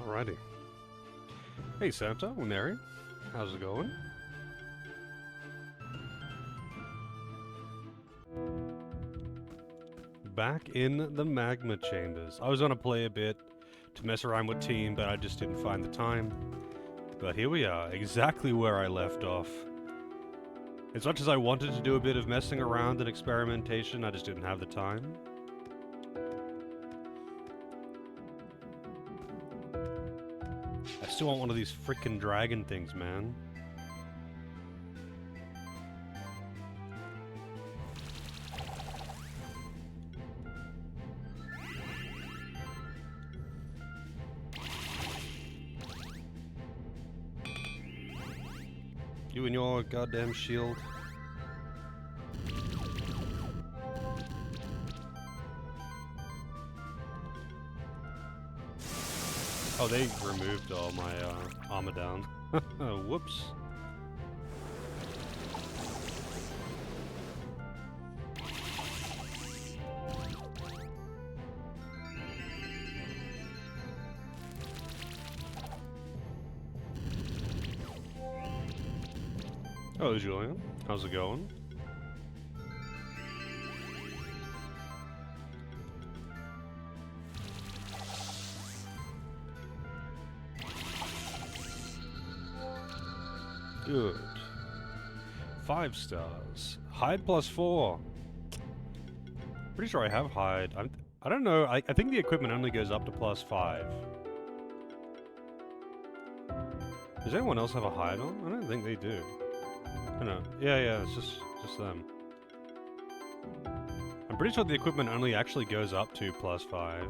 Alrighty. Hey Santa, Mary, how's it going? Back in the magma chambers. I was gonna play a bit to mess around with Team, but I just didn't find the time. But here we are, exactly where I left off. As much as I wanted to do a bit of messing around and experimentation, I just didn't have the time. I still want one of these frickin' dragon things, man. You and your goddamn shield. Oh, they removed all my armor down. Whoops. Hello, Julian. How's it going? Good. 5 stars. Hide +4. Pretty sure I have hide. I don't know. I think the equipment only goes up to +5. Does anyone else have a hide on? I don't think they do. I know. Yeah, it's just them. I'm pretty sure the equipment only actually goes up to +5.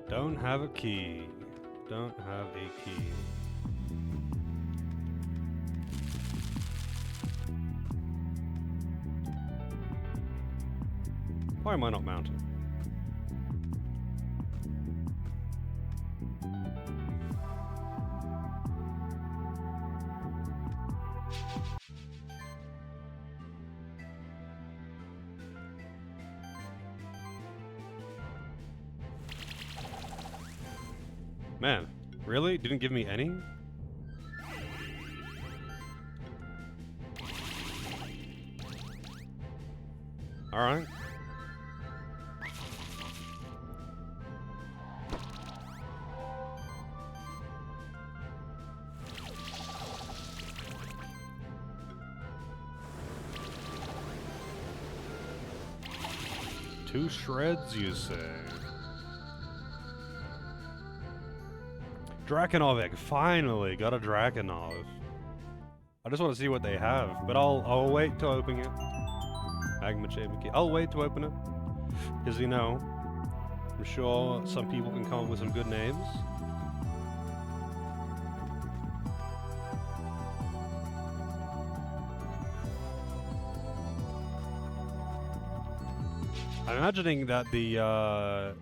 Don't have a key. Don't have a key. Why am I not mounted? Man, really? Didn't give me any? Alright. Two shreds, you say? Drakenov egg, finally got a Drakenov. I just want to see what they have, but I'll wait to open it. Magma chamber key. I'll wait to open it, because you know, I'm sure some people can come up with some good names. I'm imagining that the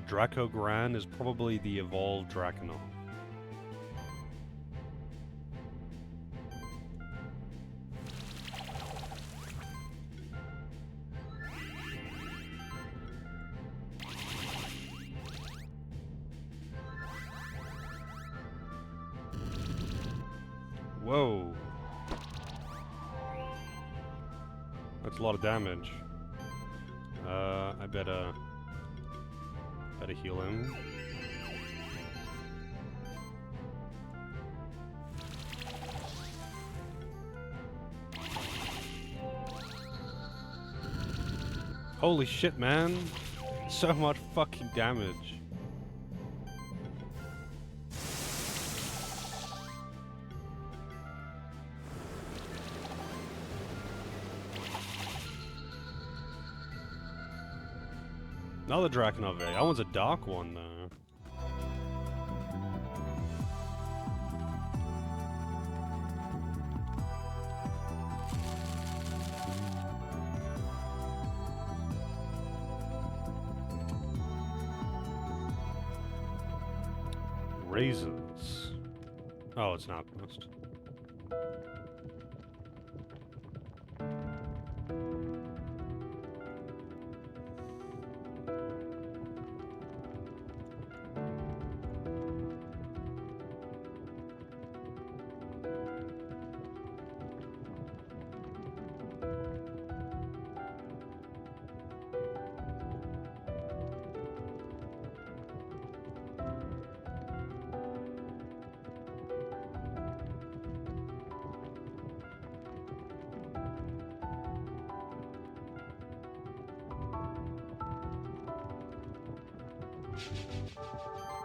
Draco Gran is probably the evolved Drakenov. Whoa. That's a lot of damage. I better heal him. Holy shit, man. So much fucking damage. Another Drakenov egg. That one's a dark one, though. Raisins. Oh, it's not must.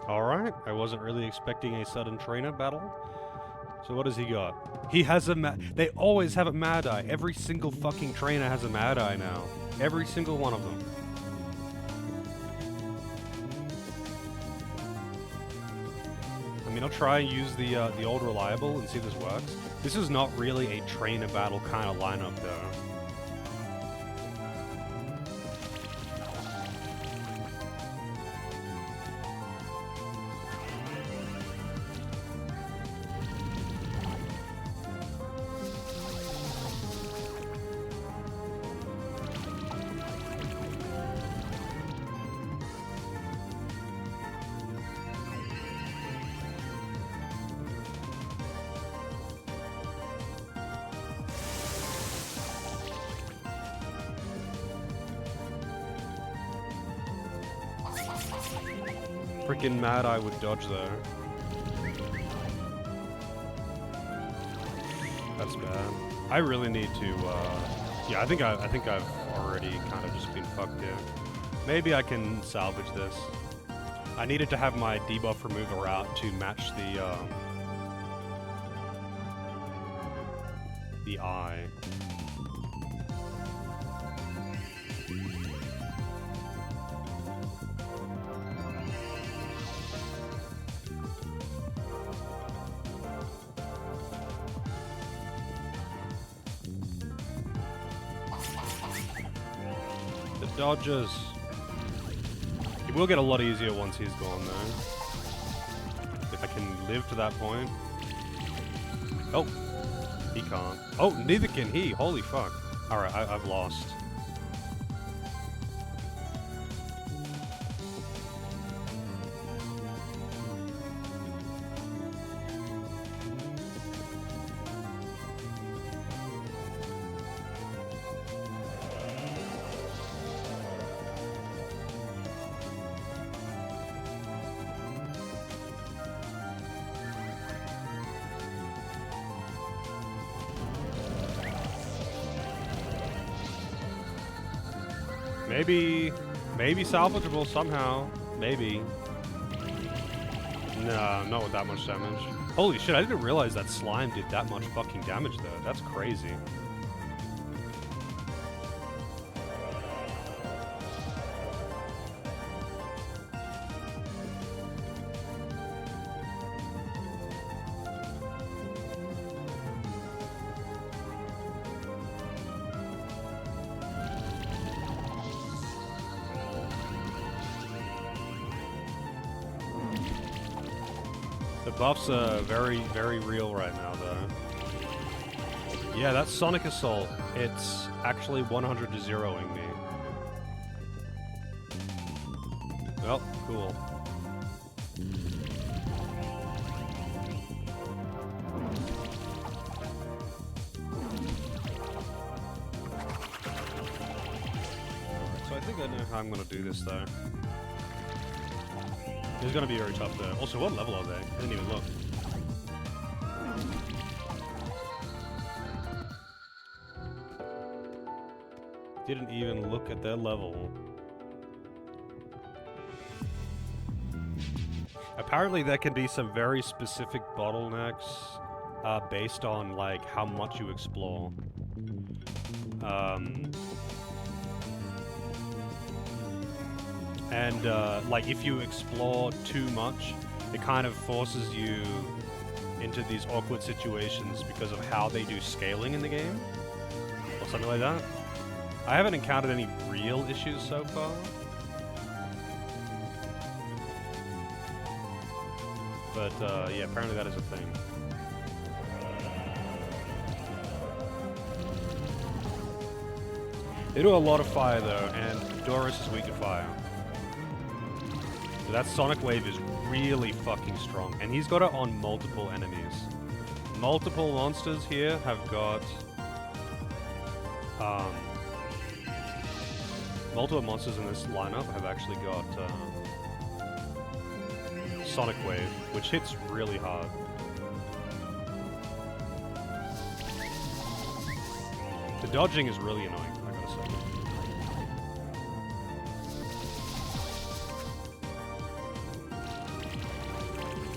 Alright, I wasn't really expecting a sudden trainer battle. So what does he got? He has a they always have a Mad Eye. Every single fucking trainer has a Mad Eye now. Every single one of them. I mean, I'll try and use the old reliable and see if this works. This is not really a trainer battle kind of lineup though. Freaking Mad Eye would dodge there. That's bad. I really need to, yeah, I think I've already kind of just been fucked here. Maybe I can salvage this. I needed to have my debuff remover out to match the eye. Dodges. It will get a lot easier once he's gone though. If I can live to that point. Oh, he can't. Oh, neither can he. Holy fuck. Alright, I've lost. Maybe salvageable somehow. Maybe. Nah, not with that much damage. Holy shit, I didn't realize that slime did that much fucking damage though. That's crazy. The buffs are very, very real right now, though. Yeah, that's Sonic Assault. It's actually 100 to 0ing me. Well, cool. So I think I know how I'm gonna do this, though. It's gonna be very tough though. Also, what level are they? I didn't even look. Didn't even look at their level. Apparently there can be some very specific bottlenecks based on like how much you explore. And, like, if you explore too much, it kind of forces you into these awkward situations because of how they do scaling in the game. Or something like that. I haven't encountered any real issues so far. But, yeah, apparently that is a thing. They do a lot of fire, though, and Doris is weak to fire. That Sonic Wave is really fucking strong, and he's got it on multiple enemies. Multiple monsters here have got... multiple monsters in this lineup have actually got Sonic Wave, which hits really hard. The dodging is really annoying, I gotta say.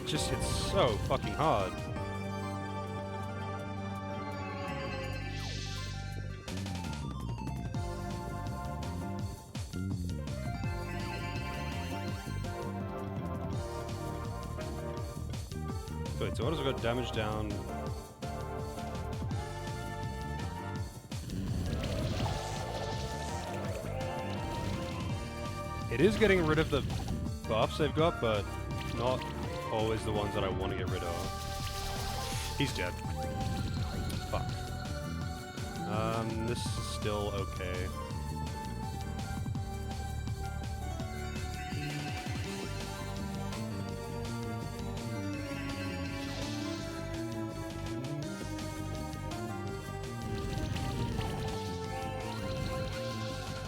just hits so fucking hard. Wait, so what has got damage down? It is getting rid of the buffs they've got, but not always the ones that I want to get rid of. He's dead. Fuck. This is still okay.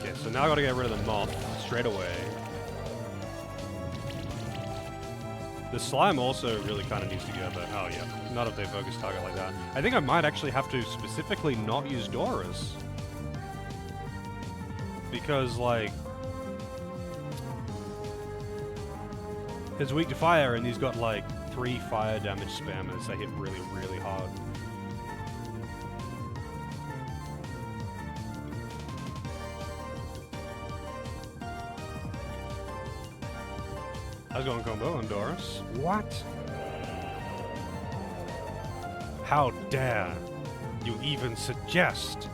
Okay, so now I gotta get rid of the moth straight away. The slime also really kind of needs to go, but oh yeah, not if they focus target like that. I think I might actually have to specifically not use Doris. Because, like, he's weak to fire and he's got like 3 fire damage spammers that hit really, really hard. I was going combo on Doris. What? How dare you even suggest?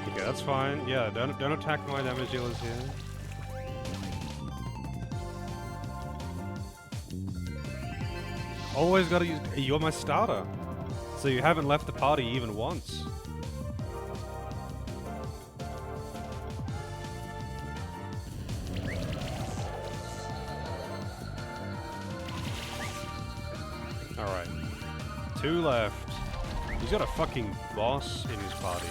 Okay, that's fine. Yeah, don't attack my damage dealers here. Always gotta use... You're my starter. So you haven't left the party even once. Alright. 2 left. He's got a fucking boss in his party.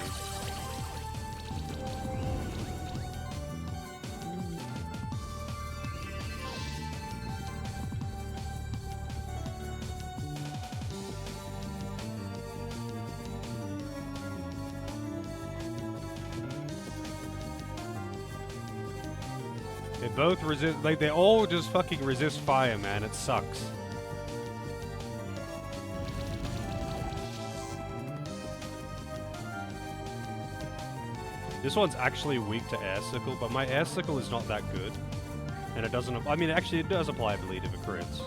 They both resist, like, they all just fucking resist fire, man. It sucks. This one's actually weak to air sickle, but my air sickle is not that good. And it doesn't, I mean, actually it does apply bleed if it crits.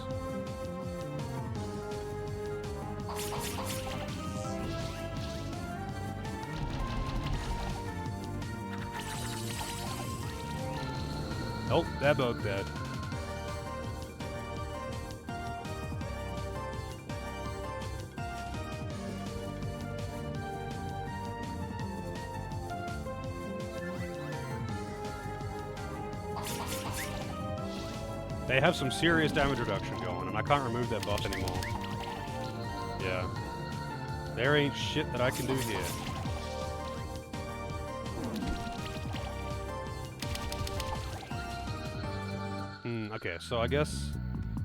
Oh, they're both dead. They have some serious damage reduction going, and I can't remove that buff anymore. Yeah. There ain't shit that I can do here. Okay, so I guess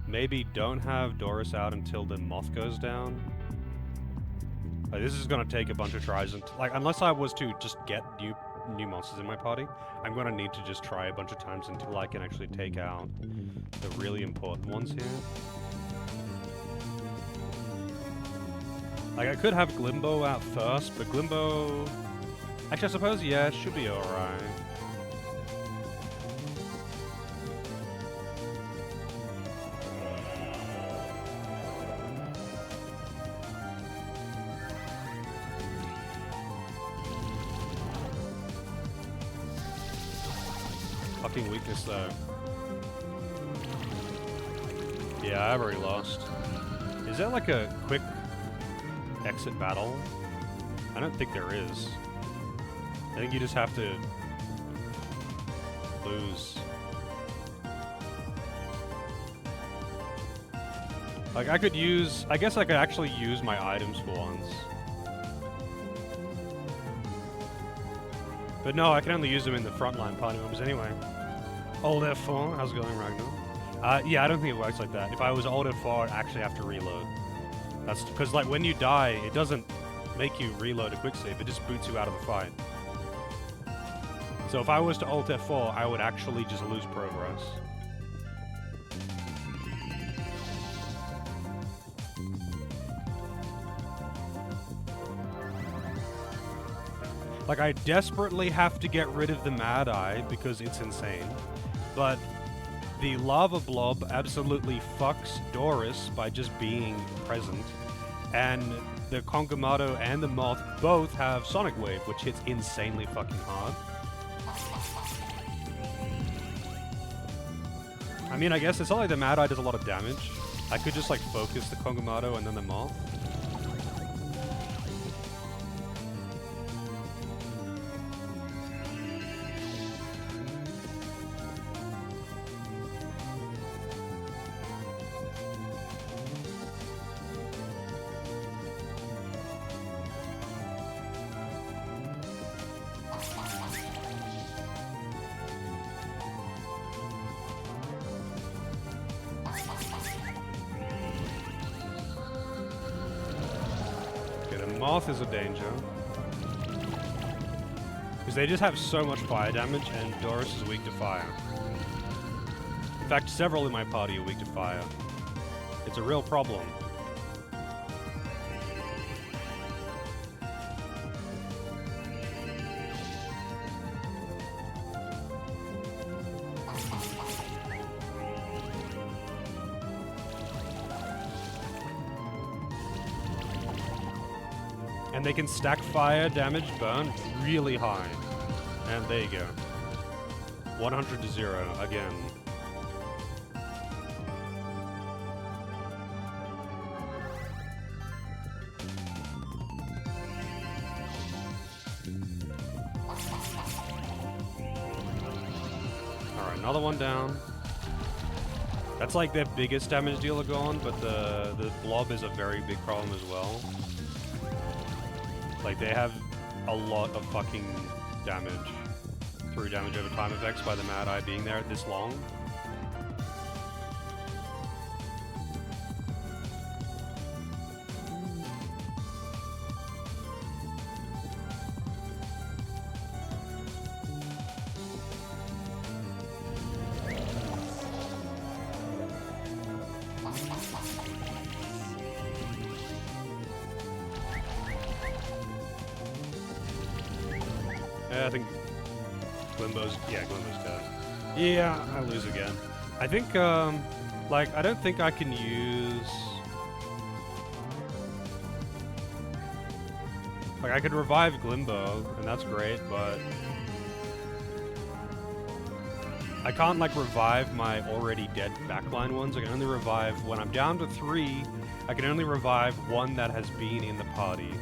maybe don't have Doris out until the moth goes down. Like, this is gonna take a bunch of tries, and like, unless I was to just get new monsters in my party, I'm gonna need to just try a bunch of times until I can actually take out the really important ones here. Like, I could have Glimbo out first, but Glimbo... Actually, I suppose, yeah, it should be alright. Fucking weakness, though. Yeah, I've already lost. Is there like a quick exit battle? I don't think there is. I think you just have to lose. Like, I could use... I guess I could actually use my items for once. But no, I can only use them in the frontline party members anyway. Old F4, how's it going, Ragnar? Yeah, I don't think it works like that. If I was Alt F4, I'd actually have to reload. That's because, like, when you die, it doesn't make you reload a quick save, it just boots you out of the fight. So if I was to Alt F4, I would actually just lose progress. Like, I desperately have to get rid of the Mad Eye because it's insane, but the Lava Blob absolutely fucks Doris by just being present, and the Kongamato and the Moth both have Sonic Wave, which hits insanely fucking hard. I mean, I guess it's not like the Mad Eye does a lot of damage. I could just, like, focus the Kongamato and then the Moth. Moth is a danger. Because they just have so much fire damage, and Doris is weak to fire. In fact, several in my party are weak to fire. It's a real problem. And they can stack fire damage burn really high. And there you go. 100 to 0 again. Alright, another one down. That's like their biggest damage dealer gone, but the blob is a very big problem as well. Like, they have a lot of fucking damage through damage over time effects by the Mad Eye being there this long. I think Glimbo's dead. Yeah, I lose again. I think, like, I don't think I can use... Like, I could revive Glimbo, and that's great, but... I can't, like, revive my already dead backline ones. I can only revive... When I'm down to 3, I can only revive one that has been in the party.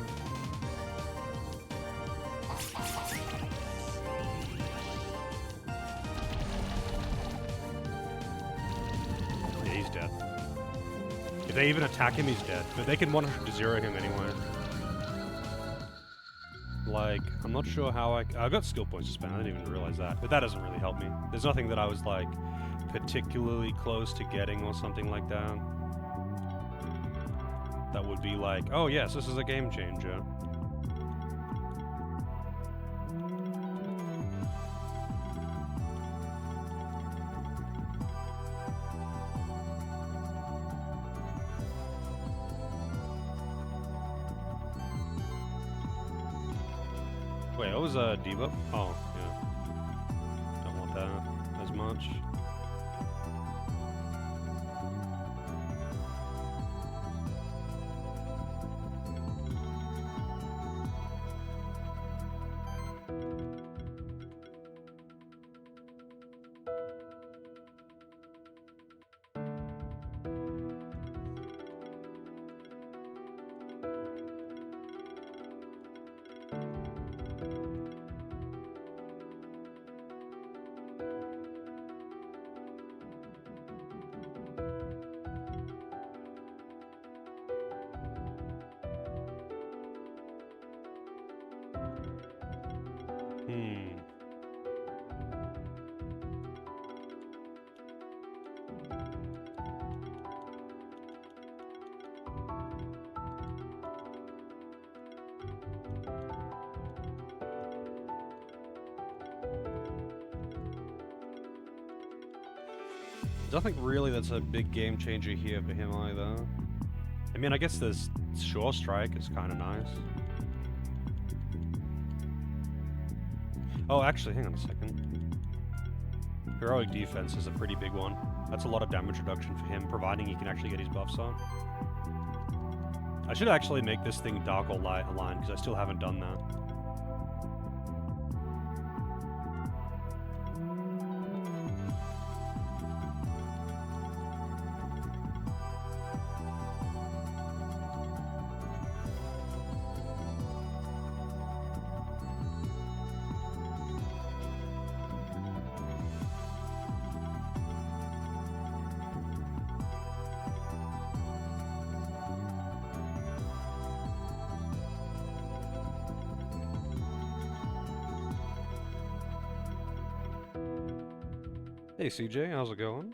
If they even attack him, he's dead. But they can 100 to 0 him anyway. Like, I'm not sure how I've got skill points to spend, I didn't even realize that. But that doesn't really help me. There's nothing that I was, like, particularly close to getting or something like that. That would be like, oh yes, this is a game changer. Wait, what was debuff? Oh, yeah. Don't want that as much. I don't think really that's a big game changer here for him either. I mean, I guess there's Sure Strike is kind of nice. Oh, actually, hang on a second. Heroic Defense is a pretty big one. That's a lot of damage reduction for him, providing he can actually get his buffs up. I should actually make this thing dark or light aligned, because I still haven't done that. Hey CJ, how's it going?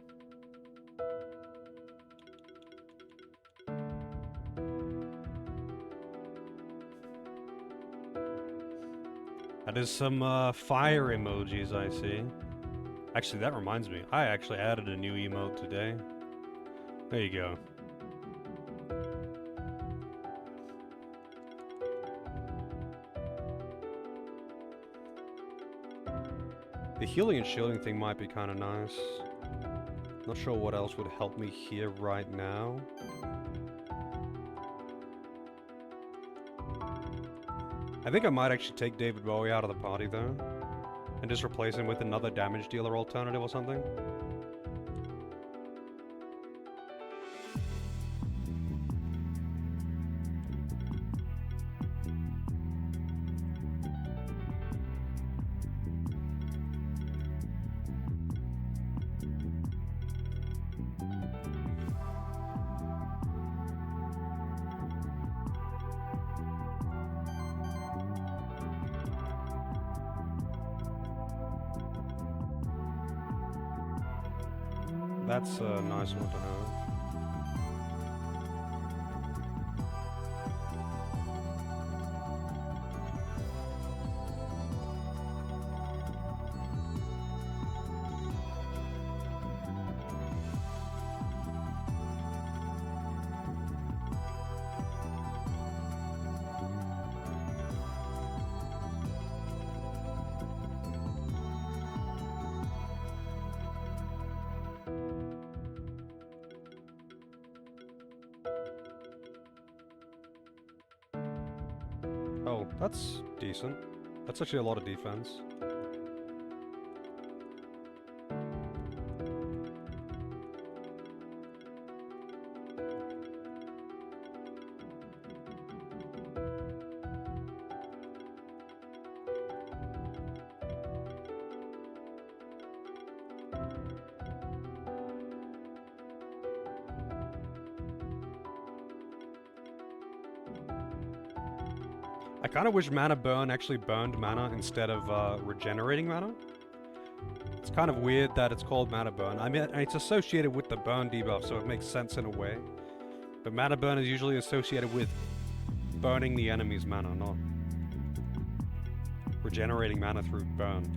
That is some fire emojis I see. Actually, that reminds me. I actually added a new emote today. There you go. The healing and shielding thing might be kind of nice. Not sure what else would help me here right now. I think I might actually take David Bowie out of the party though, and just replace him with another damage dealer alternative or something. That's a nice one to have. Oh, that's decent. That's actually a lot of defense. I kind of wish Mana Burn actually burned mana instead of regenerating mana. It's kind of weird that it's called Mana Burn. I mean, it's associated with the burn debuff, so it makes sense in a way. But Mana Burn is usually associated with burning the enemy's mana, not regenerating mana through burn.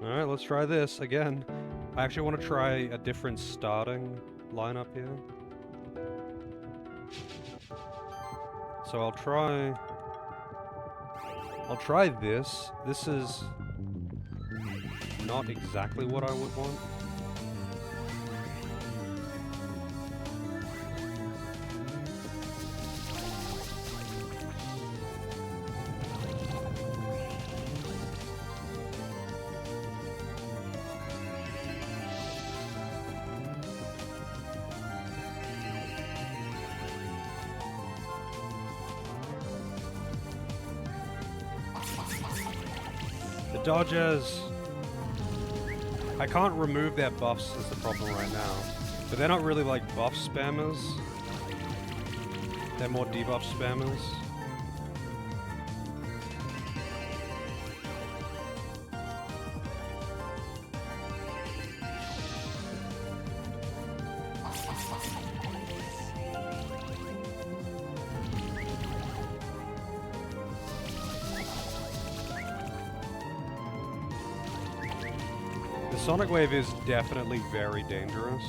Alright, let's try this again. I actually want to try a different starting lineup here. So I'll try this. This is not exactly what I would want. The dodges! I can't remove their buffs is the problem right now. But they're not really like buff spammers. They're more debuff spammers. The Sonic Wave is definitely very dangerous.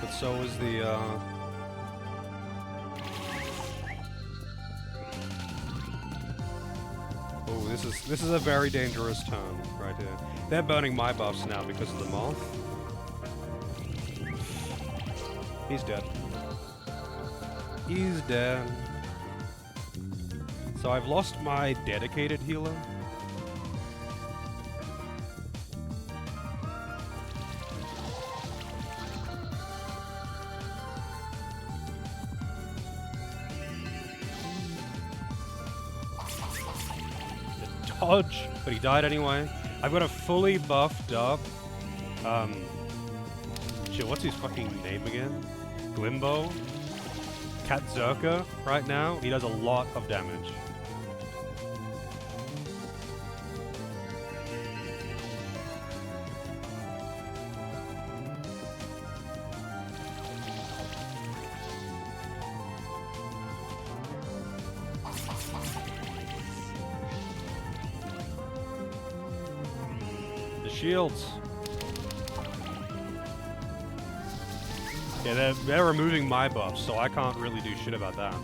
But so is the, Oh, this is a very dangerous turn right here. They're burning my buffs now because of the moth. He's dead. He's dead. So I've lost my dedicated healer. The dodge, but he died anyway. I've got a fully buffed up. Shit, what's his fucking name again? Glimbo? Cat Zerka right now. He does a lot of damage. The shields. Yeah, they're removing my buffs, so I can't really do shit about that.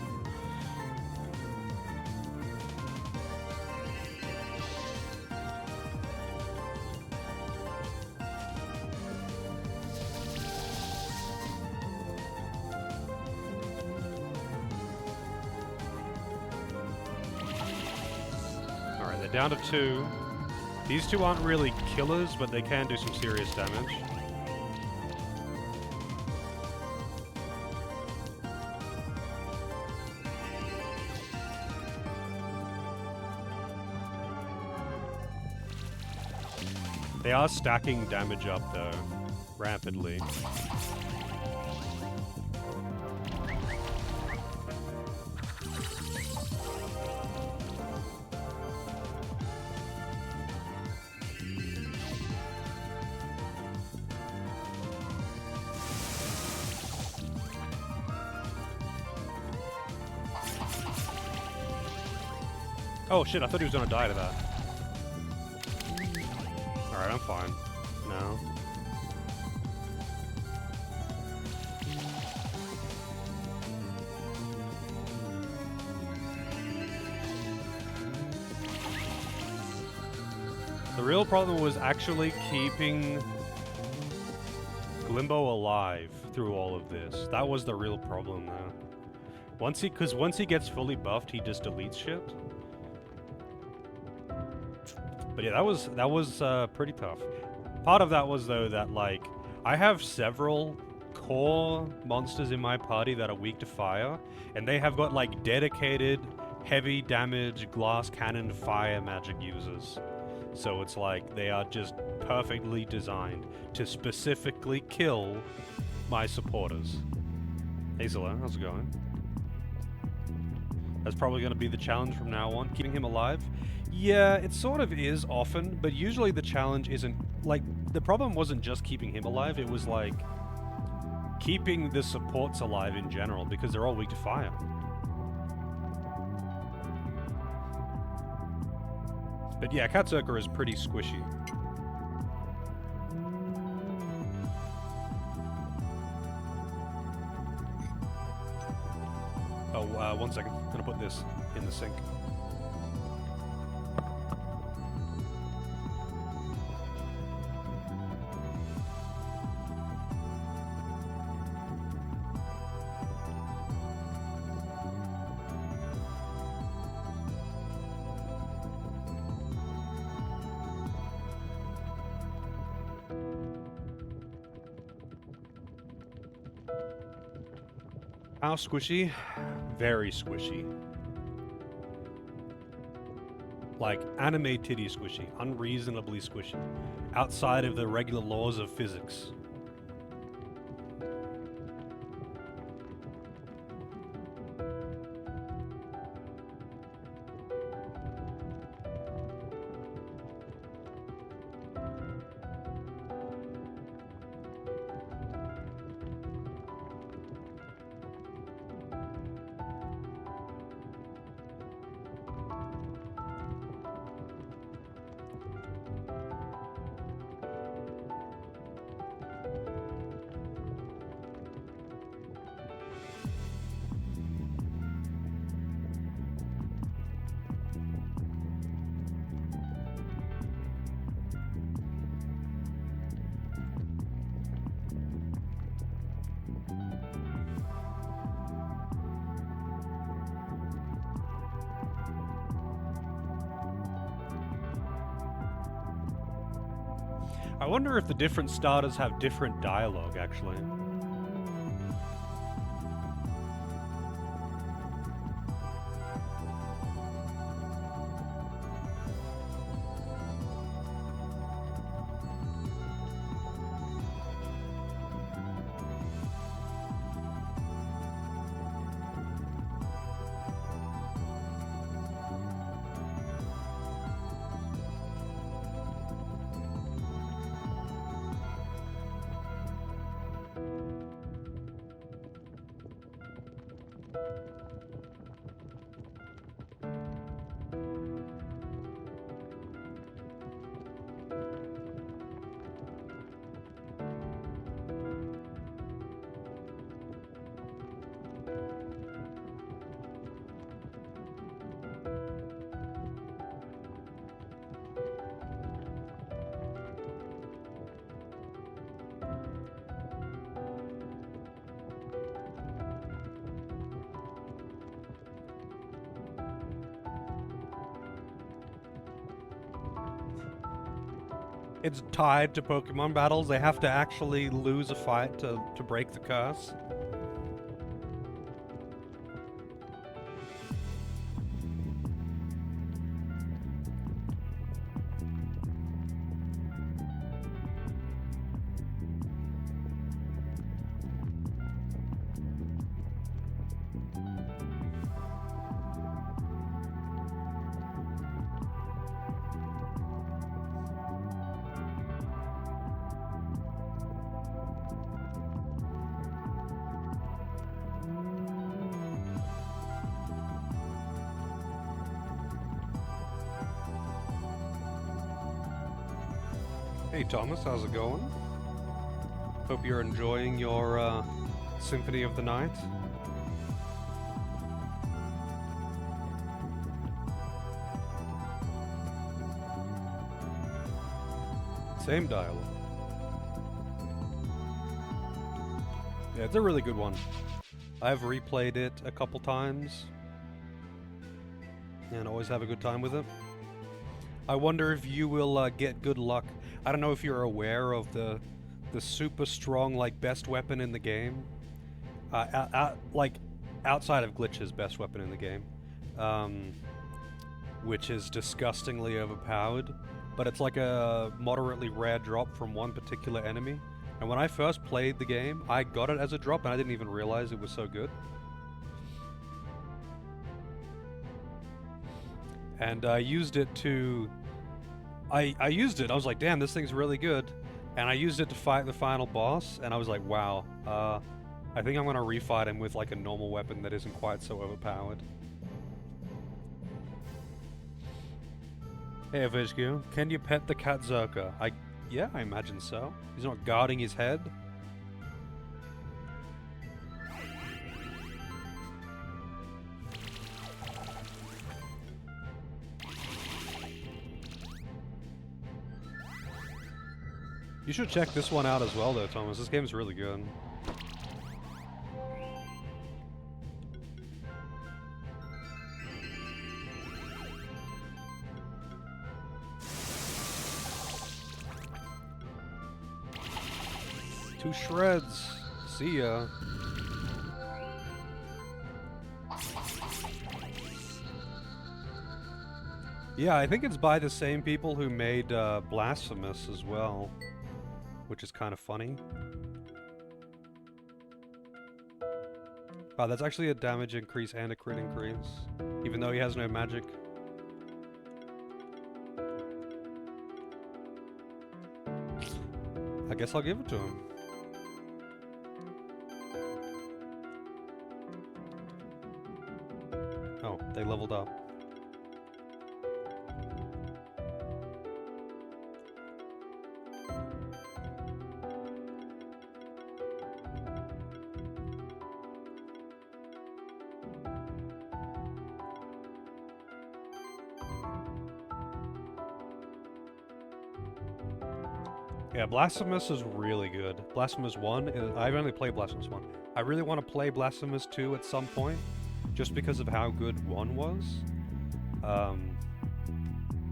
Alright, they're down to 2. These two aren't really killers, but they can do some serious damage. They are stacking damage up, though, rapidly. Oh shit, I thought he was gonna die to that. Alright, I'm fine. No. The real problem was actually keeping Glimbo alive through all of this. That was the real problem there. Once he gets fully buffed, he just deletes shit. But yeah, that was pretty tough. Part of that was, though, that, like, I have several core monsters in my party that are weak to fire, and they have got, like, dedicated, heavy damage, glass cannon, fire magic users. So it's like, they are just perfectly designed to specifically kill my supporters. Hey Zilla, how's it going? That's probably going to be the challenge from now on, keeping him alive. Yeah, it sort of is often, but usually the challenge isn't, like, the problem wasn't just keeping him alive, it was, like, keeping the supports alive in general, because they're all weak to fire. But yeah, Katzerker is pretty squishy. Oh, 1 second. I'm gonna put this in the sink. How squishy? Very squishy. Like, anime titty squishy. Unreasonably squishy. Outside of the regular laws of physics. I wonder if the different starters have different dialogue, actually. It's tied to Pokemon battles. They have to actually lose a fight to break the curse. Hey Thomas, how's it going? Hope you're enjoying your Symphony of the Night. Same dialogue. Yeah, it's a really good one. I've replayed it a couple times and always have a good time with it. I wonder if you will get good luck. I don't know if you're aware of the super strong, like, best weapon in the game. Like, outside of glitches, best weapon in the game. Which is disgustingly overpowered. But it's like a moderately rare drop from one particular enemy. And when I first played the game, I got it as a drop and I didn't even realize it was so good. And I used it to... I used it, I was like, damn, this thing's really good. And I used it to fight the final boss, and I was like, wow, I think I'm gonna refight him with like a normal weapon that isn't quite so overpowered. Hey FHQ, can you pet the cat Zerka? Yeah, I imagine so. He's not guarding his head. You should check this one out as well though, Thomas. This game's really good. Two shreds. See ya. Yeah, I think it's by the same people who made Blasphemous as well, which is kind of funny. Oh, that's actually a damage increase and a crit increase, even though he has no magic. I guess I'll give it to him. Oh, they leveled up. Yeah, Blasphemous is really good. Blasphemous 1, I've only played Blasphemous 1. I really want to play Blasphemous 2 at some point, just because of how good 1 was.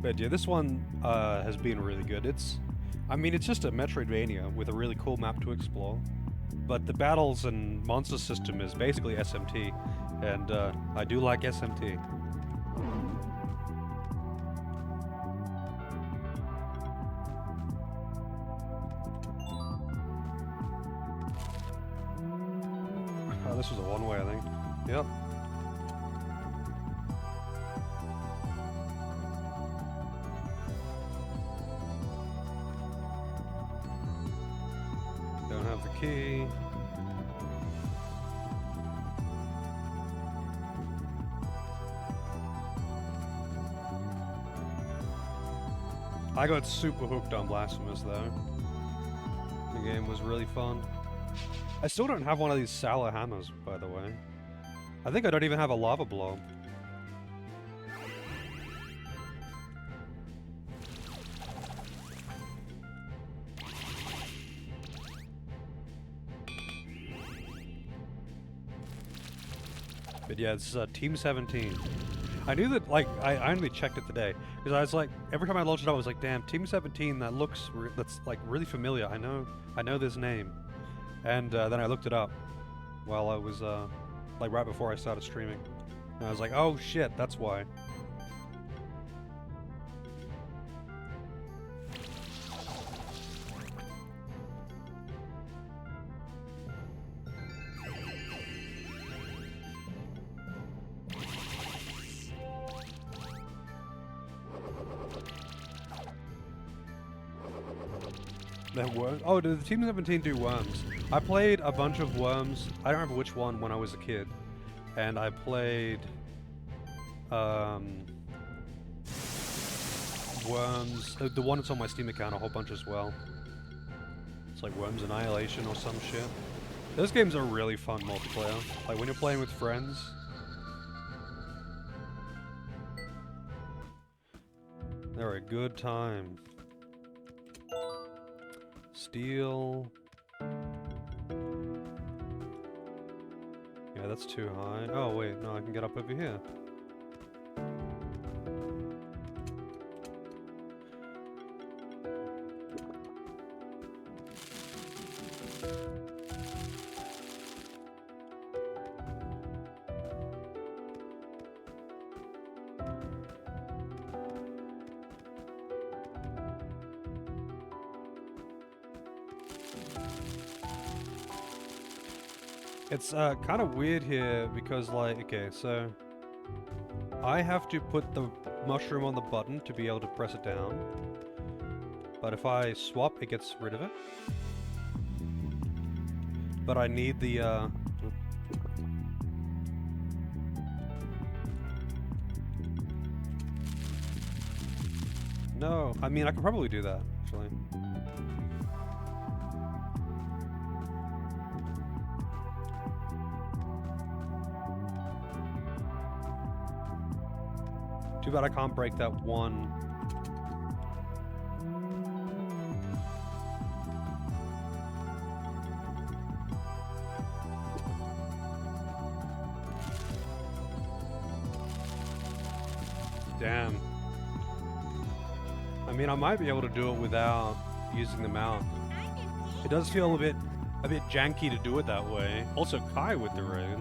But yeah, this one has been really good. I mean, it's just a Metroidvania with a really cool map to explore. But the battles and monster system is basically SMT, and I do like SMT. Oh, this was a one-way, I think. Yep. Don't have the key. I got super hooked on Blasphemous though. The game was really fun. I still don't have one of these sour hammers, by the way. I think I don't even have a lava blob. But yeah, it's Team 17. I knew that, like, I only checked it today. Because I was like, every time I launched it up, I was like, damn, Team 17, that looks, that's like really familiar. I know this name. And then I looked it up while I was, like right before I started streaming. And I was like, oh shit, that's why. Worms? Oh, did the Team 17 do Worms? I played a bunch of Worms. I don't remember which one when I was a kid. And I played... Worms... the one that's on my Steam account a whole bunch as well. It's like Worms Annihilation or some shit. Those games are really fun multiplayer. Like when you're playing with friends. They're a good time. Steel. Yeah, that's too high. Oh wait, no, I can get up over here. It's kind of weird here because, like, okay, so I have to put the mushroom on the button to be able to press it down, but if I swap, it gets rid of it. But I need the no, I mean, I could probably do that, actually. Too bad I can't break that one. Damn. I mean, I might be able to do it without using the mount. It does feel a bit janky to do it that way. Also, Kai with the raid.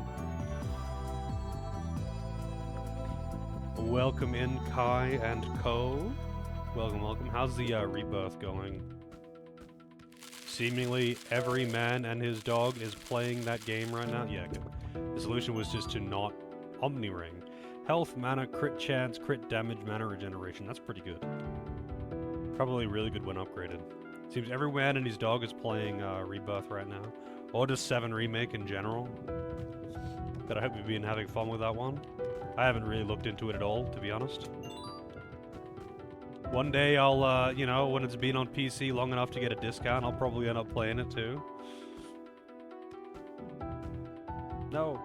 Welcome in, Kai and Co. Welcome, welcome. How's the rebirth going? Seemingly every man and his dog is playing that game right now. Yeah, the solution was just to not Omni-Ring. Health, mana, crit chance, crit damage, mana regeneration. That's pretty good. Probably really good when upgraded. Seems every man and his dog is playing Rebirth right now. Or just 7 Remake in general. But I hope you've been having fun with that one. I haven't really looked into it at all, to be honest. One day I'll, you know, when it's been on PC long enough to get a discount, I'll probably end up playing it too. No.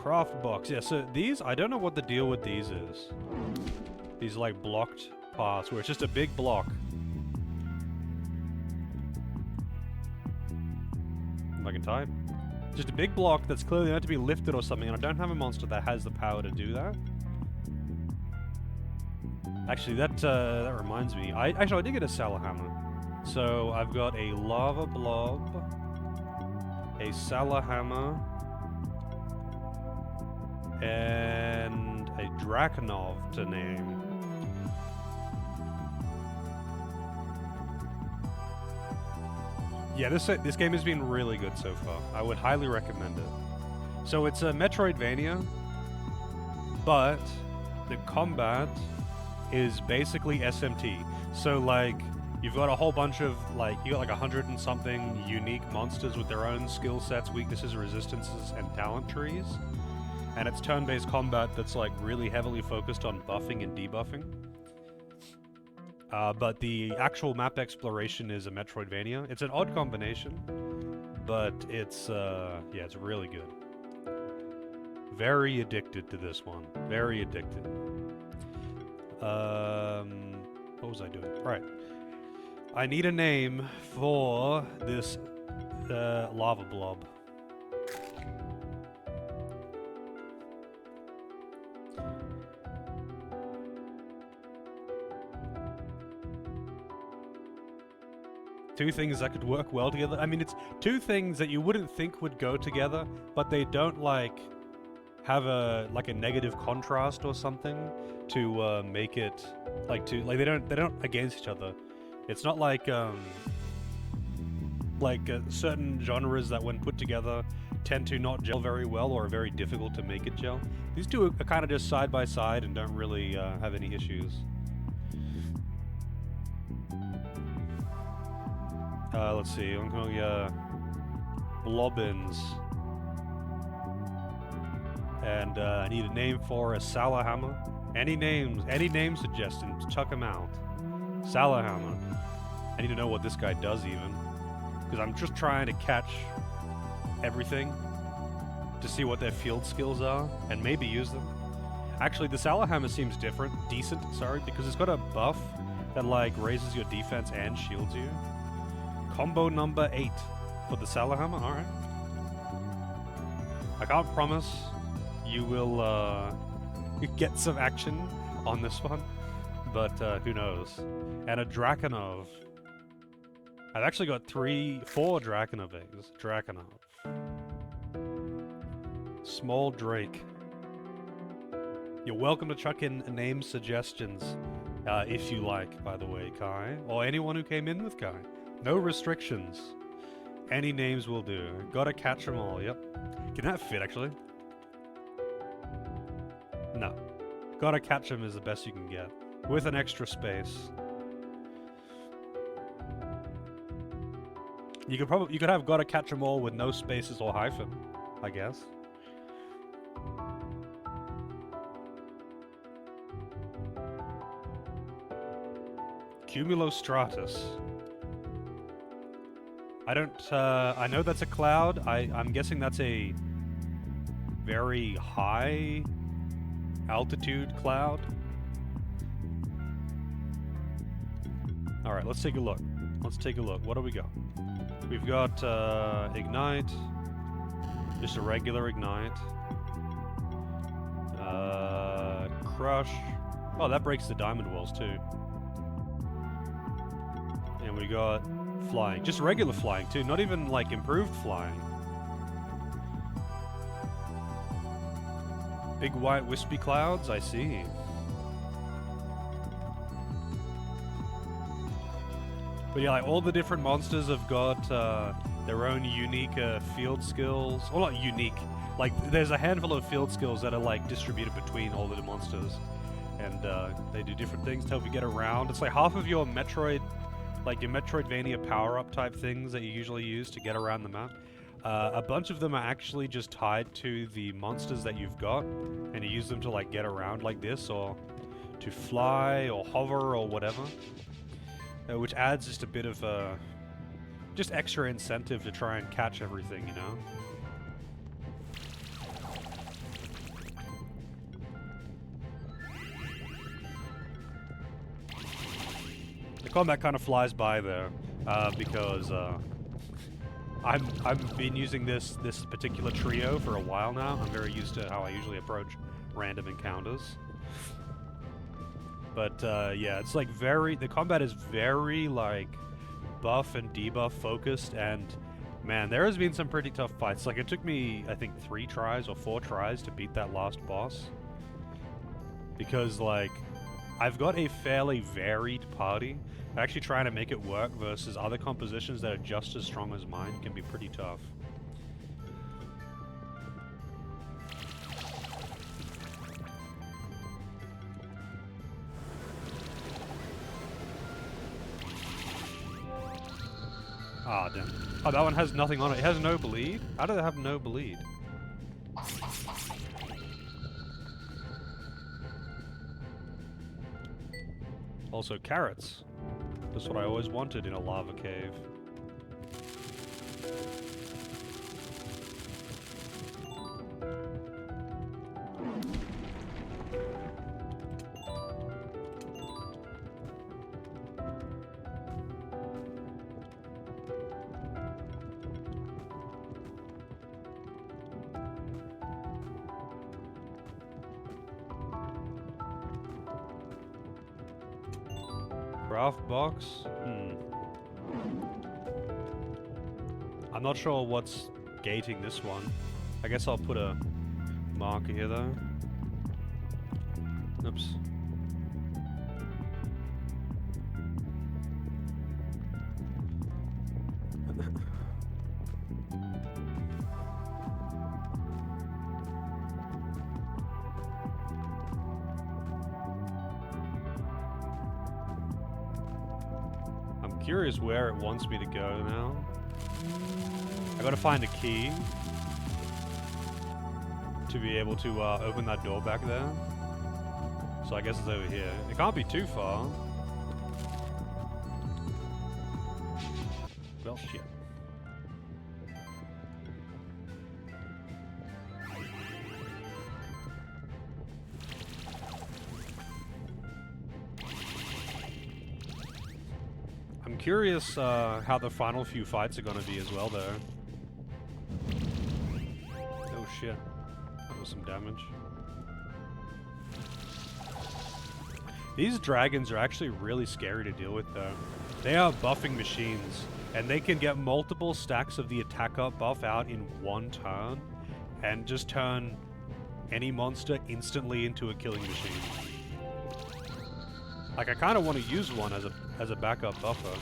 Craft box. Yeah, so these, I don't know what the deal with these is. These, like, blocked paths where it's just a big block. If I can type. Just a big block that's clearly meant to be lifted or something, and I don't have a monster that has the power to do that. Actually, that reminds me. I did get a Salahammer. So I've got a Lava Blob, a Salahammer, and a Drakenov to name. Yeah, this game has been really good so far. I would highly recommend it. So it's a Metroidvania, but the combat is basically SMT. So like, you've got a whole bunch of you got like 100 and something unique monsters with their own skill sets, weaknesses, resistances, and talent trees. And it's turn-based combat that's like really heavily focused on buffing and debuffing. But the actual map exploration is a Metroidvania. It's an odd combination, but it's, yeah, it's really good. Very addicted to this one. Very addicted. What was I doing? Right. I need a name for this, lava blob. Two things that could work well together. I mean, it's two things that you wouldn't think would go together, but they don't like have a negative contrast or something to make it they don't against each other. It's not like certain genres that when put together tend to not gel very well or are very difficult to make it gel. These two are kind of just side by side and don't really have any issues. Let's see, I'm going Blobbins. And I need a name for a Salahammer. Any name suggestions, chuck them out. Salahammer. I need to know what this guy does even. Because I'm just trying to catch everything to see what their field skills are and maybe use them. Actually, the Salahammer seems decent, because it's got a buff that raises your defense and shields you. Combo number 8 for the Salahammer, alright. I can't promise you will get some action on this one, but who knows. And a Drakenov. I've actually got 4 Drakenov eggs. Drakenov. Small Drake. You're welcome to chuck in name suggestions, if you like, by the way, Kai. Or anyone who came in with Kai. No restrictions. Any names will do. Gotta catch them all, yep. Can that fit, actually? No. Gotta catch them is the best you can get. With an extra space. You could have gotta catch them all with no spaces or hyphen, I guess. Cumulostratus. I know that's a cloud. I'm guessing that's a very high altitude cloud. Alright, let's take a look. What do we got? We've got Ignite, Just a regular ignite. Crush. Oh, that breaks the diamond walls too. And we got flying. Just regular flying too, not even like improved flying. Big white wispy clouds, I see. But yeah, like all the different monsters have got their own unique field skills. Well, not unique. Like, there's a handful of field skills that are like distributed between all the monsters, and they do different things to help you get around. It's like half of your Metroid, like your Metroidvania power-up type things that you usually use to get around the map. A bunch of them are actually just tied to the monsters that you've got, and you use them to like get around like this, or to fly, or hover, or whatever. Which adds just a bit of just extra incentive to try and catch everything, you know? The combat kind of flies by there, because I've been using this particular trio for a while now. I'm very used to how I usually approach random encounters. But yeah, it's like the combat is very like buff and debuff focused, and man, there has been some pretty tough fights. Like, it took me, I think, 3 tries or 4 tries to beat that last boss. Because like, I've got a fairly varied party. Actually trying to make it work versus other compositions that are just as strong as mine can be pretty tough. Ah, damn. Oh, that one has nothing on it. It has no bleed? How did it have no bleed? Also, carrots. That's what I always wanted in a lava cave. Craft box? I'm not sure what's gating this one. I guess I'll put a marker here though. Oops. Curious where it wants me to go now. I gotta find a key to be able to open that door back there. So I guess it's over here. It can't be too far. Well, shit. I'm curious how the final few fights are gonna be as well, though. Oh shit. That was some damage. These dragons are actually really scary to deal with, though. They are buffing machines, and they can get multiple stacks of the attack up buff out in one turn, and just turn any monster instantly into a killing machine. Like, I kind of want to use one as a backup buffer.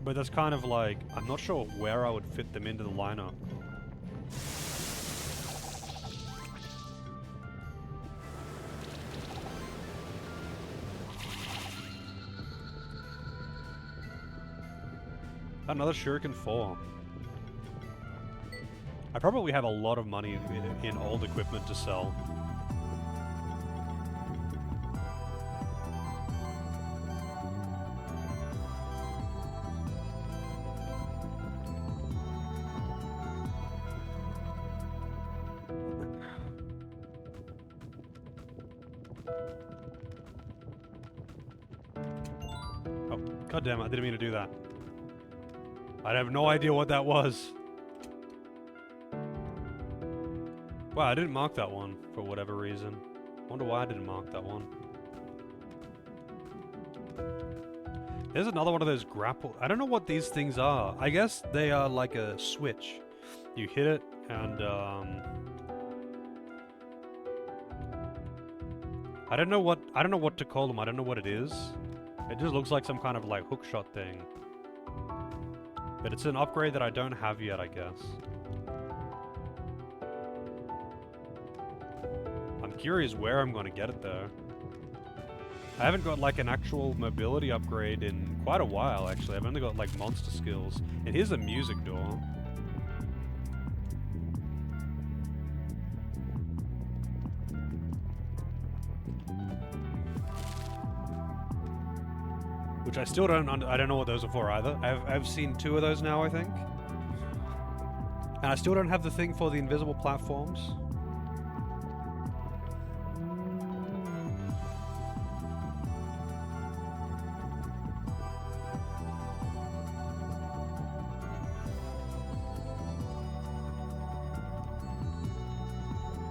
But that's kind of like, I'm not sure where I would fit them into the lineup. Another Shuriken 4. I probably have a lot of money in old equipment to sell. Oh, goddamn! I didn't mean to do that. I have no idea what that was. Wow, I didn't mark that one for whatever reason. Wonder why I didn't mark that one. There's another one of those grapple... I don't know what these things are. I guess they are like a switch. You hit it and I don't know what to call them. I don't know what it is. It just looks like some kind of like hookshot thing. But it's an upgrade that I don't have yet, I guess. I'm curious where I'm going to get it though. I haven't got like an actual mobility upgrade in quite a while actually. I've only got like monster skills. And here's a music door. Which I still don't know what those are for either. I've seen 2 of those now, I think. And I still don't have the thing for the invisible platforms.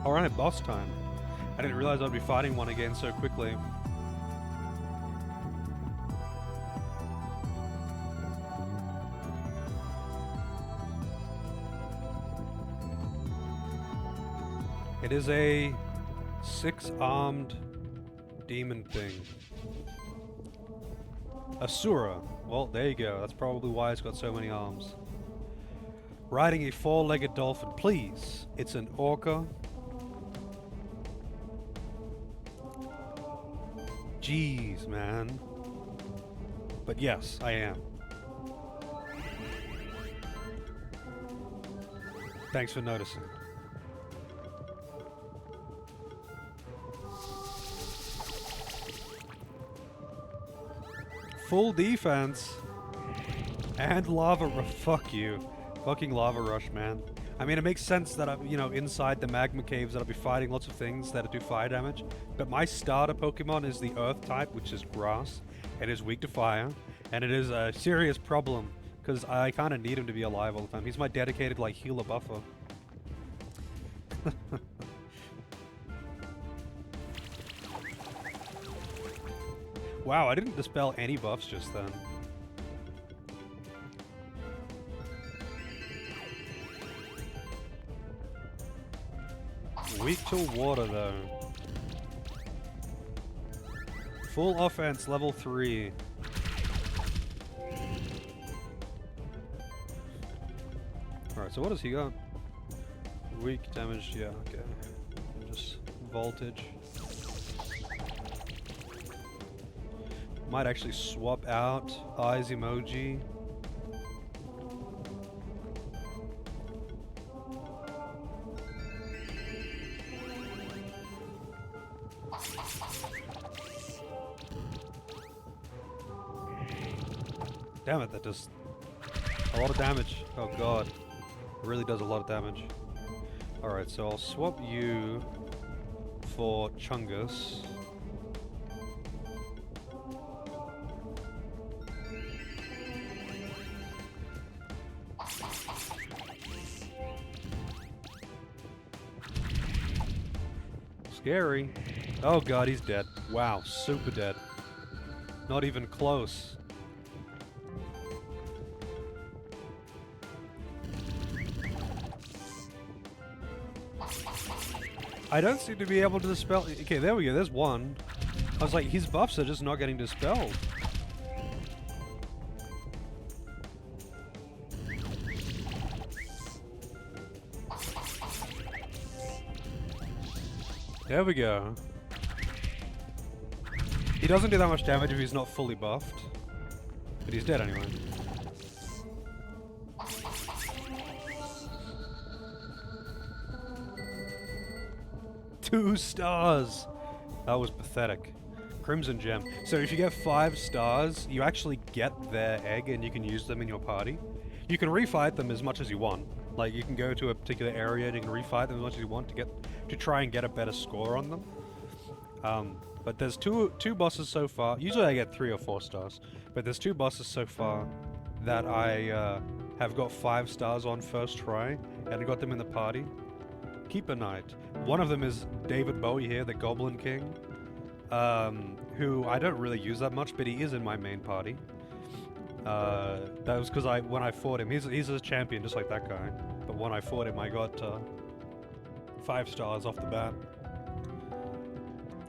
Alright, boss time. I didn't realize I'd be fighting one again so quickly. It is a 6-armed demon thing. Asura. Well, there you go. That's probably why it's got so many arms. Riding a 4-legged dolphin. Please. It's an orca. Jeez, man. But yes, I am. Thanks for noticing. Full defense. And lava fuck you. Fucking lava rush, man. I mean, it makes sense that I'm, you know, inside the magma caves that I'll be fighting lots of things that do fire damage. But my starter Pokemon is the Earth type, which is grass. It is weak to fire. And it is a serious problem. Because I kind of need him to be alive all the time. He's my dedicated, like, healer buffer. Wow, I didn't dispel any buffs just then. Weak to water, though. Full offense, level 3. Alright, so what has he got? Weak damage, yeah, okay. Just voltage. Might actually swap out eyes emoji. Damn it, that does a lot of damage. Oh god. It really does a lot of damage. Alright, so I'll swap you for Chungus. Scary. Oh god, he's dead. Wow, super dead. Not even close. I don't seem to be able to dispel... Okay, there we go, there's one. I was like, his buffs are just not getting dispelled. There we go. He doesn't do that much damage if he's not fully buffed. But he's dead anyway. Two stars! That was pathetic. Crimson Gem. So if you get 5 stars, you actually get their egg and you can use them in your party. You can refight them as much as you want. Like, you can go to a particular area and you can refight them as much as you want to try and get a better score on them. But there's two bosses so far. Usually I get 3 or 4 stars. But there's 2 bosses so far that I have got 5 stars on first try. And I got them in the party. Keeper Knight. One of them is David Bowie here, the Goblin King, who I don't really use that much, but he is in my main party. That was because when I fought him, he's a champion just like that guy. But when I fought him, I got 5 stars off the bat.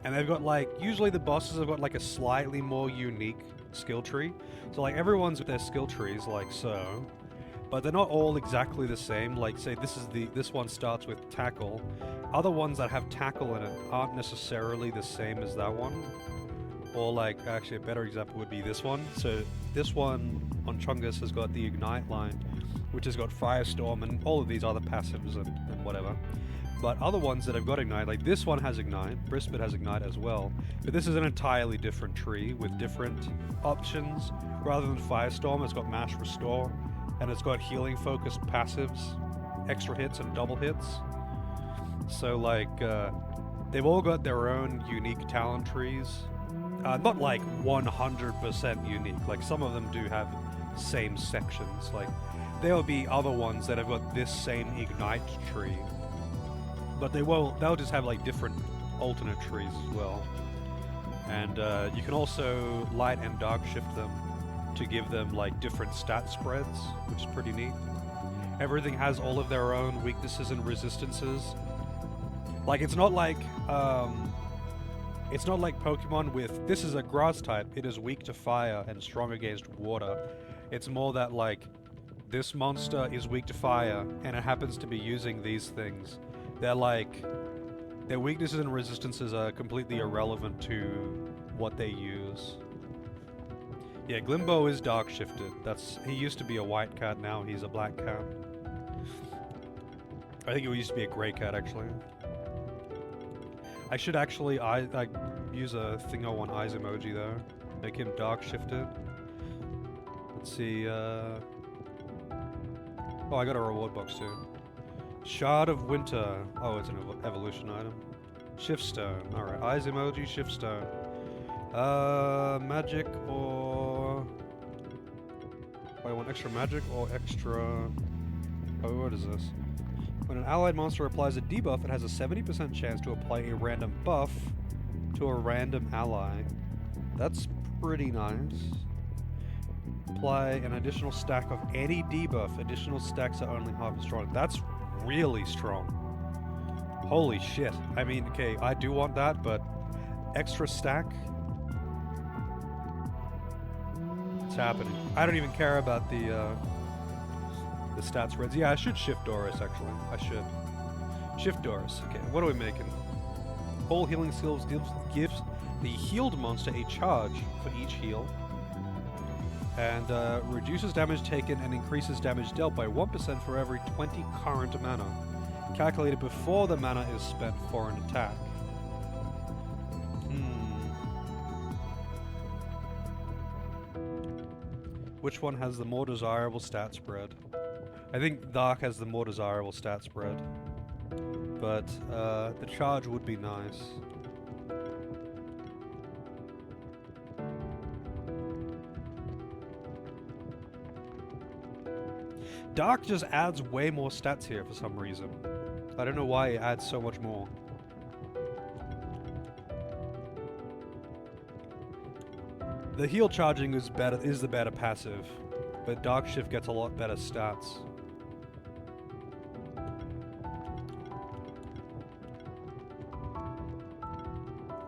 And they've got like, usually the bosses have got like a slightly more unique skill tree. So like everyone's with their skill trees like so, but they're not all exactly the same. Like say this one starts with tackle. Other ones that have tackle in it aren't necessarily the same as that one. Or like, actually a better example would be this one. So this one on Chungus has got the Ignite line, which has got Firestorm and all of these other passives and whatever. But other ones that have got Ignite, like this one has Ignite, Brispet has Ignite as well, but this is an entirely different tree with different options. Rather than Firestorm, it's got Mash Restore, and it's got healing focused passives, extra hits and double hits. So like, they've all got their own unique talent trees. Not like 100% unique, like some of them do have same sections, like there will be other ones that have got this same Ignite tree. But they'll just have like different alternate trees as well. And you can also light and dark shift them to give them like different stat spreads, which is pretty neat. Everything has all of their own weaknesses and resistances. Like it's not like Pokemon with, this is a grass type, it is weak to fire and strong against water. It's more that like, this monster is weak to fire and it happens to be using these things. They're like, their weaknesses and resistances are completely irrelevant to what they use. Yeah, Glimbo is dark shifted. He used to be a white cat, now he's a black cat. I think he used to be a grey cat actually. I should actually use a Thingo on Eyes emoji though. Make him dark shifted. Let's see, oh, I got a reward box too. Shard of Winter. Oh, it's an evolution item. Shiftstone. Alright, Eyes emoji, Shiftstone. Magic or... I want extra magic or extra... Oh, what is this? When an allied monster applies a debuff, it has a 70% chance to apply a random buff to a random ally. That's pretty nice. Apply an additional stack of any debuff. Additional stacks are only half as strong. That's really strong. Holy shit. I mean, okay, I do want that, but extra stack? It's happening. I don't even care about the stat spreads. Yeah, I should shift Doris, actually. I should. Shift Doris. Okay, what are we making? All healing skills gives the healed monster a charge for each heal. And reduces damage taken and increases damage dealt by 1% for every 20 current mana, calculated before the mana is spent for an attack. Which one has the more desirable stat spread? I think Dark has the more desirable stat spread, but the charge would be nice. Dark just adds way more stats here for some reason. I don't know why it adds so much more. The heal charging is the better passive, but Dark Shift gets a lot better stats.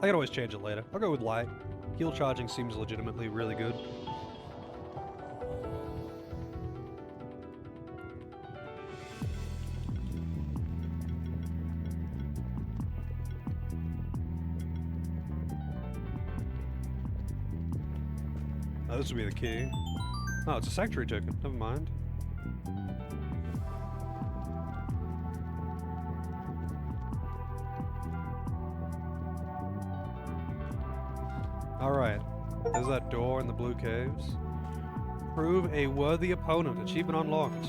I can always change it later. I'll go with Light. Heal charging seems legitimately really good. This would be the key. Oh, it's a sanctuary token. Never mind. Alright. There's that door in the blue caves. Prove a worthy opponent. Achievement unlocked.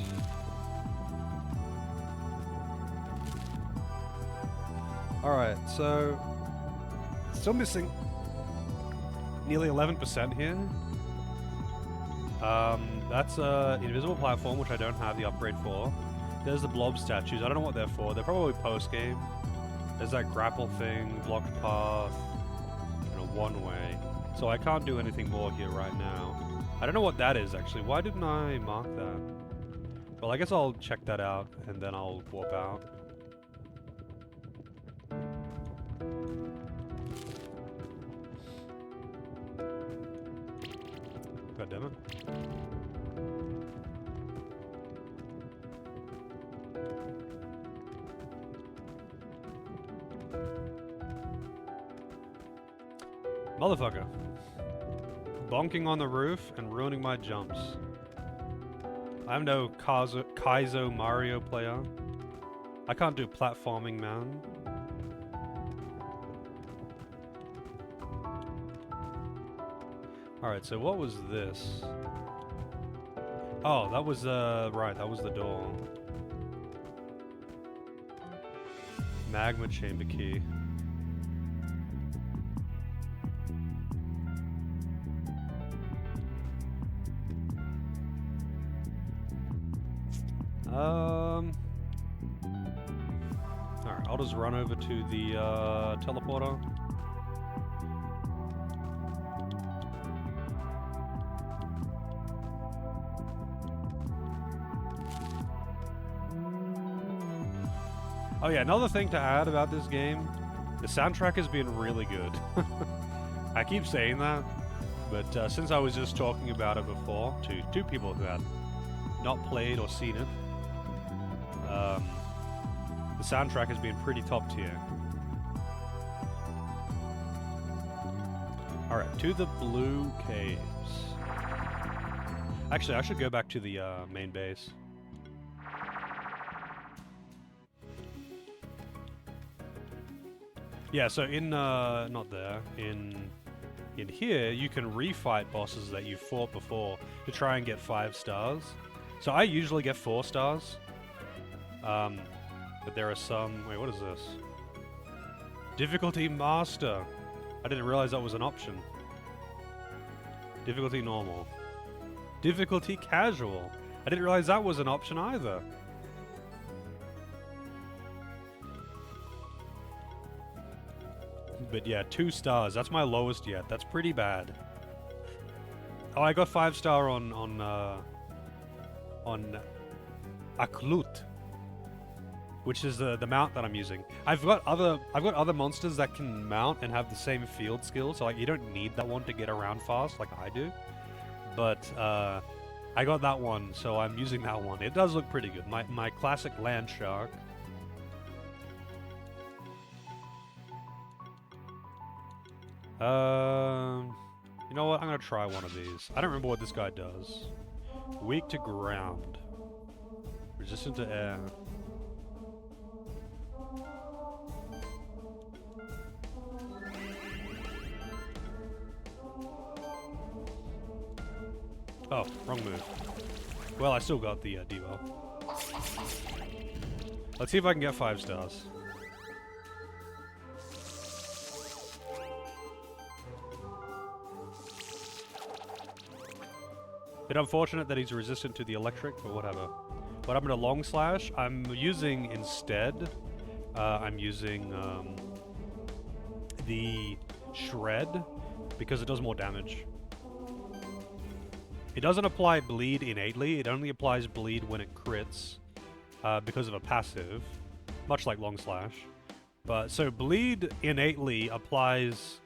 Alright, so... still missing nearly 11% here. That's an invisible platform, which I don't have the upgrade for. There's the blob statues. I don't know what they're for. They're probably post-game. There's that grapple thing, blocked path, and a one-way. So I can't do anything more here right now. I don't know what that is, actually. Why didn't I mark that? Well, I guess I'll check that out, and then I'll warp out. God damn it. Motherfucker. Bonking on the roof and ruining my jumps. I'm no Kaizo Mario player. I can't do platforming, man. Alright, so what was this? Oh, that was, right, that was the door. Magma chamber key. Alright, I'll just run over to the, teleporter. Oh yeah, another thing to add about this game, the soundtrack has been really good. I keep saying that, but since I was just talking about it before to two people who had not played or seen it, the soundtrack has been pretty top tier. Alright, to the blue caves. Actually, I should go back to the main base. Yeah, so in, not there, in here, you can refight bosses that you fought before to try and get 5 stars. So I usually get 4 stars. But there are some... Wait, what is this? Difficulty Master. I didn't realize that was an option. Difficulty Normal. Difficulty Casual. I didn't realize that was an option either. But yeah, 2 stars. That's my lowest yet. That's pretty bad. Oh, I got 5 star on Aklut, which is the mount that I'm using. I've got other monsters that can mount and have the same field skill, so like you don't need that one to get around fast like I do. But I got that one, so I'm using that one. It does look pretty good. My classic land shark. You know what? I'm gonna try one of these. I don't remember what this guy does. Weak to ground. Resistant to air. Oh, wrong move. Well, I still got the debuff. Let's see if I can get 5 stars. Bit unfortunate that he's resistant to the electric, but whatever. What happened to Long Slash? I'm using instead, I'm using the Shred because it does more damage. It doesn't apply bleed innately, it only applies bleed when it crits because of a passive, much like Long Slash. But so bleed innately applies,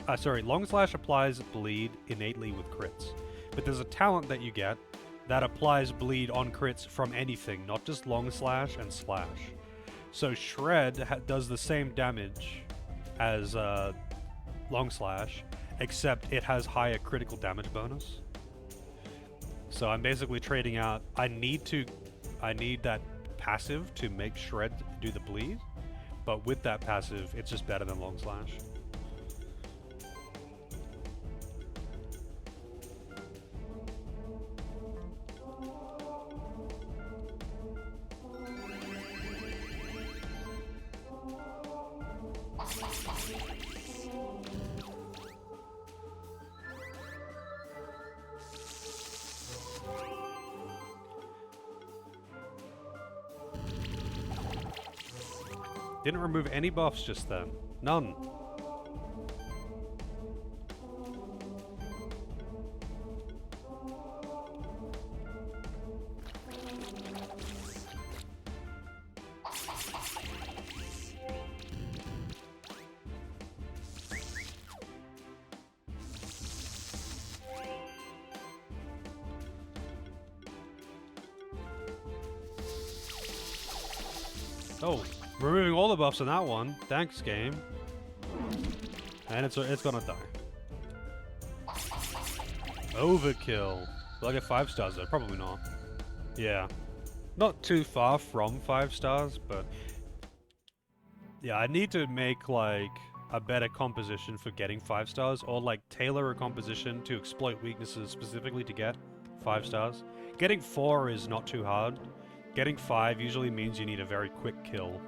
Long Slash applies bleed innately with crits. But there's a talent that you get that applies bleed on crits from anything, not just Long Slash and Slash. So Shred does the same damage as Long Slash, except it has higher critical damage bonus. So I'm basically trading out, I need that passive to make Shred do the bleed, but with that passive, it's just better than Long Slash. Didn't remove any buffs just then. None. Oh, removing all the buffs on that one. Thanks, game. And it's gonna die. Overkill. Will I get 5 stars though? Probably not. Yeah. Not too far from 5 stars, but... Yeah, I need to make, like, a better composition for getting 5 stars, or, like, tailor a composition to exploit weaknesses specifically to get 5 stars. Getting 4 is not too hard. Getting 5 usually means you need a very quick kill.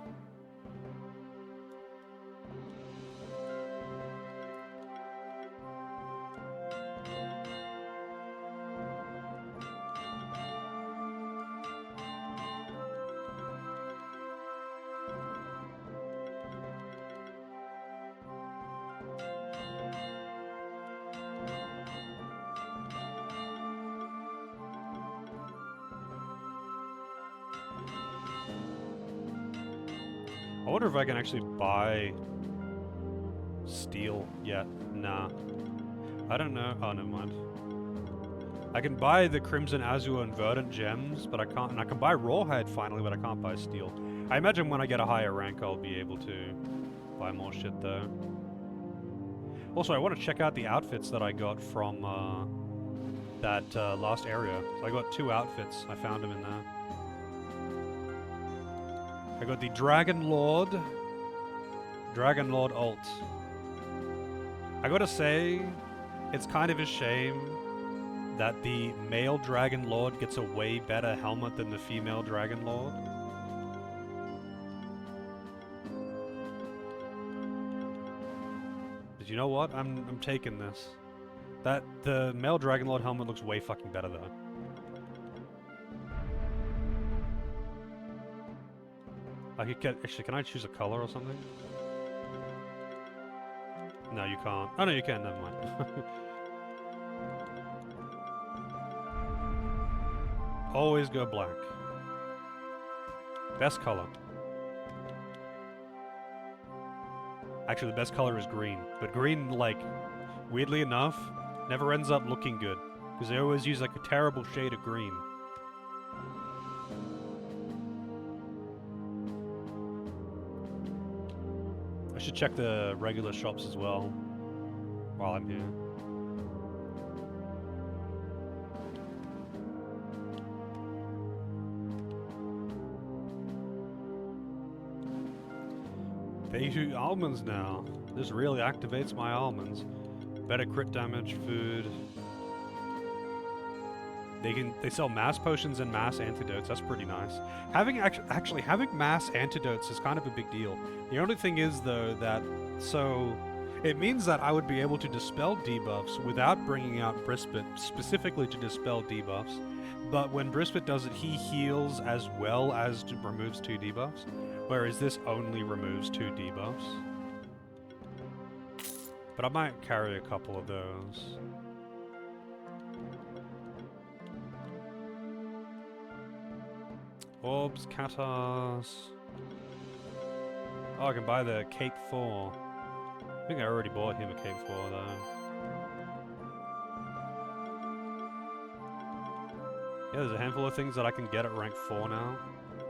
I wonder if I can actually buy steel yet. Nah. I don't know. Oh, never mind. I can buy the Crimson, Azure, and Verdant gems, but I can't. And I can buy Rawhide finally, but I can't buy steel. I imagine when I get a higher rank, I'll be able to buy more shit though. Also, I want to check out the outfits that I got from that last area. So I got 2 outfits. I found them in there. I got the Dragon Lord ult. I gotta say, it's kind of a shame that the male Dragon Lord gets a way better helmet than the female Dragon Lord. But you know what? I'm taking this. The male Dragon Lord helmet looks way fucking better though. I could get... Actually, can I choose a color or something? No, you can't. Oh, no, you can. Never mind. Always go black. Best color. Actually, the best color is green. But green, like, weirdly enough, never ends up looking good. Because they always use, like, a terrible shade of green. I should check the regular shops as well while I'm here. They shoot almonds now. This really activates my almonds. Better crit damage, food. They sell mass potions and mass antidotes. That's pretty nice. Having mass antidotes is kind of a big deal. The only thing is though that it means that I would be able to dispel debuffs without bringing out Brispit specifically to dispel debuffs. But when Brispit does it, he heals as well as removes 2 debuffs, whereas this only removes 2 debuffs. But I might carry a couple of those. Orbs, Katars. Oh, I can buy the Cape 4. I think I already bought him a Cape 4 though. Yeah, there's a handful of things that I can get at rank 4 now.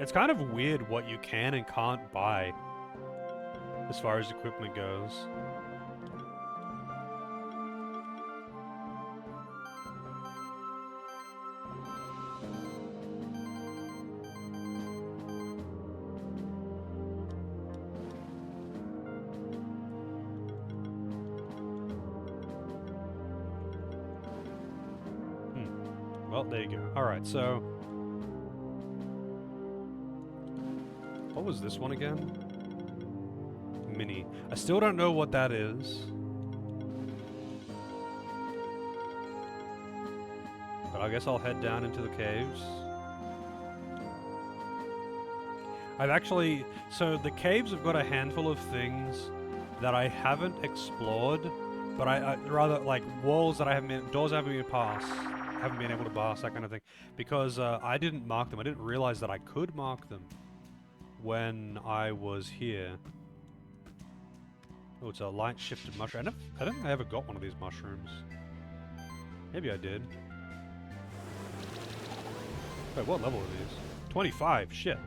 It's kind of weird what you can and can't buy as far as equipment goes. Well, there you go. Alright, so... What was this one again? Mini. I still don't know what that is. But I guess I'll head down into the caves. I've actually... So the caves have got a handful of things that I haven't explored, but I rather like walls that I haven't been... Doors I haven't been able to pass, that kind of thing. Because I didn't mark them. I didn't realize that I could mark them when I was here. Oh, it's a light shifted mushroom. I don't think I ever got one of these mushrooms. Maybe I did. Wait, what level are these? 25, shit.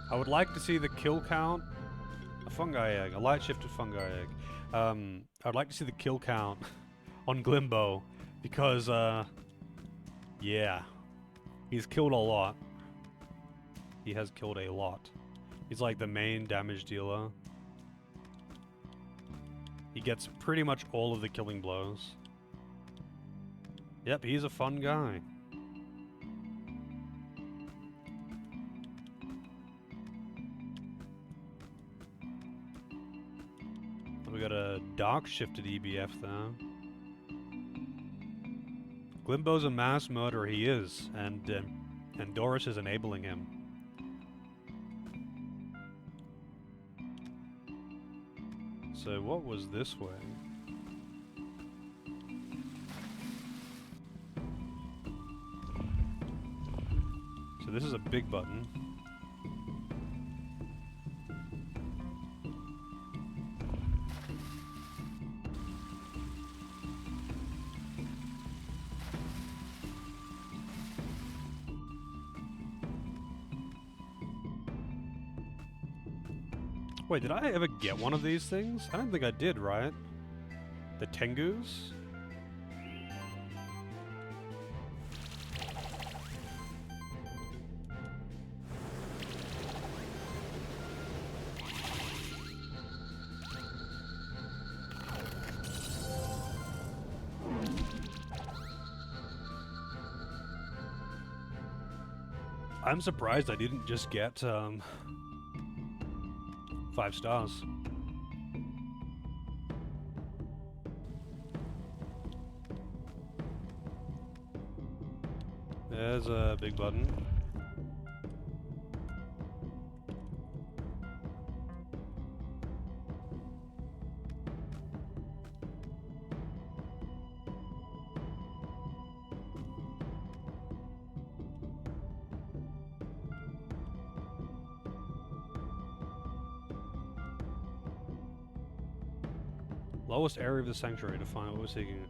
I would like to see the kill count. A fungi egg, a light shifted fungi egg. I'd like to see the kill count on Glimbo because, yeah, he's killed a lot. He has killed a lot. He's like the main damage dealer. He gets pretty much all of the killing blows. Yep, he's a fun guy. We got a dark shifted EBF there. Glimbo's a mass murderer, he is, and Doris is enabling him. So what was this way? So this is a big button. Wait, did I ever get one of these things? I don't think I did, right? The Tengus? I'm surprised I didn't just get, 5 stars. There's a big button. Lowest area of the sanctuary to find what we're seeking.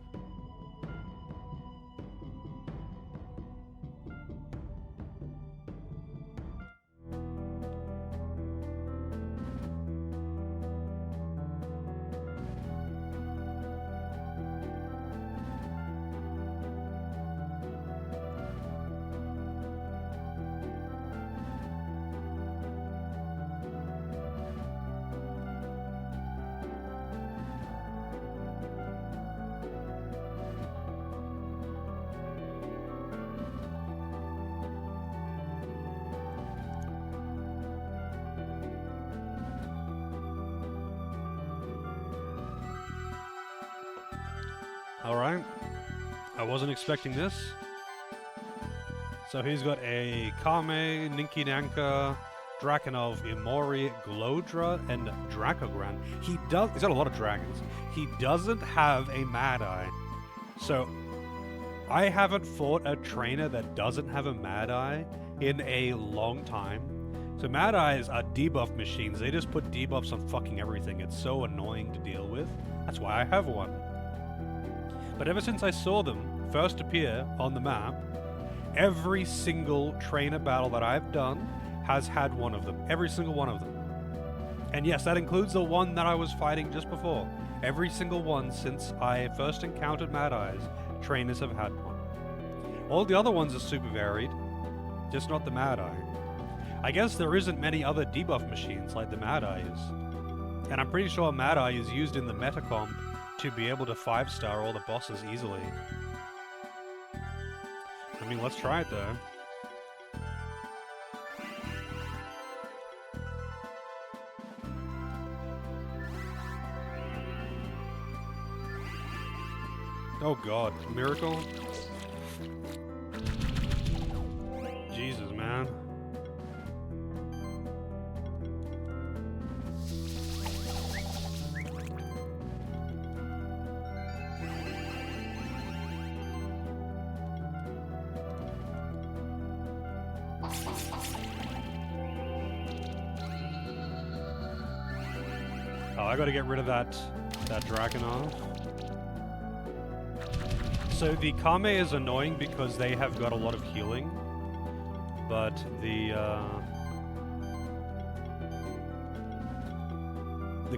Alright. I wasn't expecting this. So he's got a Kame, Ninkinanka, Drakenov, Imori, Glodra, and Dracogran. He's got a lot of dragons. He doesn't have a Mad Eye. So I haven't fought a trainer that doesn't have a Mad Eye in a long time. So Mad Eyes are debuff machines. They just put debuffs on fucking everything. It's so annoying to deal with. That's why I have one. But ever since I saw them first appear on the map, every single trainer battle that I've done has had one of them. Every single one of them. And yes, that includes the one that I was fighting just before. Every single one since I first encountered Mad Eyes, trainers have had one. All the other ones are super varied, just not the Mad Eye. I guess there isn't many other debuff machines like the Mad Eye is. And I'm pretty sure Mad Eye is used in the meta comp to be able to 5-star all the bosses easily. I mean, let's try it though. Oh god, miracle? Jesus, man. Oh, I gotta get rid of that Dragonov. So the Kame is annoying because they have got a lot of healing, but the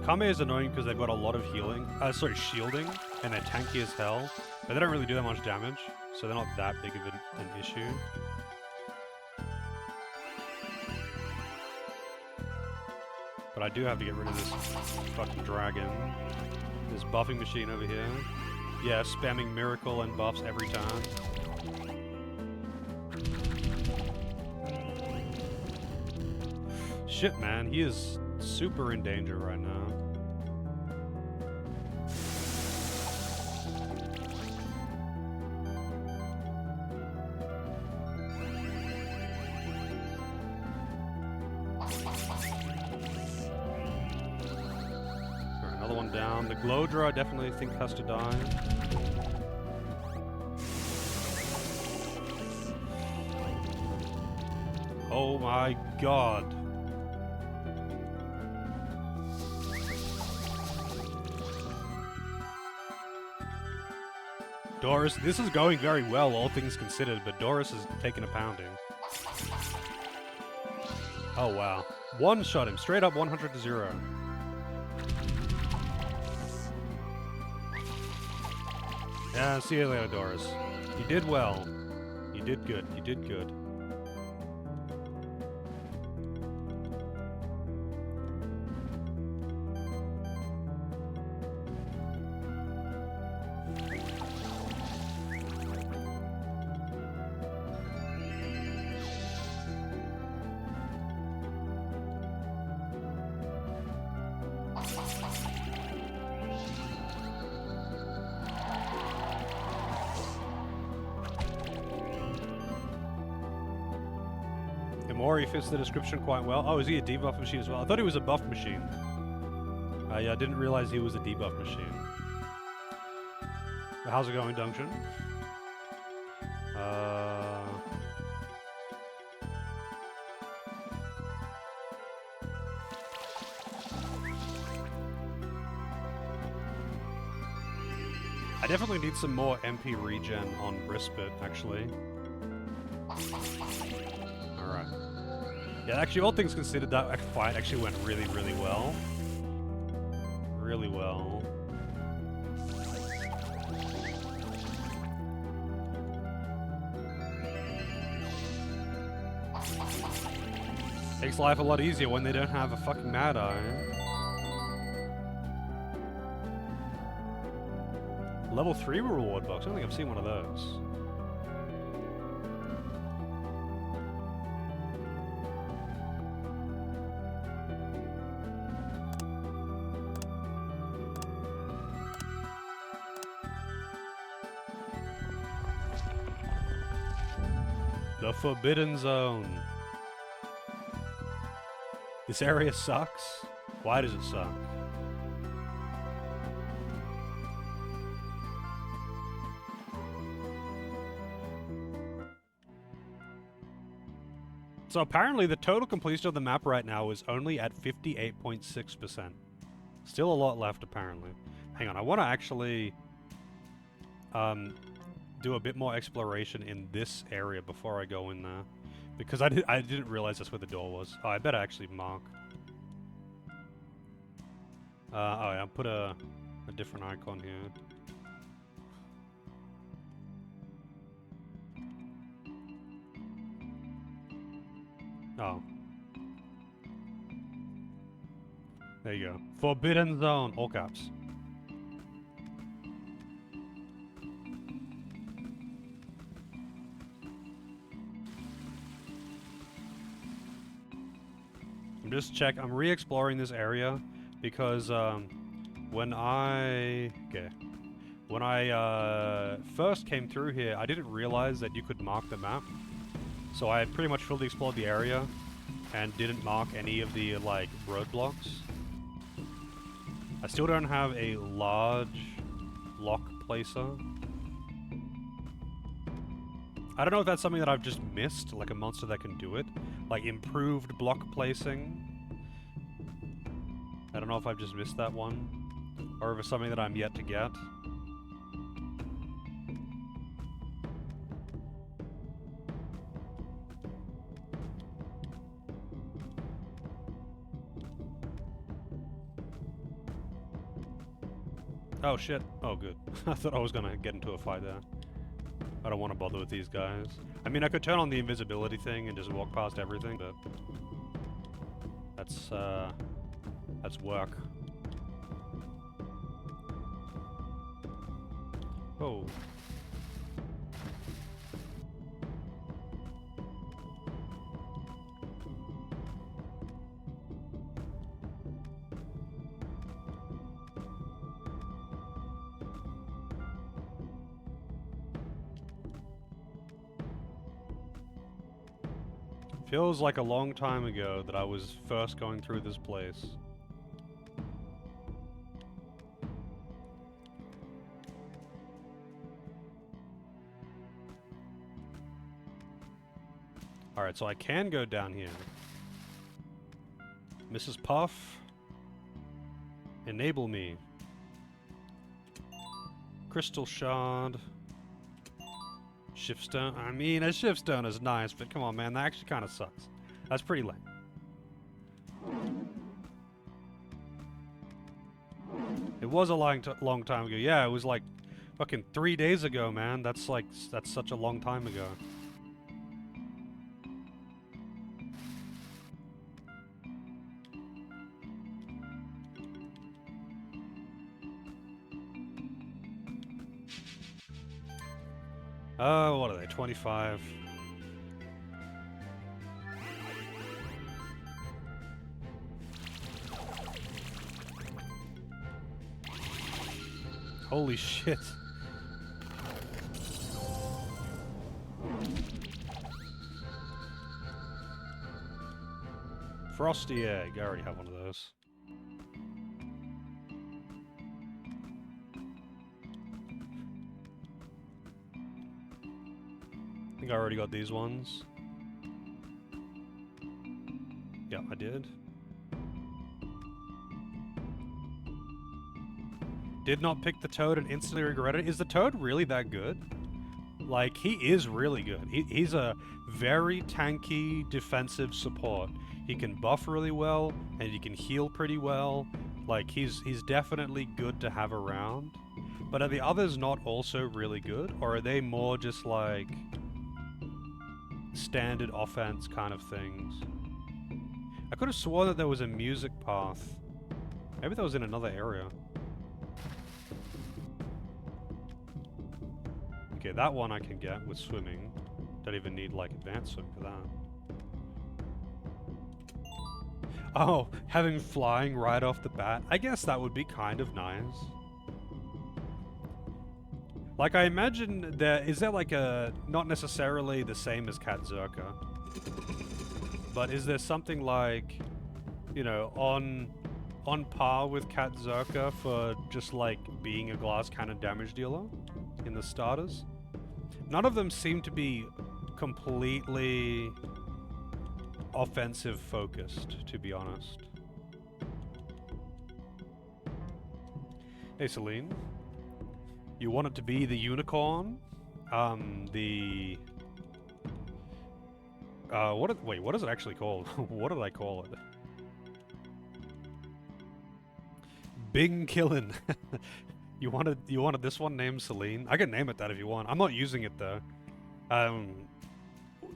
Kame is annoying because they've got a lot of healing, shielding, and they're tanky as hell, but they don't really do that much damage, so they're not that big of an issue. But I do have to get rid of this fucking dragon. This buffing machine over here. Yeah, spamming miracle and buffs every time. Shit, man, he is super in danger right now. Alright, another one down. The Glowdra I definitely think has to die. Oh my god. Doris, this is going very well, all things considered, but Doris is taking a pounding. Oh, wow. One-shot him, straight up 100 to 0. Yeah, see you later, Doris. You did well. You did good. You did good. Mori fits the description quite well. Oh, is he a debuff machine as well? I thought he was a buff machine. Yeah, I didn't realize he was a debuff machine. How's it going, Dungeon? I definitely need some more MP regen on Rispit, actually. Alright. Yeah, actually, all things considered, that fight actually went really, really well. Really well. Makes life a lot easier when they don't have a fucking Mad Eye. Level 3 reward box. I don't think I've seen one of those. The Forbidden Zone. This area sucks? Why does it suck? So apparently the total completion of the map right now is only at 58.6%. Still a lot left, apparently. Hang on, I want to actually do a bit more exploration in this area before I go in there. Because I didn't realize that's where the door was. Oh, I better actually mark. Oh yeah, I'll put a different icon here. Oh. There you go. Forbidden Zone, all caps. I'm re-exploring this area because when I When I first came through here, I didn't realize that you could mark the map. So I pretty much fully explored the area and didn't mark any of the, like, roadblocks. I still don't have a large lock placer. I don't know if that's something that I've just missed, like a monster that can do it. Like, improved block placing. I don't know if I've just missed that one. Or if it's something that I'm yet to get. Oh shit. Oh good. I thought I was gonna get into a fight there. I don't want to bother with these guys. I mean, I could turn on the invisibility thing and just walk past everything, but... That's work. Oh. Feels like a long time ago that I was first going through this place. Alright, so I can go down here. Mrs. Puff, enable me. Crystal Shard. Shift Stone. I mean, a Shift Stone is nice, but come on, man, that actually kind of sucks. That's pretty lame. It was a long time ago. Yeah, it was like fucking 3 days ago, man. That's such a long time ago. Oh, what are they? 25. Holy shit. Frosty egg. I already have one of those. I think I already got these ones. Yeah, I did. Did not pick the Toad and instantly regret it. Is the Toad really that good? Like, he is really good. He's a very tanky defensive support. He can buff really well, and he can heal pretty well. Like, he's definitely good to have around. But are the others not also really good? Or are they more just like standard offense kind of things? I could have sworn that there was a music path. Maybe that was in another area. Okay, that one I can get with swimming. Don't even need, like, advanced swim for that. Oh, having flying right off the bat. I guess that would be kind of nice. Like, I imagine is there like a, not necessarily the same as Cat Zerka, but is there something like, you know, on par with Cat Zerka for just like being a glass cannon damage dealer in the starters? None of them seem to be completely offensive focused, to be honest. Hey, Celine. You want it to be the unicorn? Wait, what is it actually called? What did I call it? Bing Killin'. You wanted this one named Celine? I can name it that if you want. I'm not using it though.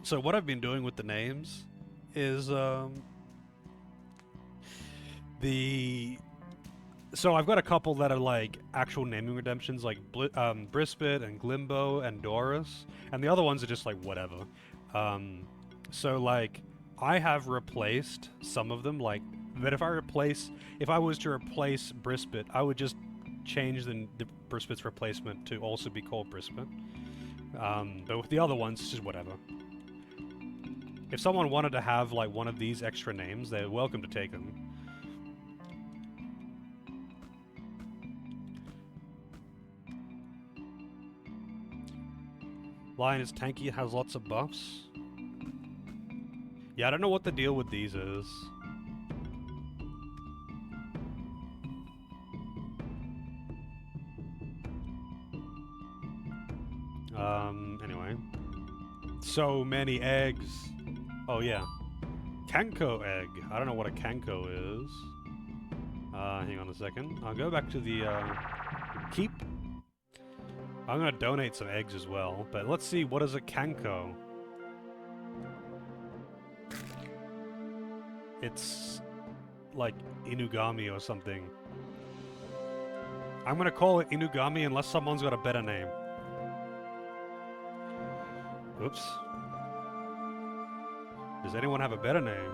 So what I've been doing with the names is so I've got a couple that are like actual naming redemptions, like Brispet and Glimbo and Doris, and the other ones are just like whatever. So like I have replaced some of them, like that if I was to replace Brispet, I would just change the Brispit's replacement to also be called Brispit. But with the other ones, it's just whatever. If someone wanted to have like one of these extra names, they're welcome to take them. Lion is tanky, it has lots of buffs. Yeah, I don't know what the deal with these is. Anyway. So many eggs. Oh, yeah. Kanko egg. I don't know what a Kanko is. Hang on a second. I'll go back to the, keep. I'm gonna donate some eggs as well, but let's see, what is a Kanko? It's like Inugami or something. I'm gonna call it Inugami unless someone's got a better name. Oops. Does anyone have a better name?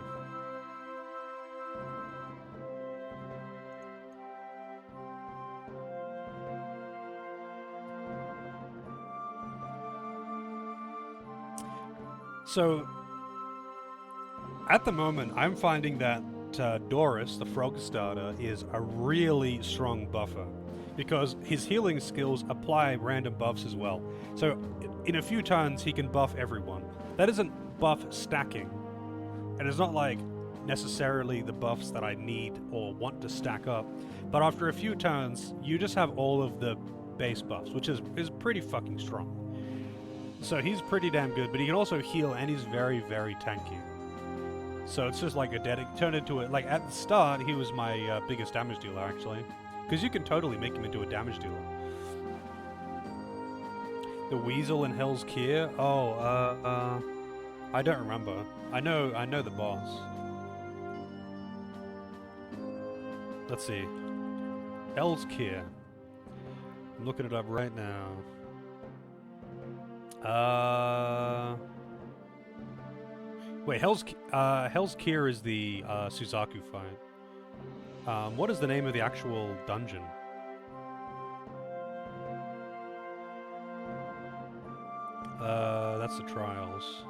So, at the moment, I'm finding that Doris, the frog starter, is a really strong buffer. Because his healing skills apply random buffs as well. So, in a few turns, he can buff everyone. That isn't buff stacking. And it's not like necessarily the buffs that I need or want to stack up. But after a few turns, you just have all of the base buffs, which is pretty fucking strong. So he's pretty damn good, but he can also heal, and he's very, very tanky. So it's just like turned into it. Like at the start, he was my biggest damage dealer, actually. Because you can totally make him into a damage dealer. The Weasel in Hell's Kier? Oh, I don't remember. I know the boss. Let's see. Hell's Kier. I'm looking it up right now. Wait, Hell's Kier is the Suzaku fight. What is the name of the actual dungeon? That's the Trials.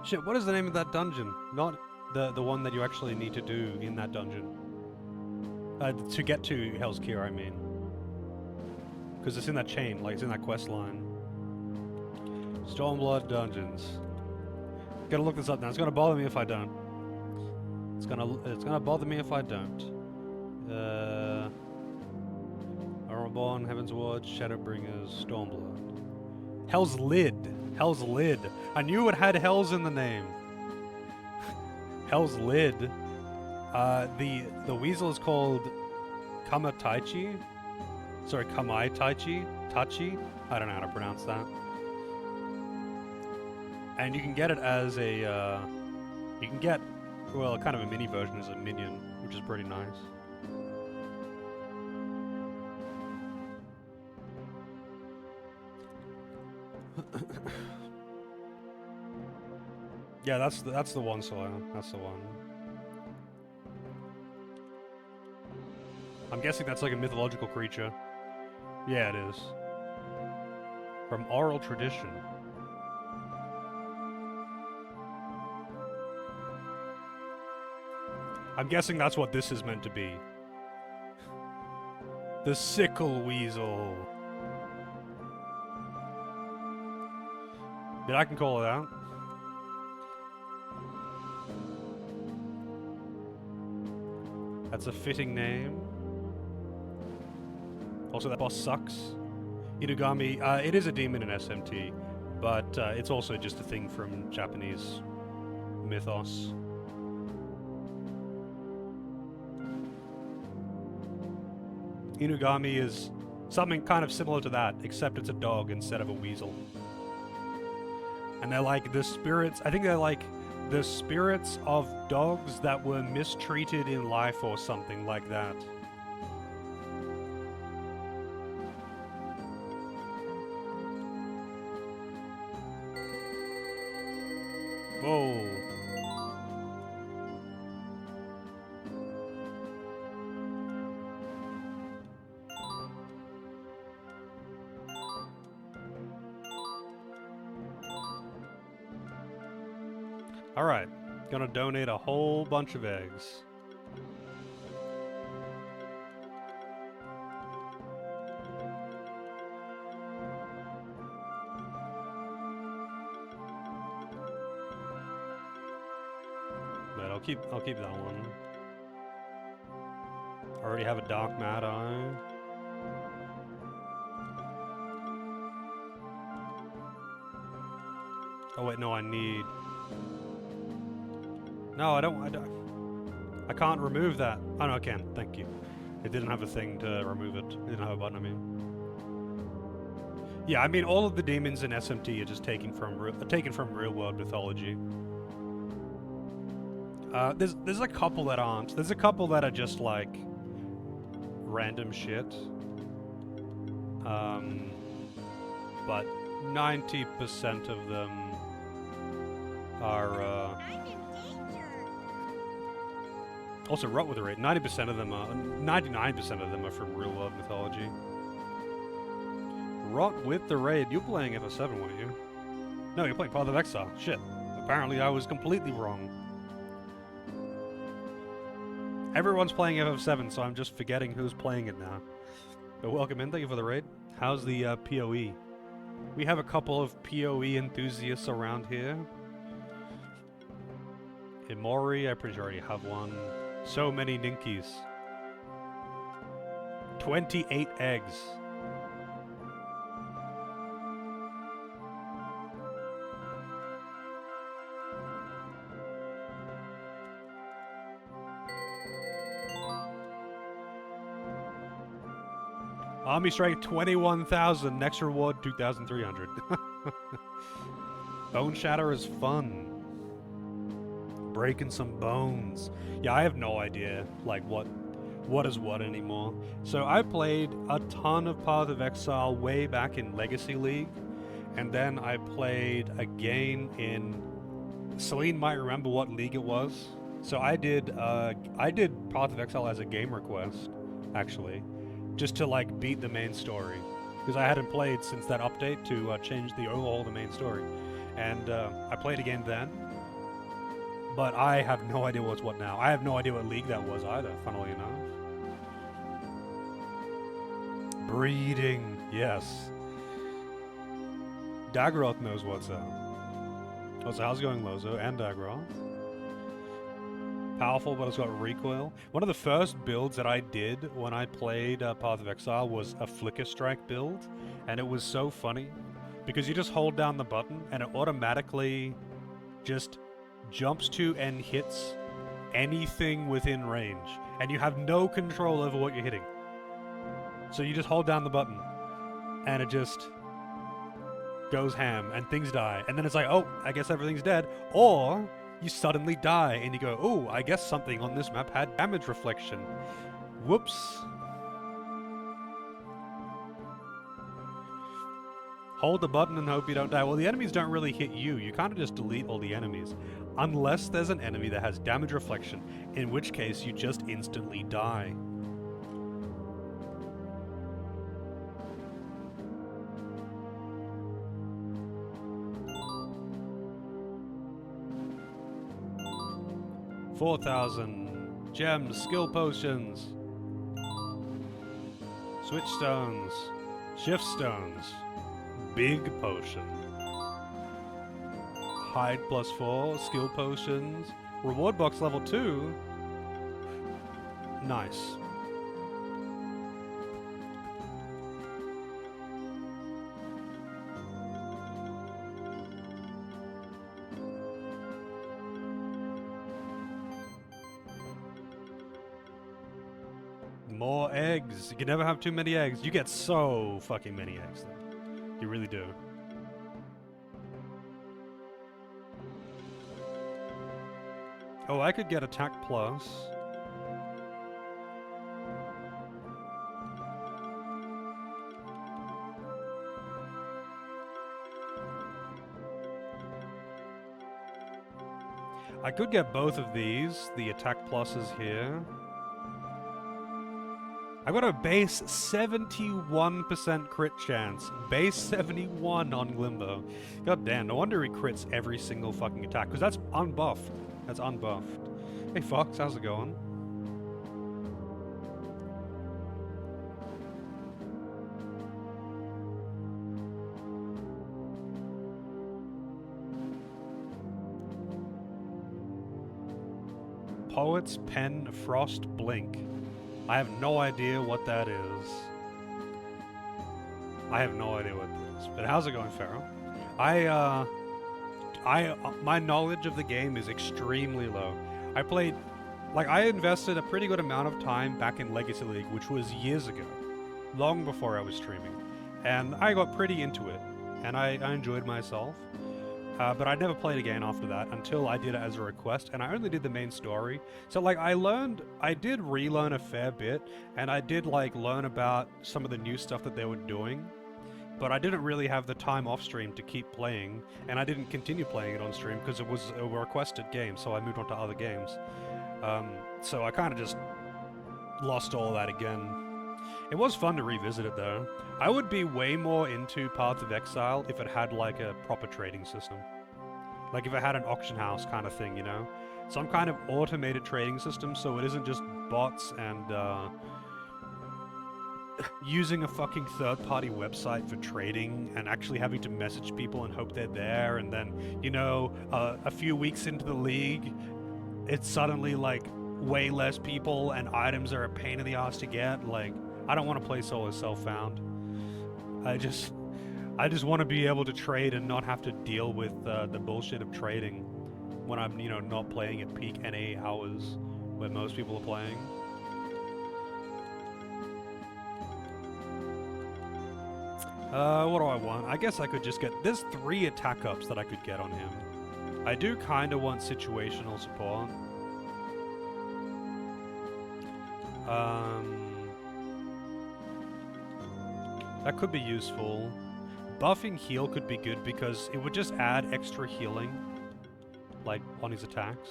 Shit, what is the name of that dungeon? Not the one that you actually need to do in that dungeon. To get to Hell's Kier, I mean. Because it's in that chain, like it's in that quest line. Stormblood Dungeons. Gotta look this up now. It's gonna bother me if I don't. It's gonna bother me if I don't. Reborn, Heaven's Ward, Shadowbringers, Stormblood. Hell's Lid. Hell's Lid. I knew it had Hells in the name. Hell's Lid. The Weasel is called Kamataichi. Sorry, Kamai Taichi? Tachi? I don't know how to pronounce that. And you can get it as a, you can get, well, kind of a mini version as a minion, which is pretty nice. Yeah, that's the one, Sawyer. That's the one. I'm guessing that's like a mythological creature. Yeah, it is. From oral tradition. I'm guessing that's what this is meant to be. The Sickle Weasel. But I can call it out. That's a fitting name. Also, that boss sucks. Inugami, it is a demon in SMT, but it's also just a thing from Japanese mythos. Inugami is something kind of similar to that, except it's a dog instead of a weasel. And they're like the spirits, I think they're like the spirits of dogs that were mistreated in life or something like that. Whoa. Alright, gonna donate a whole bunch of eggs. But I'll keep that one. I already have a Dark Mad Eye. Oh wait, no, I need... No, I don't... I can't remove that. Oh no, I can. Thank you. It didn't have a thing to remove it. It didn't have a button, I mean. Yeah, I mean, all of the demons in SMT are just taken from real-world mythology. There's a couple that aren't. There's a couple that are just, like, random shit. But 90% of them are, I'm in danger. Also, Rot with the Raid. 99% of them are from real-world mythology. Rot with the Raid. You're playing FF7, weren't you? No, you're playing Path of Exile. Shit. Apparently, I was completely wrong. Everyone's playing FF7, so I'm just forgetting who's playing it now. But welcome in. Thank you for the raid. How's the PoE? We have a couple of PoE enthusiasts around here. Imori, I pretty sure I already have one. So many Ninkies. 28 eggs. Army Strike 21,000. Next reward 2,300. Bone Shatter is fun. Breaking some bones. Yeah, I have no idea, like, what is what anymore. So I played a ton of Path of Exile way back in Legacy League, and then I played again in... Celine might remember what league it was. So I did Path of Exile as a game request, actually, just to, like, beat the main story, because I hadn't played since that update to change the overhaul the main story, and I played again then. But I have no idea what's what now. I have no idea what league that was either, funnily enough. Breeding, yes. Daggeroth knows what's up. Oh, so how's it going, Lozo and Daggeroth? Powerful, but it's got recoil. One of the first builds that I did when I played Path of Exile was a Flicker Strike build, and it was so funny, because you just hold down the button, and it automatically just jumps to and hits anything within range, and you have no control over what you're hitting. So you just hold down the button, and it just goes ham, and things die, and then it's like, oh, I guess everything's dead, or you suddenly die, and you go, oh, I guess something on this map had damage reflection. Whoops. Hold the button and hope you don't die. Well, the enemies don't really hit you. You kind of just delete all the enemies. Unless there's an enemy that has damage reflection, in which case you just instantly die. $4,000 gems, skill potions, switch stones, shift stones, big potion, hide +4, skill potions, reward box level 2. Nice. More eggs. You can never have too many eggs. You get so fucking many eggs, though. You really do. Oh, I could get attack plus. I could get both of these, the attack pluses here. I got a base 71% crit chance. Base 71 on Glimbo. God damn, no wonder he crits every single fucking attack, because that's unbuffed. That's unbuffed. Hey Fox, how's it going? Poet's Pen Frost Blink. I have no idea what that is. I have no idea what it is. But how's it going, Pharaoh? My knowledge of the game is extremely low. I invested a pretty good amount of time back in Legacy League, which was years ago, long before I was streaming. And I got pretty into it, and I enjoyed myself. But I never played again after that until I did it as a request, and I only did the main story. So like I did relearn a fair bit, and I did like learn about some of the new stuff that they were doing, but I didn't really have the time off stream to keep playing, and I didn't continue playing it on stream because it was a requested game, so I moved on to other games. So I kind of just lost all that again. It was fun to revisit it though. I would be way more into Paths of Exile if it had like a proper trading system. Like if it had an auction house kind of thing, you know? Some kind of automated trading system so it isn't just bots and using a fucking third-party website for trading and actually having to message people and hope they're there, and then, you know, a few weeks into the league, it's suddenly like way less people and items are a pain in the ass to get. Like, I don't want to play solo self-found. I just want to be able to trade and not have to deal with the bullshit of trading when I'm, you know, not playing at peak NA hours where most people are playing. What do I want? I guess I could just get... There's 3 attack ups that I could get on him. I do kind of want situational support. That could be useful. Buffing heal could be good because it would just add extra healing, like, on his attacks.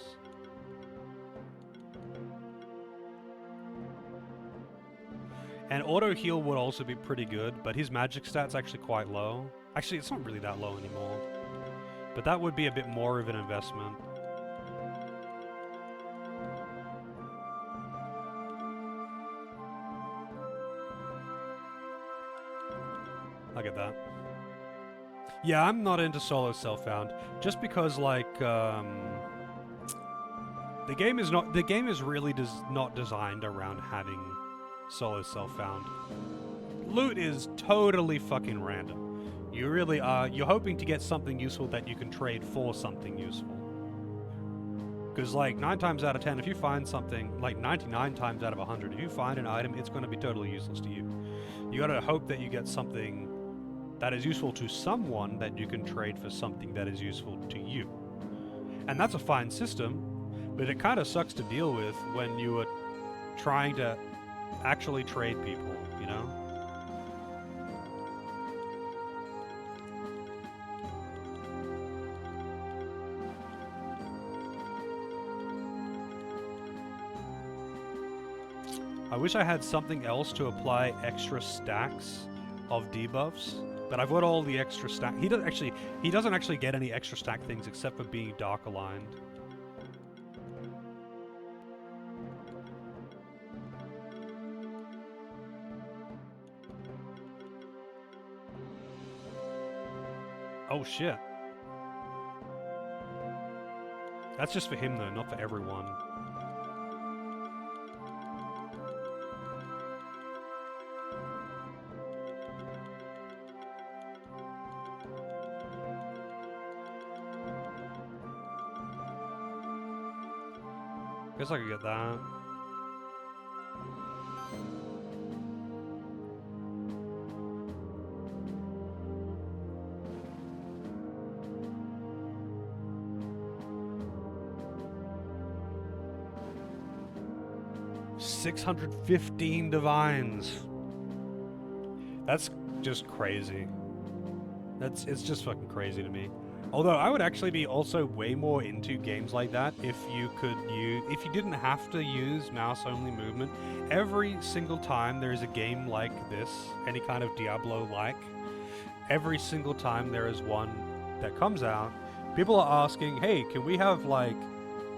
And auto heal would also be pretty good, but his magic stat's actually quite low. Actually, it's not really that low anymore. But that would be a bit more of an investment. I'll get that. Yeah, I'm not into solo self-found, just because, like, the game is really not designed around having solo self-found. Loot is totally fucking random. You really are. You're hoping to get something useful that you can trade for something useful. Because, like, 9 times out of 10, if you find something, like 99 times out of 100, if you find an item, it's going to be totally useless to you. You gotta hope that you get something that is useful to someone that you can trade for something that is useful to you. And that's a fine system, but it kind of sucks to deal with when you are trying to actually trade people, you know? I wish I had something else to apply extra stacks of debuffs, but I've got all the extra stack. He doesn't actually get any extra stack things except for being dark aligned. Oh shit. That's just for him though, not for everyone. Guess I could get that. $615 divines. That's just crazy. It's just fucking crazy to me. Although I would actually be also way more into games like that if you didn't have to use mouse only movement. Every single time there is a game like this, any kind of Diablo like, every single time there is one that comes out, people are asking, "Hey, can we have like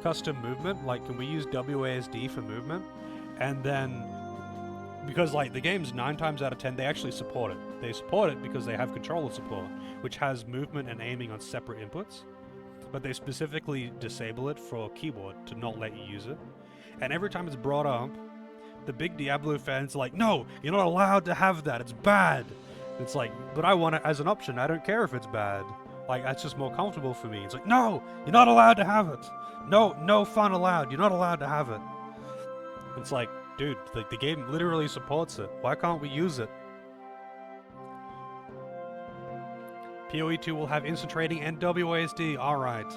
custom movement? Like can we use WASD for movement?" And then because like the game's 9 times out of 10 they actually support it. They support it because they have controller support, which has movement and aiming on separate inputs, but they specifically disable it for keyboard to not let you use it. And every time it's brought up, the big Diablo fans are like, "No, you're not allowed to have that. It's bad." It's like, but I want it as an option. I don't care if it's bad. Like that's just more comfortable for me. It's like, "No, you're not allowed to have it. No fun allowed. You're not allowed to have it." It's like, dude, the game literally supports it. Why can't we use it? PoE2 will have instant trading and WASD. Alright.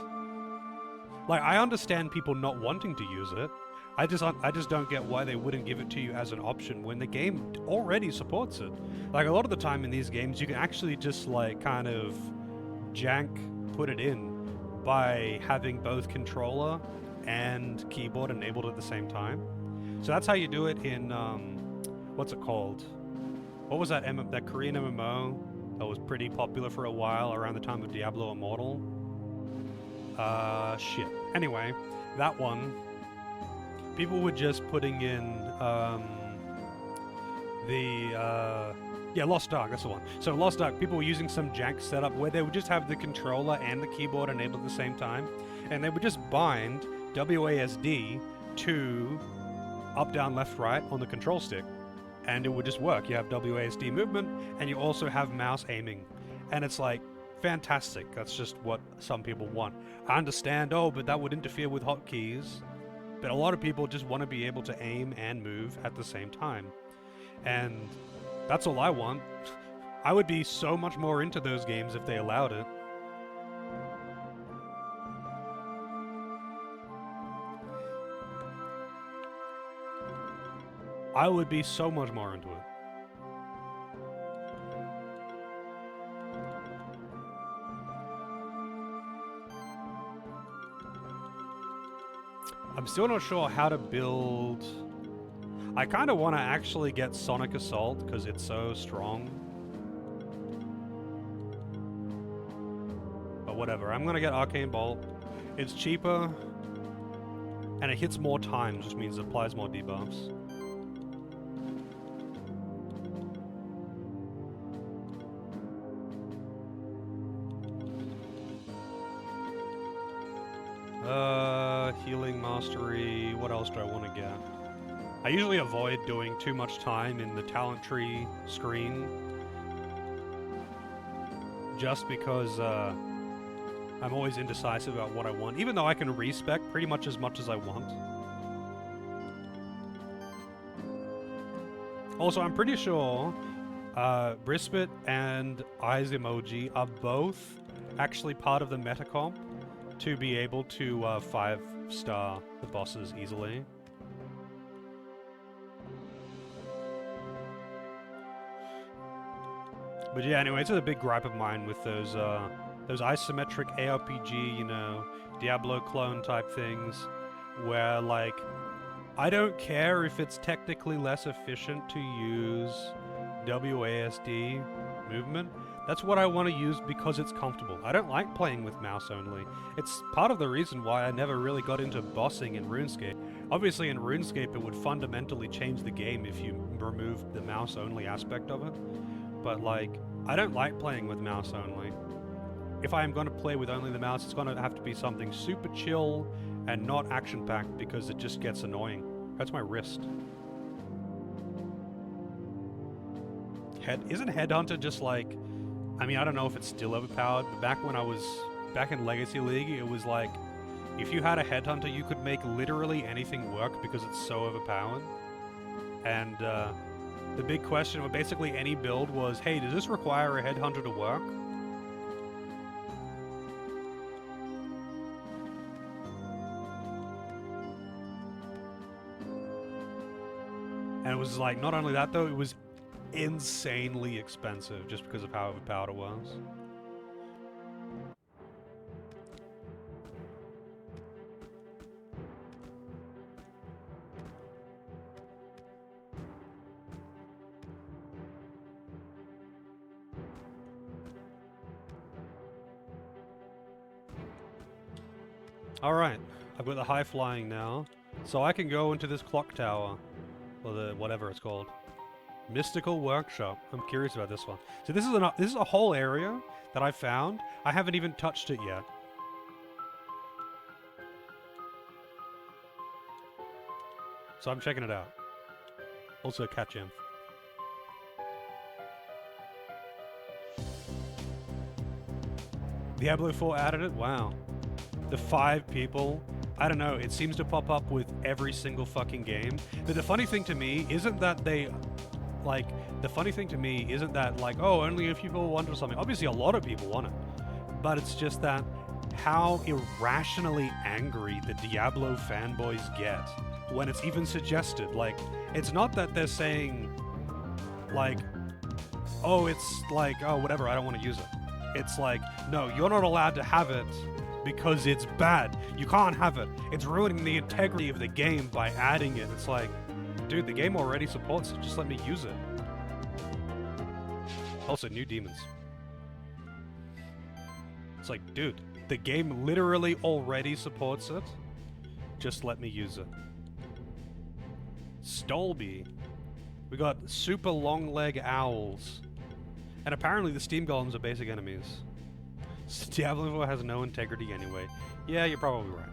Like, I understand people not wanting to use it. I just don't get why they wouldn't give it to you as an option when the game already supports it. Like, a lot of the time in these games, you can actually just, like, kind of jank put it in by having both controller and keyboard enabled at the same time. So that's how you do it in, what's it called? What was that that Korean MMO that was pretty popular for a while around the time of Diablo Immortal? Shit. Anyway, that one, people were just putting in, yeah, Lost Ark, that's the one. So Lost Ark, people were using some jank setup where they would just have the controller and the keyboard enabled at the same time, and they would just bind WASD to up, down, left, right on the control stick, and it would just work. You have WASD movement, and you also have mouse aiming, and it's like, fantastic. That's just what some people want. I understand, oh, but that would interfere with hotkeys, but a lot of people just want to be able to aim and move at the same time, and that's all I want. I would be so much more into those games if they allowed it. I would be so much more into it. I'm still not sure how to build... I kind of want to actually get Sonic Assault because it's so strong. But whatever, I'm going to get Arcane Bolt. It's cheaper, and it hits more times, which means it applies more debuffs. Healing Mastery, what else do I want to get? I usually avoid doing too much time in the talent tree screen, just because I'm always indecisive about what I want, even though I can respec pretty much as I want. Also, I'm pretty sure Brispit and Eyes Emoji are both actually part of the meta comp to be able to 5-star the bosses easily. But yeah, anyway, it's a big gripe of mine with those isometric ARPG, you know, Diablo clone type things, where, like, I don't care if it's technically less efficient to use WASD movement. That's what I want to use because it's comfortable. I don't like playing with mouse only. It's part of the reason why I never really got into bossing in RuneScape. Obviously in RuneScape it would fundamentally change the game if you removed the mouse only aspect of it. But like, I don't like playing with mouse only. If I am going to play with only the mouse, it's going to have to be something super chill and not action-packed because it just gets annoying. Hurts my wrist. Isn't Headhunter just like... I mean, I don't know if it's still overpowered, but back in Legacy League, it was like, if you had a Headhunter, you could make literally anything work because it's so overpowered. And the big question with basically any build was, hey, does this require a Headhunter to work? And it was like, not only that though, it was insanely expensive just because of how overpowered it was. Alright, I've got the high flying now, so I can go into this clock tower, or the whatever it's called. Mystical Workshop. I'm curious about this one. So this is a whole area that I found. I haven't even touched it yet. So I'm checking it out. Also catch him. Diablo 4 added it? Wow. The 5 people. I don't know, it seems to pop up with every single fucking game. But the funny thing to me isn't that they... Like, the funny thing to me isn't that, like, oh, only a few people want it or something. Obviously, a lot of people want it. But it's just that how irrationally angry the Diablo fanboys get when it's even suggested. Like, it's not that they're saying, like, oh, it's like, oh, whatever, I don't want to use it. It's like, no, you're not allowed to have it because it's bad. You can't have it. It's ruining the integrity of the game by adding it. It's like, dude, the game already supports it. Just let me use it. Also, new demons. It's like, dude, the game literally already supports it. Just let me use it. Stolby. We got super long leg owls. And apparently the steam golems are basic enemies. Diablo 4 has no integrity anyway. Yeah, you're probably right.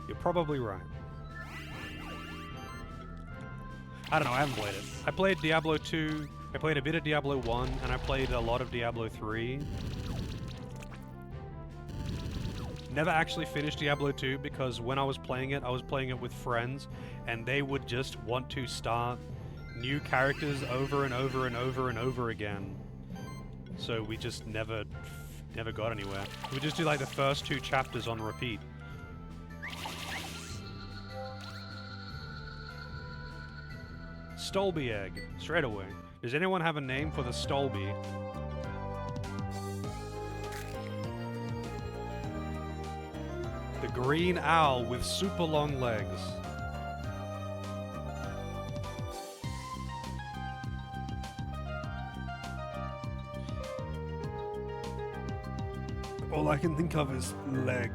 You're probably right. I don't know, I haven't played it. I played Diablo 2, I played a bit of Diablo 1, and I played a lot of Diablo 3. Never actually finished Diablo 2 because when I was playing it with friends, and they would just want to start new characters over and over and over and over again. So we just never got anywhere. We just do like the first 2 chapters on repeat. Stolby egg, straight away. Does anyone have a name for the Stolby? The green owl with super long legs. All I can think of is leg.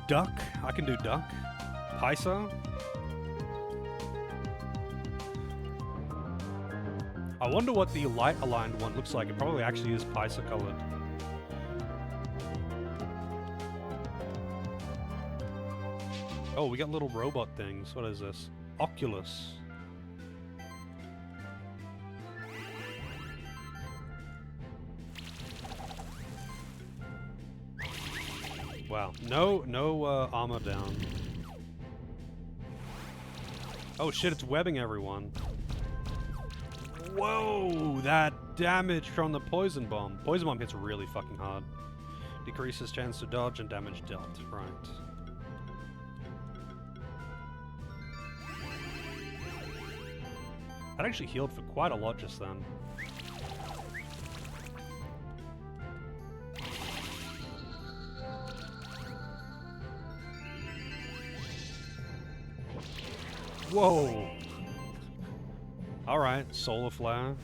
Duck? I can do duck. Paisa? I wonder what the light-aligned one looks like. It probably actually is Paisa colored. Oh, we got little robot things. What is this? Oculus. Wow. No armor down. Oh shit, it's webbing everyone. Whoa! That damage from the poison bomb. Poison bomb hits really fucking hard. Decreases chance to dodge and damage dealt. Right. That actually healed for quite a lot just then. Whoa! Alright, solar flare.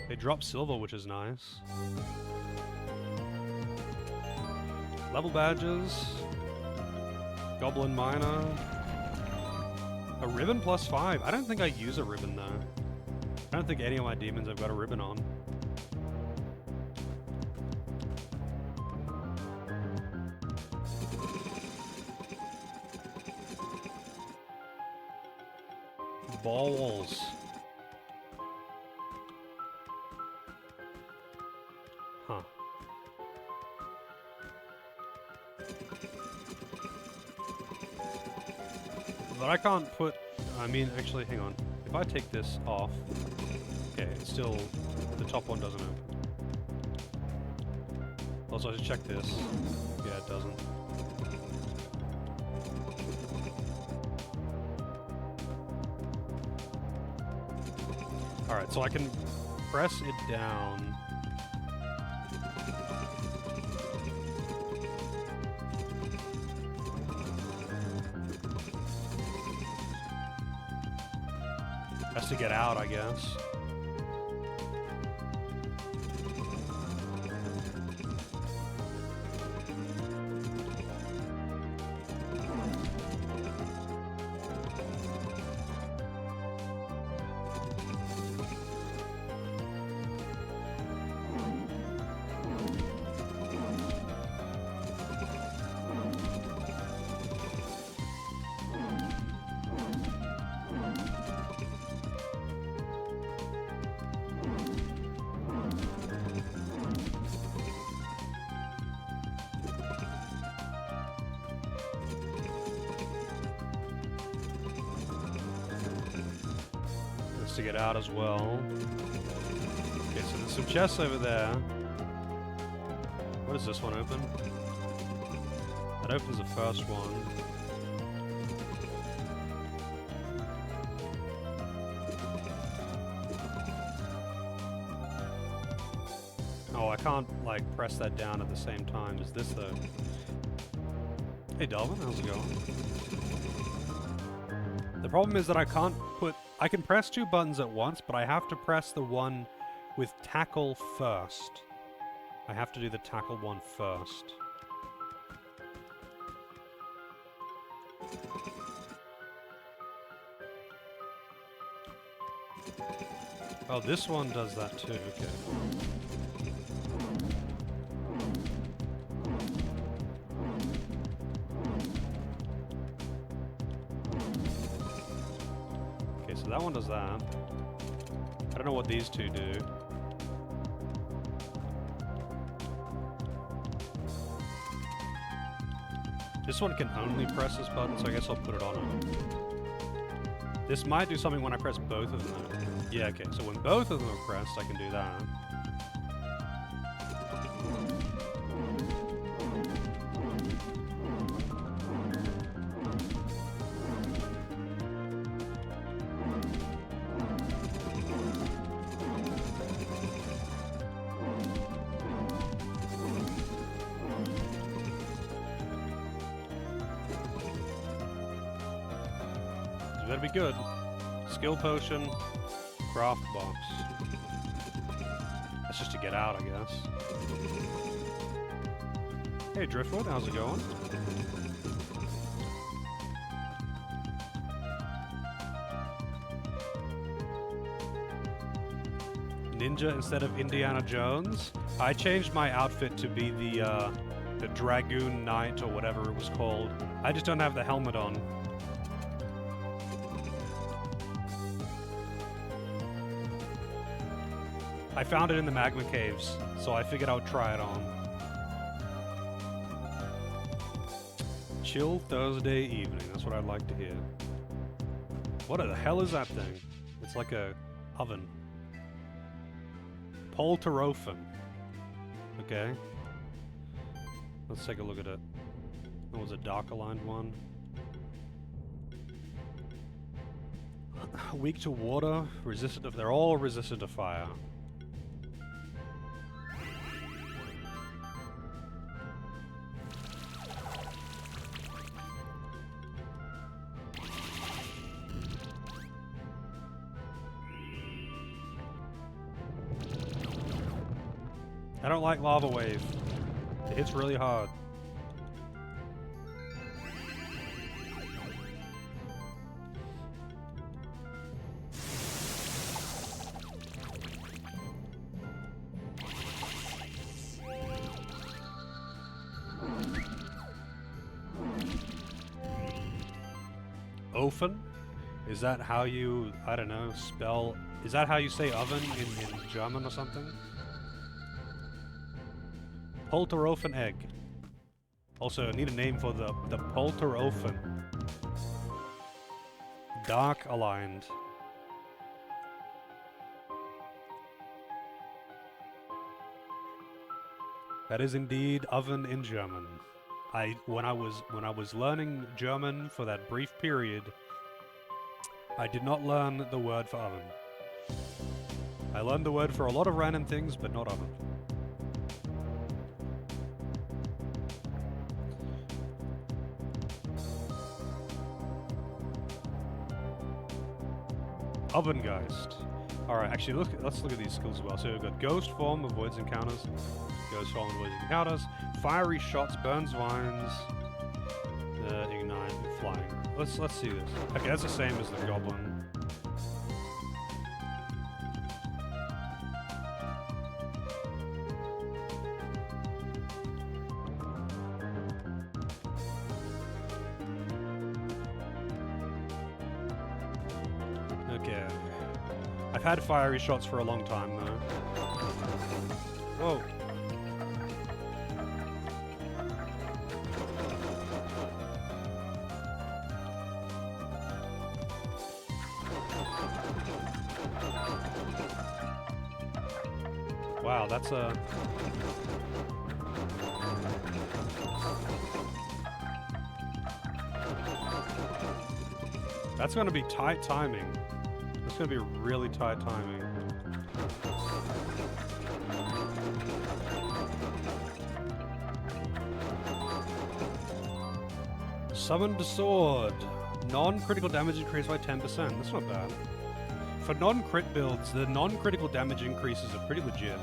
They drop silver, which is nice. Level badges. Goblin miner. A ribbon plus 5. I don't think I use a ribbon though. I don't think any of my demons have got a ribbon on. Balls. Huh. But I can't put... I mean, actually, hang on. If I take this off... Okay, it's still... The top one doesn't open. Also, I should check this. Yeah, it doesn't. Alright, so I can press it down. That's to get out, I guess. To get out as well. Okay, so there's some chests over there. What does this one open? That opens the first one. Oh, I can't, like, press that down at the same time as this, though. Hey, Delvin, how's it going? The problem is that I can't put... I can press two buttons at once, but I have to press the one with tackle first. I have to do the tackle one first. Oh, this one does that too, okay. So that one does that. I don't know what these two do. This one can only press this button, so I guess I'll put it on it. This might do something when I press both of them. Yeah, okay, so when both of them are pressed, I can do that. Better be good. Skill potion, craft box. That's just to get out, I guess. Hey Driftwood, how's it going? Ninja instead of Indiana Jones? I changed my outfit to be the Dragoon Knight or whatever it was called. I just don't have the helmet on. I found it in the magma caves, so I figured I would try it on. Chill Thursday evening, that's what I'd like to hear. What the hell is that thing? It's like a oven. Polterofen. Okay. Let's take a look at it. That was a dark aligned one. Weak to water, resistant to... They're all resistant to fire. I don't like Lava Wave. It hits really hard. Ofen? Is that how you, I don't know, spell... Is that how you say oven in German or something? Polterofen egg. Also, I need a name for the Polterofen. Dark aligned. That is indeed oven in German. When I was learning German for that brief period, I did not learn the word for oven. I learned the word for a lot of random things, but not oven. Ovengeist. Alright, actually, let's look at these skills as well. So we've got Ghost Form, avoids encounters. Ghost Form, avoids encounters. Fiery Shots, burns vines. Ignite, flying. Let's see this. Okay, that's the same as the Goblin. Okay. I've had fiery shots for a long time, though. Whoa. Wow, that's a... That's gonna be tight timing. That's gonna be really tight timing. Summoned Sword. Non-critical damage increased by 10%. That's not bad. For non-crit builds, the non-critical damage increases are pretty legit.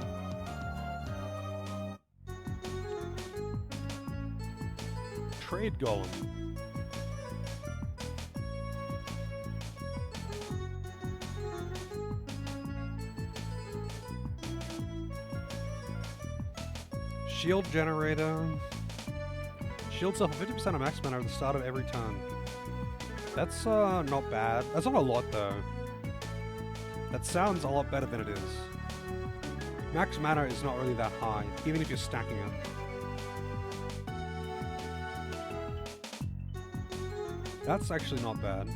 Trade Golem. Shield Generator. Shields up 50% of max mana at the start of every turn. That's not bad. That's not a lot though. That sounds a lot better than it is. Max mana is not really that high, even if you're stacking it. That's actually not bad.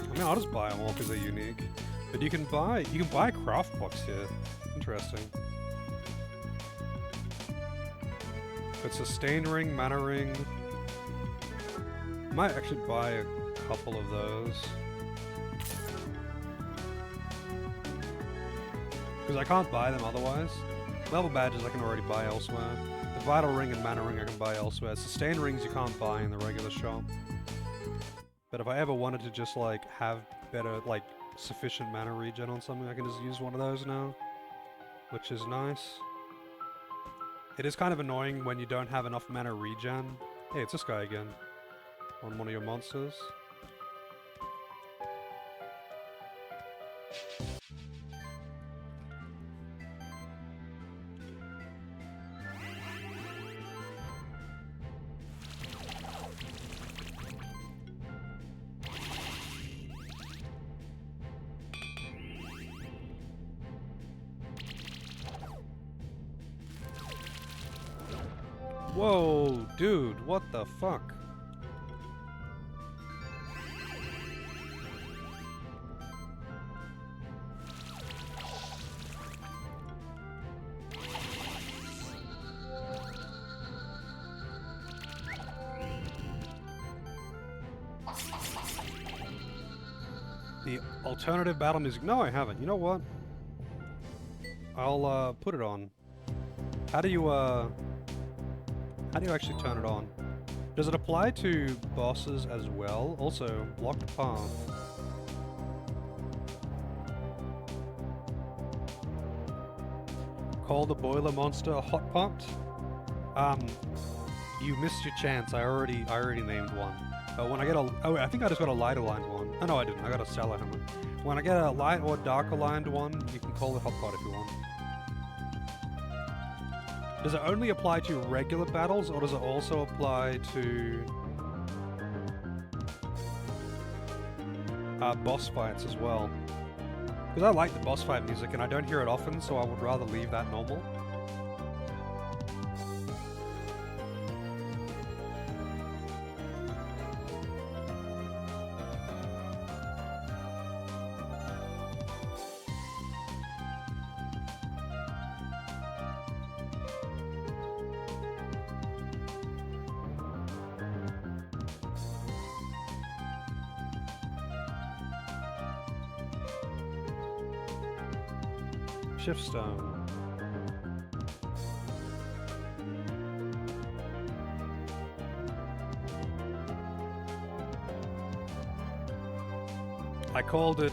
I mean, I'll just buy them all because they're unique. But you can buy a craft box here. Interesting. But sustain ring, mana ring. Might actually buy a couple of those. Because I can't buy them otherwise. Level badges I can already buy elsewhere. The vital ring and mana ring I can buy elsewhere. Sustain rings you can't buy in the regular shop. But if I ever wanted to just like have better, like sufficient mana regen on something, I can just use one of those now. Which is nice. It is kind of annoying when you don't have enough mana regen. Hey, it's this guy again. On one of your monsters. Whoa, dude, what the fuck? The alternative battle music. No, I haven't. You know what? I'll put it on. How do you actually turn it on? Does it apply to bosses as well? Also, blocked path. Call the boiler monster hot pot? You missed your chance. I already named one. When I get a... Oh, I think I just got a light aligned one. Oh no, I didn't. I got a stellar hammer. When I get a light or dark aligned one, you can call it hot pot if you want. Does it only apply to regular battles, or does it also apply to boss fights as well? Because I like the boss fight music and I don't hear it often, so I would rather leave that normal. Shiftstone. I called it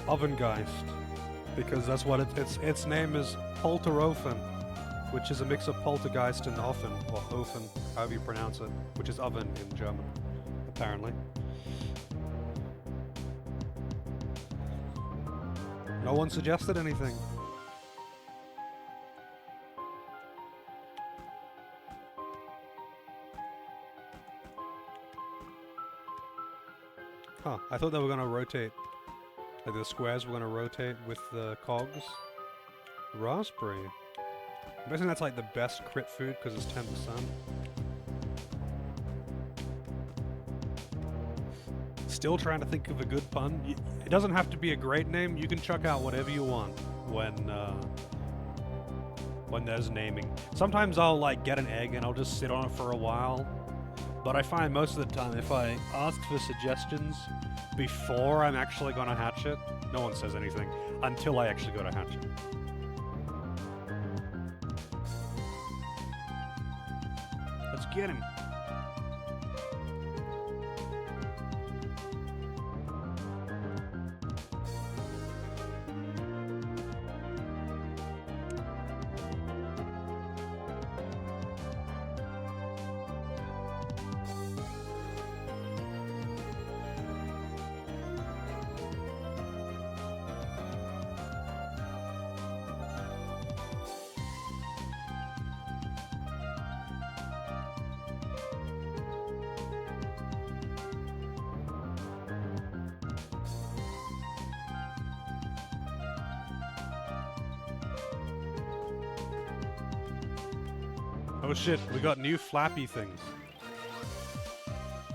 Ovengeist because that's what its name is. Polterofen, which is a mix of poltergeist and offen, or ofen, however you pronounce it, which is oven in German, apparently. No one suggested anything. Huh, I thought they were gonna rotate. Like the squares were gonna rotate with the cogs. Raspberry. I'm guessing that's like the best crit food because it's 10%. Still trying to think of a good pun. It doesn't have to be a great name. You can chuck out whatever you want when there's naming. Sometimes I'll like get an egg and I'll just sit on it for a while. But I find most of the time if I ask for suggestions before I'm actually gonna hatch it, no one says anything until I actually go to hatch it. Let's get him. Oh shit, we got new flappy things.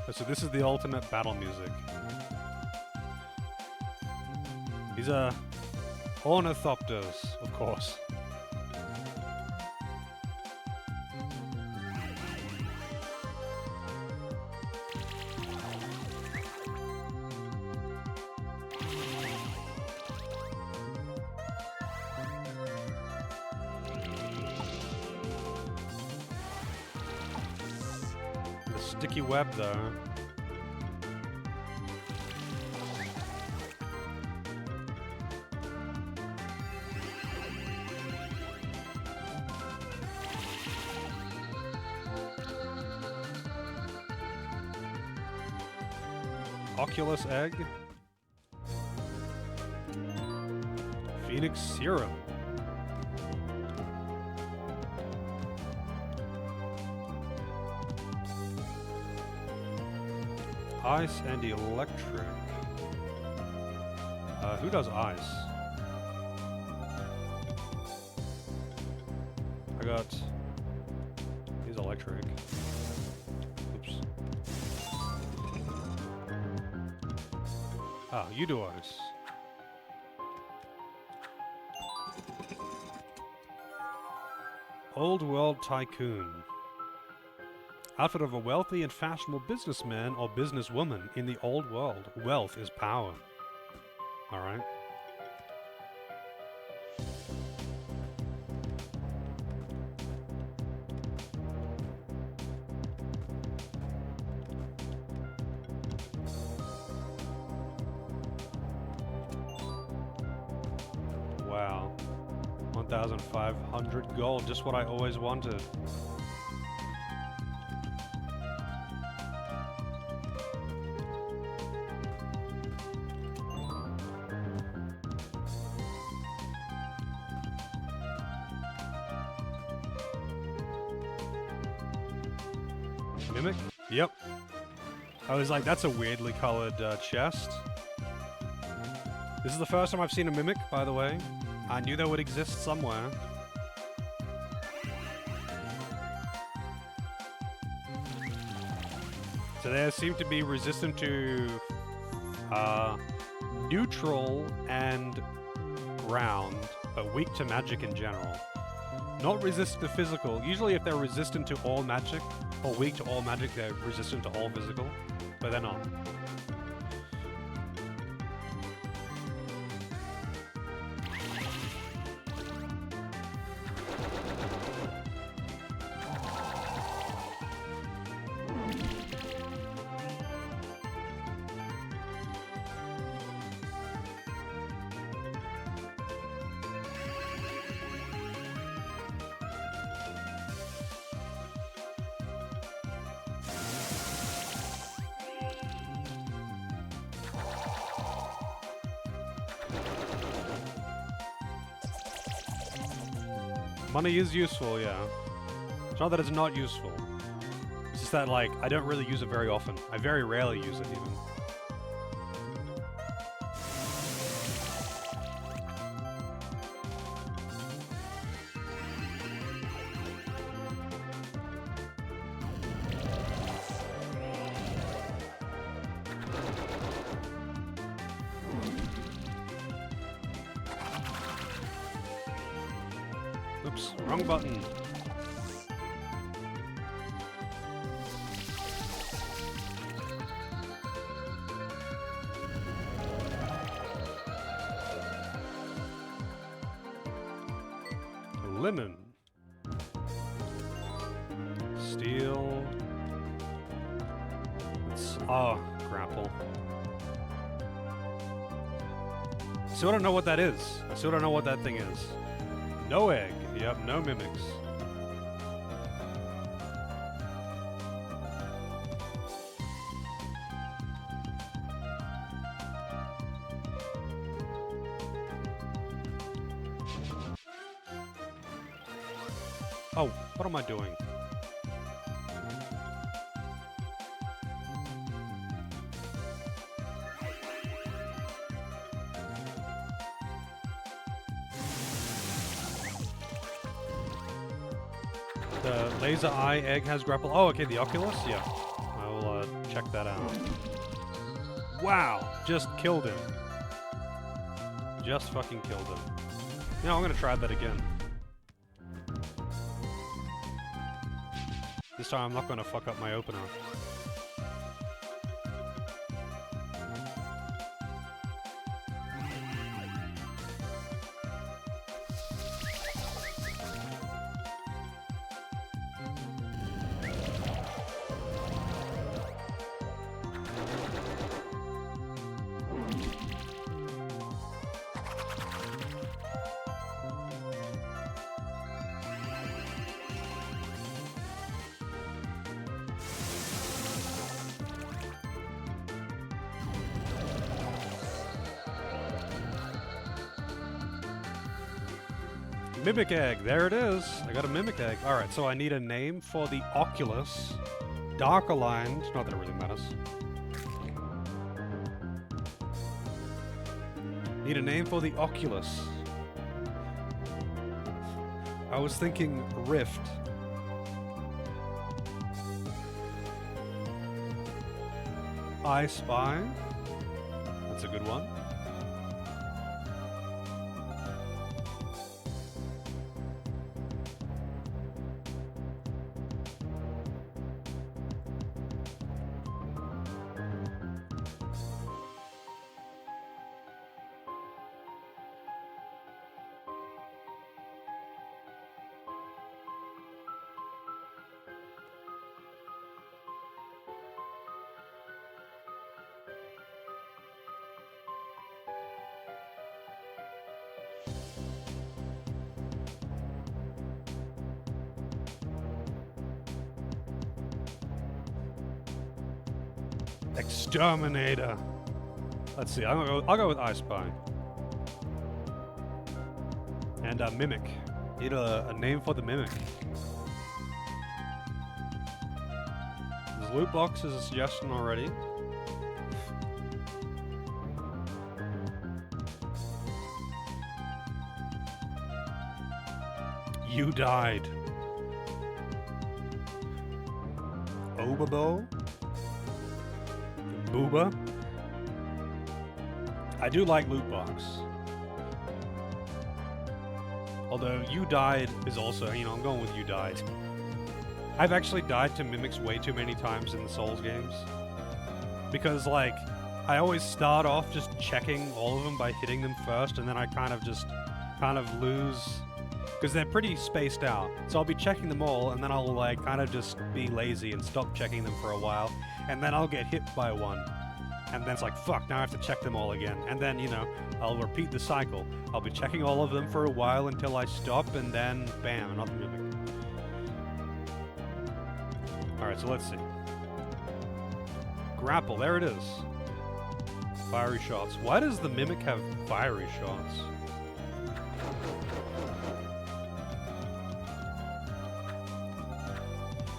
Oh, so this is the ultimate battle music. These are ornithopters, of course. Sticky web, though. Oculus egg. Phoenix serum. Ice and electric. Who does ice? I got... He's electric. Oops. Ah, you do ice. Old World Tycoon. Outfit of a wealthy and fashionable businessman or businesswoman in the old world. Wealth is power. Alright. Wow. 1,500 gold, just what I always wanted. Mimic? Yep. I was like, that's a weirdly colored chest. This is the first time I've seen a Mimic, by the way. I knew they would exist somewhere. So they seem to be resistant to neutral and ground, but weak to magic in general. Not resistant to physical. Usually if they're resistant to all magic, or weak to all magic, they're resistant to all physical, but they're not. Money is useful, yeah. It's not that it's not useful. It's just that, like, I don't really use it very often. I very rarely use it, even. Oops, wrong button. Lemon. Steel. Oh, grapple. Still don't know what that is. I still don't know what that thing is. No egg. Yep, no mimics. Oh, what am I doing? The laser eye egg has grapple. Oh, okay, the Oculus? Yeah. I will check that out. Wow! Just killed him. Just fucking killed him. You know, I'm gonna try that again. This time I'm not gonna fuck up my opener. Mimic egg, there it is. I got a mimic egg. Alright, so I need a name for the Oculus. Dark aligned, not that it really matters. Need a name for the Oculus. I was thinking Rift. I Spy. That's a good one. Exterminator. Let's see. I'll go with I Spy. And Mimic. Need a name for the Mimic. This loot box is a suggestion already. You died. Obabo? Booba? I do like loot box. Although you died is also, you know, I'm going with you died. I've actually died to mimics way too many times in the Souls games. Because, like, I always start off just checking all of them by hitting them first, and then I kind of lose, because they're pretty spaced out. So I'll be checking them all, and then I'll, like, kind of just be lazy and stop checking them for a while, and then I'll get hit by one. And then it's like, fuck, now I have to check them all again. And then, you know, I'll repeat the cycle. I'll be checking all of them for a while until I stop, and then, bam, another mimic. Alright, so let's see. Grapple, there it is. Fiery shots. Why does the mimic have fiery shots?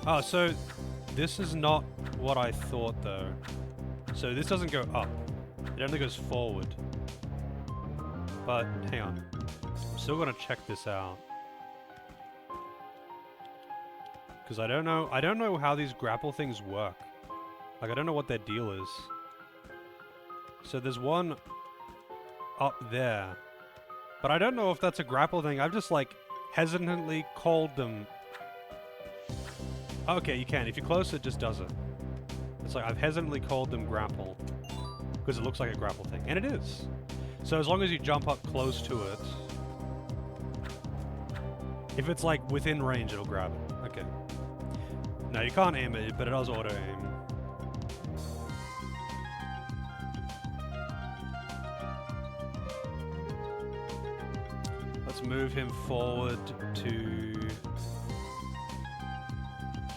Oh, so this is not what I thought, though. So this doesn't go up. It only goes forward. But, hang on. I'm still gonna check this out. Because I don't know how these grapple things work. Like, I don't know what their deal is. So there's one up there. But I don't know if that's a grapple thing. I've just, like, hesitantly called them... Okay, you can. If you're close, it just does it. It's like, I've hesitantly called them grapple. Because it looks like a grapple thing. And it is. So as long as you jump up close to it... If it's, like, within range, it'll grab it. Okay. No, you can't aim it, but it does auto-aim. Let's move him forward to...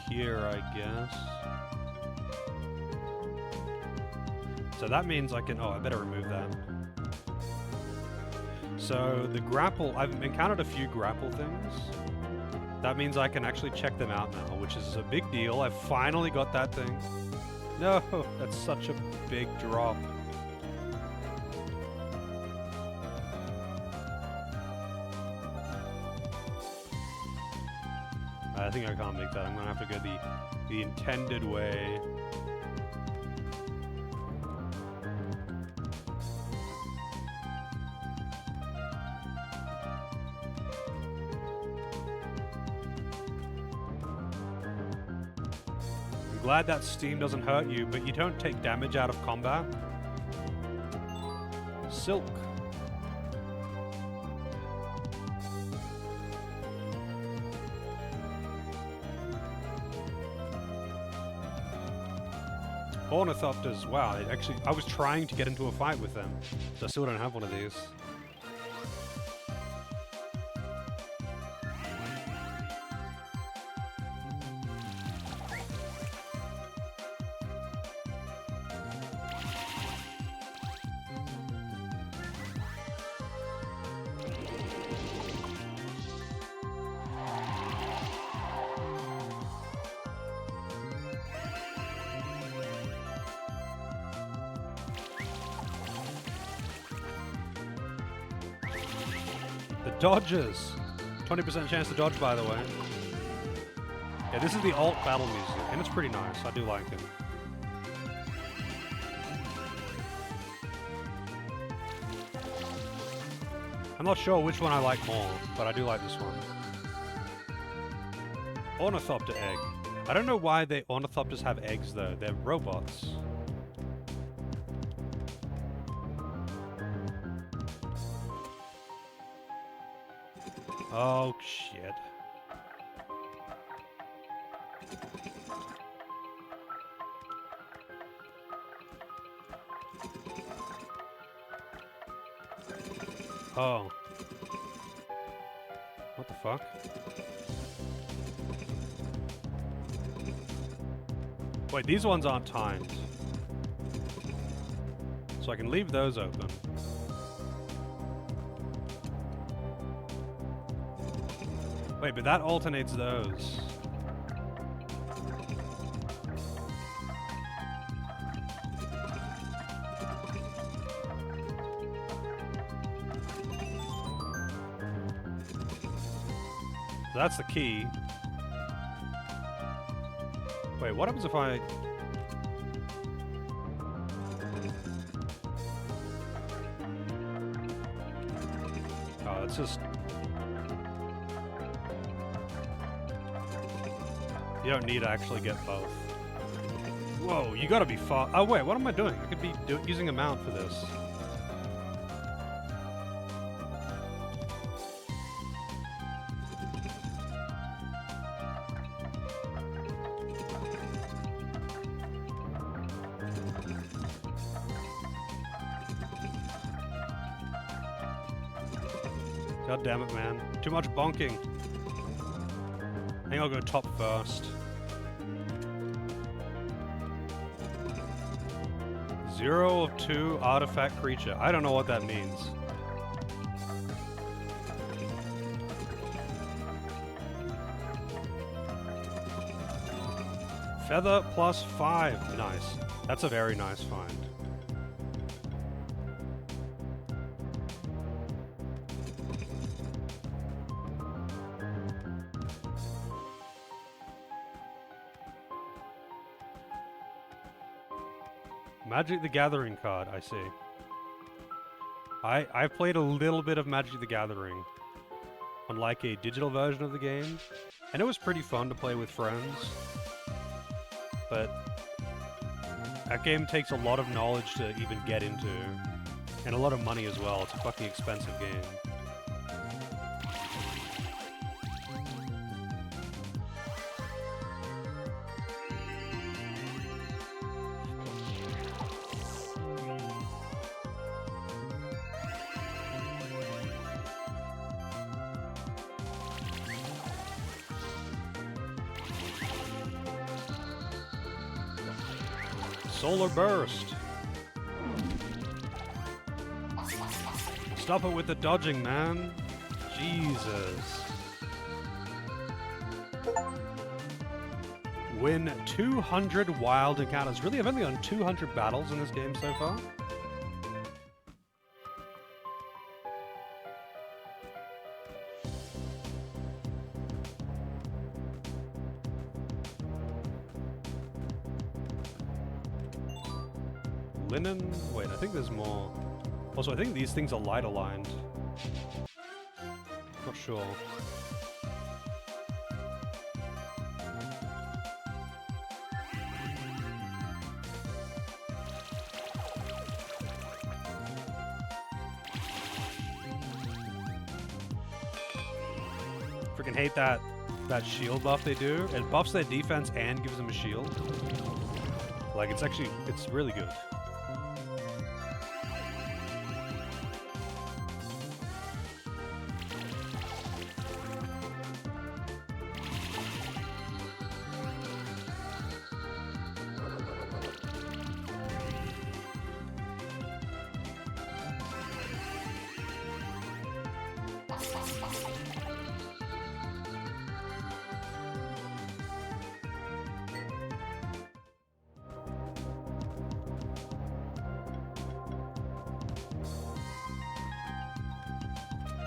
here, I guess. So that means I can... Oh, I better remove that. So the grapple... I've encountered a few grapple things. That means I can actually check them out now, which is a big deal. I finally got that thing. No, that's such a big drop. I think I can't make that. I'm gonna have to go the intended way. I'm glad that steam doesn't hurt you, but you don't take damage out of combat. Silk. Ornithopters, wow, it actually, I was trying to get into a fight with them, so I still don't have one of these. The dodges! 20% chance to dodge, by the way. Yeah, this is the alt battle music, and it's pretty nice. I do like it. I'm not sure which one I like more, but I do like this one. Ornithopter egg. I don't know why the ornithopters have eggs, though. They're robots. Oh, shit. Oh. What the fuck? Wait, these ones aren't timed. So I can leave those open. Wait, but that alternates those. So that's the key. Wait, what happens if I... Oh, it's just... You don't need to actually get both. Whoa, you gotta be far. Oh wait, what am I doing? I could be using a mount for this. God damn it, man. Too much bonking. I think I'll go top first. 0 of 2 artifact creature. I don't know what that means. Feather plus 5. Nice. That's a very nice find. Magic the Gathering card, I see. I've played a little bit of Magic the Gathering on like a digital version of the game, and it was pretty fun to play with friends. But that game takes a lot of knowledge to even get into, and a lot of money as well. It's a fucking expensive game. Solar Burst! Stop it with the dodging, man! Jesus. Win 200 wild encounters. Really, I've only done 200 battles in this game so far. Linen? Wait, I think there's more. Also, I think these things are light aligned. Not sure. Freaking hate that shield buff they do. It buffs their defense and gives them a shield. Like, it's really good.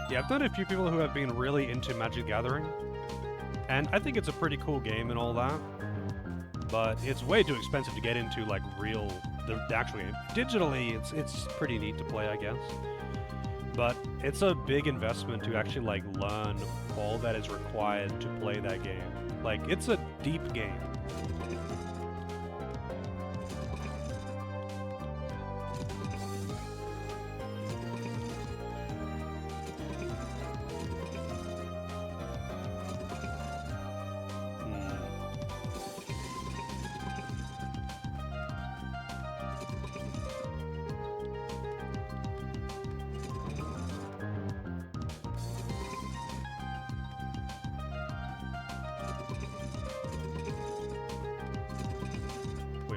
Yeah, I've known a few people who have been really into Magic Gathering, and I think it's a pretty cool game and all that, but it's way too expensive to get into, like, the actual game. Digitally, it's pretty neat to play, I guess, but it's a big investment to actually, like, learn all that is required to play that game. Like, it's a deep game.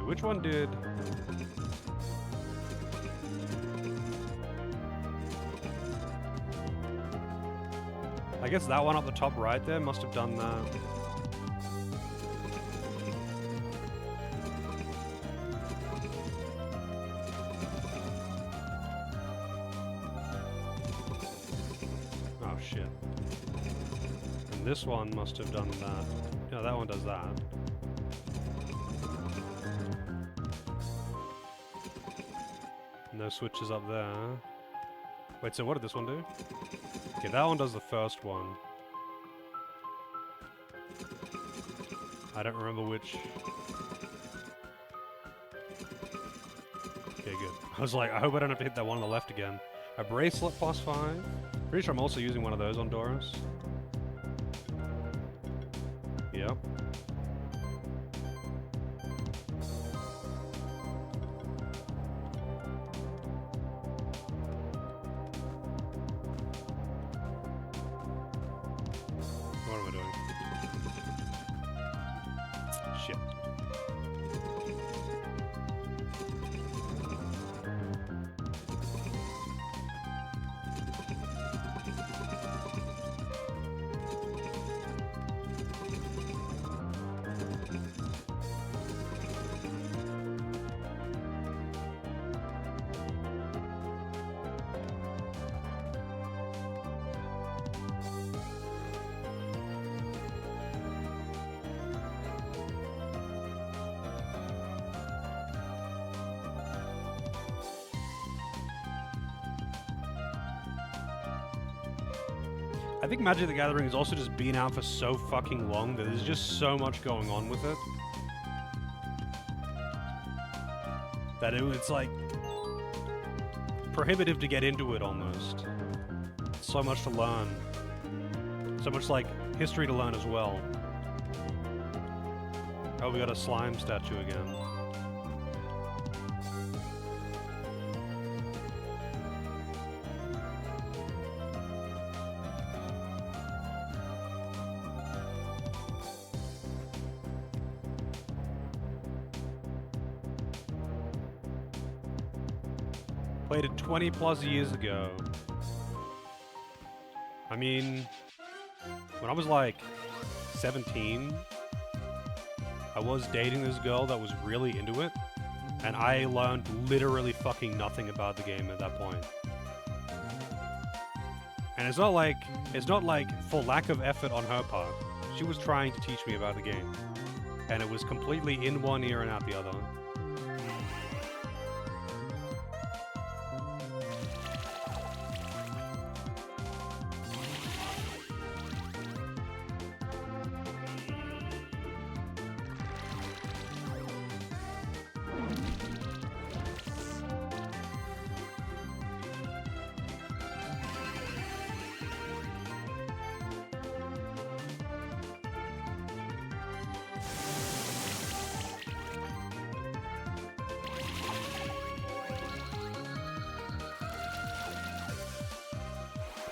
Which one did... I guess that one up the top right there must have done that. Oh shit. And this one must have done that. No, that one does that. No switches up there. Wait, so what did this one do? Okay, that one does the first one. I don't remember which. Okay, good. I was like, I hope I don't have to hit that one on the left again. A bracelet plus 5. Pretty sure I'm also using one of those on Doris. Yep. What am I doing? Shit. I think Magic the Gathering has also just been out for so fucking long that there's just so much going on with it. That it's like prohibitive to get into it almost. So much to learn. So much like history to learn as well. Oh, we got a slime statue again. Played it 20 plus years ago. I mean, when I was like 17, I was dating this girl that was really into it, and I learned literally fucking nothing about the game at that point. And it's not like for lack of effort on her part. She was trying to teach me about the game, and it was completely in one ear and out the other.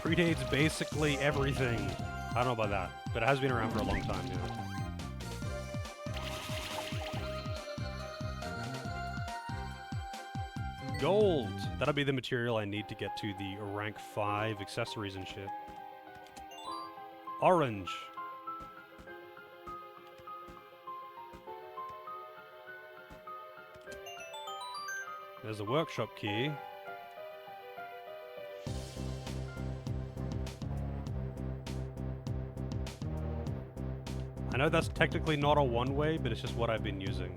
Predates basically everything. I don't know about that, but it has been around for a long time now. Gold! That'll be the material I need to get to the rank 5 accessories and shit. Orange. There's the workshop key. I know that's technically not a one-way, but it's just what I've been using.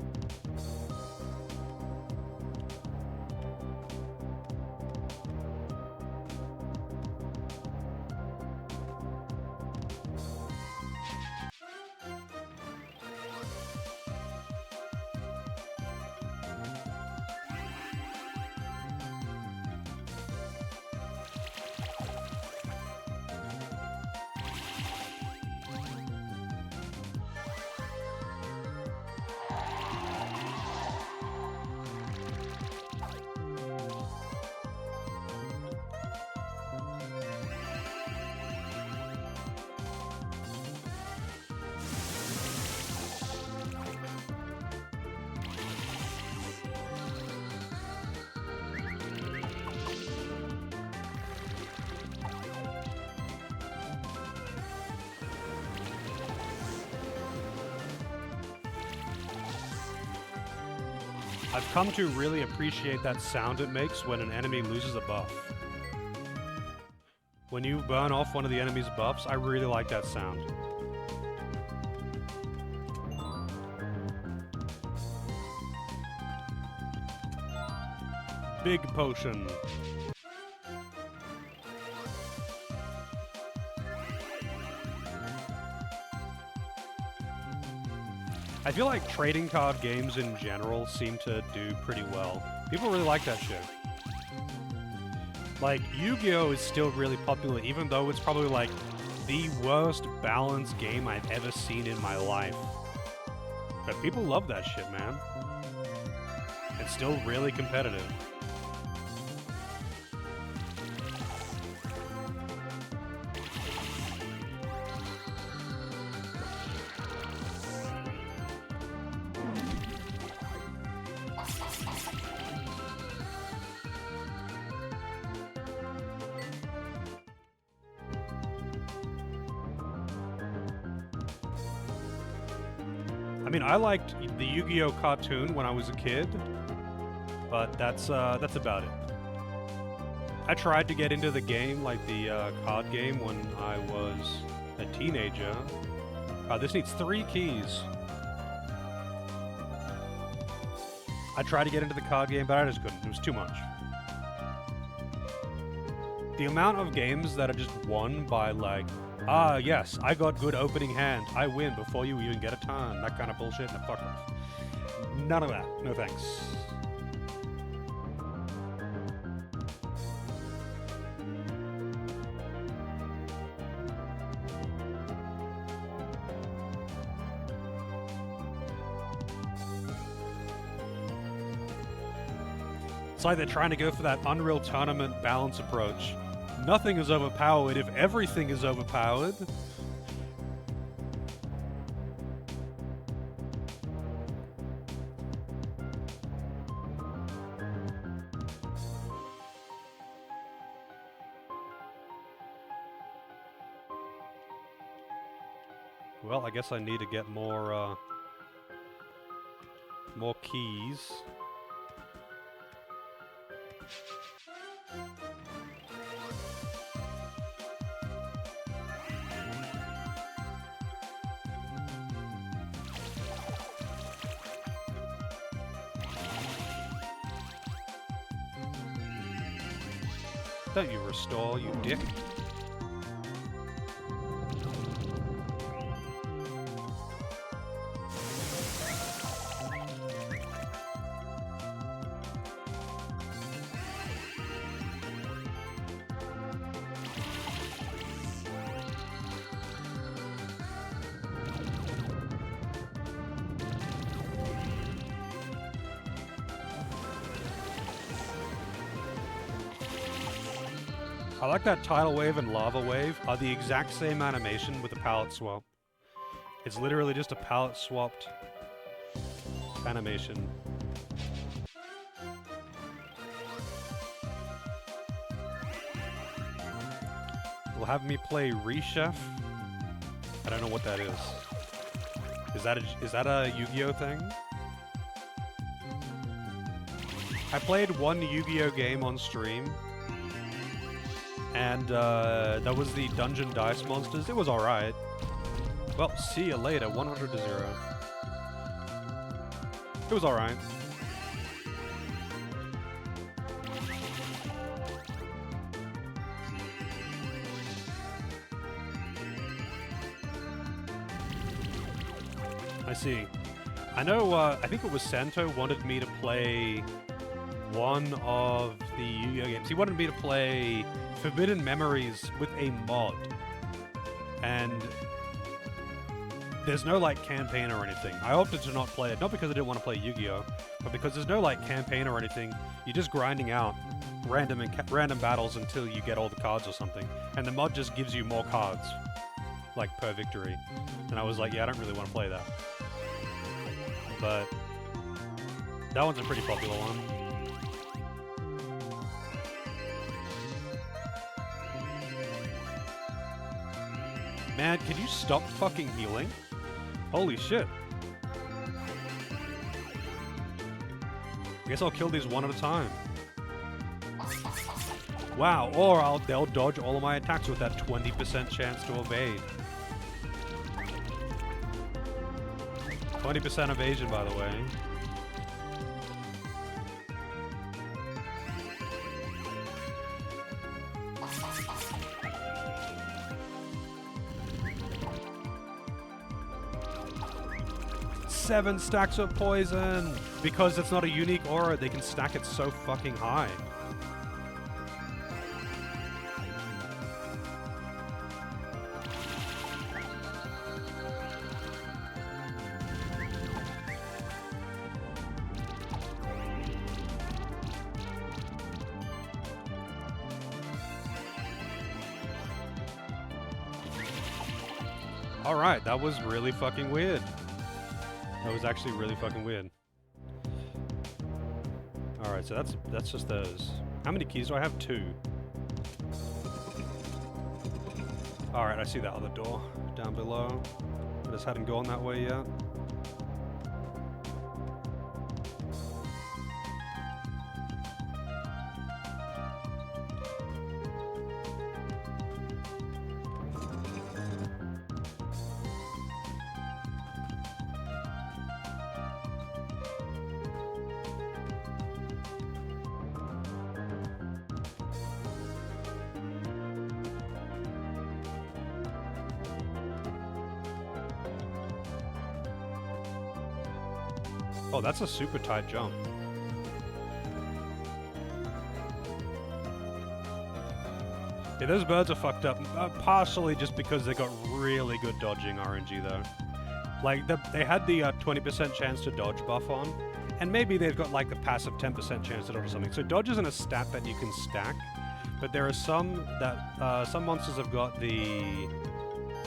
I've come to really appreciate that sound it makes when an enemy loses a buff. When you burn off one of the enemy's buffs, I really like that sound. Big potion. I feel like trading card games in general seem to do pretty well. People really like that shit. Like, Yu-Gi-Oh! Is still really popular, even though it's probably like the worst balanced game I've ever seen in my life. But people love that shit, man. It's still really competitive. I mean, I liked the Yu-Gi-Oh! Cartoon when I was a kid, but that's about it. I tried to get into the game, like the card game, when I was a teenager. This needs 3 keys. I tried to get into the card game, but I just couldn't. It was too much. The amount of games that are just won by like, ah, yes, I got good opening hand, I win before you even get a turn, that kind of bullshit, no, fuck off. None of that, no thanks. It's like they're trying to go for that Unreal Tournament balance approach. Nothing is overpowered if everything is overpowered. Well, I guess I need to get more keys. Don't you restore, you dick. I like that tidal wave and lava wave are the exact same animation with a palette swap. It's literally just a palette swapped animation. Will have me play Rechef. I don't know what that is. Is that a Yu-Gi-Oh thing? I played one Yu-Gi-Oh game on stream. And that was the Dungeon Dice Monsters. It was alright. Well, see you later. 100 to 0. It was alright. I see. I know, I think it was Santo wanted me to play one of the Yu-Gi-Oh games. He wanted me to play Forbidden Memories with a mod. And there's no, like, campaign or anything. I opted to not play it, not because I didn't want to play Yu-Gi-Oh, but because there's no, like, campaign or anything. You're just grinding out random battles until you get all the cards or something. And the mod just gives you more cards, like, per victory. And I was like, yeah, I don't really want to play that. But that one's a pretty popular one. Man, can you stop fucking healing? Holy shit. I guess I'll kill these one at a time. Wow, or they'll dodge all of my attacks with that 20% chance to evade. 20% evasion, by the way. Seven stacks of poison! Because it's not a unique aura, they can stack it so fucking high. Alright, that was really fucking weird. That was actually really fucking weird. Alright, so that's just those. How many keys do I have? 2. Alright, I see that other door down below. I just hadn't gone that way yet. Oh, that's a super tight jump. Yeah, those birds are fucked up, partially just because they got really good dodging RNG though. Like, they had the 20% chance to dodge buff on, and maybe they've got like the passive 10% chance to dodge or something. So dodge isn't a stat that you can stack, but there are some that, some monsters have got the,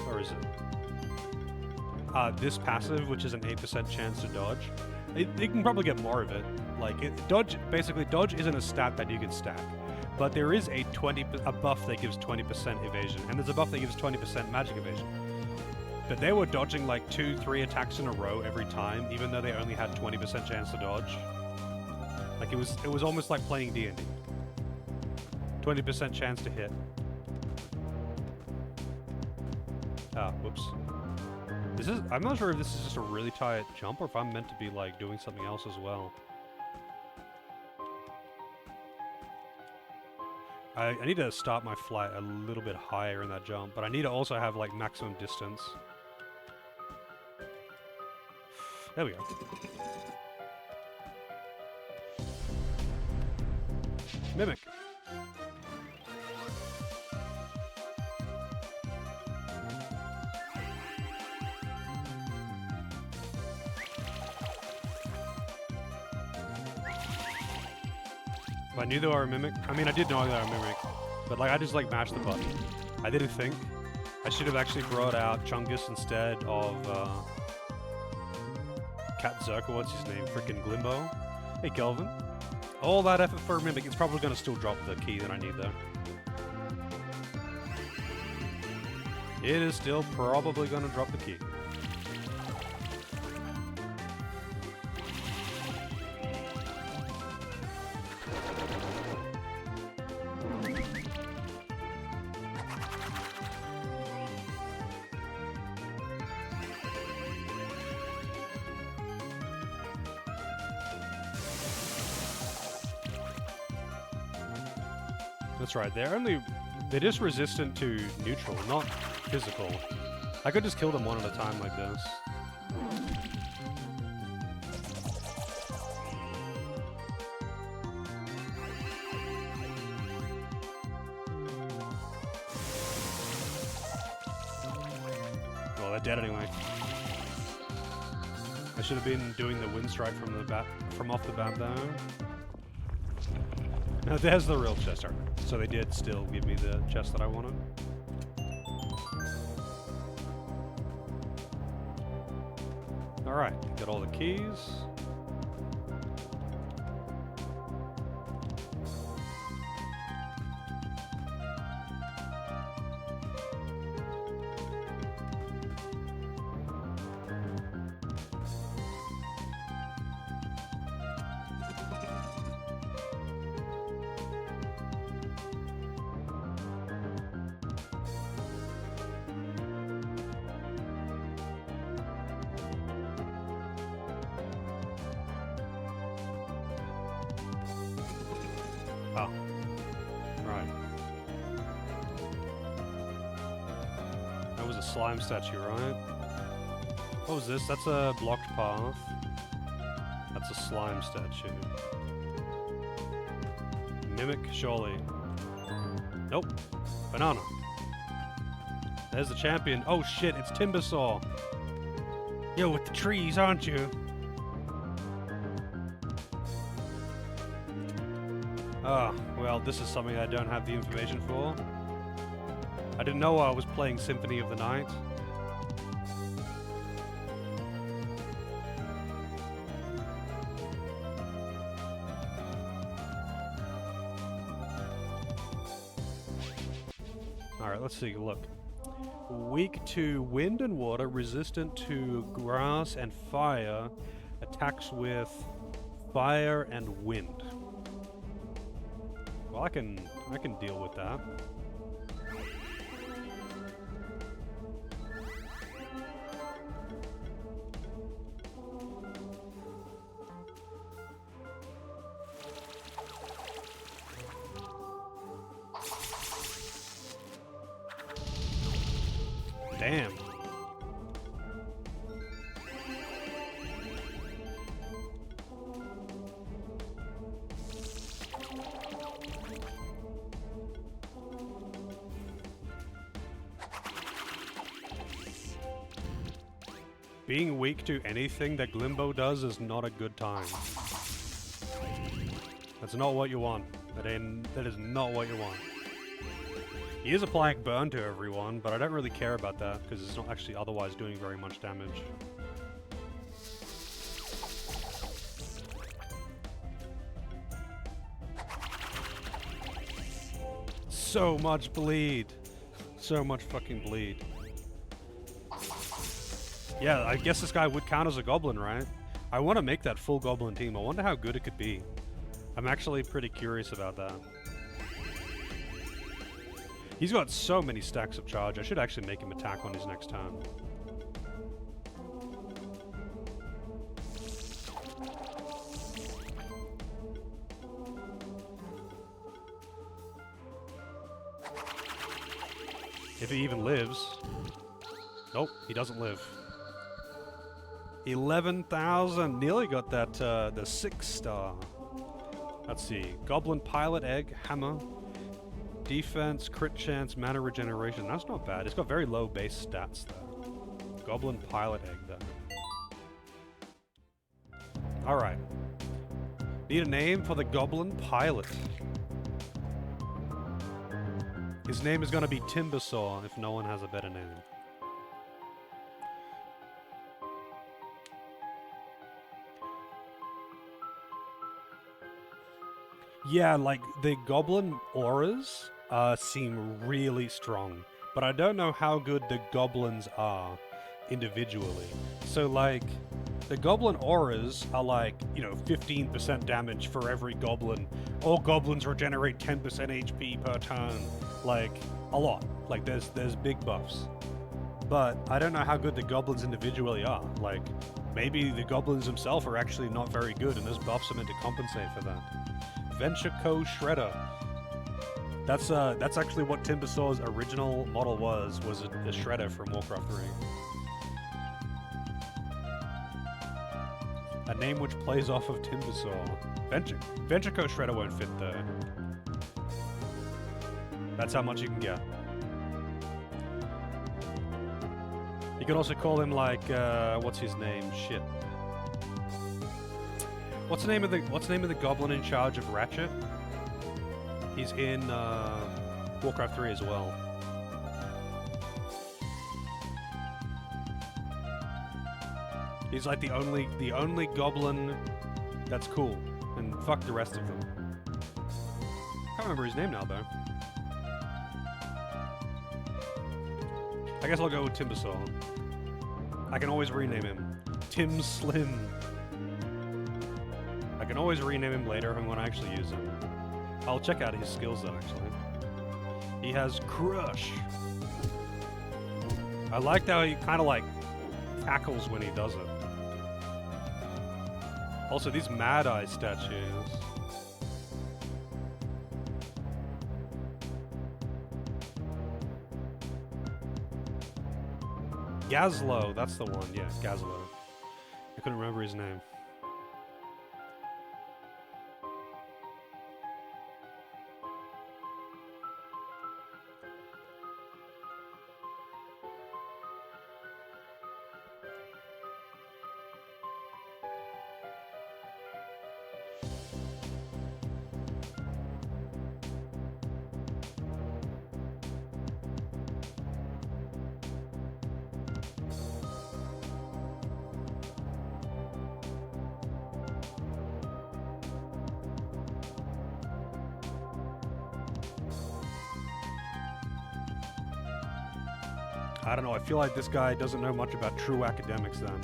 or is it? This passive, which is an 8% chance to dodge. You can probably get more of it. Like, basically dodge isn't a stat that you can stack. But there is a buff that gives 20% evasion, and there's a buff that gives 20% magic evasion. But they were dodging like 2-3 attacks in a row every time, even though they only had 20% chance to dodge. Like, it was almost like playing D&D. 20% chance to hit. Ah, whoops. I'm not sure if this is just a really tight jump or if I'm meant to be like doing something else as well. I need to start my flight a little bit higher in that jump, but I need to also have like maximum distance. There we go. Mimic. I knew they were a Mimic. I mean, I did know they were a Mimic, but like I just like mashed the button. I didn't think. I should have actually brought out Chungus instead of Cat Zerka, what's his name? Frickin' Glimbo. Hey, Kelvin. All that effort for a Mimic, it's probably going to still drop the key that I need though. It is still probably going to drop the key. That's right, they're just resistant to neutral, not physical. I could just kill them one at a time like this. Well, they're dead anyway. I should have been doing the wind strike from off the bat though. Now there's the real chest art. So they did still give me the chest that I wanted. Alright, got all the keys. Oh. Right. That was a slime statue, right? What was this? That's a blocked path. That's a slime statue. Mimic, surely. Nope. Banana. There's the champion. Oh shit, it's Timbersaw. You're with the trees, aren't you? Ah, well, this is something I don't have the information for. I didn't know I was playing Symphony of the Night. Alright, let's see, look. Weak to wind and water, resistant to grass and fire, attacks with fire and wind. Well, I can deal with that. Damn. Being weak to anything that Glimbo does is not a good time. That's not what you want. That is not what you want. He is applying burn to everyone, but I don't really care about that because it's not actually otherwise doing very much damage. So much bleed. So much fucking bleed. Yeah, I guess this guy would count as a goblin, right? I want to make that full goblin team. I wonder how good it could be. I'm actually pretty curious about that. He's got so many stacks of charge. I should actually make him attack on his next turn. If he even lives. Nope, he doesn't live. 11,000. Nearly got that, the 6-star. Let's see. Goblin Pilot Egg, Hammer. Defense, crit chance, mana regeneration. That's not bad. It's got very low base stats, though. Goblin Pilot Egg, though. Alright. Need a name for the Goblin Pilot. His name is going to be Timbersaw, if no one has a better name. Yeah, like, the Goblin auras seem really strong, but I don't know how good the Goblins are individually. So, like, the Goblin auras are like, you know, 15% damage for every Goblin. All Goblins regenerate 10% HP per turn. Like, a lot. Like, there's big buffs. But I don't know how good the Goblins individually are. Like, maybe the Goblins themselves are actually not very good, and those buffs are meant to compensate for that. Venture Co. Shredder. That's actually what Timbersaw's original model was a Shredder from Warcraft 3. A name which plays off of Timbersaw. Venture Co. Shredder won't fit there. That's how much you can get. You could also call him like, what's his name? Shit. What's the name of the goblin in charge of Ratchet? He's in Warcraft 3 as well. He's like the only goblin that's cool, and fuck the rest of them. Can't remember his name now though. I guess I'll go with Timbersaw. I can always rename him. Tim Slim. I can always rename him later when I actually use him. I'll check out his skills though, actually. He has Crush. I like how he kind of like cackles when he does it. Also, these Mad Eye statues. Gazlo, that's the one, yeah, Gazlo. I couldn't remember his name. I don't know, I feel like this guy doesn't know much about true academics then.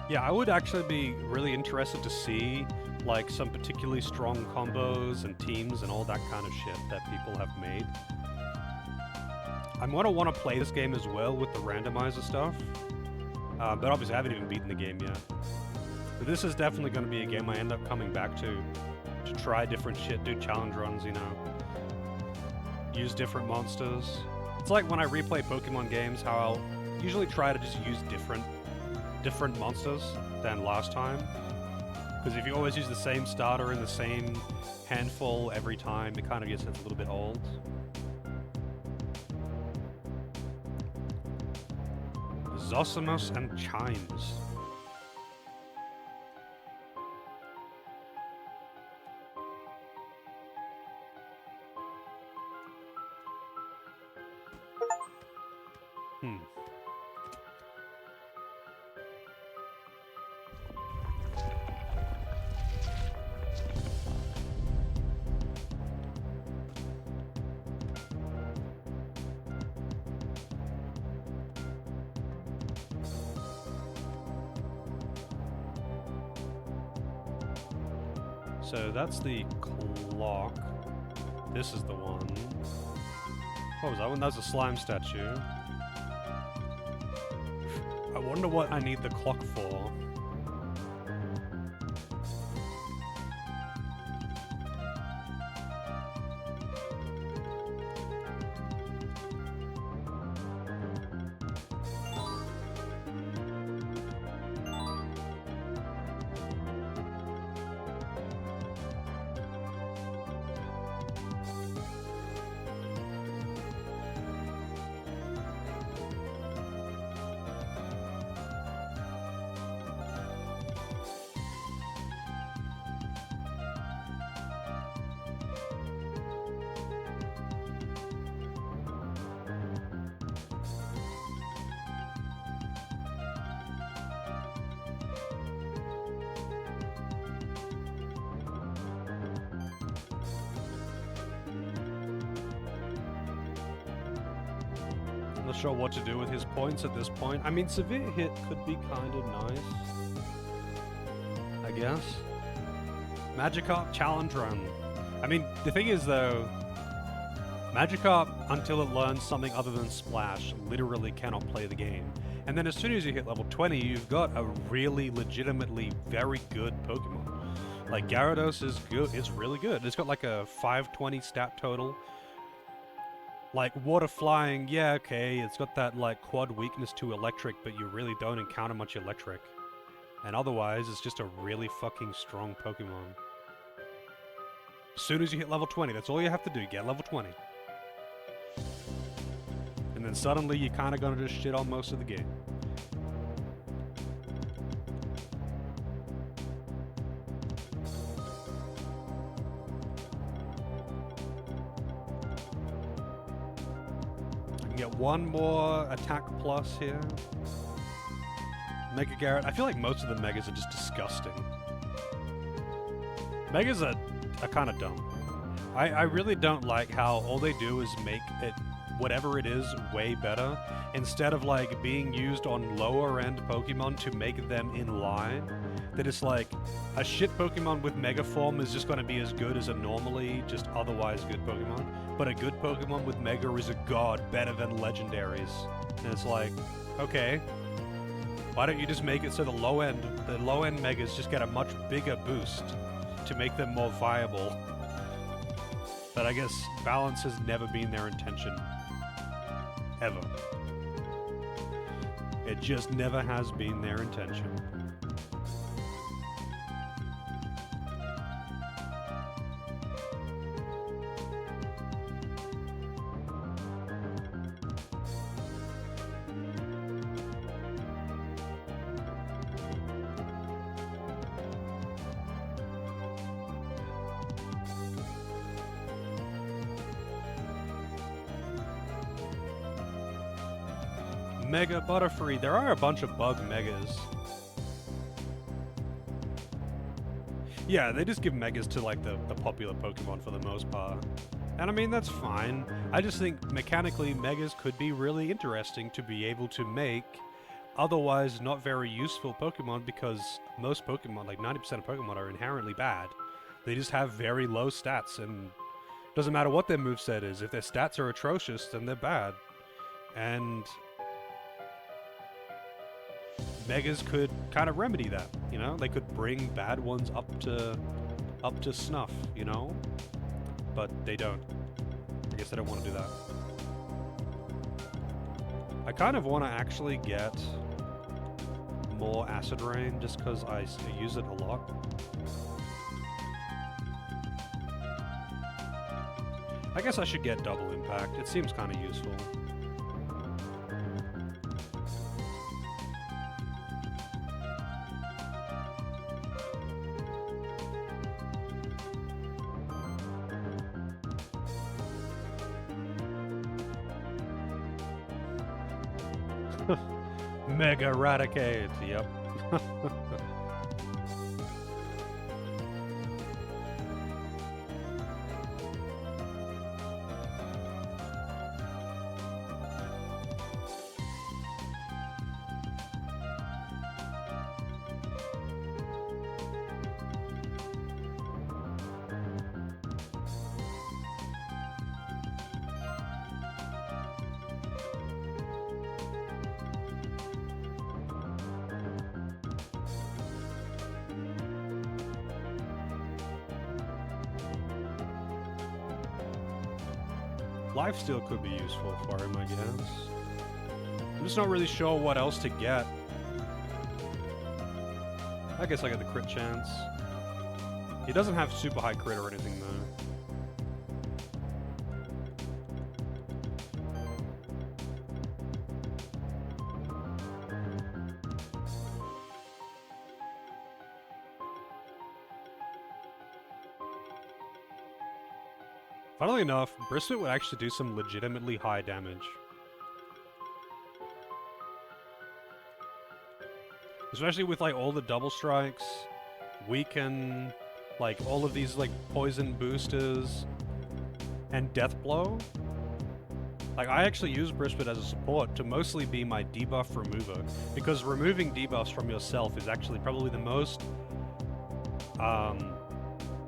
Yeah, I would actually be really interested to see like some particularly strong combos and teams and all that kind of shit that people have made. I'm gonna want to play this game as well with the randomizer stuff. But obviously I haven't even beaten the game yet. But this is definitely going to be a game I end up coming back to try different shit, do challenge runs, you know. Use different monsters. It's like when I replay Pokemon games, how I'll usually try to just use different monsters than last time. Because if you always use the same starter in the same handful every time, it kind of gets a little bit old. Zosimus and Chimes. So that's the clock. This is the one. What was that one? That was a slime statue. I wonder what I need the clock for. Not sure what to do with his points at this point. I mean, Severe Hit could be kind of nice, I guess. Magikarp Challenge Run. I mean, the thing is though, Magikarp, until it learns something other than Splash, literally cannot play the game. And then as soon as you hit level 20, you've got a really legitimately very good Pokemon. Like Gyarados is good, it's really good. It's got like a 520 stat total. Like, water flying, yeah, okay, it's got that, like, quad weakness to electric, but you really don't encounter much electric. And otherwise, it's just a really fucking strong Pokemon. As soon as you hit level 20, that's all you have to do, get level 20. And then suddenly, you're kinda gonna just shit on most of the game. Get one more attack plus here. Mega Garrett. I feel like most of the Megas are just disgusting. Megas are kind of dumb. I really don't like how all they do is make it, whatever it is, way better, instead of like being used on lower end Pokemon to make them in line. That it's like, a shit Pokemon with Mega Form is just going to be as good as a normally, just otherwise good Pokemon. But a good Pokemon with Mega is a god, better than Legendaries. And it's like, okay, why don't you just make it so the low-end Megas just get a much bigger boost to make them more viable? But I guess balance has never been their intention. Ever. It just never has been their intention. Mega Butterfree. There are a bunch of bug Megas. Yeah, they just give Megas to like the popular Pokemon for the most part. And I mean, that's fine. I just think mechanically Megas could be really interesting to be able to make otherwise not very useful Pokemon, because most Pokemon, like 90% of Pokemon, are inherently bad. They just have very low stats, and doesn't matter what their moveset is. If their stats are atrocious, then they're bad. And Megas could kind of remedy that, you know? They could bring bad ones up to snuff, you know? But they don't. I guess they don't want to do that. I kind of want to actually get more Acid Rain just because I use it a lot. I guess I should get Double Impact. It seems kind of useful. Mega Eradicate, yep. Lifesteal could be useful for him, I guess. I'm just not really sure what else to get. I guess I get the crit chance. He doesn't have super high crit or anything, though. Funnily enough, Brisbane would actually do some legitimately high damage. Especially with like all the double strikes, weaken, like all of these like poison boosters, and death blow. Like I actually use Brisbane as a support to mostly be my debuff remover, because removing debuffs from yourself is actually probably the most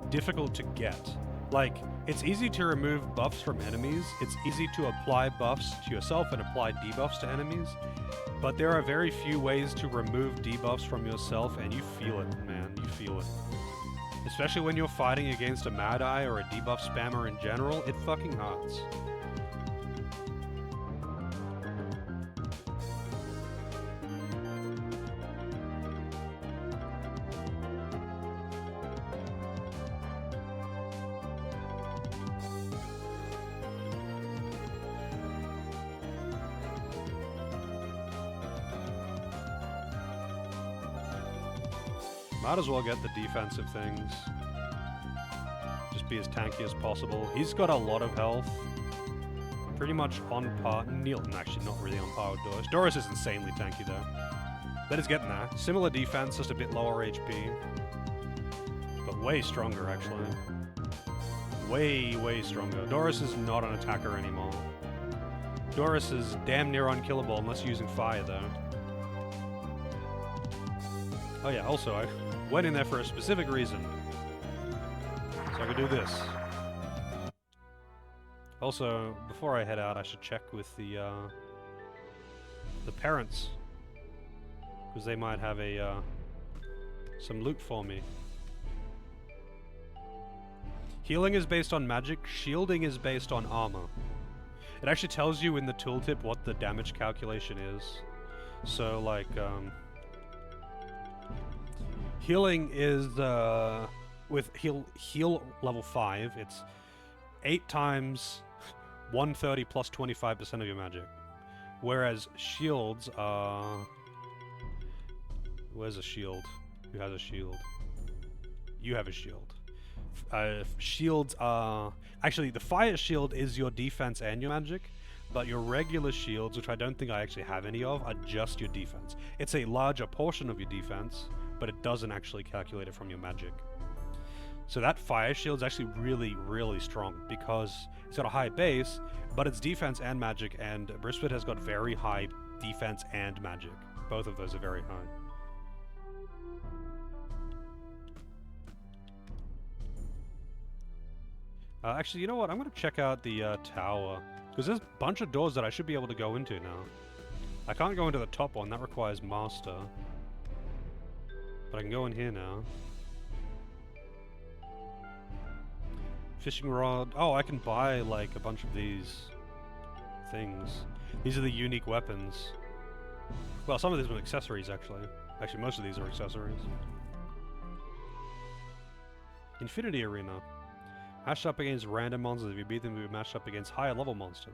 difficult to get. Like, it's easy to remove buffs from enemies, it's easy to apply buffs to yourself and apply debuffs to enemies, but there are very few ways to remove debuffs from yourself, and you feel it, man, you feel it. Especially when you're fighting against a Mad Eye or a debuff spammer in general, it fucking hurts. Might as well get the defensive things. Just be as tanky as possible. He's got a lot of health. Pretty much on par. Actually, not really on par with Doris. Doris is insanely tanky, though. But he's getting there. Similar defense, just a bit lower HP. But way stronger, actually. Way, way stronger. Doris is not an attacker anymore. Doris is damn near unkillable unless you're using fire, though. Oh yeah, also, I went in there for a specific reason. So I could do this. Also, before I head out, I should check with the parents. Because they might have a, some loot for me. Healing is based on magic, shielding is based on armor. It actually tells you in the tooltip what the damage calculation is. So, like, healing is, with heal level 5, it's 8 times 130 plus 25% of your magic. Whereas shields are... Where's a shield? Who has a shield? You have a shield. Shields are... Actually, the fire shield is your defense and your magic, but your regular shields, which I don't think I actually have any of, are just your defense. It's a larger portion of your defense, but it doesn't actually calculate it from your magic. So that fire shield is actually really, really strong because it's got a high base, but it's defense and magic, and Brisbane has got very high defense and magic. Both of those are very high. Actually, you know what? I'm going to check out the tower Because there's a bunch of doors that I should be able to go into now. I can't go into the top one, that requires master. But I can go in here now. Fishing rod. Oh, I can buy, like, a bunch of these things. These are the unique weapons. Well, some of these are accessories, actually. Actually, most of these are accessories. Infinity Arena. Matched up against random monsters. If you beat them, you'll be matched up against higher level monsters.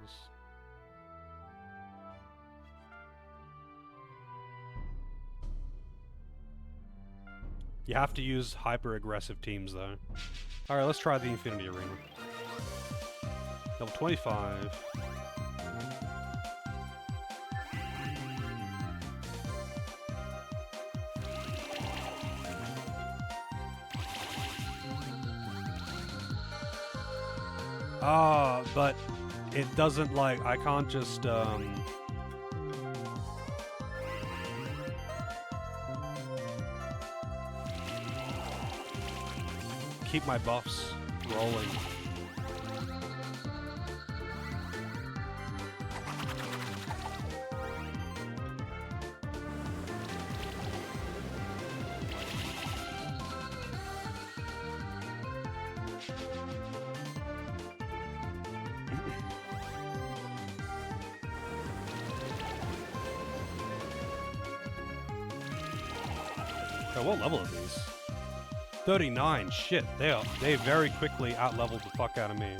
You have to use hyper-aggressive teams, though. Alright, let's try the Infinity Arena. Level 25. Ah, but it doesn't, like, I can't just, keep my buffs rolling. Oh, what level are these? 39, shit, they very quickly out-leveled the fuck out of me.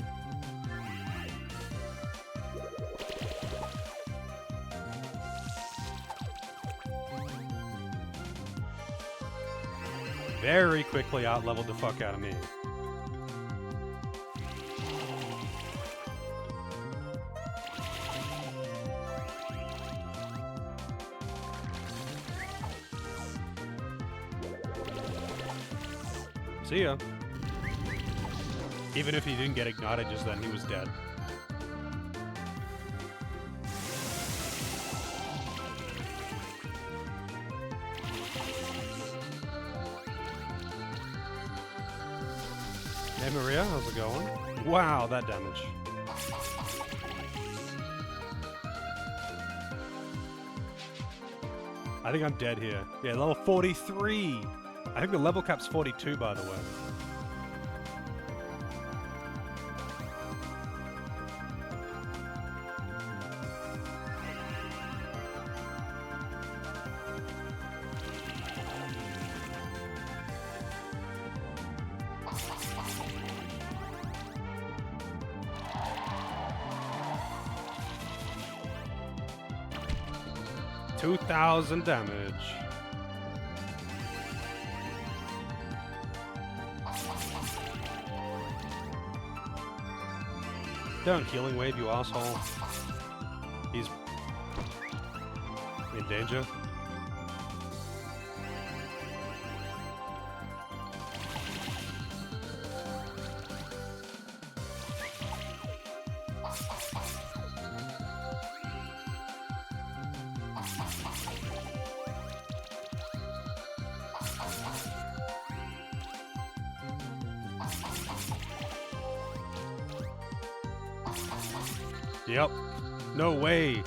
Very quickly out-leveled the fuck out of me. See ya. Even if he didn't get ignited just then, he was dead. Hey Maria, how's it going? Wow, that damage. I think I'm dead here. Yeah, level 43! I think the level cap's 42, by the way. $2,000 damage. Don't healing wave, you asshole. He's in danger. Yep. No way.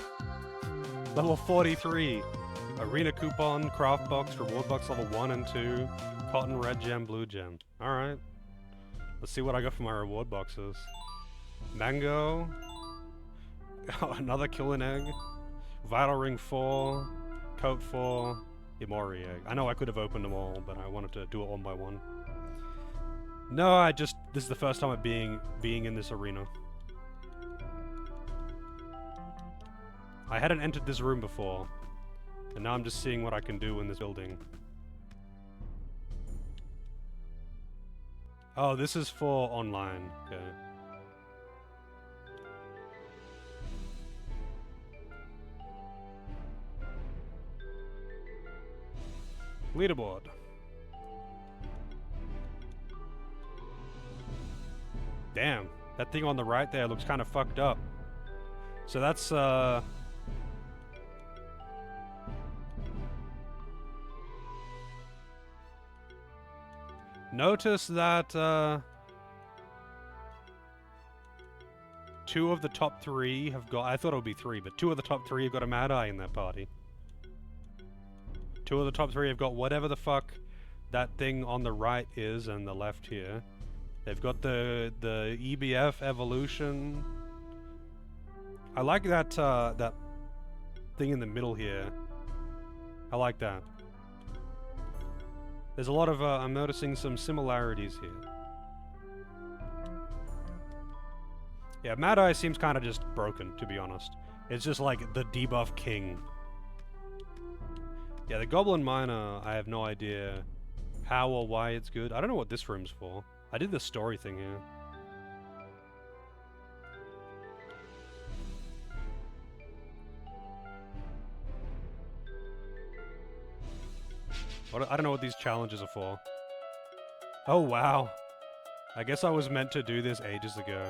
Level 43. Arena coupon, craft box, reward box level 1 and 2. Cotton, red gem, blue gem. Alright. Let's see what I got for my reward boxes. Mango. Oh, another killing egg. Vital ring 4. Coat 4. Imori egg. I know I could have opened them all, but I wanted to do it one by one. No, this is the first time of being in this arena. I hadn't entered this room before, and now I'm just seeing what I can do in this building. Oh, this is for online, okay. Leaderboard. Damn, that thing on the right there looks kind of fucked up. So that's, notice that, 2 of the top 3 have got... I thought it would be 3, but 2 of the top 3 have got a Mad Eye in their party. 2 of the top 3 have got whatever the fuck that thing on the right is and the left here. They've got the EBF evolution. I like that that thing in the middle here. I like that. There's a lot of I'm noticing some similarities here. Yeah, Mad Eye seems kind of just broken, to be honest. It's just like the debuff king. Yeah, the Goblin Miner, I have no idea how or why it's good. I don't know what this room's for. I did the story thing here. I don't know what these challenges are for. Oh, wow. I guess I was meant to do this ages ago.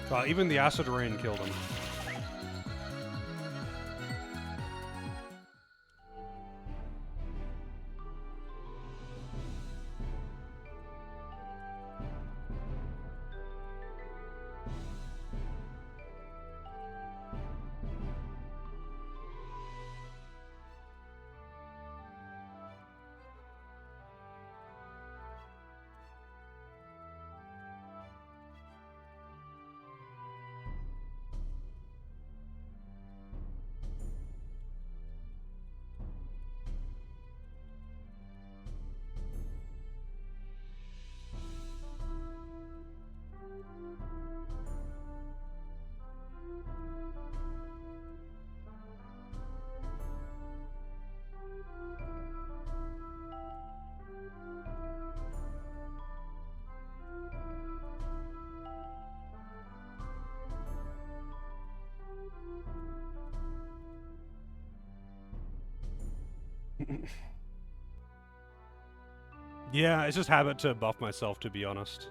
Wow, even the acid rain killed him. Yeah, it's just habit to buff myself, to be honest.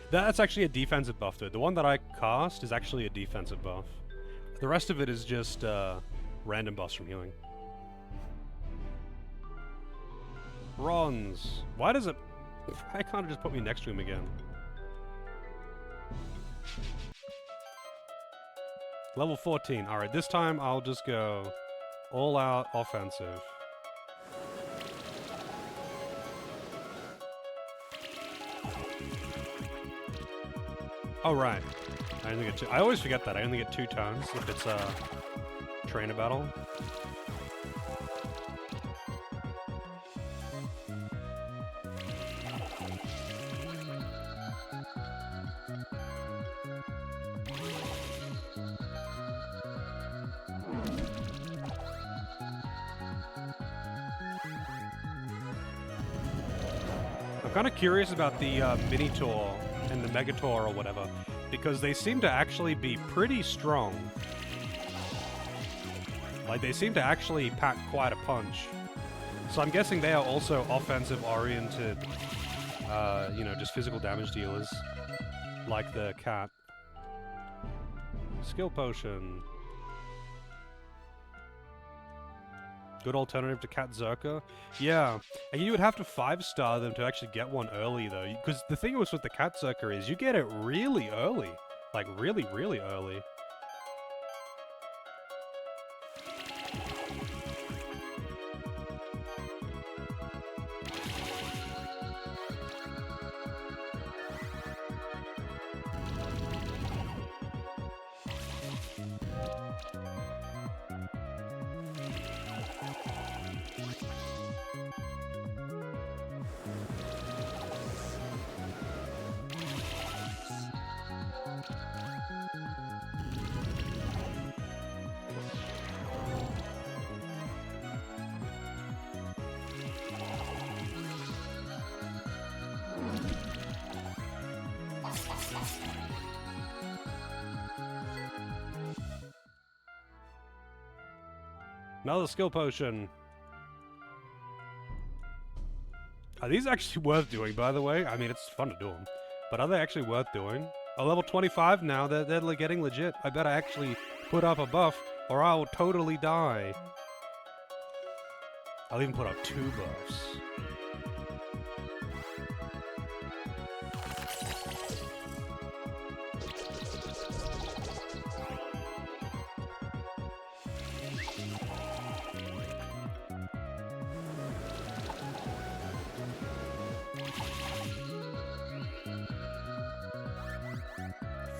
That's actually a defensive buff, though. The one that I cast is actually a defensive buff. The rest of it is just random buffs from healing. Bronze. Why does it... Why can't it just put me next to him again? Level 14. Alright, this time I'll just go all-out offensive. Oh, right. I only get 2. I always forget that. I only get 2 turns if it's a trainer battle. I'm kind of curious about the Minotaur and the Megator or whatever, because they seem to actually be pretty strong. Like, they seem to actually pack quite a punch. So I'm guessing they are also offensive-oriented, you know, just physical damage dealers, like the cat. Skill Potion. Good alternative to Cat Zerka. Yeah, and you would have to 5-star them to actually get one early, though. Because the thing was with the Cat Zerka is you get it really early. Like, really, really early. Another skill potion. Are these actually worth doing, by the way? I mean, it's fun to do them. But are they actually worth doing? Oh, level 25 now, they're getting legit. I better actually put up a buff, or I will totally die. I'll even put up 2 buffs.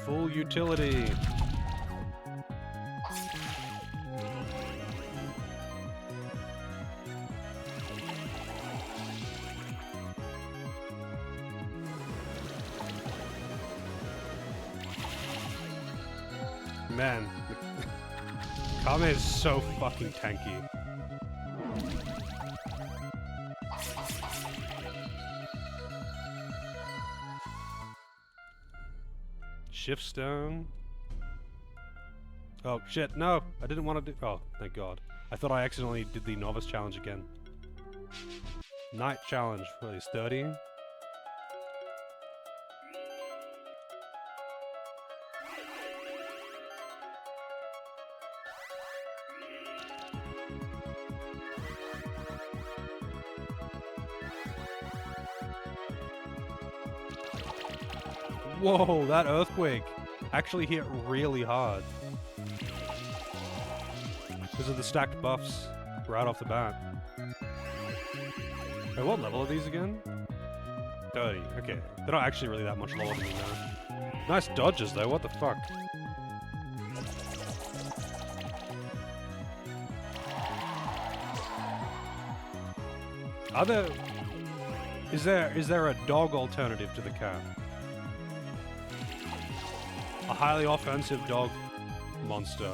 Full utility. Man, Kame is so fucking tanky. Shift stone. Oh shit, no! I didn't want to do— oh, thank god. I thought I accidentally did the novice challenge again. Night challenge, what is 30? Whoa, that earthquake actually hit really hard. Because of the stacked buffs right off the bat. Wait, what level are these again? 30, okay. They're not actually really that much lower than me now. Nice dodges though, what the fuck? Are there— is there a dog alternative to the cat? A highly offensive dog monster.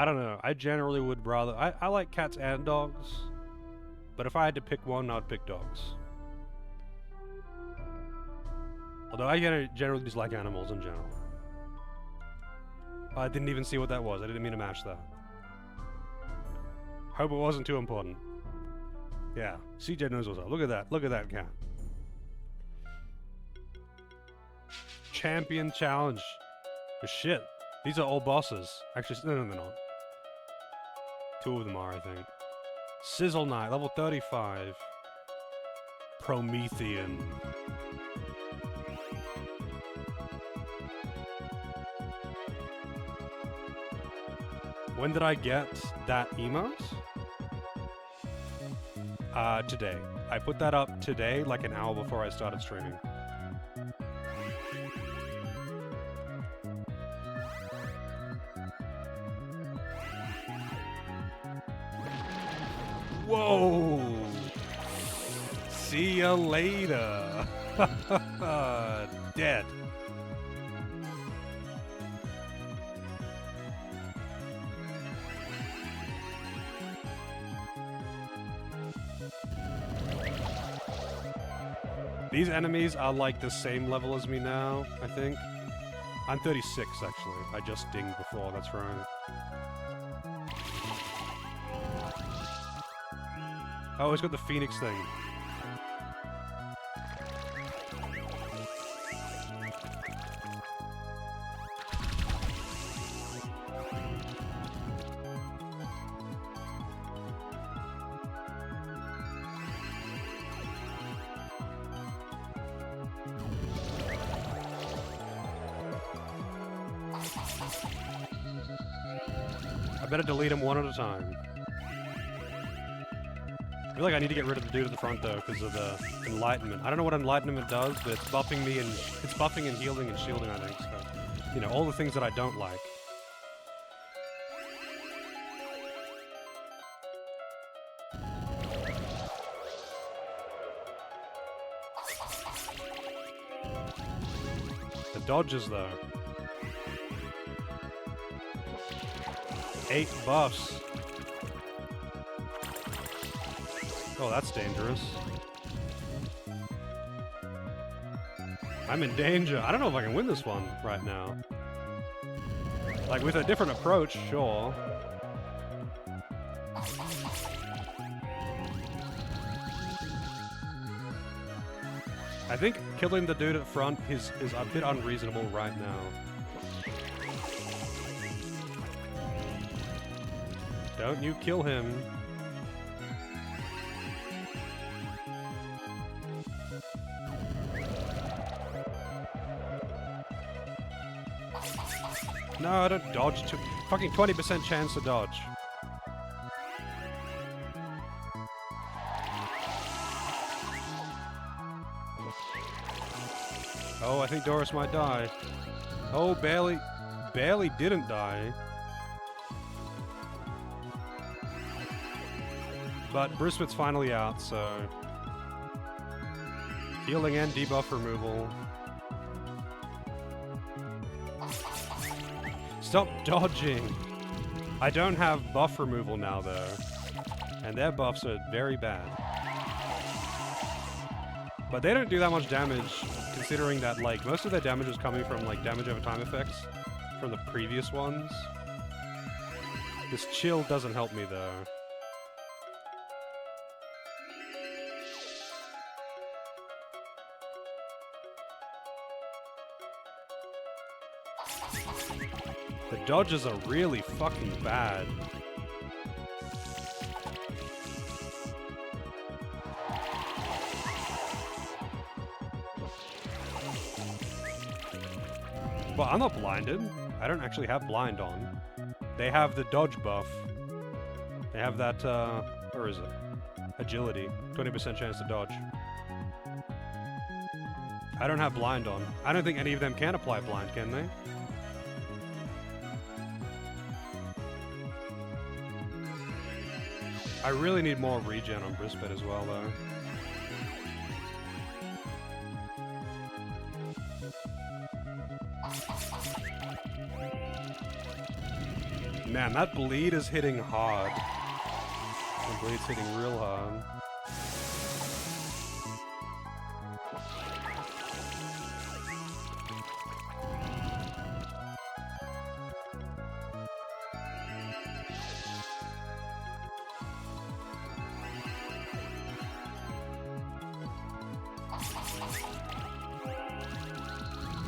I don't know. I generally would rather— I like cats and dogs, but if I had to pick one, I'd pick dogs. Although I generally just like animals in general. I didn't even see what that was. I didn't mean to match that. Hope it wasn't too important. Yeah, CJ knows what's up. Look at that. Look at that cat. Champion challenge. Oh, shit. These are all bosses. Actually, no, they're not. 2 of them are, I think. Sizzle Knight, level 35. Promethean. When did I get that emote? Today. I put that up today, like an hour before I started streaming. Whoa! See ya later! Dead. These enemies are like the same level as me now, I think. I'm 36, actually. I just dinged before, that's right. Oh, it's got the Phoenix thing. I better delete them one at a time. feel like I need to get rid of the dude at the front though, because of the enlightenment. I don't know what enlightenment does, but it's buffing me and it's buffing and healing and shielding, I think. So, you know, all the things that I don't like. The dodges though. 8 buffs. Oh, that's dangerous. I'm in danger. I don't know if I can win this one right now. Like, with a different approach, sure. I think killing the dude at front is a bit unreasonable right now. Don't you kill him. No, I don't dodge. Fucking 20% chance to dodge. Oh, I think Doris might die. Oh, barely didn't die. But Brisbit's finally out, so... Healing and debuff removal. Stop dodging! I don't have buff removal now, though. And their buffs are very bad. But they don't do that much damage, considering that, like, most of their damage is coming from, like, damage over time effects from the previous ones. This chill doesn't help me, though. The dodges are really fucking bad. Well, I'm not blinded. I don't actually have blind on. They have the dodge buff. They have that, where is it? Agility. 20% chance to dodge. I don't have blind on. I don't think any of them can apply blind, can they? I really need more regen on Brisbane as well, though. Man, that bleed is hitting hard. The bleed's hitting real hard.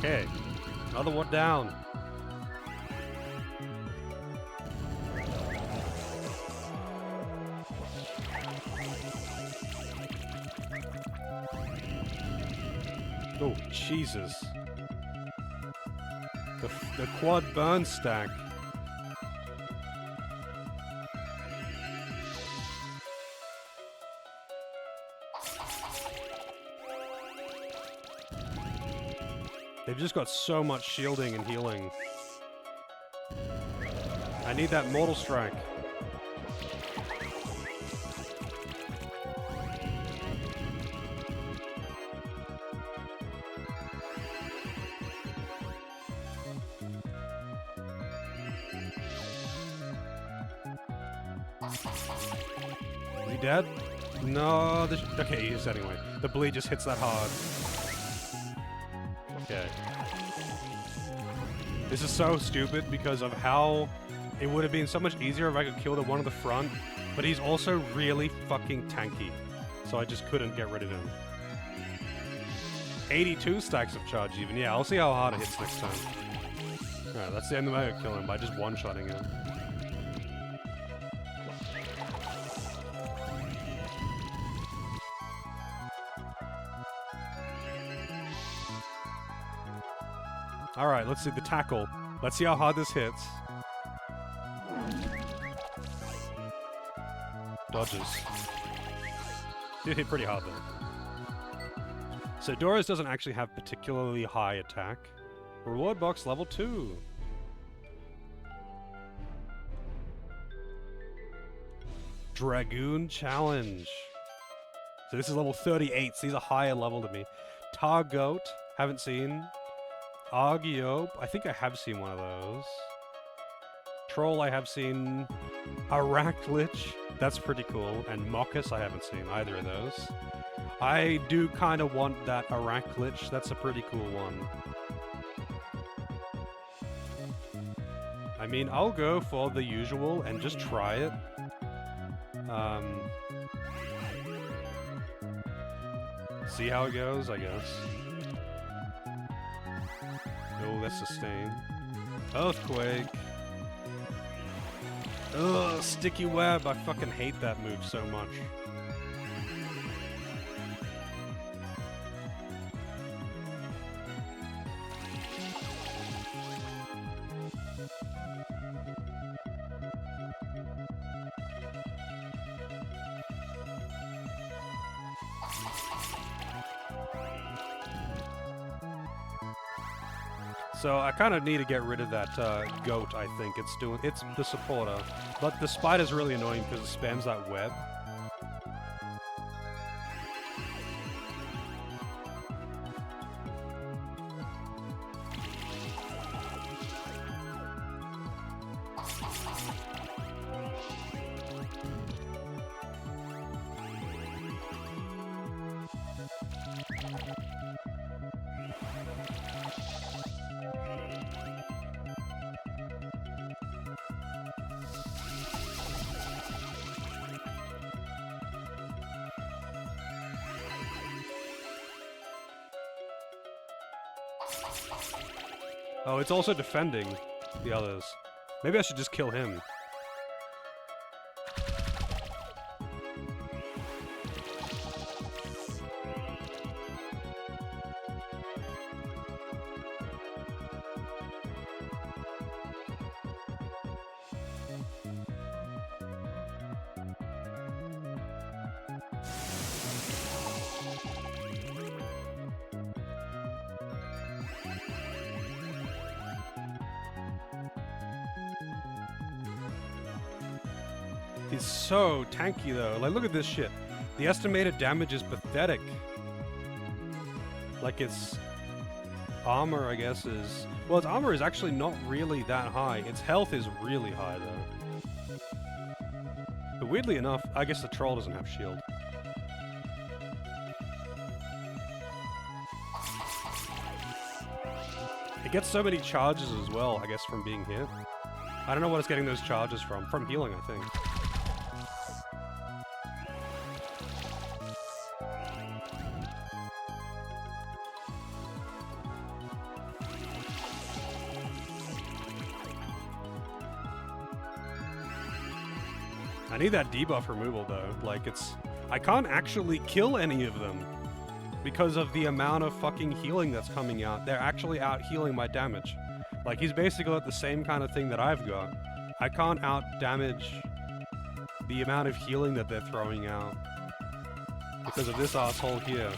Okay, another one down. Oh, Jesus. The quad burn stack. They've just got so much shielding and healing. I need that Mortal Strike. Is he dead? No, okay, he is anyway. The bleed just hits that hard. Okay. This is so stupid because of how it would have been so much easier if I could kill the one at the front, but he's also really fucking tanky, so I just couldn't get rid of him. 82 stacks of charge even. Yeah, I'll see how hard it hits next time. Alright, that's the end of my kill him by just one-shotting him. Alright, let's see the tackle. Let's see how hard this hits. Dodges. Did hit pretty hard though. So Dora's doesn't actually have particularly high attack. Reward box level 2. Dragoon Challenge. So this is level 38, so these are higher level than me. Targoat, haven't seen. Argiope, I think I have seen one of those. Troll, I have seen. Arachlich, that's pretty cool. And Mockus, I haven't seen either of those. I do kind of want that Arachlich, that's a pretty cool one. I mean, I'll go for the usual and just try it. See how it goes, I guess. Oh, that's sustain. Earthquake. Ugh, sticky web. I fucking hate that move so much. So I kind of need to get rid of that goat, I think. It's the supporter. But the spider's really annoying because it spams that web. Oh, it's also defending the others. Maybe I should just kill him. He's so tanky though. Like, look at this shit. The estimated damage is pathetic. Like, its armor, I guess, is... Well, its armor is actually not really that high. Its health is really high though. But weirdly enough, I guess the troll doesn't have shield. It gets so many charges as well, I guess, from being hit. I don't know what it's getting those charges from. From healing, I think. I need that debuff removal though. Like, it's... I can't actually kill any of them because of the amount of fucking healing that's coming out. They're actually out healing my damage. Like, he's basically got the same kind of thing that I've got. I can't out damage the amount of healing that they're throwing out because of this asshole here.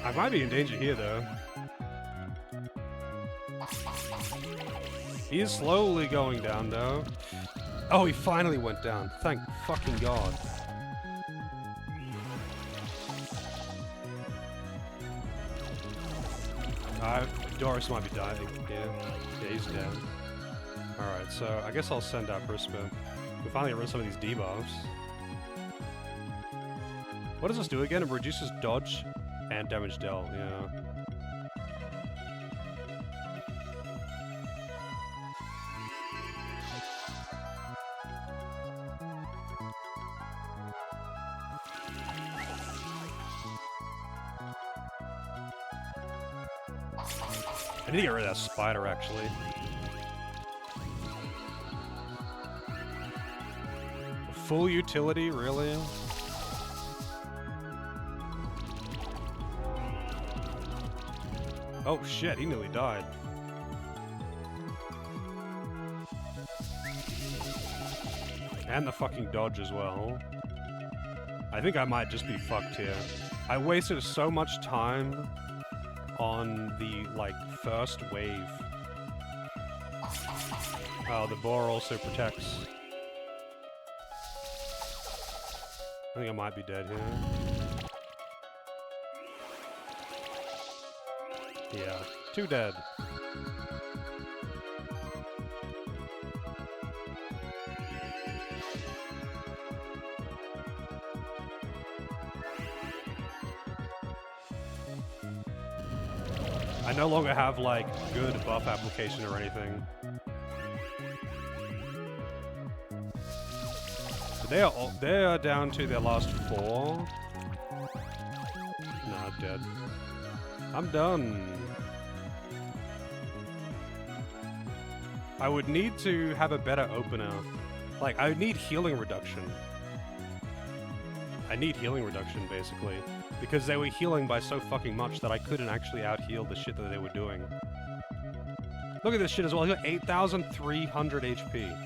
I might be in danger here, though. He is slowly going down, though. Oh, he finally went down. Thank fucking God. Doris might be dying. Yeah, he's dead. Alright, so I guess I'll send out Brisbane. We finally get rid of some of these debuffs. What does this do again? It reduces dodge and damage dealt, yeah. I need to get rid of that spider, actually. Full utility, really? Oh shit, he nearly died. And the fucking dodge as well. I think I might just be fucked here. I wasted so much time on the, like, first wave. Oh, the boar also protects. I think I might be dead here. Yeah, 2 dead. I no longer have, like, good buff application or anything. So they are down to their last 4. Nah, dead. I'm done. I would need to have a better opener. Like, I would need healing reduction. I need healing reduction, basically. Because they were healing by so fucking much that I couldn't actually out-heal the shit that they were doing. Look at this shit as well. He's got 8,300 HP.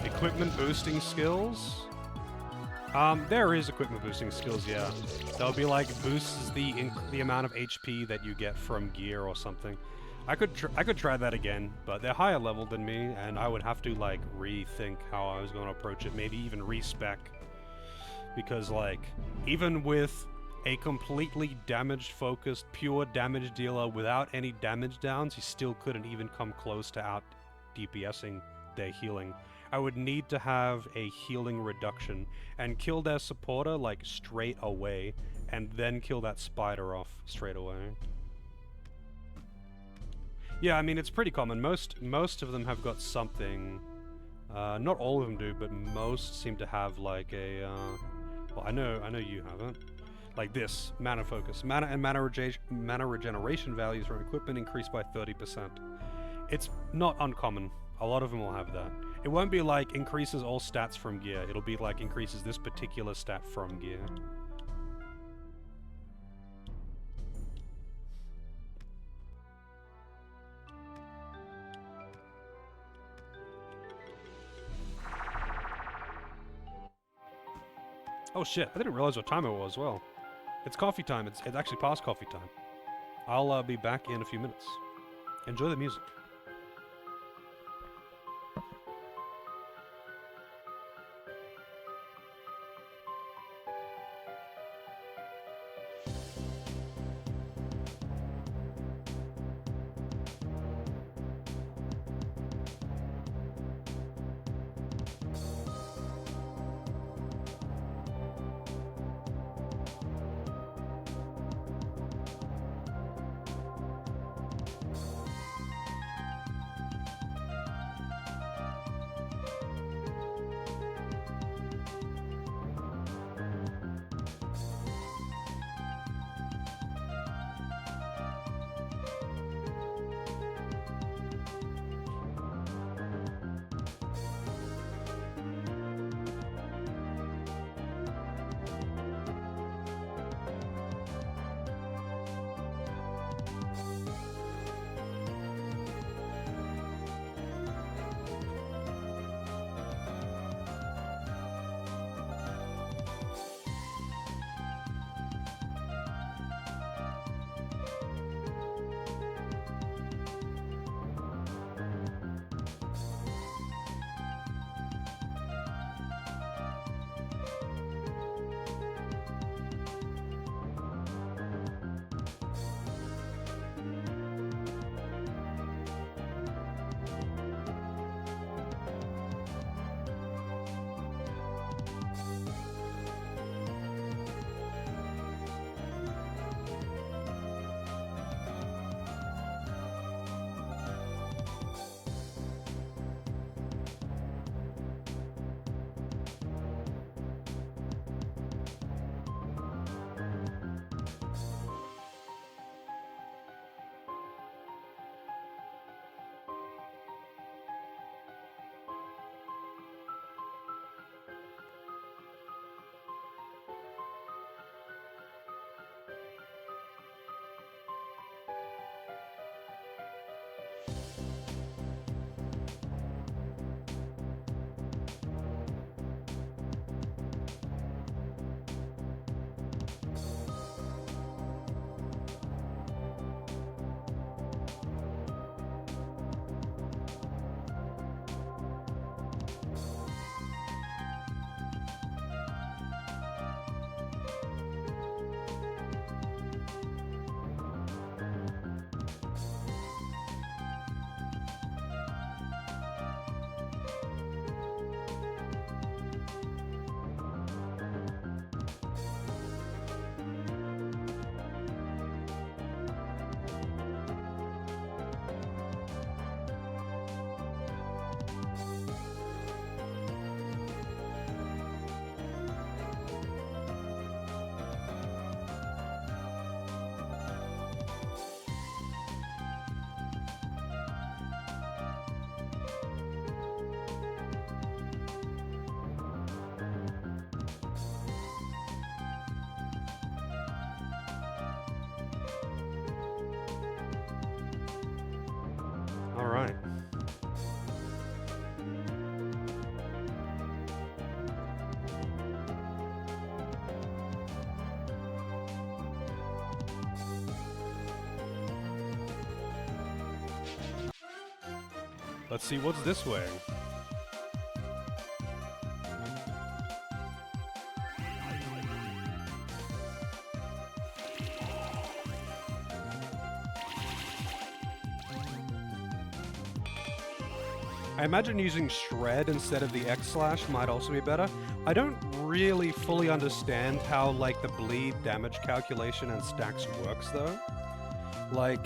Equipment boosting skills? There is equipment boosting skills, yeah. That'll be like boosts the amount of HP that you get from gear or something. I could try that again, but they're higher level than me, and I would have to like rethink how I was going to approach it. Maybe even respec, because like even with a completely damage-focused, pure damage dealer without any damage downs, he still couldn't even come close to out DPSing their healing. I would need to have a healing reduction and kill their supporter like straight away, and then kill that spider off straight away. Yeah, I mean it's pretty common. Most of them have got something. Not all of them do, but most seem to have like a. Well, I know you haven't. Like this mana focus, mana and mana regeneration values from equipment increased by 30%. It's not uncommon. A lot of them will have that. It won't be like increases all stats from gear. It'll be like increases this particular stat from gear. Oh shit, I didn't realize what time it was as well. It's coffee time. It's actually past coffee time. I'll be back in a few minutes. Enjoy the music. Alright. Let's see what's this way. I imagine using Shred instead of the X-Slash might also be better. I don't really fully understand how, like, the bleed damage calculation and stacks works, though. Like,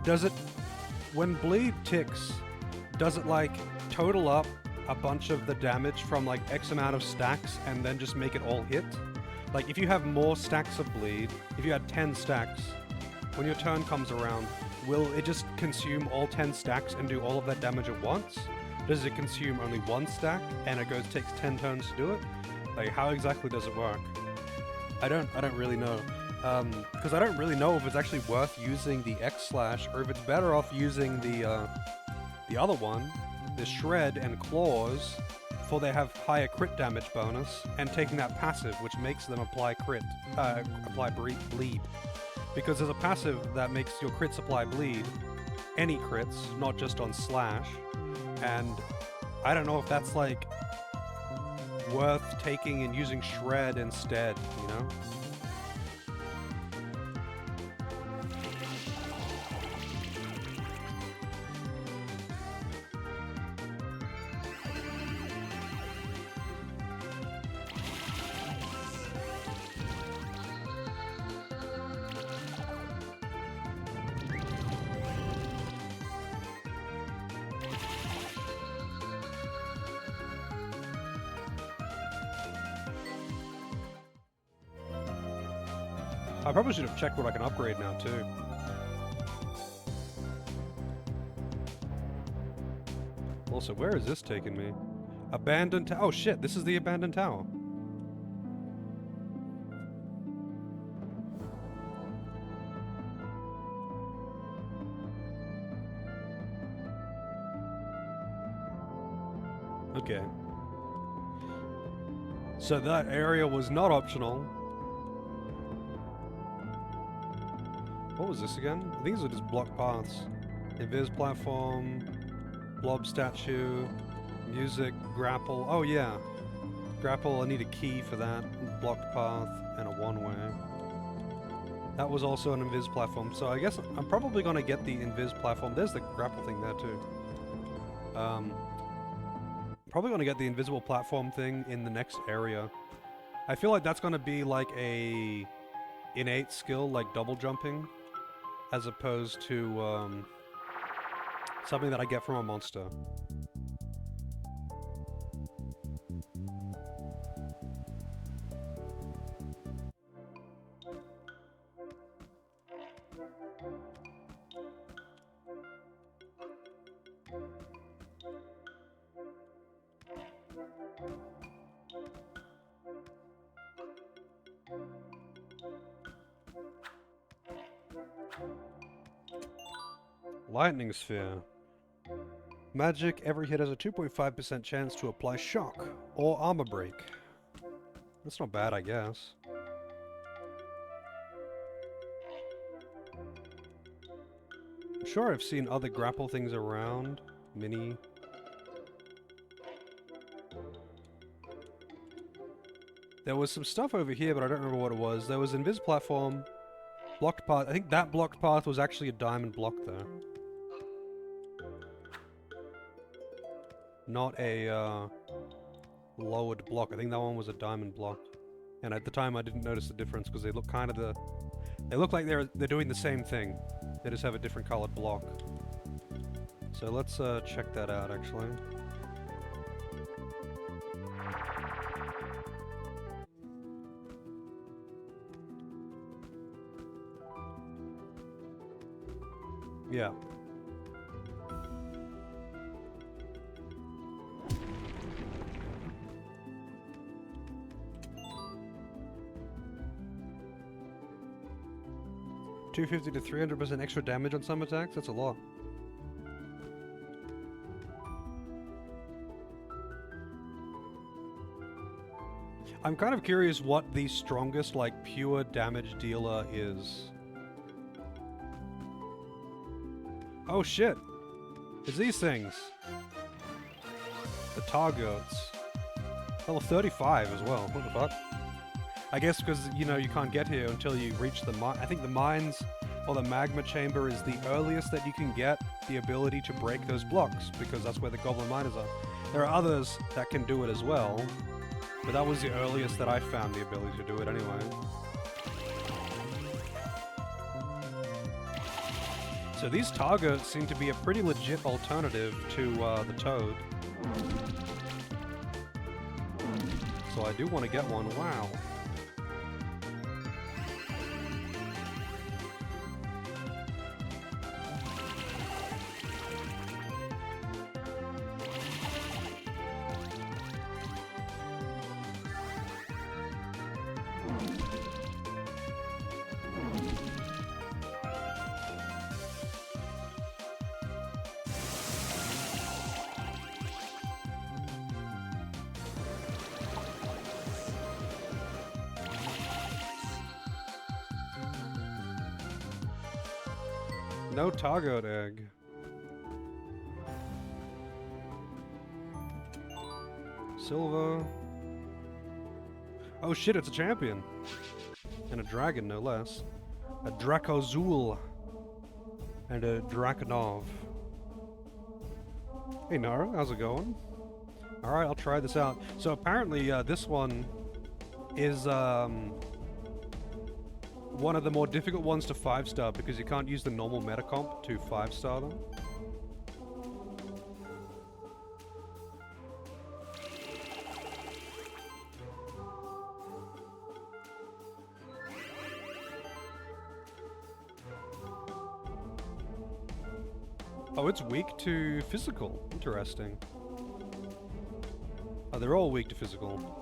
does it... When bleed ticks, does it, like, total up a bunch of the damage from, like, X amount of stacks and then just make it all hit? Like, if you have more stacks of bleed, if you had 10 stacks, when your turn comes around, will it just consume all 10 stacks and do all of that damage at once? Does it consume only one stack and it takes 10 turns to do it? Like, how exactly does it work? I don't really know. Because I don't really know if it's actually worth using the X-Slash or if it's better off using the other one, the Shred and Claws, for they have higher crit damage bonus, and taking that passive, which makes them apply bleed. Because there's a passive that makes your crits apply bleed, any crits, not just on Slash, and I don't know if that's, like, worth taking and using Shred instead, you know? I probably should have checked what I can upgrade now, too. Also, where is this taking me? Abandoned tower. Oh shit, this is the abandoned tower. Okay. So that area was not optional. What was this again? I think these are just block paths. Invis platform, blob statue, music, grapple. Oh yeah. Grapple, I need a key for that. Blocked path, and a one-way. That was also an invis platform, so I guess I'm probably gonna get the invis platform. There's the grapple thing there too. Probably gonna get the invisible platform thing in the next area. I feel like that's gonna be like a innate skill, like double jumping, as opposed to something that I get from a monster. Lightning Sphere. Magic, every hit has a 2.5% chance to apply shock or armor break. That's not bad, I guess. I'm sure I've seen other grapple things around. Mini. There was some stuff over here, but I don't remember what it was. There was invis platform, blocked path. I think that blocked path was actually a diamond block there. Not a lowered block. I think that one was a diamond block. And at the time I didn't notice the difference because they look kind of they look like they're doing the same thing. They just have a different colored block. So let's check that out actually. Yeah. $250 to 300% extra damage on some attacks? That's a lot. I'm kind of curious what the strongest, like, pure damage dealer is. Oh shit! It's these things! The Targoats. Level 35 as well, what the fuck? I guess because, you know, you can't get here until you reach the mine. I think the mines, or the magma chamber, is the earliest that you can get the ability to break those blocks, because that's where the goblin miners are. There are others that can do it as well, but that was the earliest that I found the ability to do it anyway. So these Targoats seem to be a pretty legit alternative to the Toad. So I do want to get one. Wow. No Targoat egg. Silver. Oh shit, it's a champion. And a dragon, no less. A Dracozool. And a Draconov. Hey Nara, how's it going? Alright, I'll try this out. So apparently this one is one of the more difficult ones to 5-star because you can't use the normal metacomp to 5-star them. Oh, it's weak to physical. Interesting. Oh, they're all weak to physical.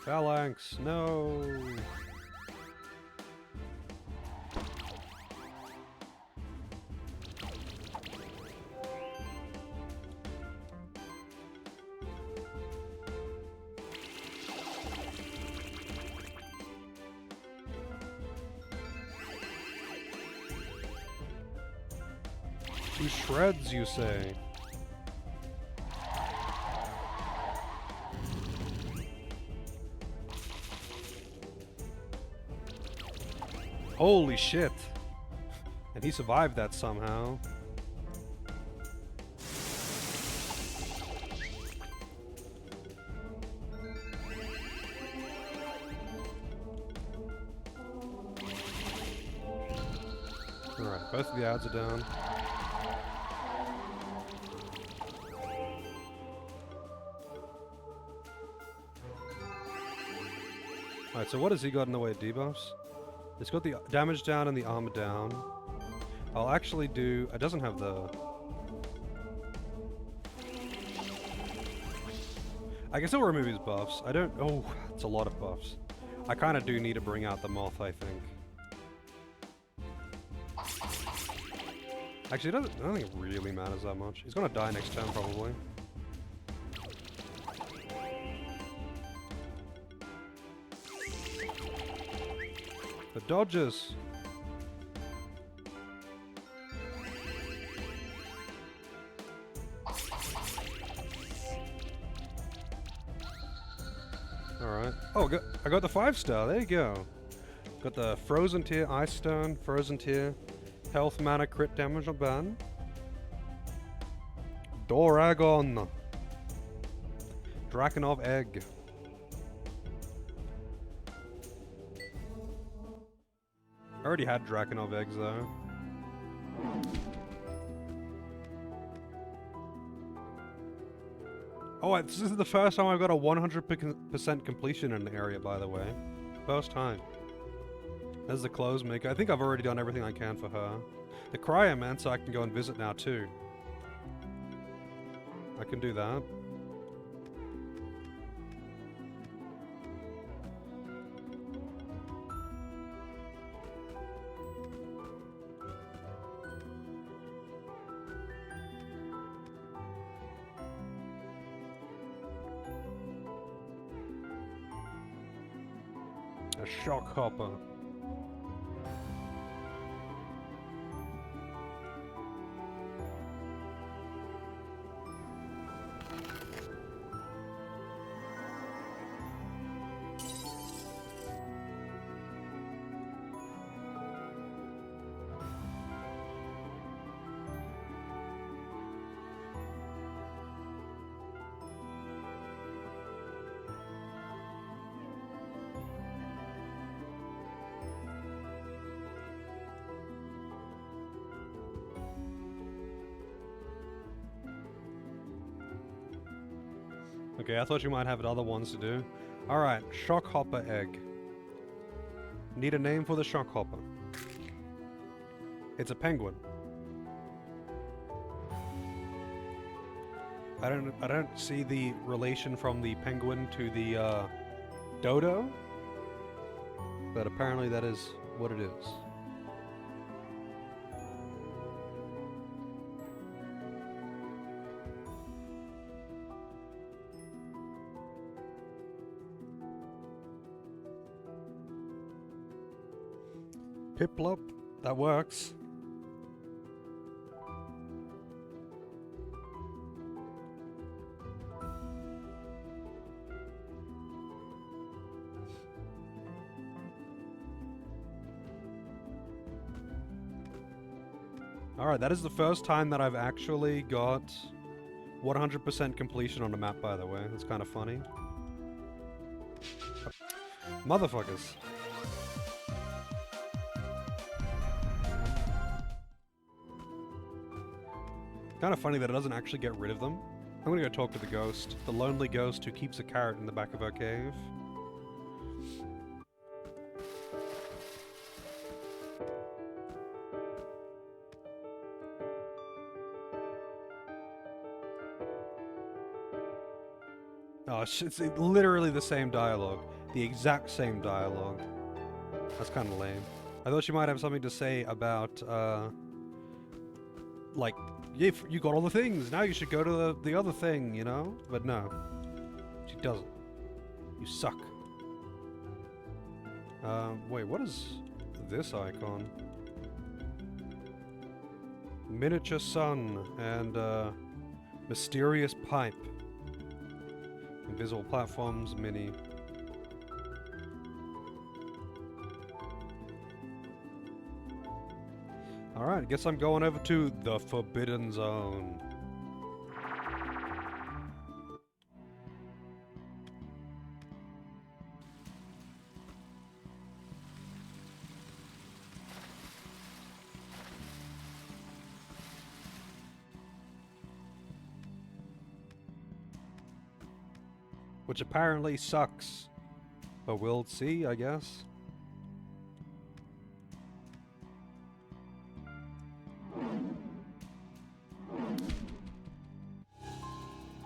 Phalanx, no! To shreds, you say? Holy shit! And he survived that somehow. Alright, both of the odds are down. Alright, so what has he got in the way of debuffs? It's got the damage down and the armor down. I'll actually do... It doesn't have the... I guess I'll remove his buffs. I don't... Oh, it's a lot of buffs. I kind of do need to bring out the moth, I think. Actually, I don't think it really matters that much. He's gonna die next turn, probably. The dodges! Alright. Oh, I got the 5-star, there you go. Got the Frozen Tier, Ice Stone, Frozen Tier, Health, Mana, Crit Damage, not bad. Doragon! Draconov Egg. I already had Draconov eggs though. Oh, this is the first time I've got a 100% completion in the area, by the way. First time. There's the clothes maker. I think I've already done everything I can for her. The Cryomancer I can go and visit now too. I can do that. A shock hopper. Okay, I thought you might have other ones to do. Alright, shock hopper egg. Need a name for the shock hopper. It's a penguin. I don't see the relation from the penguin to the dodo, but apparently that is what it is. Piplup, that works. Alright, that is the first time that I've actually got 100% completion on a map, by the way. That's kind of funny. Motherfuckers. Kind of funny that it doesn't actually get rid of them. I'm gonna go talk to the ghost. The lonely ghost who keeps a carrot in the back of her cave. Oh, it's literally the same dialogue. The exact same dialogue. That's kind of lame. I thought she might have something to say about, like, if you got all the things, now you should go to the other thing, you know? But no. She doesn't. You suck. Wait, what is this icon? Miniature sun and, mysterious pipe. Invisible platforms, mini. Alright, guess I'm going over to the Forbidden Zone. Which apparently sucks. But we'll see, I guess.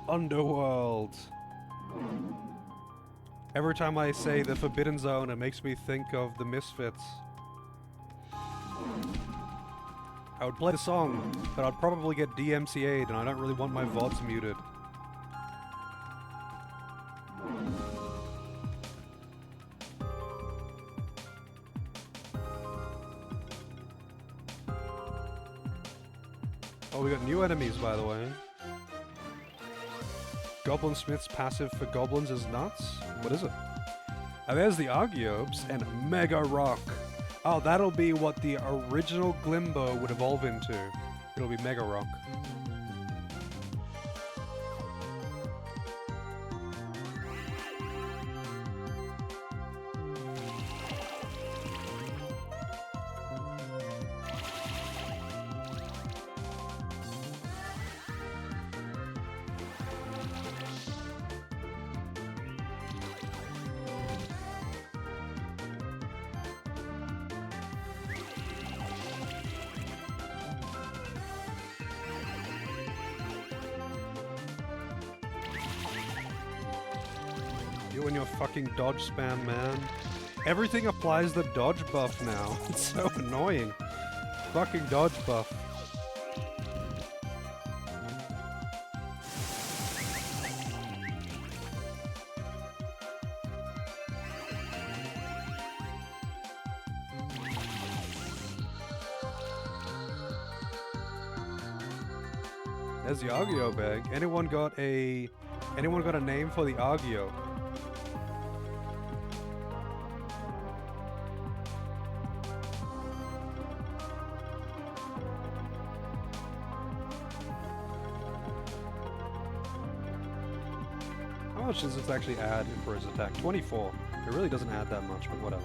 Underworld. Every time I say the Forbidden Zone, it makes me think of the Misfits. I would play the song, but I'd probably get DMCA'd, and I don't really want my VODs muted. Oh, we got new enemies, by the way. Goblin Smith's passive for goblins is nuts? What is it? Oh, there's the Argyobes and Mega Rock. Oh, that'll be what the original Glimbo would evolve into. It'll be Mega Rock. You and your fucking dodge spam, man. Everything applies the dodge buff now. It's so annoying. Fucking dodge buff. There's the Argeo bag. Anyone got a name for the Argeo? How much does this actually add for his attack? 24. It really doesn't add that much, but whatever.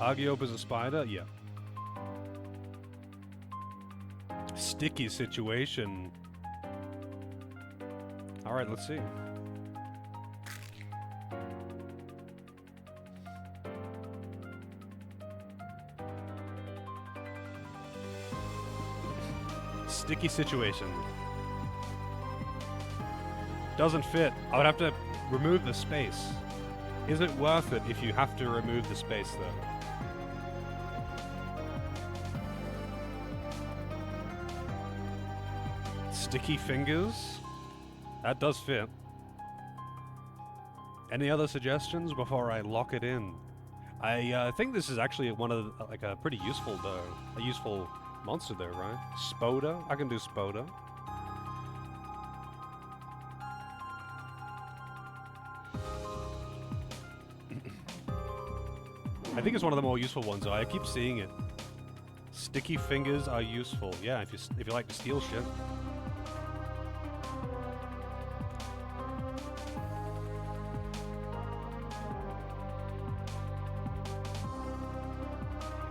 Argiope is a spider? Yeah. Sticky situation. Alright, let's see. Sticky situation. Doesn't fit. I would have to remove the space. Is it worth it if you have to remove the space though? Sticky fingers? That does fit. Any other suggestions before I lock it in? I think this is actually one of the, like a pretty useful though, a useful monster though, right? Spoda? I can do Spoda. I think it's one of the more useful ones though. I keep seeing it. Sticky fingers are useful. Yeah, if you like to steal shit.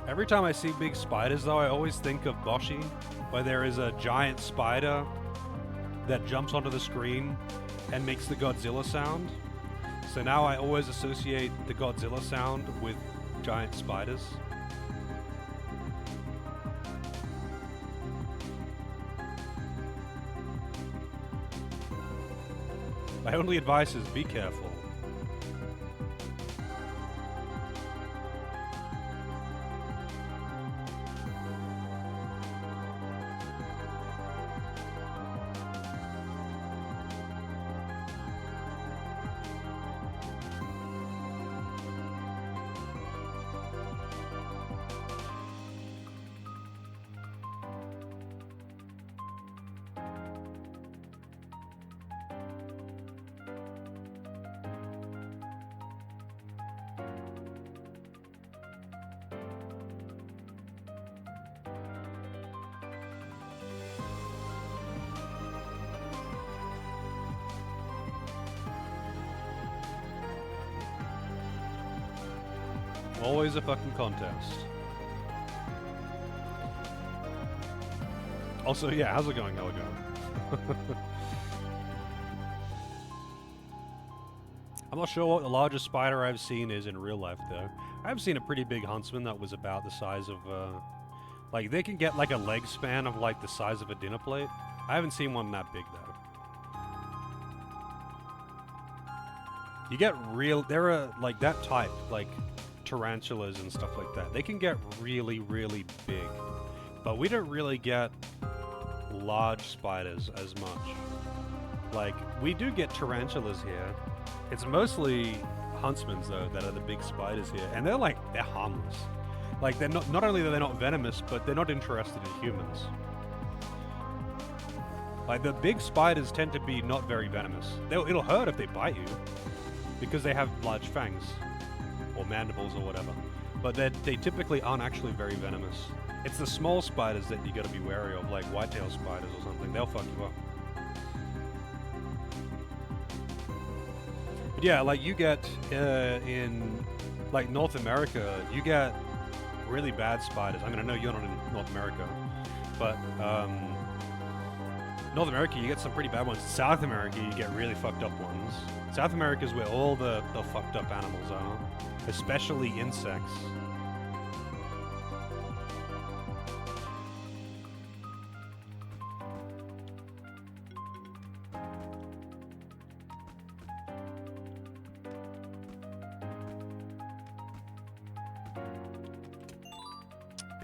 Every time I see big spiders though, I always think of Boshi, where there is a giant spider that jumps onto the screen and makes the Godzilla sound. So now I always associate the Godzilla sound with giant spiders. My only advice is be careful. Always a fucking contest. Also, yeah, how's it going, Heligon? I'm not sure what the largest spider I've seen is in real life, though. I've seen a pretty big huntsman that was about the size of, like, they can get, like, a leg span of, like, the size of a dinner plate. I haven't seen one that big, though. You get real... There are, like, that type, like... tarantulas and stuff like that. They can get really, really big. But we don't really get large spiders as much. Like, we do get tarantulas here. It's mostly huntsmans, though, that are the big spiders here. And they're harmless. Like, they're not only are they not venomous, but they're not interested in humans. Like, the big spiders tend to be not very venomous. It'll hurt if they bite you, because they have large fangs. Or mandibles or whatever. But they typically aren't actually very venomous. It's the small spiders that you gotta be wary of, like whitetail spiders or something. They'll fuck you up. But yeah, like you get in like North America, you get really bad spiders. I mean, I know you're not in North America, but North America, you get some pretty bad ones. South America, you get really fucked up ones. South America is where all the fucked up animals are. Especially insects.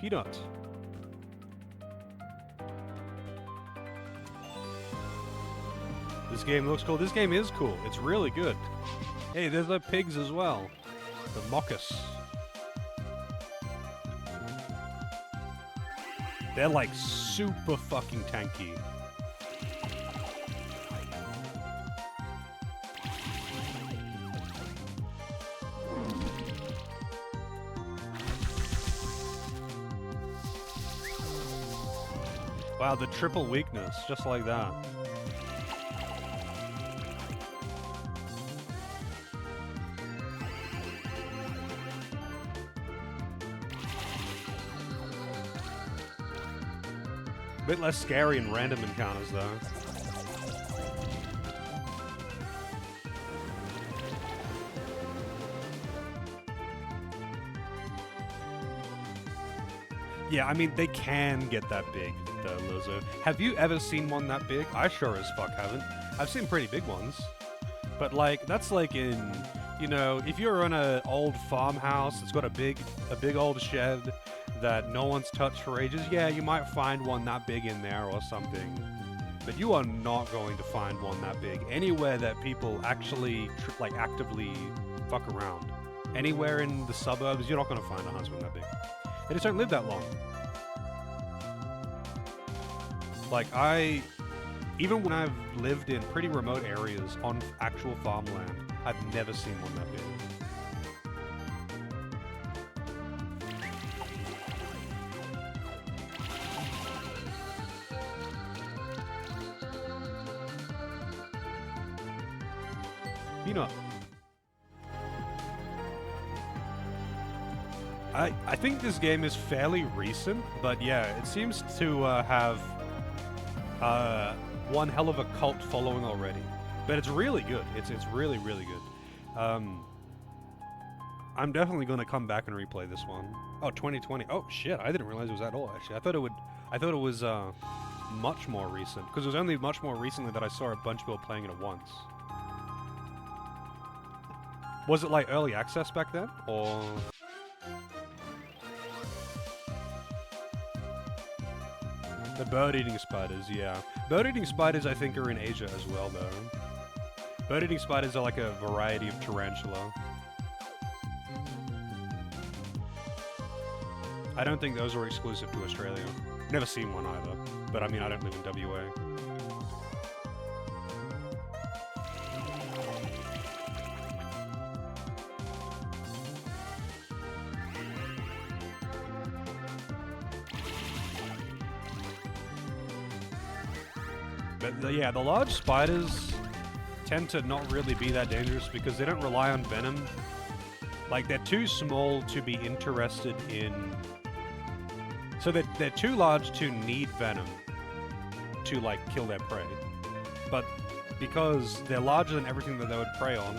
Peanut. This game looks cool. This game is cool. It's really good. Hey, there's the pigs as well. The Mockus. They're like super fucking tanky. Wow, the triple weakness, just like that. A bit less scary in random encounters, though. Yeah, I mean, they can get that big, the lizard. Have you ever seen one that big? I sure as fuck haven't. I've seen pretty big ones. But, like, that's like in, you know, if you're in an old farmhouse that's got a big old shed that no one's touched for ages, yeah, you might find one that big in there or something. But you are not going to find one that big anywhere that people actually, like, actively fuck around. Anywhere in the suburbs, you're not going to find a huntsman that big. They just don't live that long. Like, even when I've lived in pretty remote areas on actual farmland, I've never seen one that big. Peanut. I think this game is fairly recent, but yeah, it seems to have one hell of a cult following already. But it's really good. It's really, really good. I'm definitely going to come back and replay this one. Oh, 2020. Oh shit! I didn't realize it was that old. Actually, I thought it was much more recent, because it was only much more recently that I saw a bunch of people playing it at once. Was it like early access back then, or? The bird-eating spiders, yeah. Bird-eating spiders, I think, are in Asia as well, though. Bird-eating spiders are like a variety of tarantula. I don't think those are exclusive to Australia. Never seen one either, but I mean, I don't live in WA. But yeah, the large spiders tend to not really be that dangerous because they don't rely on venom. Like, they're too small to be interested in... So they're too large to need venom to, like, kill their prey. But because they're larger than everything that they would prey on,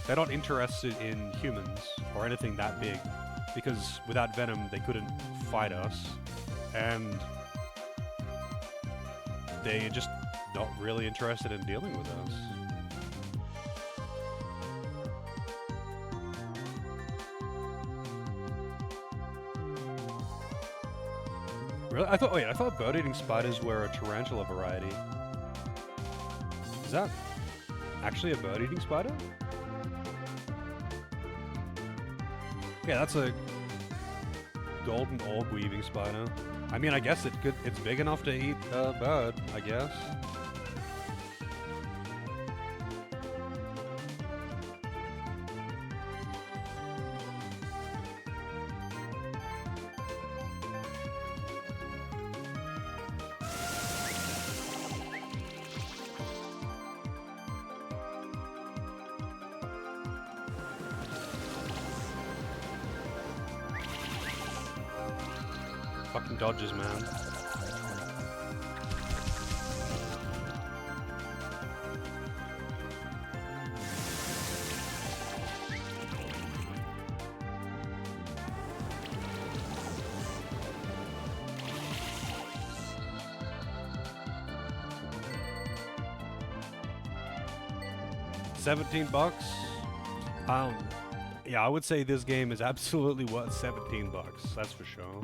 they're not interested in humans or anything that big. Because without venom, they couldn't fight us. And they're just not really interested in dealing with us. Really? I thought bird-eating spiders were a tarantula variety. Is that actually a bird-eating spider? Yeah, that's a golden orb-weaving spider. I mean, I guess it's big enough to eat a bird, I guess. Fucking dodges, man. $17? Yeah, I would say this game is absolutely worth $17. That's for sure.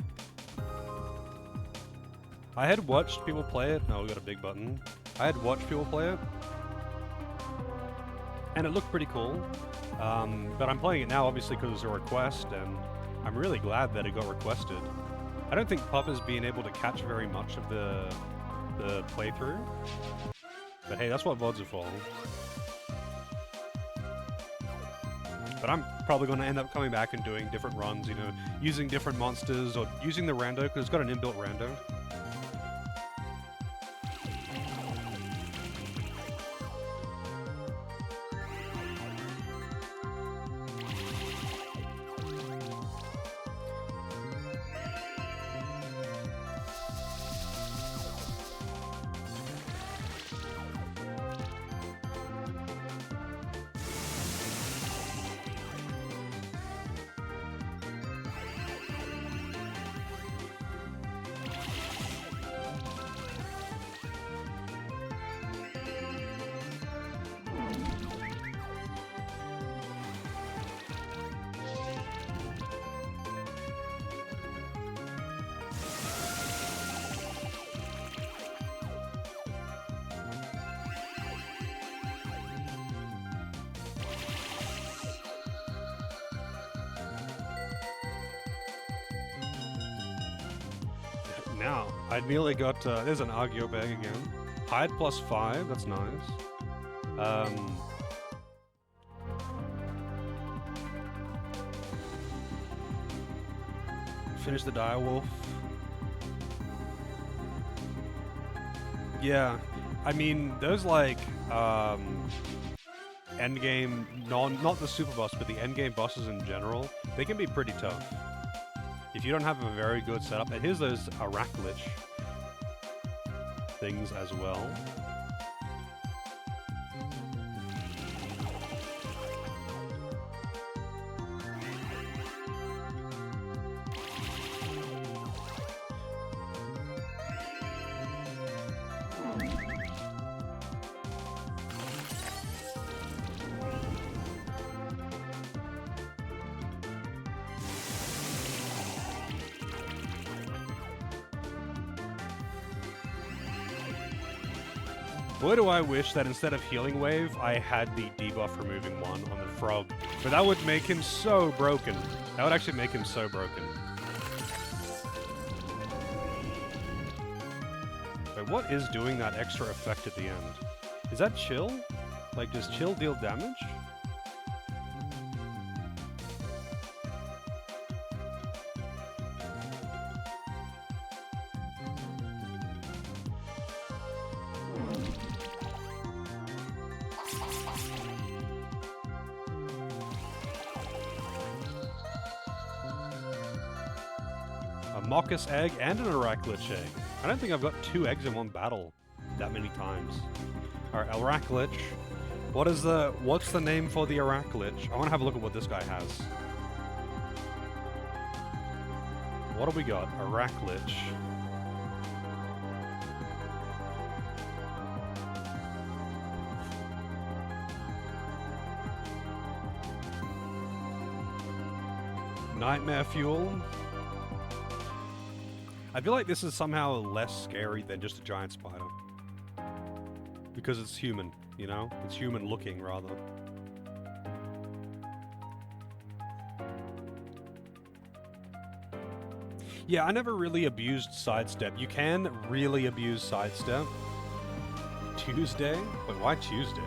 I had watched people play it. Oh, we got a big button. I had watched people play it. And it looked pretty cool. But I'm playing it now, obviously, because it was a request, and I'm really glad that it got requested. I don't think Pup has been able to catch very much of the playthrough. But hey, that's what VODs are for. But I'm probably going to end up coming back and doing different runs, you know, using different monsters, or using the rando, because it's got an inbuilt rando. Now, I nearly got, there's an Argeo bag again. Hide +5, that's nice. Finish the direwolf. Yeah, I mean, those like, endgame, not the super boss, but the endgame bosses in general, they can be pretty tough. If you don't have a very good setup, and here's those Arachlich things as well. Boy, do I wish that instead of Healing Wave, I had the debuff removing one on the frog. But that would make him so broken. That would actually make him so broken. Wait, what is doing that extra effect at the end? Is that chill? Like, does chill deal damage? Mockus egg and an Arachlich egg. I don't think I've got 2 eggs in one battle that many times. Alright, Arachlich. What's the name for the Arachlich? I want to have a look at what this guy has. What do we got? Arachlich. Nightmare Fuel. I feel like this is somehow less scary than just a giant spider. Because it's human, you know? It's human looking, rather. Yeah, I never really abused sidestep. You can really abuse sidestep. Tuesday? Wait, why Tuesday?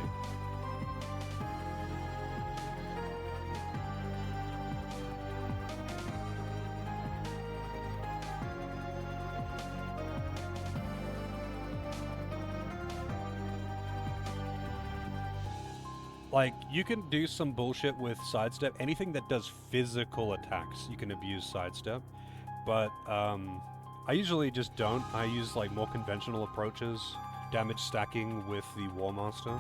Like, you can do some bullshit with sidestep. Anything that does physical attacks, you can abuse sidestep. But, I usually just don't. I use, like, more conventional approaches. Damage stacking with the War Master.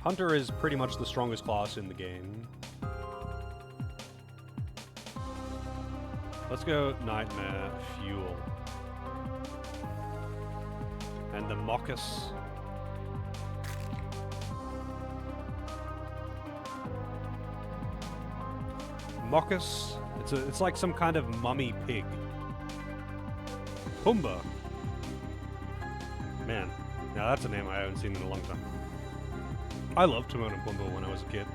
Hunter is pretty much the strongest class in the game. Let's go Nightmare Fuel. And the Mockus. Mockus. It's like some kind of mummy pig. Pumbaa. Man, now that's a name I haven't seen in a long time. I loved Timon and Pumbaa when I was a kid.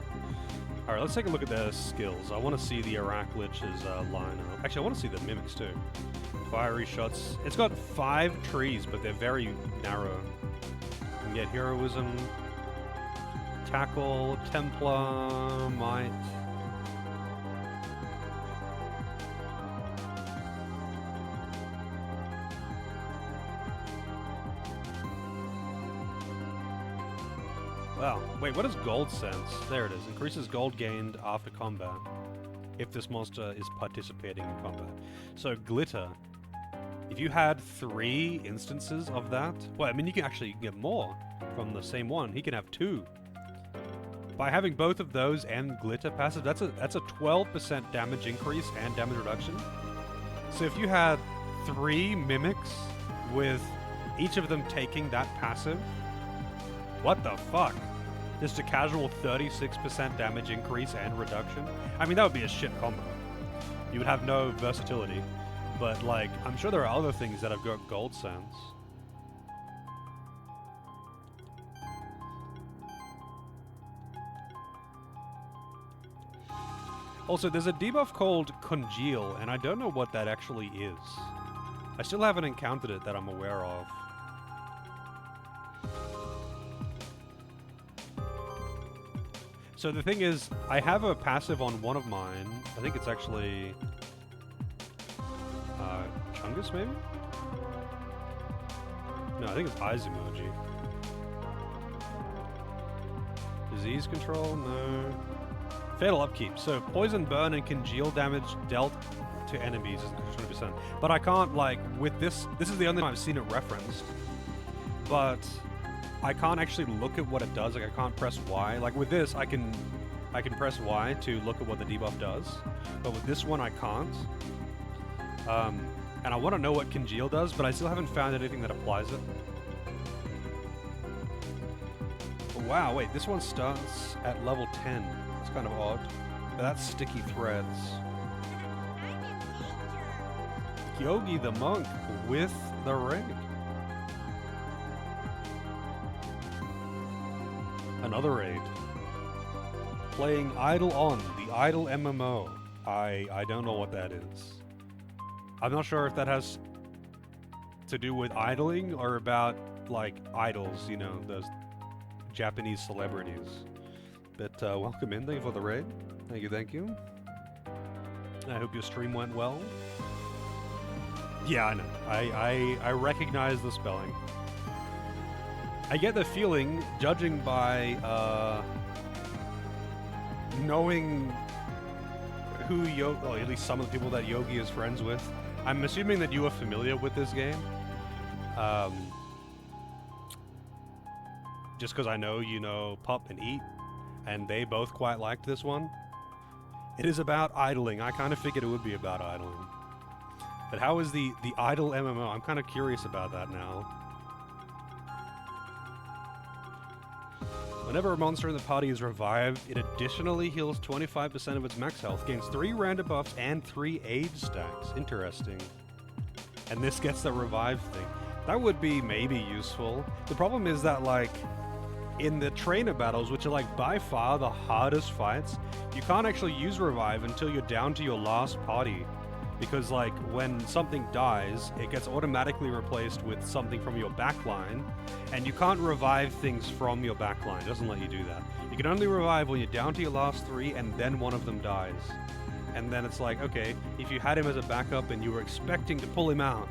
Alright, let's take a look at their skills. I want to see the Araklish's lineup. Actually, I want to see the Mimics too. Fiery shots. It's got 5 trees, but they're very narrow. You can get Heroism, Tackle, Templar, Might. Wow. Wait, what is Gold Sense? There it is. Increases gold gained after combat if this monster is participating in combat. So Glitter. If you had 3 instances of that, well, I mean, you can actually get more from the same one. He can have 2. By having both of those and Glitter passive, that's a 12% damage increase and damage reduction. So if you had 3 Mimics with each of them taking that passive, what the fuck? Just a casual 36% damage increase and reduction? I mean, that would be a shit combo. You would have no versatility. But, like, I'm sure there are other things that have got Gold Sense. Also, there's a debuff called Congeal, and I don't know what that actually is. I still haven't encountered it that I'm aware of. So the thing is, I have a passive on one of mine. I think it's actually... Chungus, maybe? No, I think it's Eyes Emoji. Disease control? No. Fatal Upkeep. So, Poison, Burn, and Congeal damage dealt to enemies is 20%. But I can't, like, with this... This is the only time I've seen it referenced. But... I can't actually look at what it does. Like, I can't press Y. Like, with this, I can press Y to look at what the debuff does. But with this one, I can't. And I want to know what Congeal does, but I still haven't found anything that applies it. But wow, wait, this one starts at level 10. It's kind of odd. But that's Sticky Threads. Yogi the Monk with the raid. Another raid. Playing Idle On, the Idle MMO. I don't know what that is. I'm not sure if that has to do with idling or about, like, idols, you know, those Japanese celebrities. But welcome in, thank you for the raid. Thank you, thank you. I hope your stream went well. Yeah, I know. I recognize the spelling. I get the feeling, judging by knowing who Yogi, well, at least some of the people that Yogi is friends with. I'm assuming that you are familiar with this game. Just because I know you know Pup and Eat, and they both quite liked this one. It is about idling. I kind of figured it would be about idling. But how is the idle MMO? I'm kind of curious about that now. Whenever a monster in the party is revived, it additionally heals 25% of its max health, gains 3 random buffs, and 3 age stacks. Interesting. And this gets the revive thing. That would be maybe useful. The problem is that, like, in the trainer battles, which are, like, by far the hardest fights, you can't actually use revive until you're down to your last party. Because, like, when something dies, it gets automatically replaced with something from your backline, and you can't revive things from your backline. It doesn't let you do that. You can only revive when you're down to your last 3, and then one of them dies. And then it's like, okay, if you had him as a backup and you were expecting to pull him out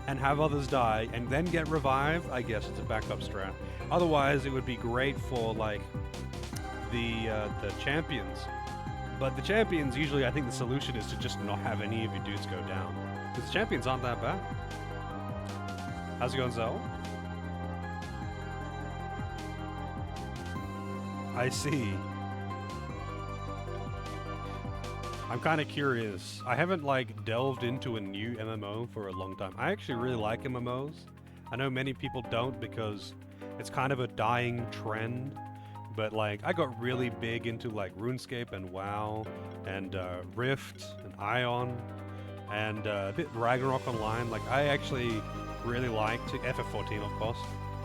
and have others die, and then get revived, I guess it's a backup strat. Otherwise, it would be great for, like, the champions. But the champions, usually I think the solution is to just not have any of your dudes go down. Because the champions aren't that bad. How's it going, Zell? I see. I'm kind of curious. I haven't, like, delved into a new MMO for a long time. I actually really like MMOs. I know many people don't because it's kind of a dying trend. But, like, I got really big into, like, RuneScape and WoW and Rift, and Ion, and a bit Ragnarok Online. Like, I actually really liked FF14, of course,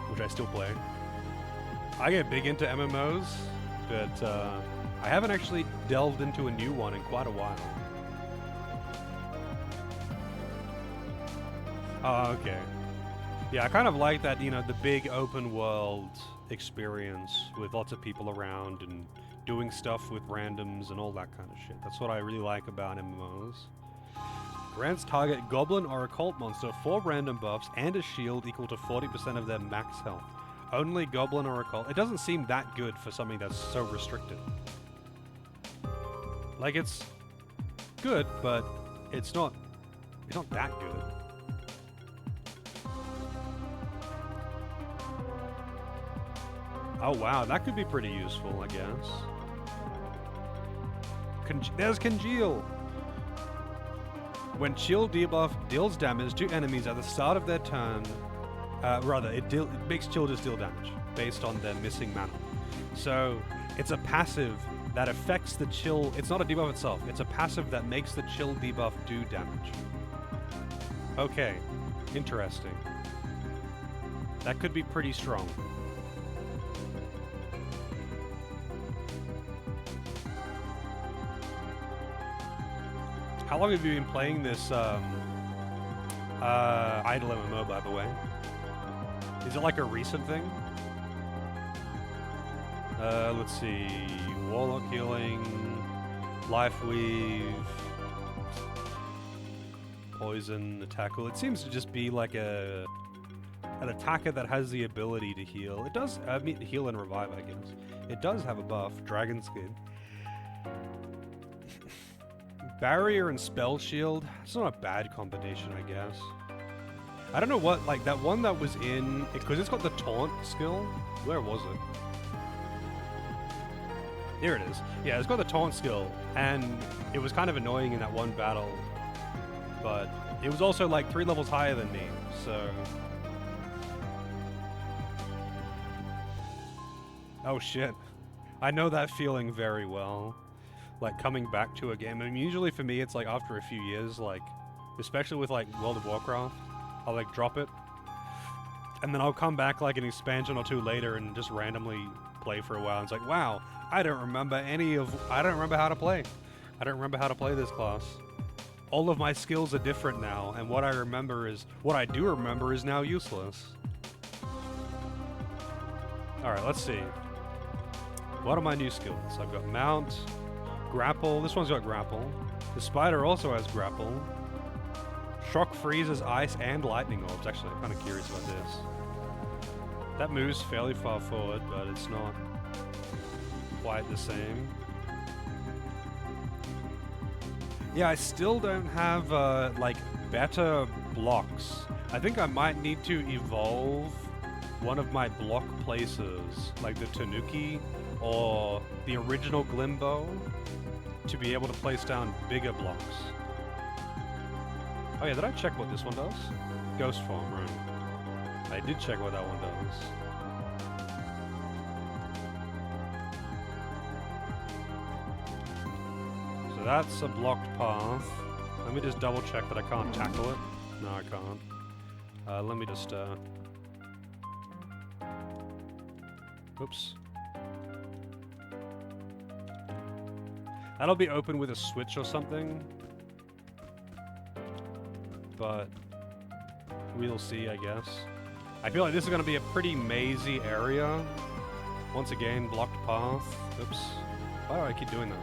which I still play. I get big into MMOs, but I haven't actually delved into a new one in quite a while. Oh, okay. Yeah, I kind of like that, you know, the big open world experience with lots of people around and doing stuff with randoms and all that kind of shit. That's what I really like about MMOs. Grants target goblin or occult monster 4 random buffs and a shield equal to 40% of their max health. Only goblin or occult. It doesn't seem that good for something that's so restricted. Like, it's good, but it's not that good. Oh wow, that could be pretty useful, I guess. There's Congeal! When chill debuff deals damage to enemies at the start of their turn, it makes chill just deal damage based on their missing mana. So it's a passive that affects the chill. It's not a debuff itself. It's a passive that makes the chill debuff do damage. Okay, interesting. That could be pretty strong. How long have you been playing this idle MMO, by the way? Is it like a recent thing? Let's see. Warlock healing, life weave, poison, attacker. It seems to just be like an attacker that has the ability to heal. It does, heal and revive, I guess. It does have a buff, dragon skin. Barrier and spell shield. It's not a bad combination, I guess. I don't know what, like that one that was in, because it's got the taunt skill. Where was it? Here it is. Yeah, it's got the taunt skill, and it was kind of annoying in that one battle, but it was also like 3 levels higher than me, so. Oh shit. I know that feeling very well. Like, coming back to a game. I mean, usually for me, it's like after a few years, like, especially with like World of Warcraft, I'll like drop it, and then I'll come back like an expansion or 2 later and just randomly play for a while. And it's like, wow, I don't remember how to play. I don't remember how to play this class. All of my skills are different now, and what I do remember is now useless. Alright, let's see. What are my new skills? I've got Mount, Grapple. This one's got Grapple. The Spider also has Grapple. Shock freezes ice and lightning orbs. Actually, I'm kind of curious about this. That moves fairly far forward, but it's not quite the same. Yeah, I still don't have, like, better blocks. I think I might need to evolve one of my block places, like the Tanuki or the original Glimbo, to be able to place down bigger blocks. Oh yeah, did I check what this one does? Ghost form, right. I did check what that one does. So that's a blocked path. Let me just double check that I can't tackle it. No, I can't. Let me just, oops. That'll be open with a switch or something. But we'll see, I guess. I feel like this is going to be a pretty mazy area. Once again, blocked path. Oops. Why do I keep doing that?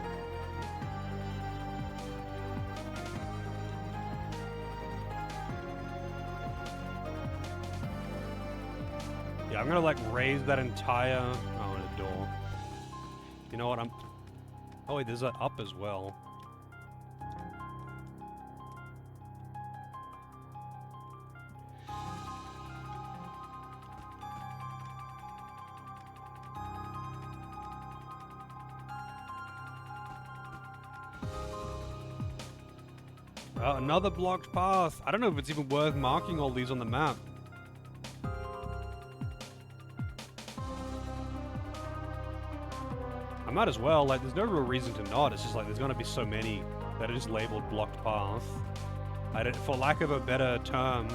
Yeah, I'm going to like raise that entire... Oh, and a door. You know what, Oh wait, there's that up as well. Another blocked path. I don't know if it's even worth marking all these on the map. I might as well, like, there's no real reason to not. It's just like there's gonna be so many that are just labeled blocked path. For lack of a better term...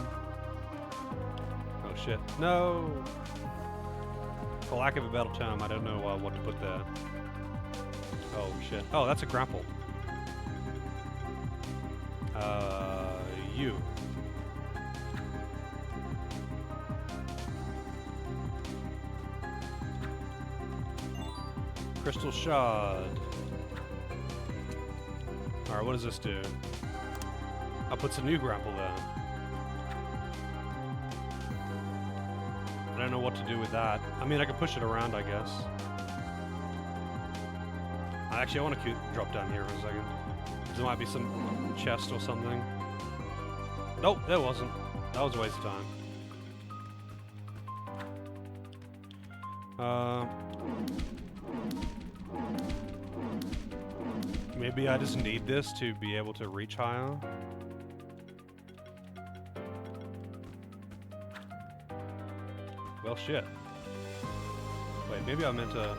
Oh shit. No! For lack of a better term, I don't know what to put there. Oh shit. Oh, that's a grapple. You. Crystal shard. Alright, what does this do? I'll put some new grapple there. I don't know what to do with that. I mean, I can push it around, I guess. Actually, I want to drop down here for a second. There might be some chest or something. Nope, there wasn't. That was a waste of time. Maybe I just need this to be able to reach higher. Well, shit. Wait, maybe I meant to...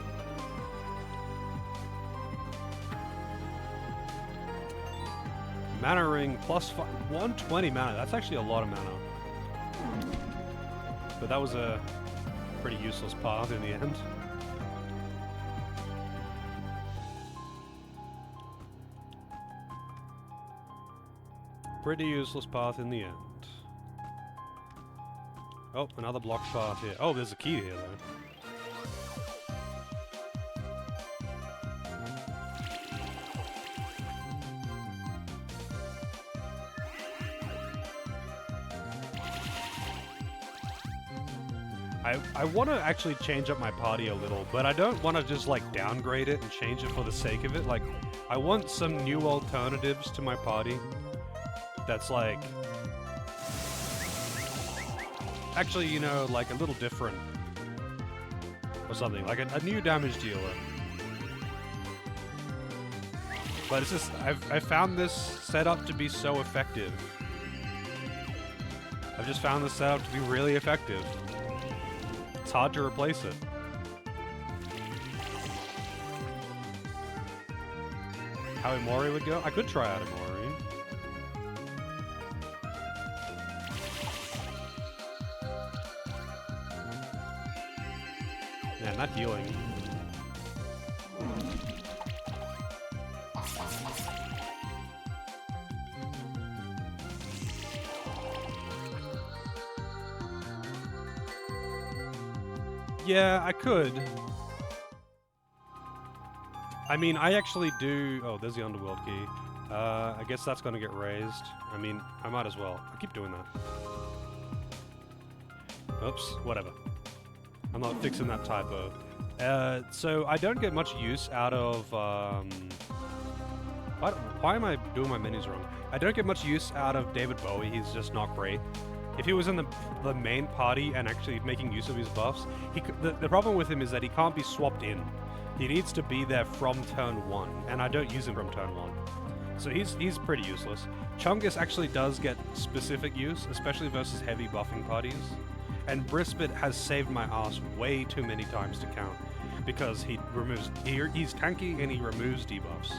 Mana ring plus 120 mana. That's actually a lot of mana. But that was a pretty useless path in the end. Pretty useless path in the end. Oh, another blocked path here. Oh, there's a key here though. I want to actually change up my party a little, but I don't want to just like downgrade it and change it for the sake of it. Like, I want some new alternatives to my party that's like... Actually, you know, like a little different. Or something, like a new damage dealer. But it's just, I found this setup to be so effective. I've just found this setup to be really effective. It's hard to replace it. How Imori would go? I could try out Imori. Man, that healing. Yeah, I could. I mean, I actually do... Oh, there's the underworld key. I guess that's gonna get raised. I mean, I might as well. I keep doing that. Oops, whatever. I'm not fixing that typo. So I don't get much use out of... Why am I doing my menus wrong? I don't get much use out of David Bowie. He's just not great. If he was in the main party and actually making use of his buffs, the problem with him is that he can't be swapped in. He needs to be there from turn 1, and I don't use him from turn 1. So he's pretty useless. Chungus actually does get specific use, especially versus heavy buffing parties. And Brispet has saved my ass way too many times to count, because he's tanky and he removes debuffs.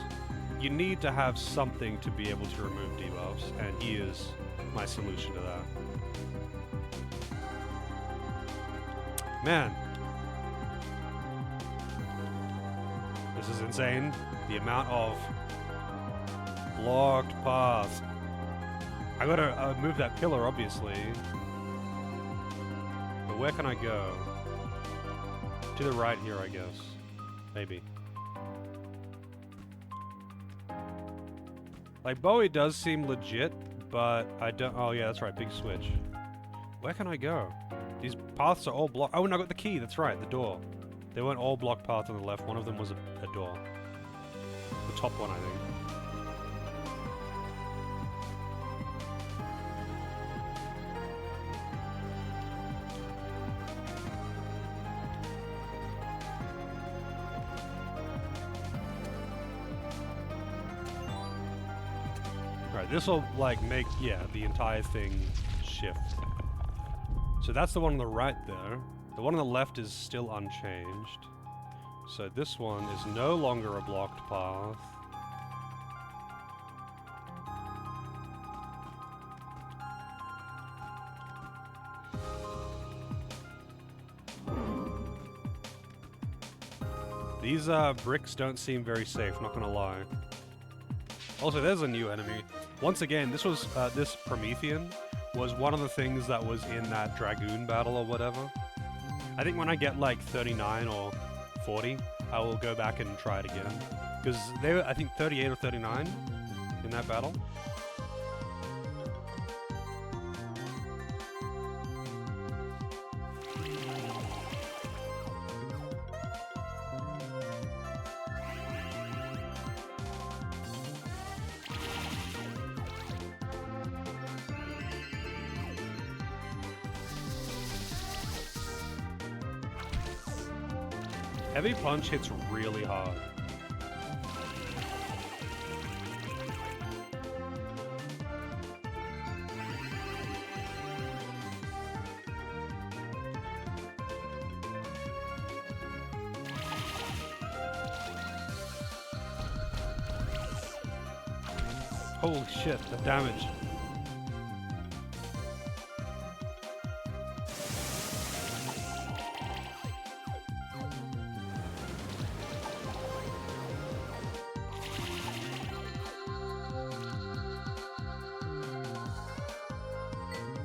You need to have something to be able to remove debuffs, and he is my solution to that. Man. This is insane. The amount of blocked paths. I gotta move that pillar, obviously. But where can I go? To the right here, I guess. Maybe. Like, Bowie does seem legit, but I don't... Oh, yeah, that's right. Big switch. Where can I go? These paths are all blocked. Oh, and I got the key. That's right, the door. They weren't all blocked paths on the left. One of them was a door. The top one, I think. Right, this will, like, make, yeah, the entire thing shift. So that's the one on the right there. The one on the left is still unchanged. So this one is no longer a blocked path. These bricks don't seem very safe, not gonna lie. Also, there's a new enemy. Once again, this was this Promethean was one of the things that was in that Dragoon battle or whatever. I think when I get like 39 or 40, I will go back and try it again. Because they were, I think, 38 or 39 in that battle. Heavy Punch hits really hard. Holy shit, the damage.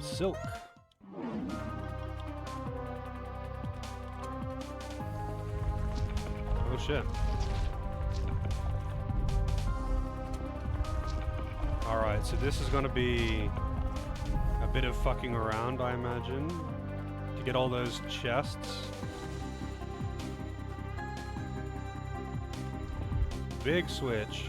Silk. Oh shit. Alright, so this is gonna be a bit of fucking around, I imagine, to get all those chests. Big switch.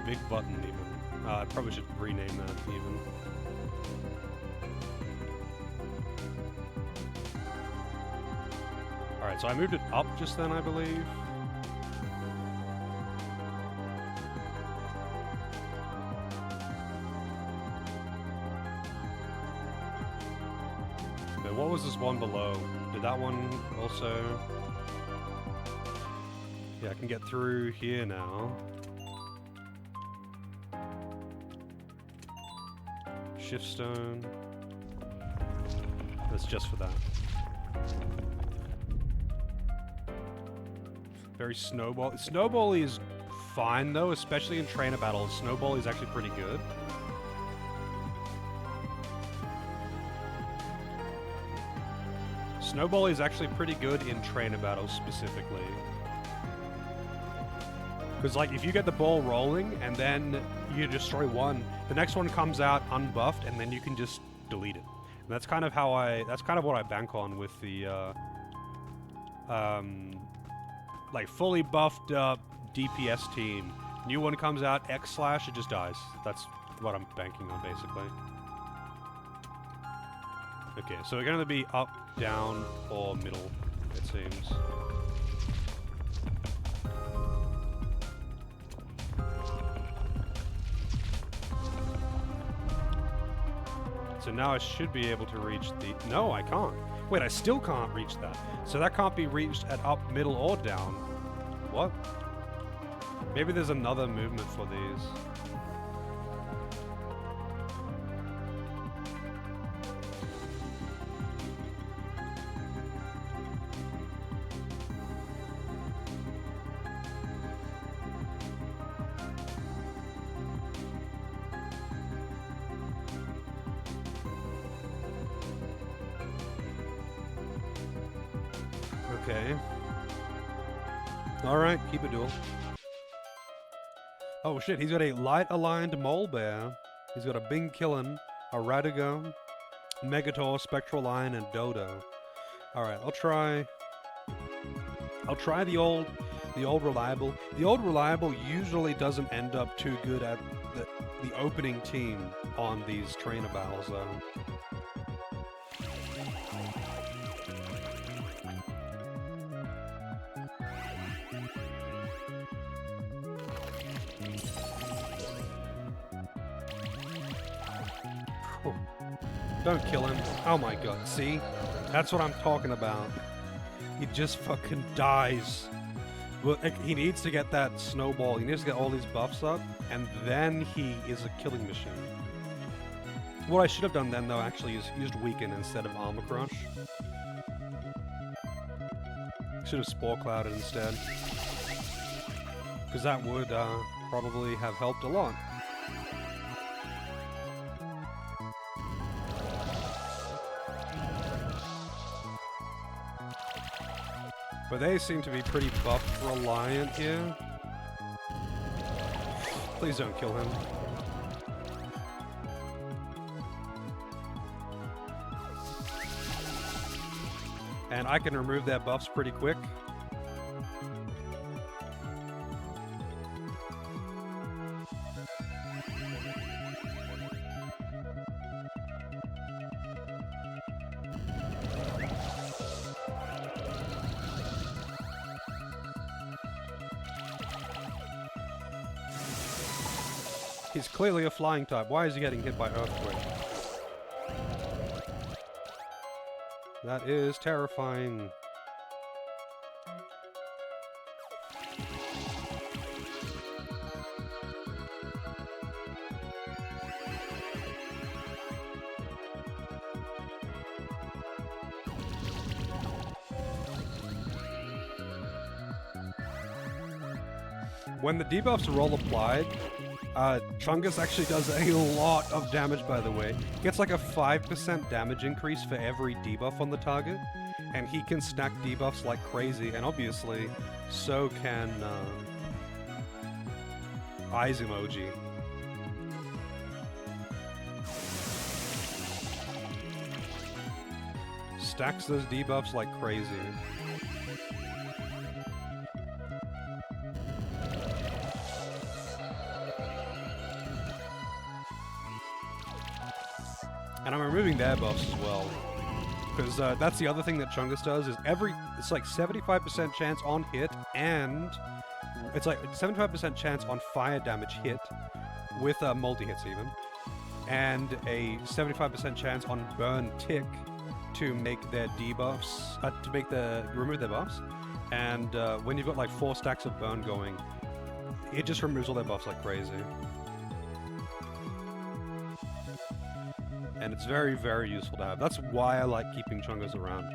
Big button, even. I probably should rename that, even. Alright, so I moved it up just then, I believe. Okay, what was this one below? Did that one also... Yeah, I can get through here now. Shift stone. That's just for that. Very snowball. Snowball is fine though, especially in trainer battles. Snowball is actually pretty good. Snowball is actually pretty good in trainer battles specifically. Because like if you get the ball rolling and then you destroy one, the next one comes out unbuffed and then you can just delete it. And that's kind of how that's kind of what I bank on with the like fully buffed up DPS team. New one comes out, X slash, it just dies. That's what I'm banking on basically. Okay, so we're gonna be up, down, or middle, it seems. So now I should be able to reach the... No, I can't. Wait, I still can't reach that. So that can't be reached at up, middle, or down. What? Maybe there's another movement for these. Okay. Alright, keep it dual. Oh shit, he's got a light-aligned mole bear. He's got a Bing Killen, a Radigo, Megator, Spectral Lion, and Dodo. Alright, I'll try the old reliable. The old reliable usually doesn't end up too good at the opening team on these trainer battles though. Don't kill him. Oh my god, see? That's what I'm talking about. He just fucking dies. Well, he needs to get that snowball. He needs to get all these buffs up, and then he is a killing machine. What I should have done then, though, actually, is used Weaken instead of Armor Crush. Should have Spore Clouded instead. Because that would probably have helped a lot. But they seem to be pretty buff reliant here. Please don't kill him. And I can remove their buffs pretty quick. He's clearly a flying type. Why is he getting hit by Earthquake? That is terrifying. When the debuffs are all applied, Chungus actually does a lot of damage, by the way. Gets like a 5% damage increase for every debuff on the target, and he can stack debuffs like crazy, and obviously, so can Eyes Emoji. Stacks those debuffs like crazy. And I'm removing their buffs as well. Because that's the other thing that Chungus does, is it's like 75% chance on hit, and it's like 75% chance on fire damage hit, with multi-hits even, and a 75% chance on burn tick to make their debuffs, remove their buffs. And when you've got like 4 stacks of burn going, it just removes all their buffs like crazy. And it's very, very useful to have. That's why I like keeping Chungus around.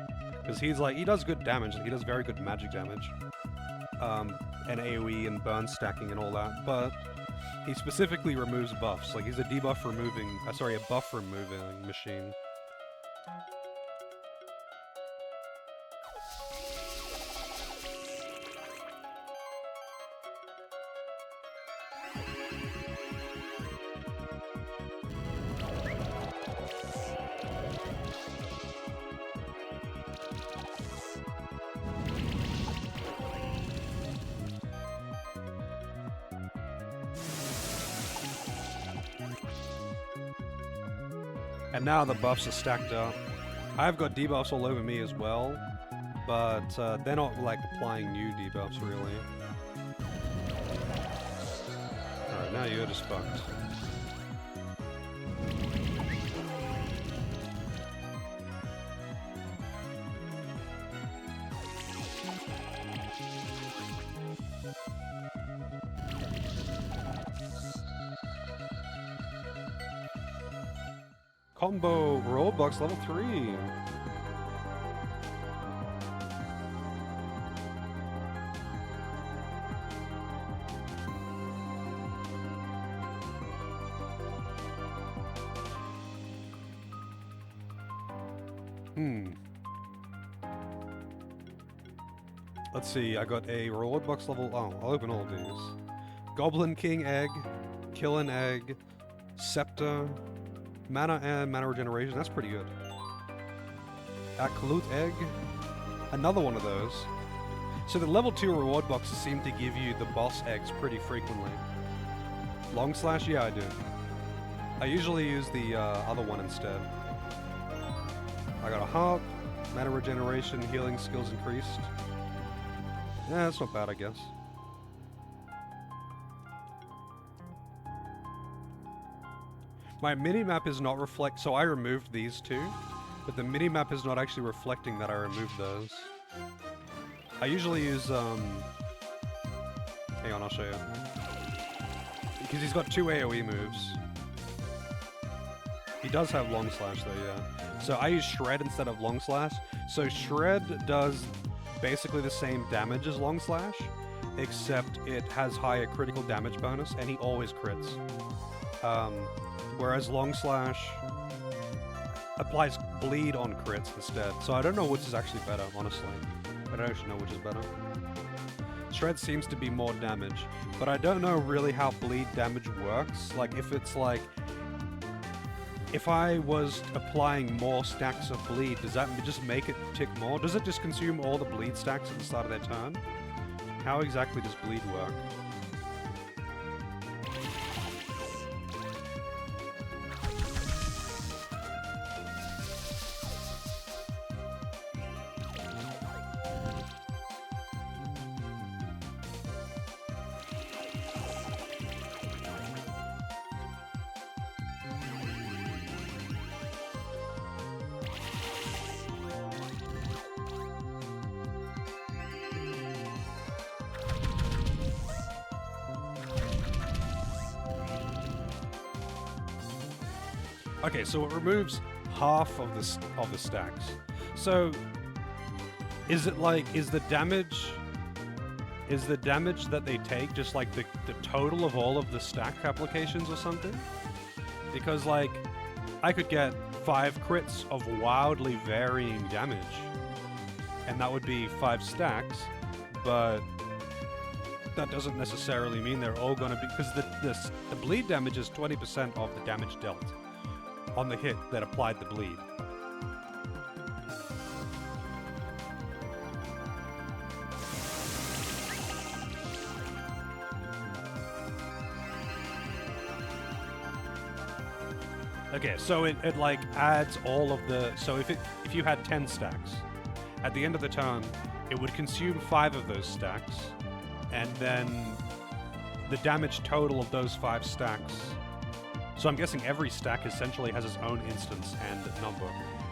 Because he does good damage, he does very good magic damage. And AoE and burn stacking and all that, but he specifically removes buffs. Like, he's a debuff removing, a buff removing machine. And now the buffs are stacked up. I've got debuffs all over me as well, but they're not like applying new debuffs really. Alright, now you're just fucked. Combo Robux level 3. Let's see, I got a reward box level. Oh, I'll open all these. Goblin King Egg, Killing Egg, Scepter, Mana and Mana Regeneration, that's pretty good. Aklut Egg, another one of those. So the level 2 reward boxes seem to give you the boss eggs pretty frequently. Long Slash, yeah I do. I usually use the other one instead. I got a Harp, Mana Regeneration, Healing Skills Increased. Yeah, that's not bad I guess. My minimap is not reflect. So I removed these two, but the minimap is not actually reflecting that I removed those. I usually use hang on, I'll show you. Because he's got 2 AoE moves. He does have long slash though, yeah. So I use shred instead of long slash. So shred does basically the same damage as long slash, except it has higher critical damage bonus, and he always crits. Whereas long slash applies bleed on crits instead. So I don't know which is actually better, honestly. I don't actually know which is better. Shred seems to be more damage, but I don't know really how bleed damage works. Like, if it's like... If I was applying more stacks of bleed, does that just make it tick more? Does it just consume all the bleed stacks at the start of their turn? How exactly does bleed work? Okay, so it removes half of the stacks. So is it like, is the damage that they take just like the total of all of the stack applications or something? Because like I could get 5 crits of wildly varying damage, and that would be 5 stacks, but that doesn't necessarily mean they're all gonna be, because the bleed damage is 20% of the damage dealt on the hit that applied the bleed. Okay, so it like adds all of the, so if you had 10 stacks, at the end of the turn, it would consume 5 of those stacks, and then the damage total of those 5 stacks. So I'm guessing every stack essentially has its own instance and number.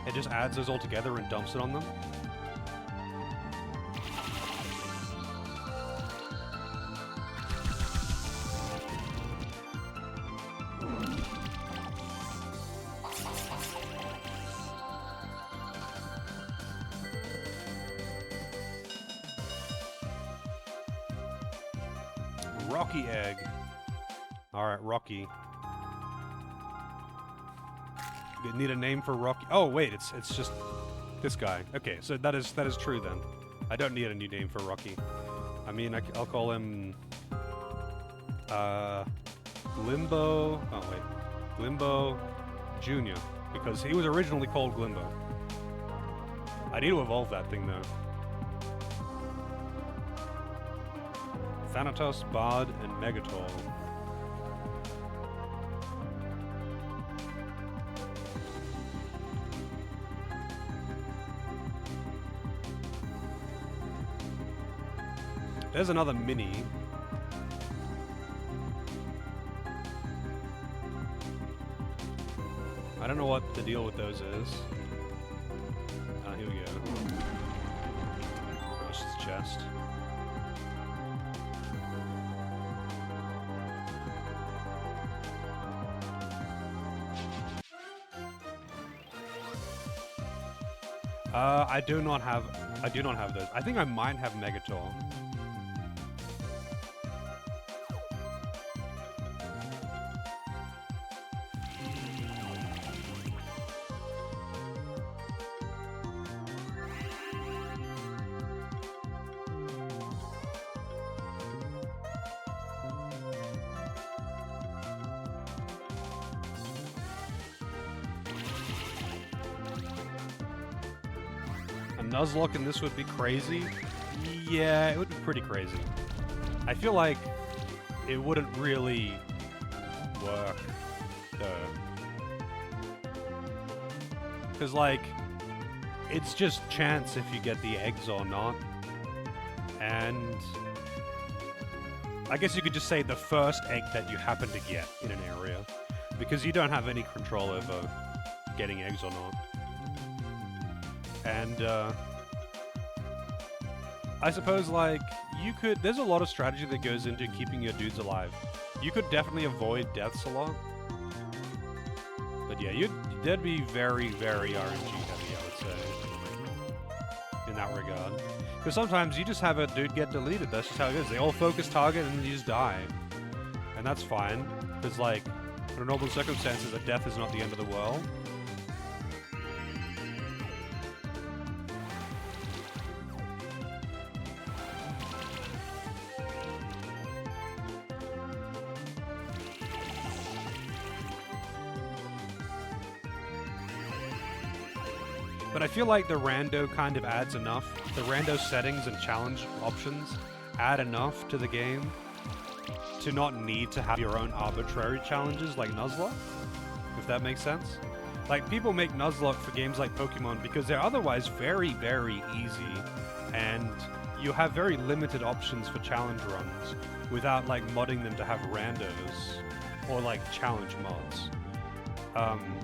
It just adds those all together and dumps it on them. Rocky egg. Alright, Rocky. Need a name for Rocky? Oh wait, it's just this guy. Okay, so that is true then. I don't need a new name for Rocky. I mean, I'll call him Glimbo. Oh wait, Glimbo Jr. because he was originally called Glimbo. I need to evolve that thing though. Thanatos, Bard, and Megator. There's another mini. I don't know what the deal with those is. Here we go. Oh, it's just chest. I do not have those. I think I might have Megator. Nuzlocke and this would be crazy? Yeah, it would be pretty crazy. I feel like it wouldn't really work, though. Because, like, it's just chance if you get the eggs or not. And I guess you could just say the first egg that you happen to get in an area. because you don't have any control over getting eggs or not. And I suppose, like, you could... There's a lot of strategy that goes into keeping your dudes alive. You could definitely avoid deaths a lot. But yeah, that'd be very, very RNG heavy, I would say, in that regard. Because sometimes you just have a dude get deleted. That's just how it is. They all focus target and then you just die. And that's fine. Because, like, under normal circumstances, a death is not the end of the world. But I feel like the rando kind of adds enough. The rando settings and challenge options add enough to the game to not need to have your own arbitrary challenges like Nuzlocke, if that makes sense. Like, people make Nuzlocke for games like Pokemon because they're otherwise very, very easy, and you have very limited options for challenge runs without, like, modding them to have randos or, like, challenge mods.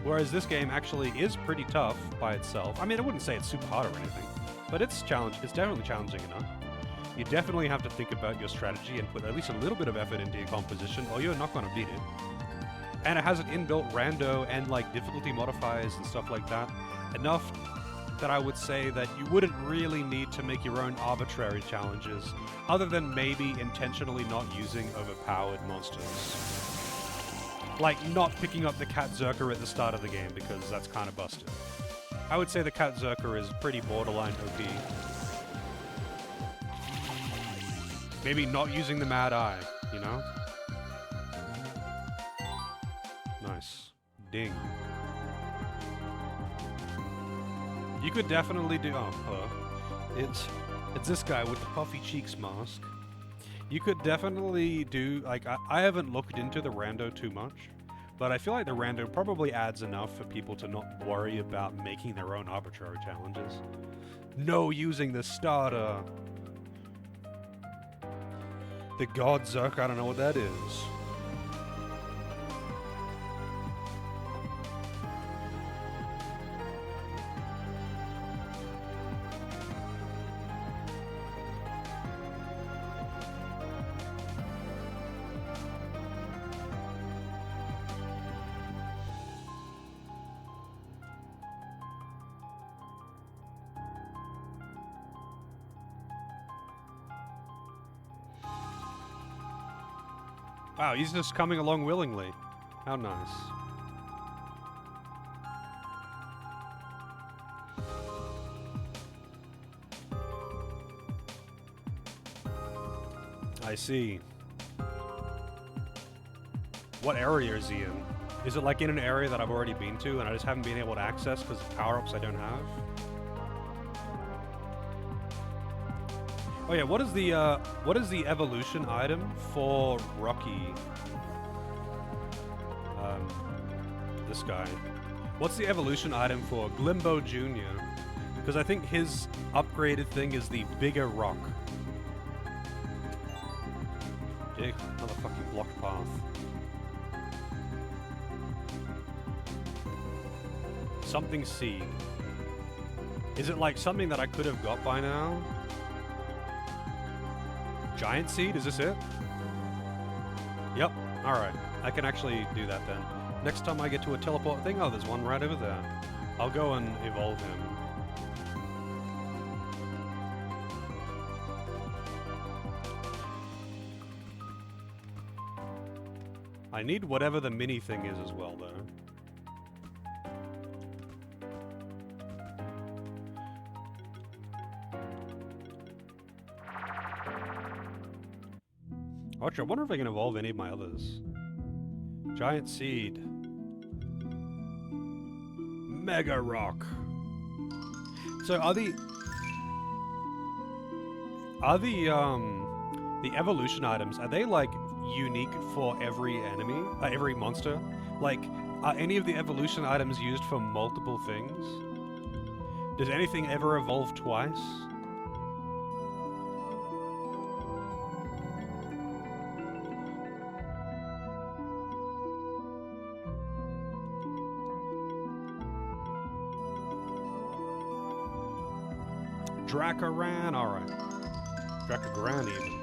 Whereas this game actually is pretty tough by itself. I mean, I wouldn't say it's super hard or anything, but it's definitely challenging enough. You definitely have to think about your strategy and put at least a little bit of effort into your composition, or you're not going to beat it. And it has an inbuilt rando and, like, difficulty modifiers and stuff like that. Enough that I would say that you wouldn't really need to make your own arbitrary challenges, other than maybe intentionally not using overpowered monsters. Like, not picking up the Cat Zerker at the start of the game, because that's kind of busted. I would say the Cat Zerker is pretty borderline OP. Maybe not using the Mad Eye, you know? Nice. Ding. You could definitely do... Oh, hello. It's this guy with the puffy cheeks mask. You could definitely do, like, I haven't looked into the rando too much, but I feel like the rando probably adds enough for people to not worry about making their own arbitrary challenges. No using the starter. The God Zerk, I don't know what that is. Wow, he's just coming along willingly. How nice. I see. What area is he in? Is it like in an area that I've already been to and I just haven't been able to access because of power-ups I don't have? Oh yeah, what is the evolution item for Rocky? This guy. What's the evolution item for Glimbo Jr.? Because I think his upgraded thing is the bigger rock. Jake, another fucking blocked path. Something seed. Is it like something that I could have got by now? Giant seed? Is this it? Yep. Alright. I can actually do that then. Next time I get to a teleport thing, oh, there's one right over there. I'll go and evolve him. I need whatever the mini thing is as well, though. Actually, I wonder if I can evolve any of my others. Giant Seed. Mega Rock. So are the evolution items, are they like unique for every enemy? Every monster? Like, are any of the evolution items used for multiple things? Does anything ever evolve twice? Dracaran, alright. Dracagran even.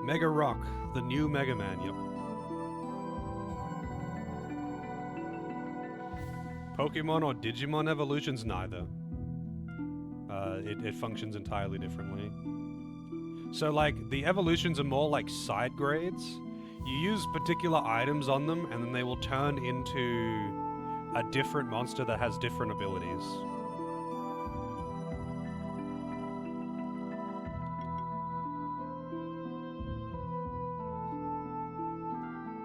Mega Rock, the new Mega Man, yep. Pokemon or Digimon evolutions? Neither. It functions entirely differently. So, like, the evolutions are more like side grades. You use particular items on them, and then they will turn into a different monster that has different abilities.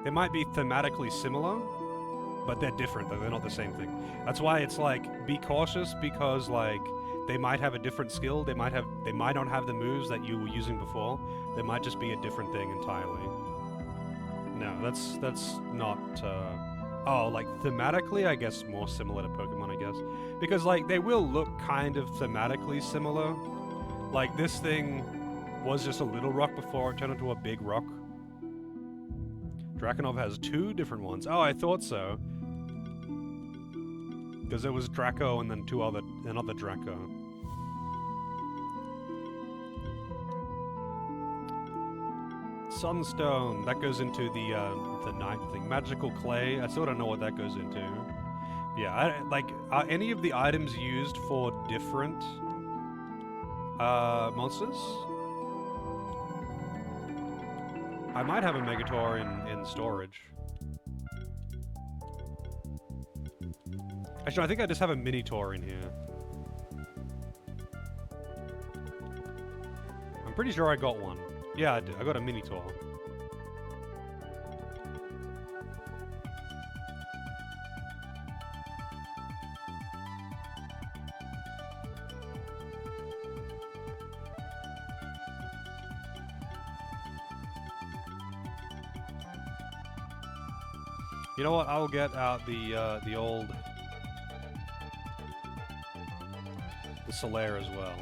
They might be thematically similar, but they're different, though. They're not the same thing. That's why it's like, be cautious, because, like, they might have a different skill. They might not have the moves that you were using before. They might just be a different thing entirely. No, that's not, oh, like, thematically, I guess more similar to Pokemon, I guess. Because, like, they will look kind of thematically similar. Like, this thing was just a little rock before it turned into a big rock. Draconov has 2 different ones. Oh, I thought so. Because there was Draco and then another Draco. Sunstone, that goes into the night thing. Magical Clay, I still don't know what that goes into. Yeah, are any of the items used for different monsters? I might have a Megator in storage. Actually, I think I just have a Minitor in here. I'm pretty sure I got one. Yeah, I did. I got a Minitor. You know what? I'll get out the old Solaire as well.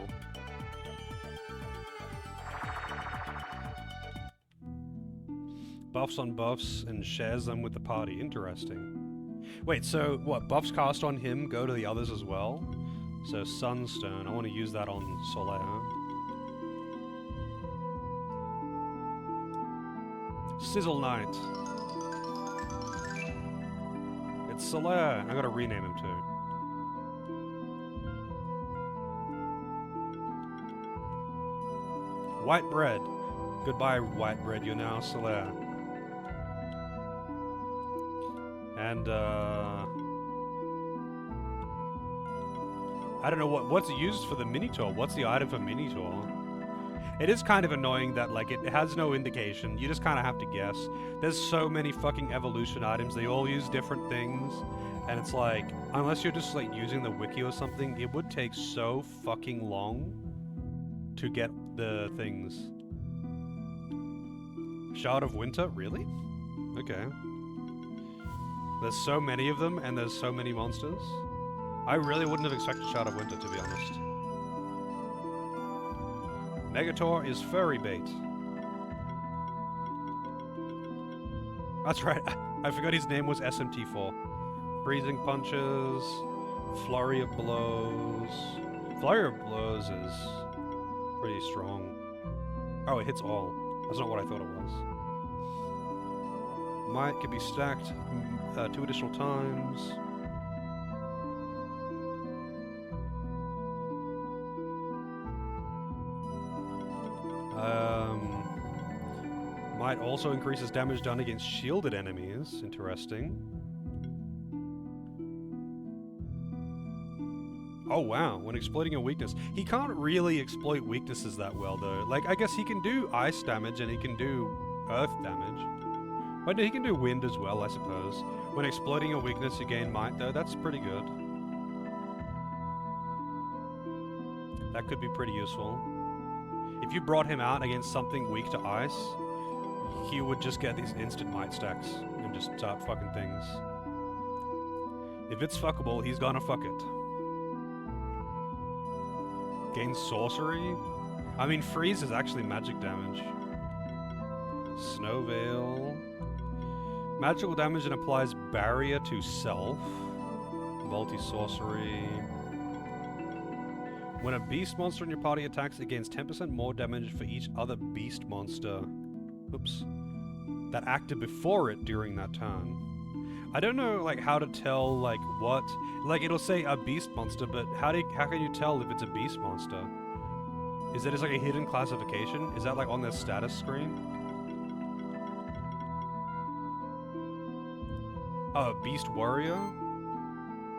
Buffs on buffs and shares them with the party. Interesting. Wait, so what? Buffs cast on him go to the others as well? So Sunstone, I want to use that on Solaire. Sizzle Knight. It's Solaire. I gotta rename him too. White Bread. Goodbye, White Bread. You're now Solaire. And, I don't know what's used for the Minitor. What's the item for Minitor? It is kind of annoying that, like, it has no indication. You just kind of have to guess. There's so many fucking evolution items. They all use different things. And it's like, unless you're just, like, using the wiki or something, it would take so fucking long to get the things. Shard of Winter? Really? Okay. There's so many of them, and there's so many monsters. I really wouldn't have expected Shard of Winter, to be honest. Megator is furry bait. That's right, I forgot his name was SMT4. Freezing Punches, Flurry of Blows. Flurry of Blows is pretty strong. Oh, it hits all. That's not what I thought it was. Might can be stacked 2 additional times. Might also increases damage done against shielded enemies. Interesting. Oh wow, when exploiting a weakness. He can't really exploit weaknesses that well though. Like, I guess he can do ice damage and he can do earth damage. But no, he can do wind as well, I suppose. When exploiting a weakness you gain might though, that's pretty good. That could be pretty useful. If you brought him out against something weak to ice, he would just get these instant might stacks and just start fucking things. If it's fuckable, he's gonna fuck it. Gains sorcery? I mean, freeze is actually magic damage. Snow Veil. Magical damage and applies barrier to self. Multi-sorcery. When a beast monster in your party attacks, it gains 10% more damage for each other beast monster. Oops. That acted before it during that turn. I don't know, like, how to tell, like, what... Like, it'll say a beast monster, but how can you tell if it's a beast monster? Is it just, like, a hidden classification? Is that, like, on their status screen? Oh, Beast Warrior?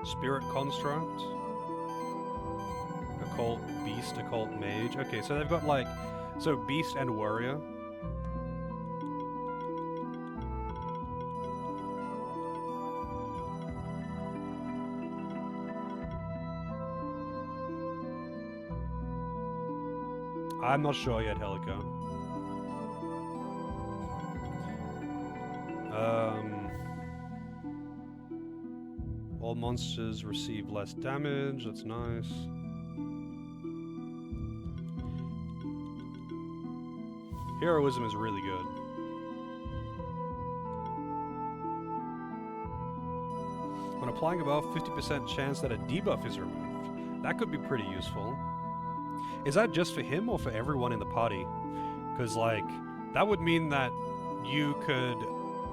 Spirit Construct? Occult Beast, Occult Mage. Okay, so they've got, like... So, Beast and Warrior. I'm not sure yet, Helica. All monsters receive less damage, that's nice. Heroism is really good. When applying a buff, 50% chance that a debuff is removed. That could be pretty useful. Is that just for him or for everyone in the party? Because, like, that would mean that you could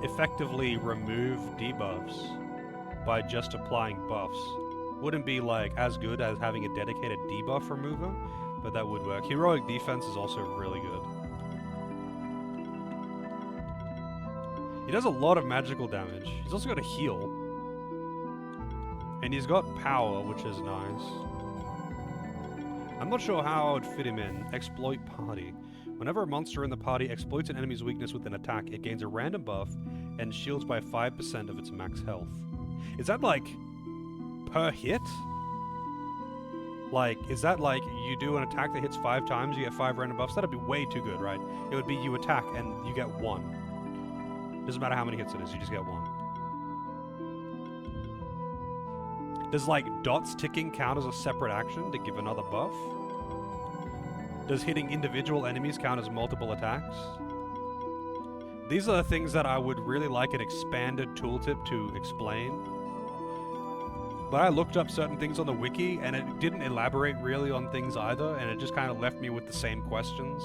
effectively remove debuffs by just applying buffs. Wouldn't be, like, as good as having a dedicated debuff remover, but that would work. Heroic defense is also really good. He does a lot of magical damage. He's also got a heal. And he's got power, which is nice. I'm not sure how I would fit him in. Exploit party. Whenever a monster in the party exploits an enemy's weakness with an attack, it gains a random buff and shields by 5% of its max health. Is that, like, per hit? Like, is that like you do an attack that hits 5 times, you get 5 random buffs? That'd be way too good, right? It would be you attack and you get 1. Doesn't matter how many hits it is, you just get 1. Does, like, dots ticking count as a separate action to give another buff? Does hitting individual enemies count as multiple attacks? These are the things that I would really like an expanded tooltip to explain. But I looked up certain things on the wiki, and it didn't elaborate really on things either, and it just kind of left me with the same questions.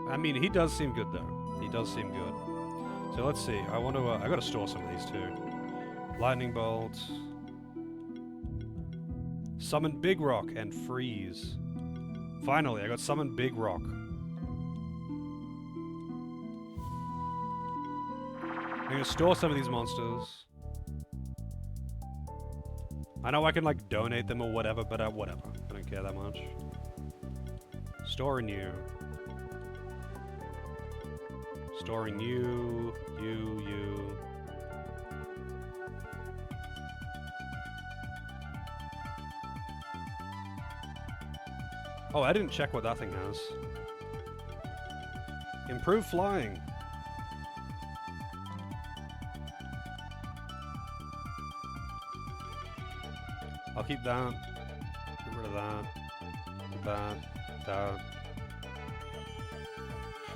I mean, he does seem good, though. He does seem good. So let's see. I want to, I gotta store some of these, too. Lightning Bolt. Summon Big Rock and Freeze. Finally, I got Summon Big Rock. I'm gonna store some of these monsters. I know I can, like, donate them or whatever, but whatever. I don't care that much. Storing you. Storing you. You. Oh, I didn't check what that thing has. Improved flying. I'll keep that. Get rid of that. That.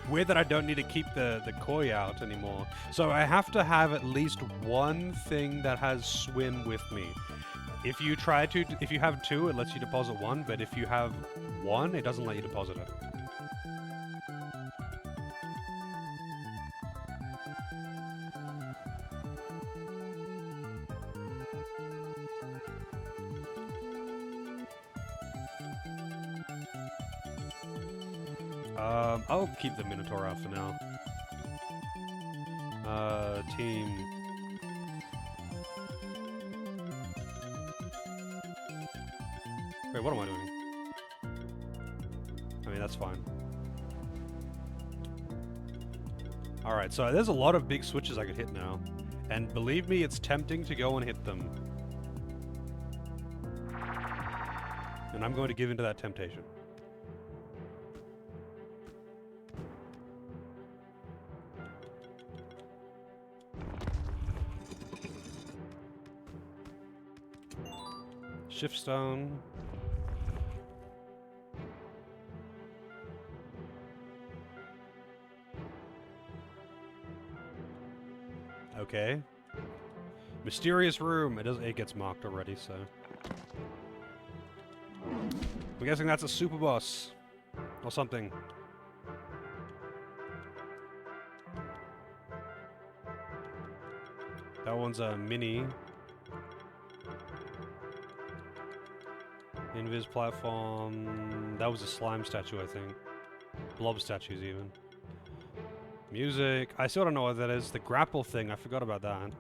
Weird that I don't need to keep the koi out anymore. So I have to have at least one thing that has swim with me. If you have 2, it lets you deposit 1, but if you have 1, it doesn't let you deposit it. I'll keep the Minotaur out for now. Team. Wait, what am I doing? I mean, that's fine. Alright, so there's a lot of big switches I could hit now. And believe me, it's tempting to go and hit them. And I'm going to give into that temptation. Shift Stone. Okay. Mysterious room. It gets marked already, so. I'm guessing that's a super boss. Or something. That one's a mini. Invis platform. That was a slime statue, I think. Blob statues, even. Music. I still don't know what that is. The grapple thing, I forgot about that.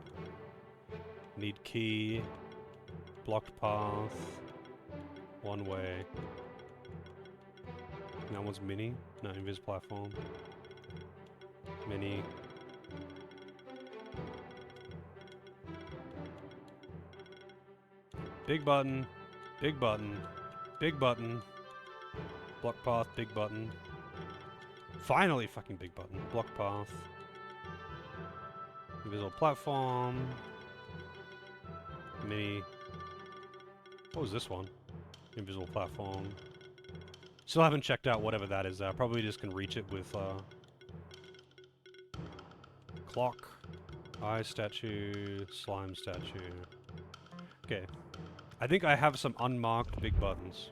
Need key. Blocked path. One way. That one's mini. No, invis platform. Mini. Big button. Big button. Big button. Block path, big button. Finally, fucking big button. Block path. Invisible platform. Mini. What was this one? Invisible platform. Still haven't checked out whatever that is. Probably just can reach it with clock. Eye statue. Slime statue. Okay. I think I have some unmarked big buttons.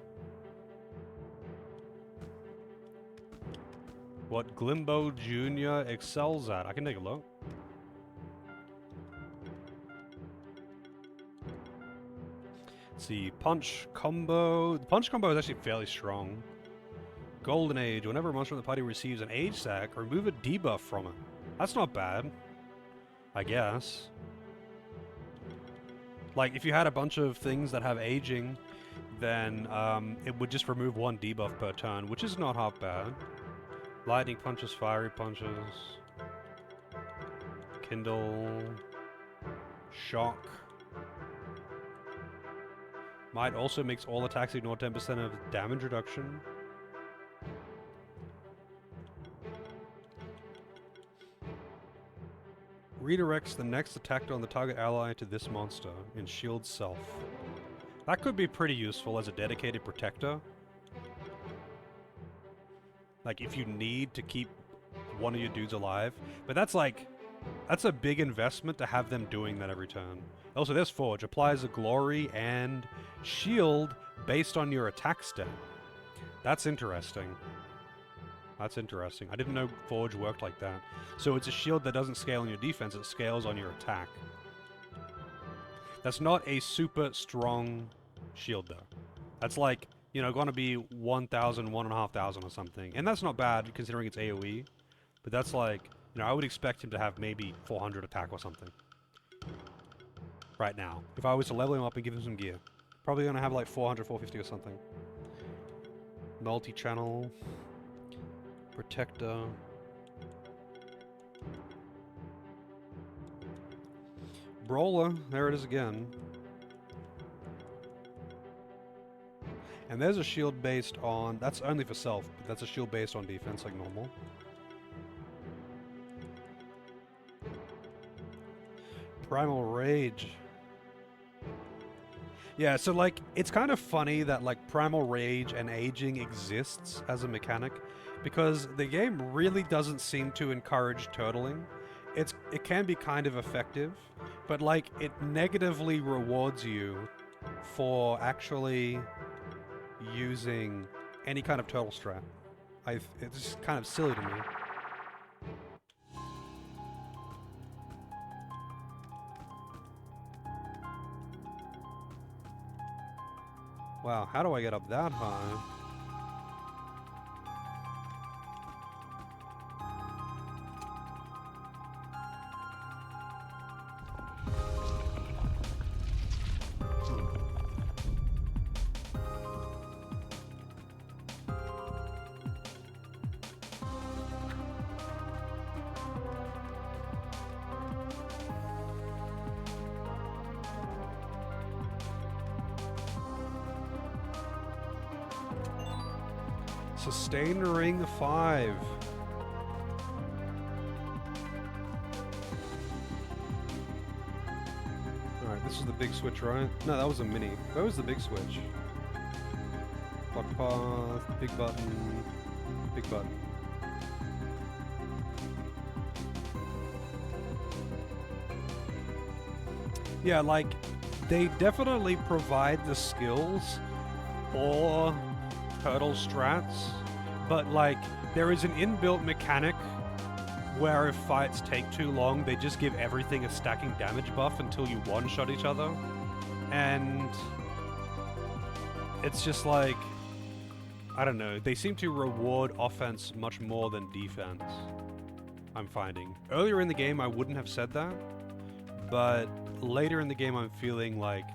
What Glimbo Jr. excels at. I can take a look. Let's see. Punch combo. The punch combo is actually fairly strong. Golden Age. Whenever a monster in the party receives an age sack, remove a debuff from it. That's not bad. I guess. Like, if you had a bunch of things that have aging, then it would just remove one debuff per turn, which is not half bad. Lightning punches, fiery punches. Kindle. Shock. Might also makes all attacks ignore 10% of damage reduction. Redirects the next attack on the target ally to this monster and shields self. That could be pretty useful as a dedicated protector. Like, if you need to keep one of your dudes alive. But that's like... that's a big investment to have them doing that every turn. Also, this Forge applies a glory and shield based on your attack stat. That's interesting. That's interesting. I didn't know Forge worked like that. So it's a shield that doesn't scale on your defense, it scales on your attack. That's not a super strong shield, though. That's like, you know, gonna be 1,000, 1,500 or something. And that's not bad, considering it's AoE. But that's like, you know, I would expect him to have maybe 400 attack or something. Right now. If I was to level him up and give him some gear. Probably gonna have like 400, 450 or something. Multi-channel. Protector. Brawler, there it is again. And there's a shield based on... that's only for self, but that's a shield based on defense like normal. Primal Rage. Yeah, so like, it's kind of funny that like Primal Rage and aging exists as a mechanic, because the game really doesn't seem to encourage turtling. It can be kind of effective, but like it negatively rewards you for actually using any kind of turtle strat. It's just kind of silly to me. Wow, how do I get up that high? Sustain ring 5. Alright, this is the big switch, right? No, that was a mini. That was the big switch. Block path, big button, big button. Yeah, like, they definitely provide the skills or hurdle strats, but like there is an inbuilt mechanic where if fights take too long, they just give everything a stacking damage buff until you one-shot each other. And it's just like, I don't know, they seem to reward offense much more than defense, I'm finding. Earlier in the game, I wouldn't have said that, but later in the game, I'm feeling like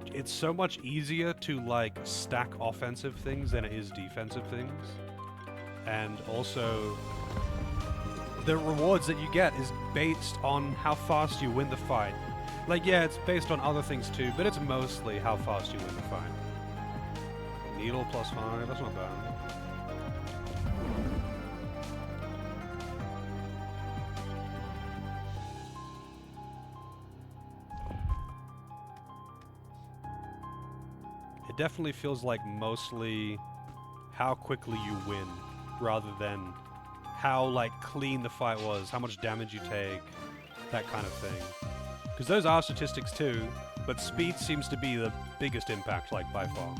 it's so much easier to like stack offensive things than it is defensive things. And also, the rewards that you get is based on how fast you win the fight. Like, yeah, it's based on other things too, but it's mostly how fast you win the fight. Needle +5, that's not bad. It definitely feels like mostly how quickly you win, rather than how like clean the fight was, how much damage you take, that kind of thing. Because those are statistics too, but speed seems to be the biggest impact, like by far.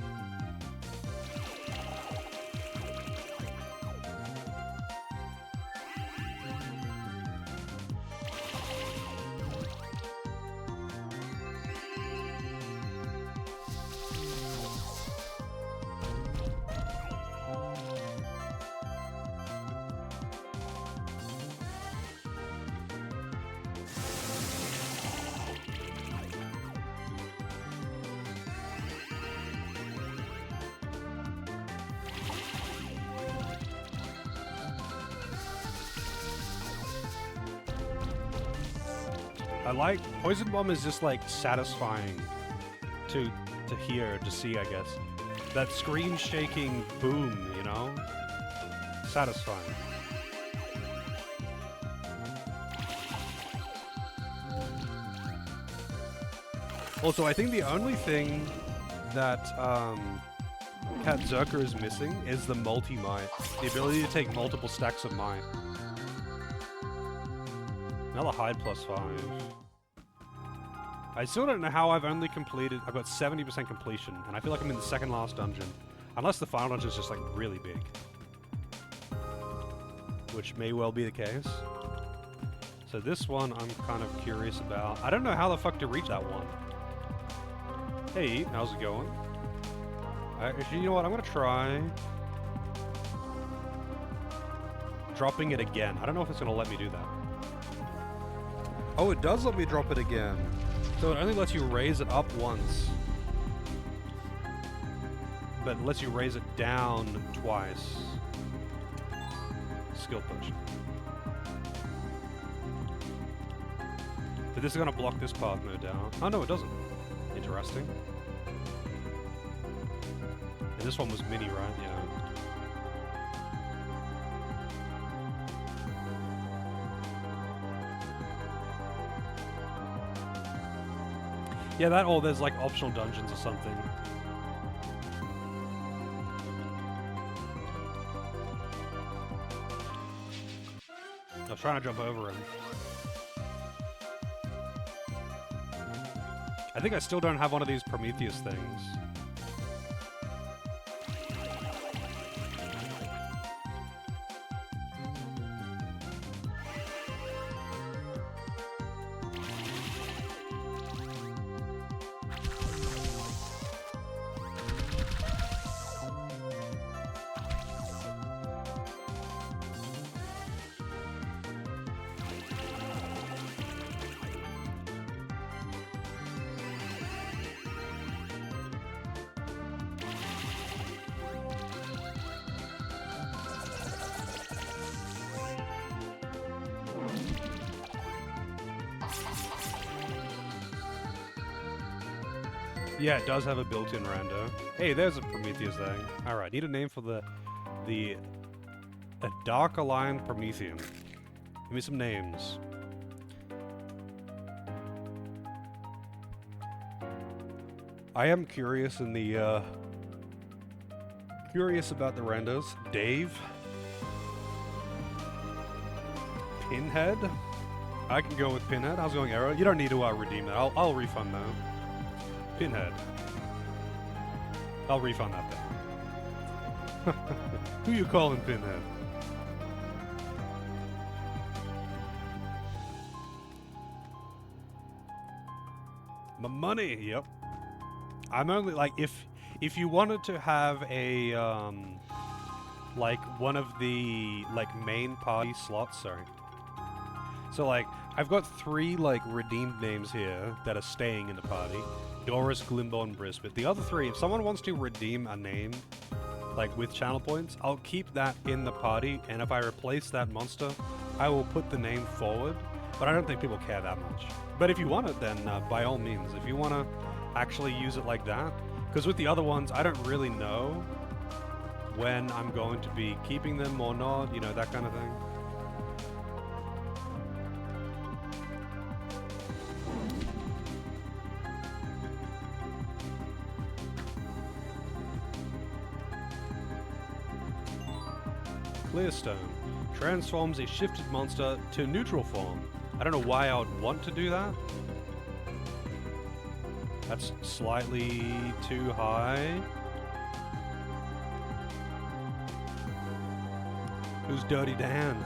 I like Poison Bomb is just like satisfying to hear, to see, I guess. That screen shaking boom, you know? Satisfying. Also, I think the only thing that Cat Zerker is missing is the multi-might. The ability to take multiple stacks of might. Another hide +5. I still don't know how I've only completed... I've got 70% completion, and I feel like I'm in the second last dungeon. Unless the final dungeon is just, like, really big. Which may well be the case. So this one I'm kind of curious about. I don't know how the fuck to reach that one. Hey, how's it going? Actually, you know what? I'm gonna try... dropping it again. I don't know if it's gonna let me do that. Oh, it does let me drop it again. So it only lets you raise it up once. But it lets you raise it down twice. Skill push. But this is gonna block this path, no doubt. Oh no, it doesn't. Interesting. And this one was mini, right? Yeah. Yeah, that or there's like optional dungeons or something. I was trying to jump over him. I think I still don't have one of these Prometheus things. Yeah, it does have a built-in rando. Hey, there's a Prometheus thing. Alright, need a name for the Dark Aligned Promethean. Give me some names. I am curious in the, curious about the randos. Dave? Pinhead? I can go with Pinhead. How's it going, Arrow? You don't need to redeem that. I'll refund that. Pinhead. I'll refund that then. Who you calling Pinhead? My money, yep. I'm only like if you wanted to have a like one of the like main party slots, sorry. So like I've got 3 like redeemed names here that are staying in the party. Doris, Glimbo, and Brisbane. The other 3, if someone wants to redeem a name like with channel points, I'll keep that in the party, and if I replace that monster, I will put the name forward, but I don't think people care that much. But if you want it, then by all means, if you want to actually use it like that, because with the other ones, I don't really know when I'm going to be keeping them or not, you know, that kind of thing. Clearstone transforms a shifted monster to neutral form. I don't know why I would want to do that. That's slightly too high. Who's Dirty Dan?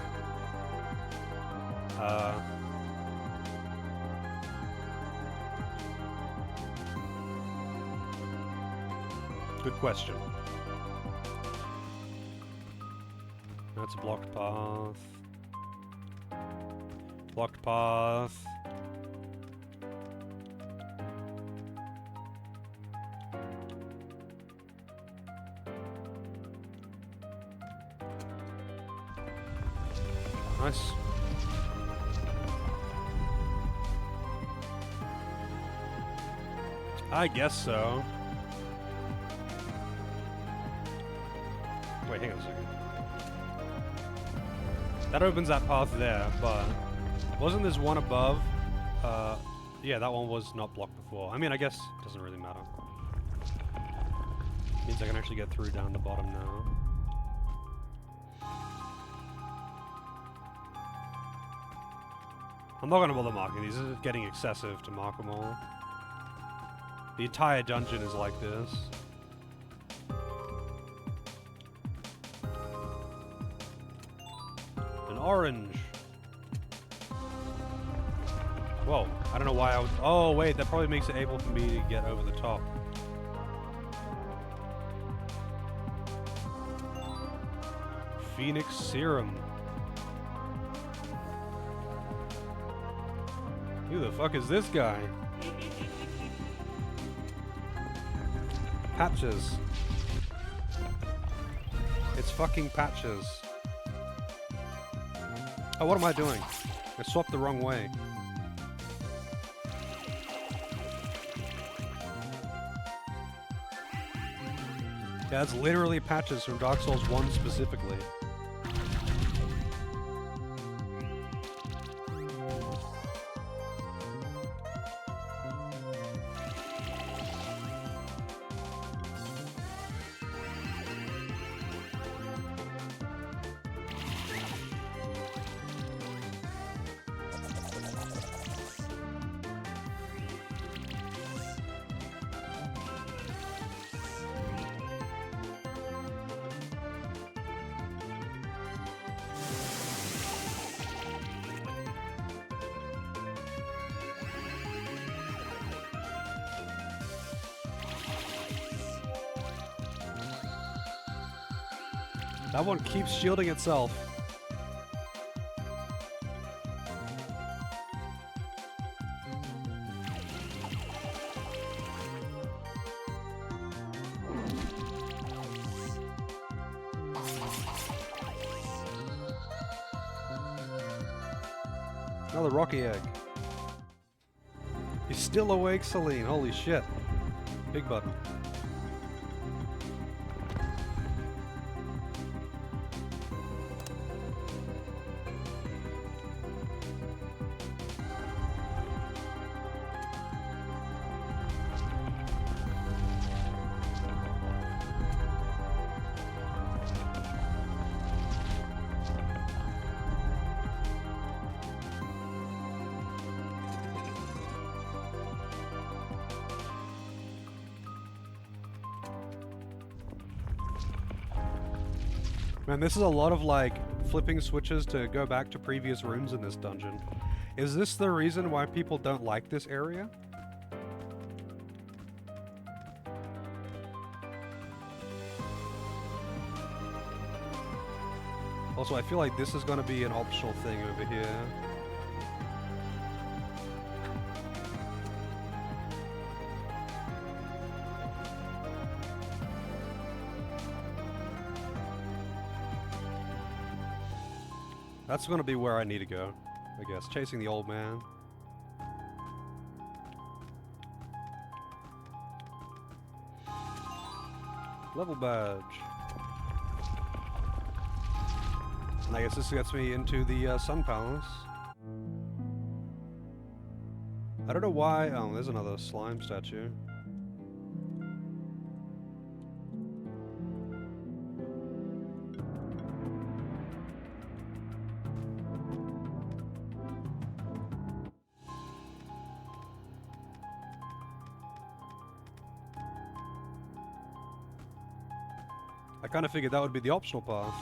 Good question. That's a blocked path. Blocked path. Nice. I guess so. Wait, hang on a second. That opens that path there, but wasn't there one above? Yeah, that one was not blocked before. I mean, I guess it doesn't really matter. Means I can actually get through down the bottom now. I'm not gonna bother marking these. This is getting excessive to mark them all. The entire dungeon is like this. An orange. Whoa, I don't know why I was... Oh, wait, that probably makes it able for me to get over the top. Phoenix Serum. Who the fuck is this guy? Patches. It's fucking Patches. Oh, what am I doing? I swapped the wrong way. Yeah, that's literally Patches from Dark Souls 1 specifically. That one keeps shielding itself. Another rocky egg. He's still awake, Celine. Holy shit. Big button. Man, this is a lot of, like, flipping switches to go back to previous rooms in this dungeon. Is this the reason why people don't like this area? Also, I feel like this is going to be an optional thing over here. That's going to be where I need to go, I guess. Chasing the old man. Level badge. And I guess this gets me into the Sun Palace. I don't know why... Oh, there's another slime statue. I kind of figured that would be the optional path.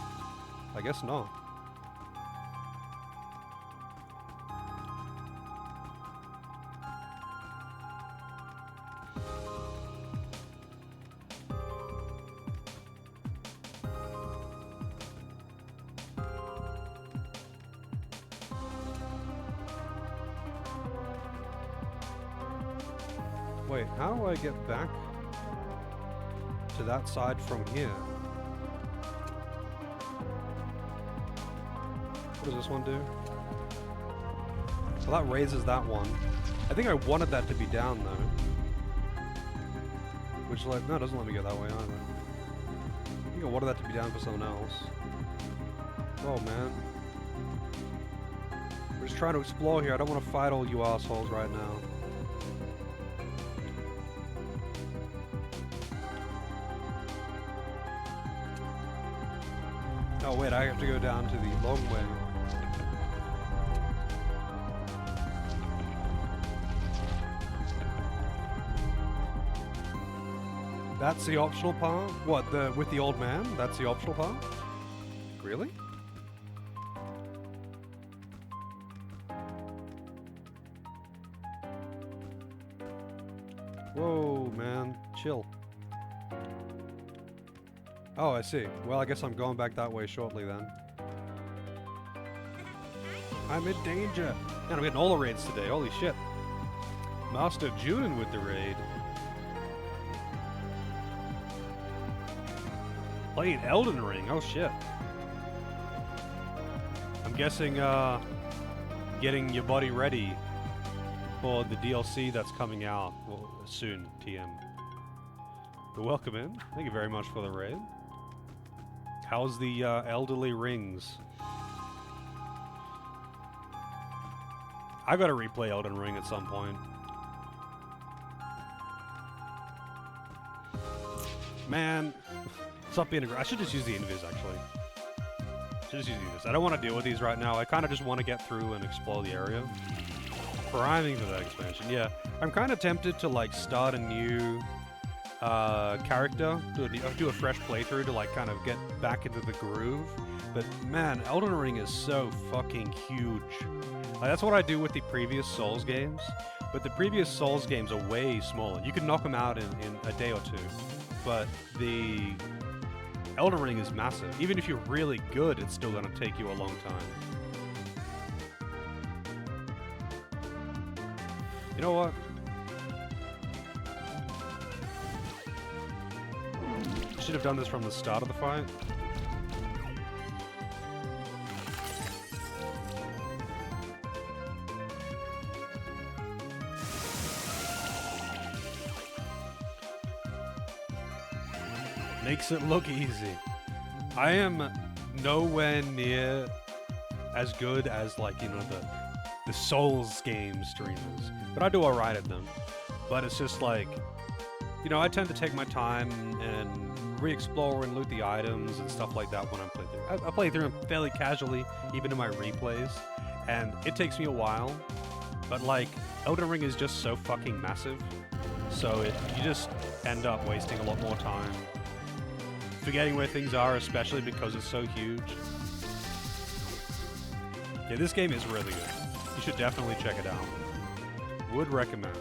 I guess not. Wait, how do I get back to that side from here? What does this one do? So that raises that one. I think I wanted that to be down though. Which, like, no, it doesn't let me go that way either. I think I wanted that to be down for someone else. Oh man. We're just trying to explore here. I don't want to fight all you assholes right now. Oh wait, I have to go down to the long way. That's the optional part? What, with the old man? That's the optional part? Really? Whoa, man. Chill. Oh, I see. Well, I guess I'm going back that way shortly then. I'm in danger! Man, I'm getting all the raids today. Holy shit. Master Junin with the raid. Playing Elden Ring. Oh shit. I'm guessing, getting your body ready for the DLC that's coming out soon, TM. But welcome in. Thank you very much for the raid. How's the elderly rings? I gotta replay Elden Ring at some point. Man, stop being aggressive. I should just use the invis actually. Should just use the invis. I don't want to deal with these right now. I kind of just want to get through and explore the area. Priming for that expansion. Yeah, I'm kind of tempted to like start a new character, do a fresh playthrough to like kind of get back into the groove. But man, Elden Ring is so fucking huge. Like, that's what I do with the previous Souls games. But the previous Souls games are way smaller. You can knock them out in a day or two. But the Elden Ring is massive. Even if you're really good, it's still going to take you a long time. You know what? I should have done this from the start of the fight. Makes it look easy. I am nowhere near as good as, like, you know, the Souls game streamers, but I do alright at them. But it's just like, you know, I tend to take my time and re-explore and loot the items and stuff like that when I'm playing through. I play through them fairly casually, even in my replays, and it takes me a while. But like, Elden Ring is just so fucking massive, so you just end up wasting a lot more time forgetting where things are, especially because it's so huge. Yeah, this game is really good. You should definitely check it out. Would recommend.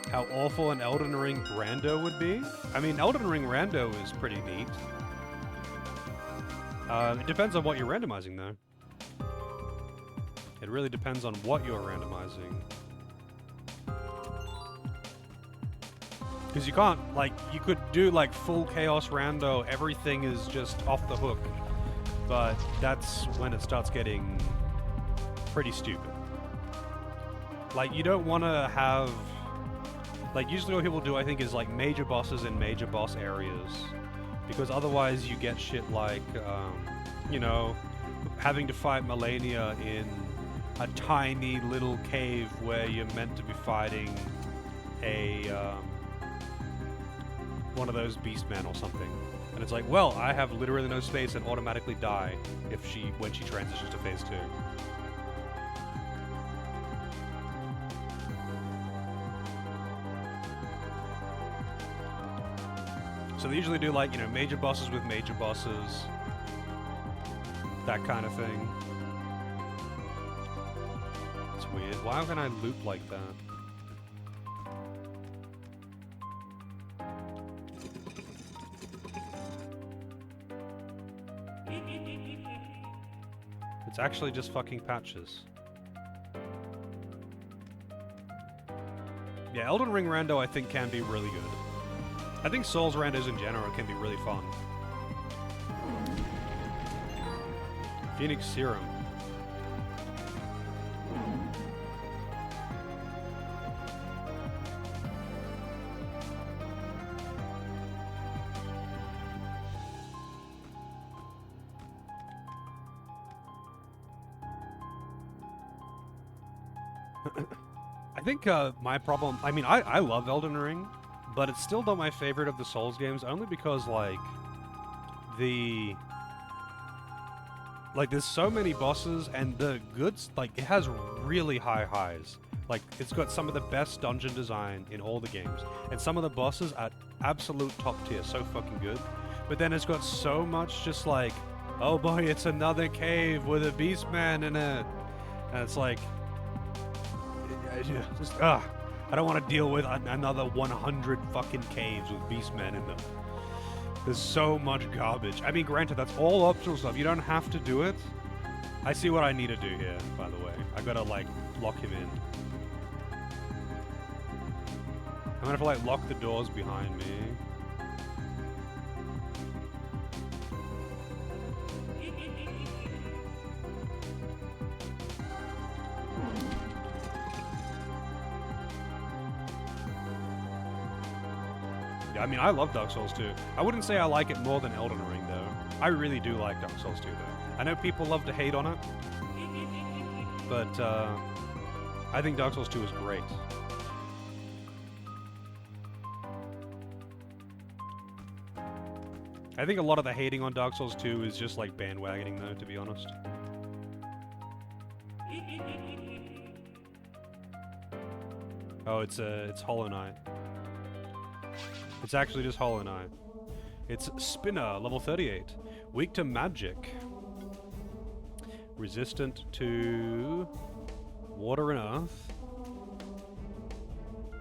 How awful an Elden Ring rando would be? I mean, Elden Ring rando is pretty neat. It depends on what you're randomizing, though. It really depends on what you're randomizing. Because you can't, like, you could do, like, full chaos rando, everything is just off the hook. But that's when it starts getting pretty stupid. Like, you don't want to have... Like, usually what people do, I think, is, like, major bosses in major boss areas. Because otherwise you get shit like, you know, having to fight Melania in a tiny little cave where you're meant to be fighting a, one of those beastmen or something. And it's like, well, I have literally no space and automatically die when she transitions to phase 2. So they usually do, like, you know, major bosses with major bosses. That kind of thing. It's weird. Why can I loop like that? It's actually just fucking patches. Yeah, Elden Ring rando I think can be really good. I think Souls randos in general can be really fun. Phoenix Serum. I think my problem... I mean, I love Elden Ring. But it's still not my favorite of the Souls games, only because, like, there's so many bosses, and the goods, like, it has really high highs. Like, it's got some of the best dungeon design in all the games, and some of the bosses are absolute top tier, so fucking good. But then it's got so much just like, oh boy, it's another cave with a beastman in it. And it's like, I don't want to deal with another 100 fucking caves with beastmen in them. There's so much garbage. I mean, granted, that's all optional stuff. You don't have to do it. I see what I need to do here, by the way. I gotta, like, lock him in. I'm gonna have to, like, lock the doors behind me. I mean, I love Dark Souls 2. I wouldn't say I like it more than Elden Ring, though. I really do like Dark Souls 2, though. I know people love to hate on it, but I think Dark Souls 2 is great. I think a lot of the hating on Dark Souls 2 is just like bandwagoning, though, to be honest. Oh, it's Hollow Knight. It's actually just Hollow Knight. It's Spinner, level 38. Weak to magic. Resistant to water and earth.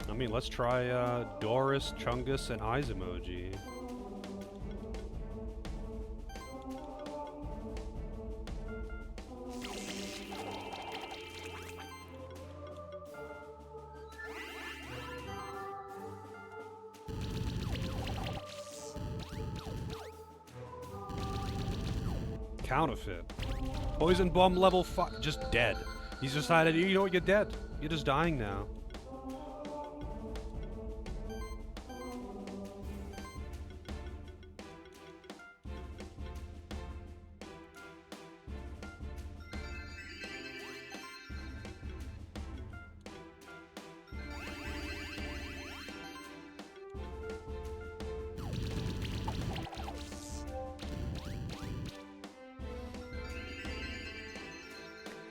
I mean, let's try Doris, Chungus, and Eyes emoji. Counterfeit. Poison bomb level 5. Just dead. He's decided, you know what, you're dead. You're just dying now.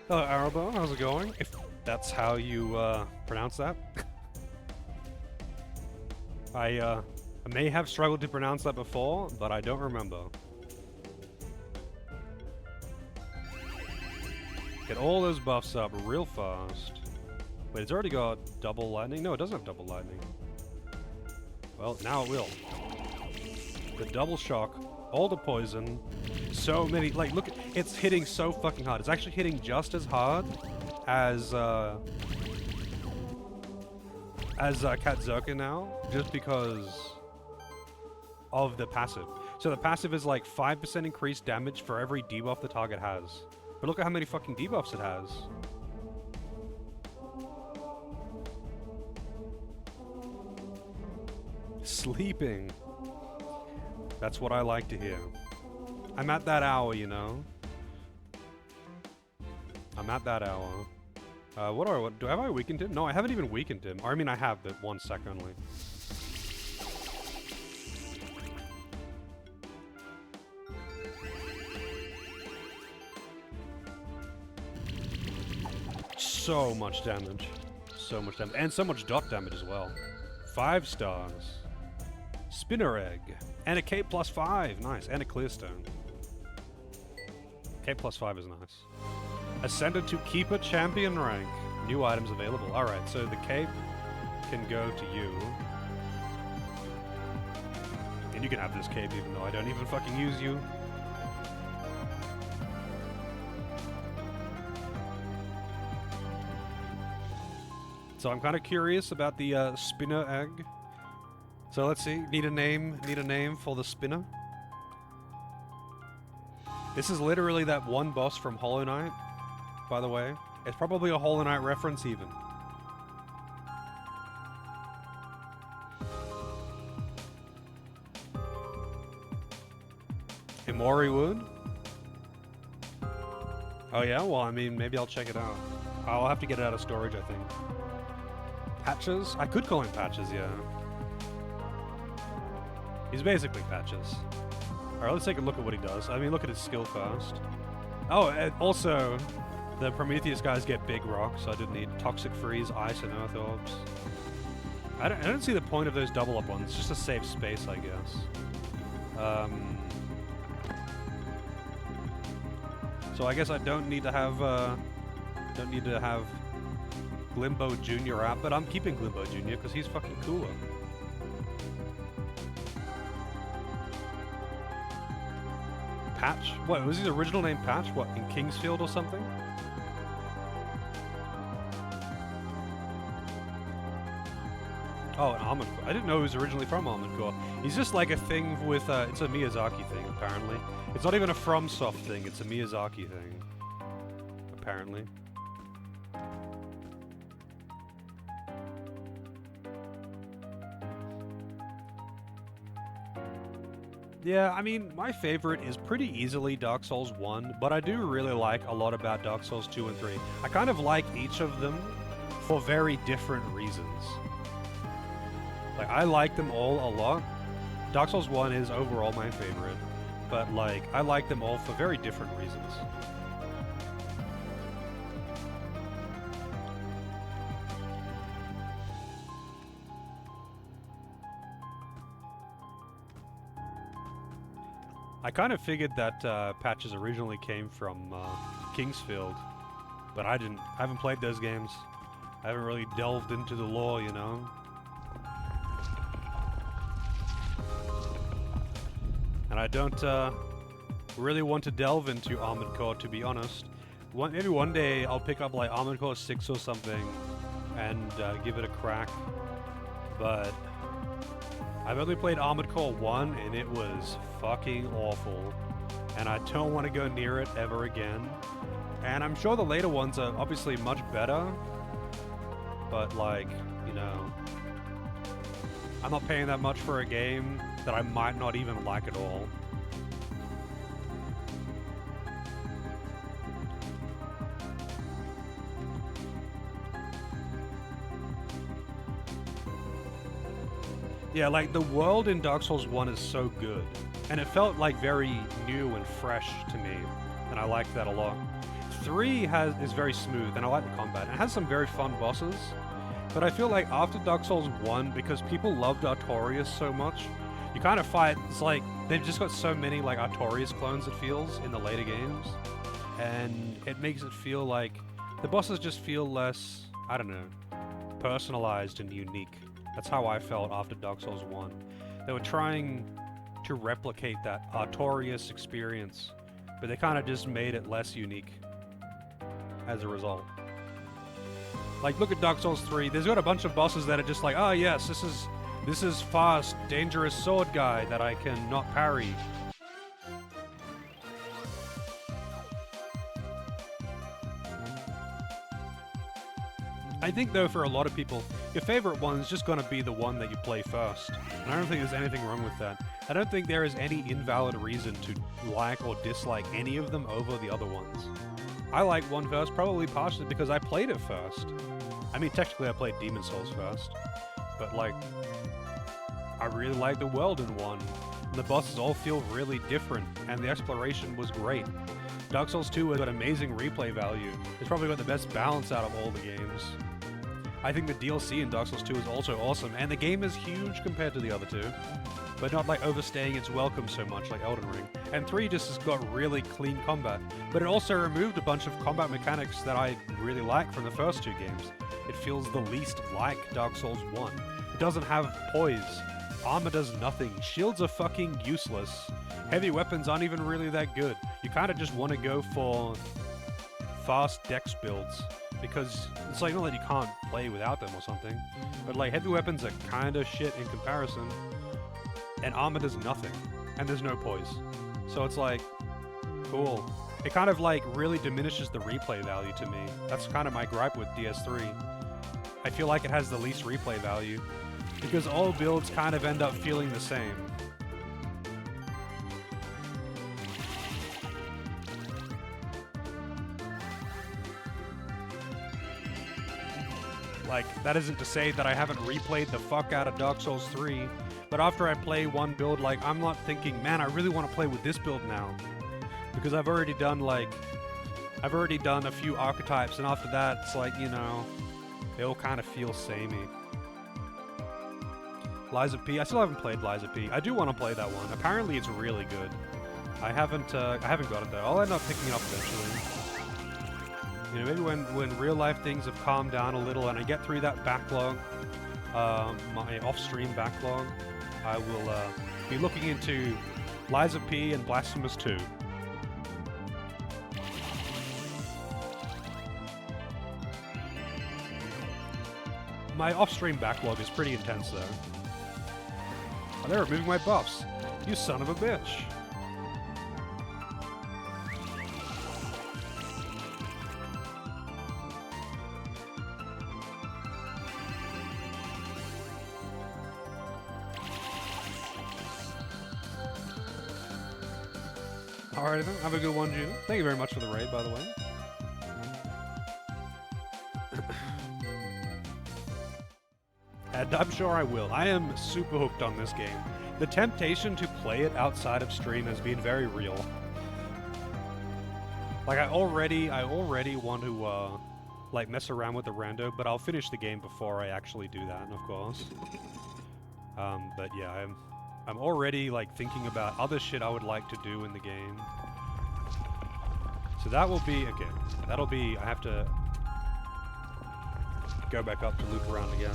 Hello, Arabo. How's it going? If that's how you pronounce that. I may have struggled to pronounce that before, but I don't remember. Get all those buffs up real fast. Wait, it's already got double lightning? No, it doesn't have double lightning. Well, now it will. The double shock, all the poison, so many, like, look, it's hitting so fucking hard. It's actually hitting just as hard as Katzerka now, just because of the passive. So the passive is like 5% increased damage for every debuff the target has. But look at how many fucking debuffs it has. Sleeping. That's what I like to hear. I'm at that hour, you know? I'm at that hour. Have I weakened him? No, I haven't even weakened him. Or I mean, I have, but 1 sec only. So much damage. So much damage. And so much dot damage as well. 5 stars. Spinner egg. And a K plus 5. Nice. And a clear stone. K plus 5 is nice. Ascended to Keeper Champion rank. New items available. Alright, so the cape can go to you. And you can have this cape even though I don't even fucking use you. So I'm kind of curious about the spinner egg. So let's see. Need a name for the spinner. This is literally that one boss from Hollow Knight, by the way. It's probably a Hollow Knight reference even. Himori Wood? Oh yeah? Well, I mean, maybe I'll check it out. I'll have to get it out of storage, I think. Patches? I could call him Patches, yeah. He's basically Patches. Alright, let's take a look at what he does. I mean, look at his skill first. Oh, and also, the Prometheus guys get big rocks, so I didn't need Toxic Freeze, Ice, and Earth Orbs. I don't see the point of those double up ones. It's just to save space, I guess. So I guess I don't need to have Glimbo Jr. out, but I'm keeping Glimbo Jr. because he's fucking cooler. Patch? What, was his original name Patch? What, in Kingsfield or something? Oh, an Armored Core. I didn't know he was originally from Armored Core. He's just like a thing with, it's a Miyazaki thing, apparently. It's not even a FromSoft thing, it's a Miyazaki thing. Apparently. Yeah, I mean, my favorite is pretty easily Dark Souls 1, but I do really like a lot about Dark Souls 2 and 3. I kind of like each of them for very different reasons. Like, I like them all a lot. Dark Souls 1 is overall my favorite, but, like, I like them all for very different reasons. I kind of figured that Patches originally came from Kingsfield, but I haven't played those games. I haven't really delved into the lore, you know? And I don't really want to delve into Armored Core, to be honest. Maybe one day I'll pick up like Armored Core 6 or something and give it a crack, but I've only played Armored Core 1 and it was fucking awful, and I don't want to go near it ever again. And I'm sure the later ones are obviously much better, but like, you know, I'm not paying that much for a game that I might not even like at all. Yeah, like, the world in Dark Souls 1 is so good, and it felt, like, very new and fresh to me, and I liked that a lot. 3 is very smooth, and I like the combat. It has some very fun bosses, but I feel like after Dark Souls 1, because people loved Artorias so much, you kind of fight, it's like, they've just got so many like Artorias clones, it feels, in the later games, and it makes it feel like the bosses just feel less, I don't know, personalized and unique. That's how I felt after Dark Souls 1. They were trying to replicate that Artorias experience, but they kind of just made it less unique as a result. Like, look at Dark Souls 3. There's got a bunch of bosses that are just like, oh yes, this is fast, dangerous sword guy that I can not parry. I think though, for a lot of people, your favorite one is just gonna be the one that you play first. And I don't think there's anything wrong with that. I don't think there is any invalid reason to like or dislike any of them over the other ones. I like one first, probably partially because I played it first. I mean, technically I played Demon Souls first, but like, I really like the world in one. And the bosses all feel really different, and the exploration was great. Dark Souls 2 has got amazing replay value. It's probably got the best balance out of all the games. I think the DLC in Dark Souls 2 is also awesome, and the game is huge compared to the other two, but not like overstaying its welcome so much like Elden Ring. And 3 just has got really clean combat, but it also removed a bunch of combat mechanics that I really like from the first two games. It feels the least like Dark Souls 1. It doesn't have poise. Armor does nothing. Shields are fucking useless. Heavy weapons aren't even really that good. You kind of just want to go for fast dex builds, because it's like not that you can't play without them or something, but like heavy weapons are kind of shit in comparison, and armor does nothing, and there's no poise. So it's like, cool. It kind of like really diminishes the replay value to me. That's kind of my gripe with DS3. I feel like it has the least replay value, because all builds kind of end up feeling the same. Like, that isn't to say that I haven't replayed the fuck out of Dark Souls 3, but after I play one build, like, I'm not thinking, man, I really want to play with this build now. Because I've already done a few archetypes, and after that, it's like, you know, they all kind of feel samey. Lies of P. I still haven't played Lies of P. I do want to play that one. Apparently it's really good. I haven't got it though. I'll end up picking it up eventually. You know, maybe when real life things have calmed down a little and I get through that backlog, my off-stream backlog, I will be looking into Lies of P and Blasphemous 2. My off-stream backlog is pretty intense though. Oh, they're removing my buffs. You son of a bitch. Alright then, have a good one, June. Thank you very much for the raid, by the way. And I'm sure I will. I am super hooked on this game. The temptation to play it outside of stream has been very real. Like, I already want to, like, mess around with the rando, but I'll finish the game before I actually do that, of course. But yeah, I'm already, like, thinking about other shit I would like to do in the game. So that will be, okay, that'll be, I have to go back up to loop around again.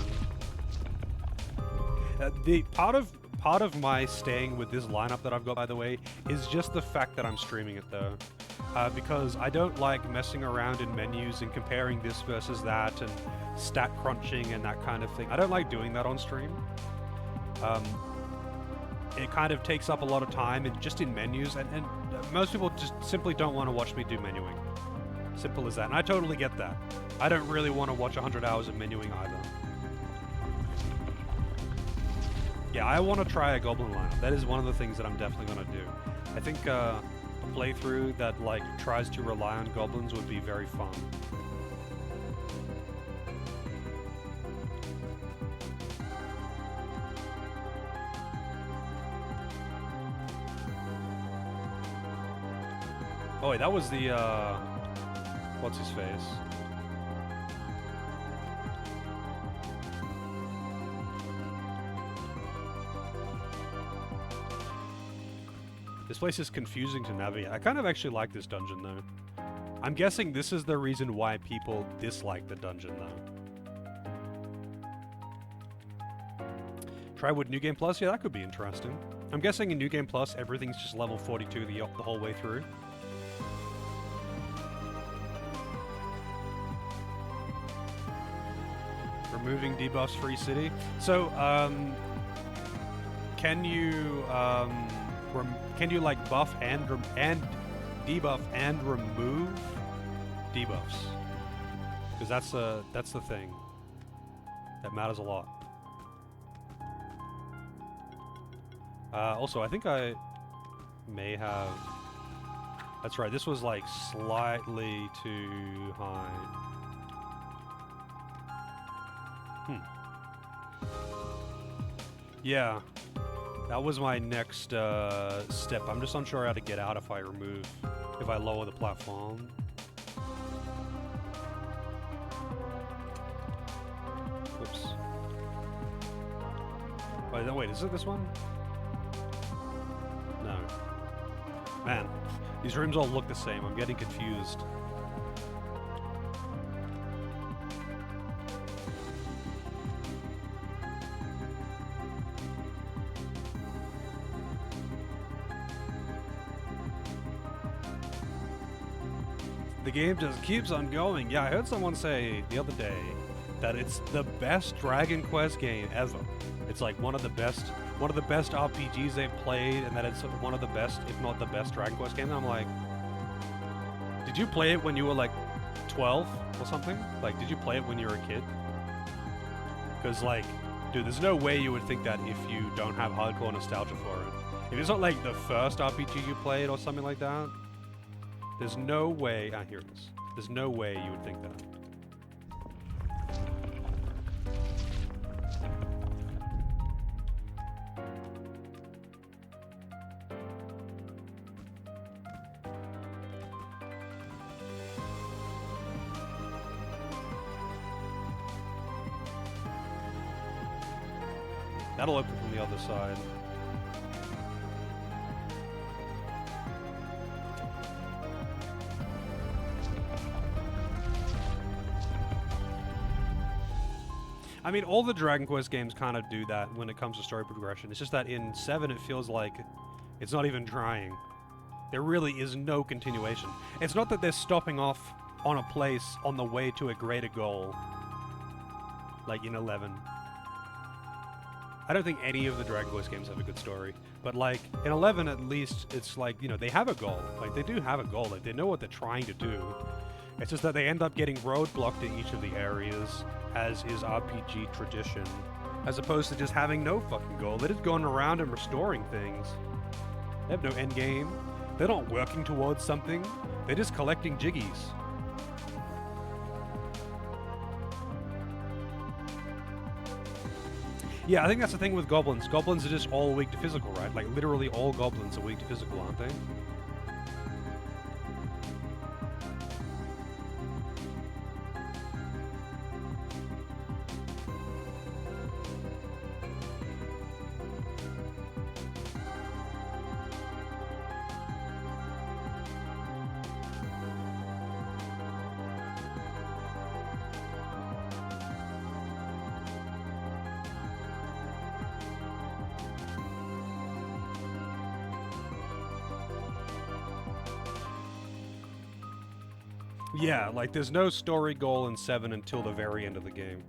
The part of my staying with this lineup that I've got, by the way, is just the fact that I'm streaming it though, because I don't like messing around in menus and comparing this versus that and stat crunching and that kind of thing. I don't like doing that on stream. It kind of takes up a lot of time and just in menus, and most people just simply don't want to watch me do menuing. Simple as that, and I totally get that. I don't really want to watch 100 hours of menuing either. Yeah, I want to try a goblin lineup. That is one of the things that I'm definitely going to do. I think a playthrough that like tries to rely on goblins would be very fun. Oh wait, that was the what's his face. This place is confusing to navigate. I kind of actually like this dungeon though. I'm guessing this is the reason why people dislike the dungeon though. Try with New Game Plus? Yeah, that could be interesting. I'm guessing in New Game Plus everything's just level 42 the whole way through. Removing debuffs free city. So, can you like buff and debuff and remove debuffs? Because that's the thing that matters a lot. Also, I think I may have. That's right. This was like slightly too high. Yeah, that was my next step. I'm just unsure how to get out if I lower the platform. Oops. Wait, is it this one? No. Man, these rooms all look the same. I'm getting confused. The game just keeps on going. Yeah, I heard someone say the other day that it's the best Dragon Quest game ever. It's like one of the best RPGs they've played, and that it's one of the best, if not the best, Dragon Quest game. And I'm like, did you play it when you were like 12 or something? Like, did you play it when you were a kid? Because like, dude, there's no way you would think that if you don't have hardcore nostalgia for it. If it's not like the first RPG you played or something like that, there's no way. Ah, here it is. There's no way you would think that. That'll open from the other side. I mean, all the Dragon Quest games kind of do that when it comes to story progression. It's just that in 7 it feels like it's not even trying. There really is no continuation. It's not that they're stopping off on a place on the way to a greater goal, like in 11. I don't think any of the Dragon Quest games have a good story, but like in 11 at least it's like, you know, they have a goal. Like they do have a goal, like they know what they're trying to do. It's just that they end up getting roadblocked in each of the areas, as is RPG tradition, as opposed to just having no fucking goal. They're just going around and restoring things. They have no end game. They're not working towards something. They're just collecting jiggies. Yeah, I think that's the thing with goblins. Goblins are just all weak to physical, right? Like literally all goblins are weak to physical, aren't they? Yeah, like there's no story goal in 7 until the very end of the game.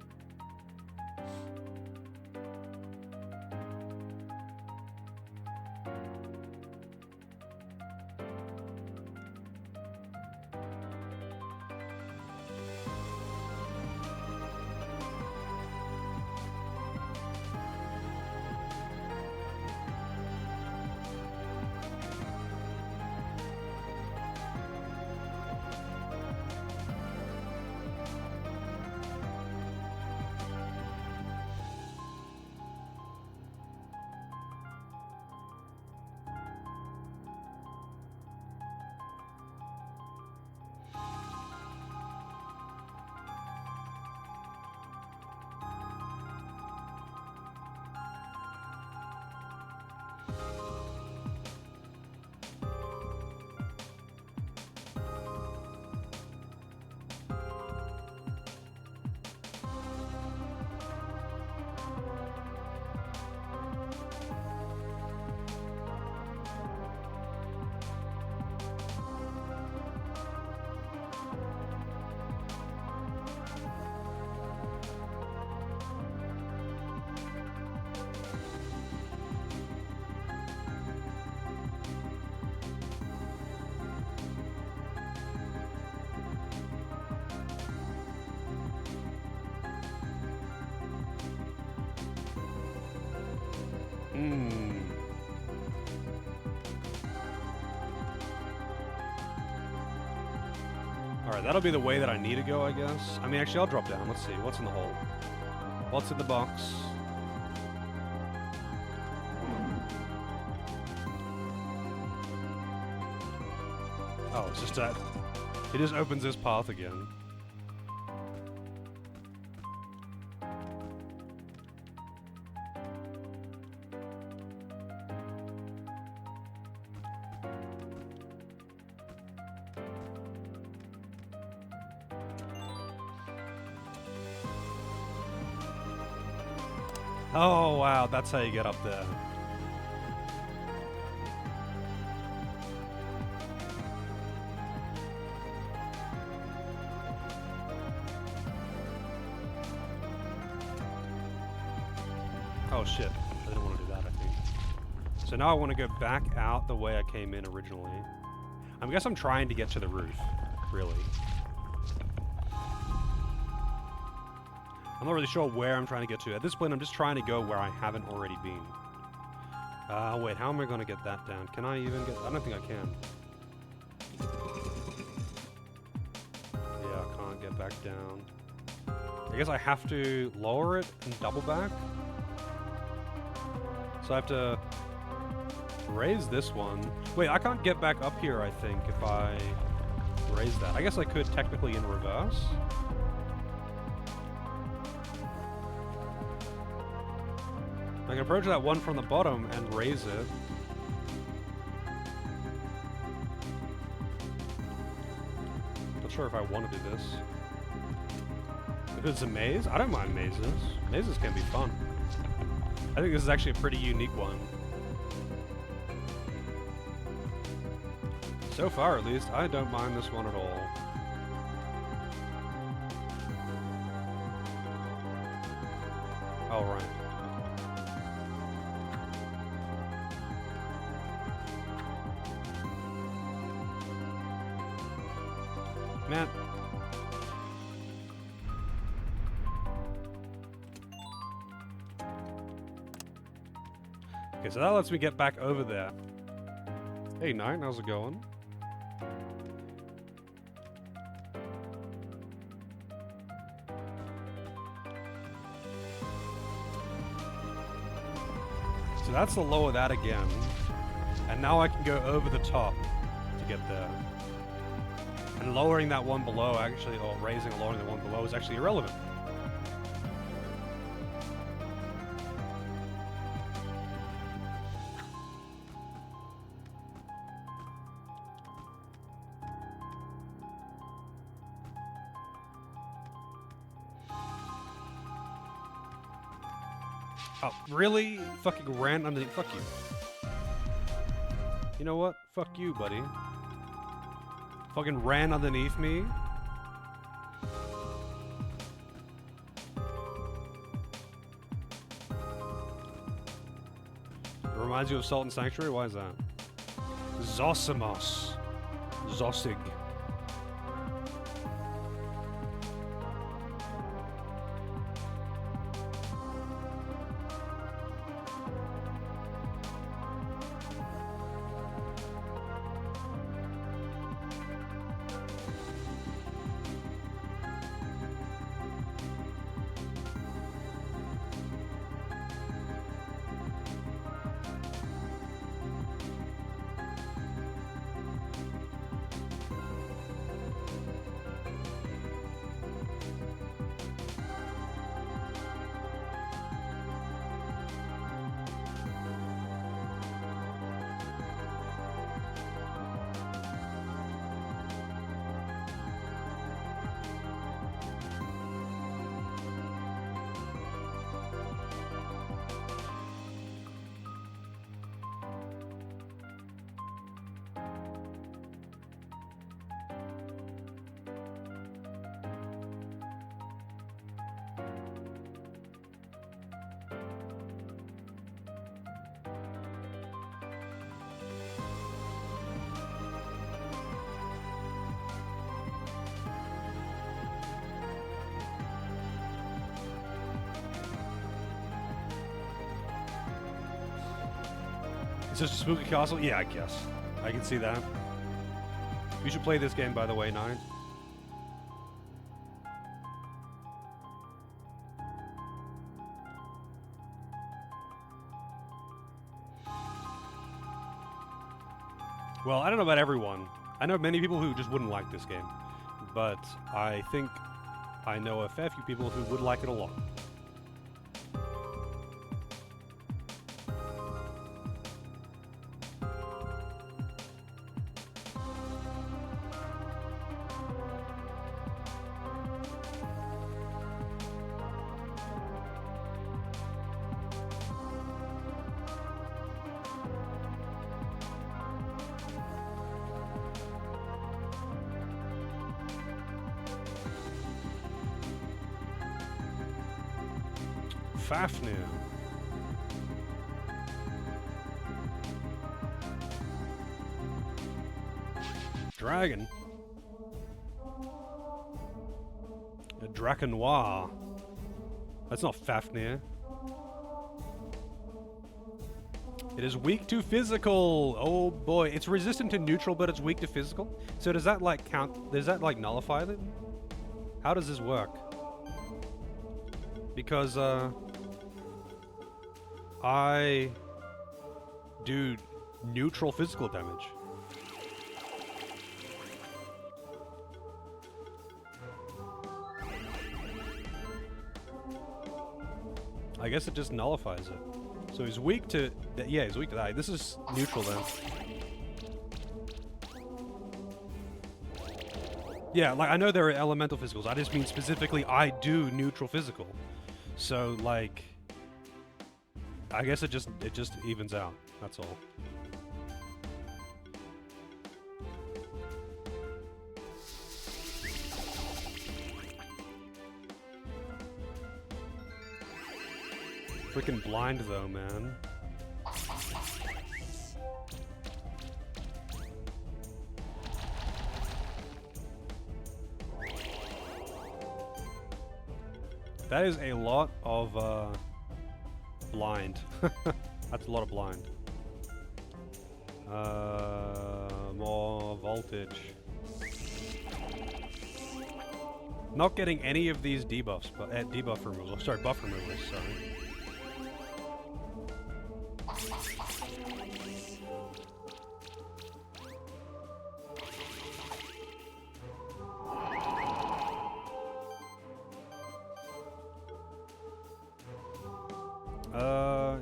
Alright, that'll be the way that I need to go, I guess. I mean, actually, I'll drop down. Let's see. What's in the hole? What's in the box? Oh, it's just that. It just opens this path again. Oh, wow, that's how you get up there. Oh, shit. I didn't want to do that, I think. So now I want to go back out the way I came in originally. I guess I'm trying to get to the roof, really. I'm not really sure where I'm trying to get to. At this point, I'm just trying to go where I haven't already been. Wait, how am I going to get that down? Can I even get... I don't think I can. Yeah, I can't get back down. I guess I have to lower it and double back. So I have to raise this one. Wait, I can't get back up here, I think, if I raise that. I guess I could technically in reverse. I can approach that one from the bottom and raise it. Not sure if I want to do this. If it's a maze, I don't mind mazes. Mazes can be fun. I think this is actually a pretty unique one. So far, at least, I don't mind this one at all. All right. Man. Okay, so that lets me get back over there. Hey, Knight, how's it going? So that's the lower that again. And now I can go over the top to get there. And lowering that one below, actually, or raising or lowering the one below is actually irrelevant. Oh, really? Fucking ran underneath. Fuck you. You know what? Fuck you, buddy. Fucking ran underneath me. It reminds you of Salt and Sanctuary? Why is that? Zosimos. Zosig. Is this a spooky castle? Yeah, I guess. I can see that. You should play this game, by the way, Nine. Well, I don't know about everyone. I know many people who just wouldn't like this game. But I think I know a fair few people who would like it a lot. Fafnir. Dragon. A Drakenoir. That's not Fafnir. It is weak to physical. Oh boy, it's resistant to neutral, but it's weak to physical. So does that like count? Does that like nullify it? How does this work? Because I do neutral physical damage. I guess it just nullifies it. So he's weak to... yeah, he's weak to that. This is neutral then. Yeah, like, I know there are elemental physicals. I just mean specifically I do neutral physical. So, like... I guess it just evens out. That's all. Freaking blind though, man. That is a lot of blind. That's a lot of blind. More voltage. Not getting any of these debuffs, but debuff removals. Sorry, buff removals. Sorry.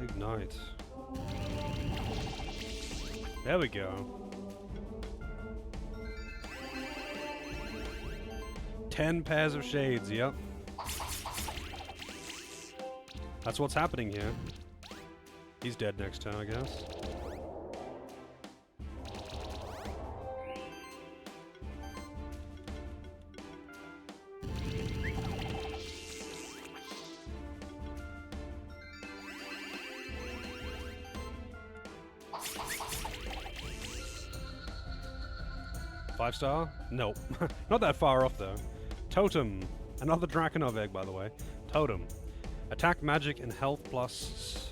Ignite. There we go. 10 pairs of shades, yep. That's what's happening here. He's dead next turn, I guess. Five star? Nope. Not that far off, though. Totem. Another Drakenov egg, by the way. Totem. Attack, magic, and health plus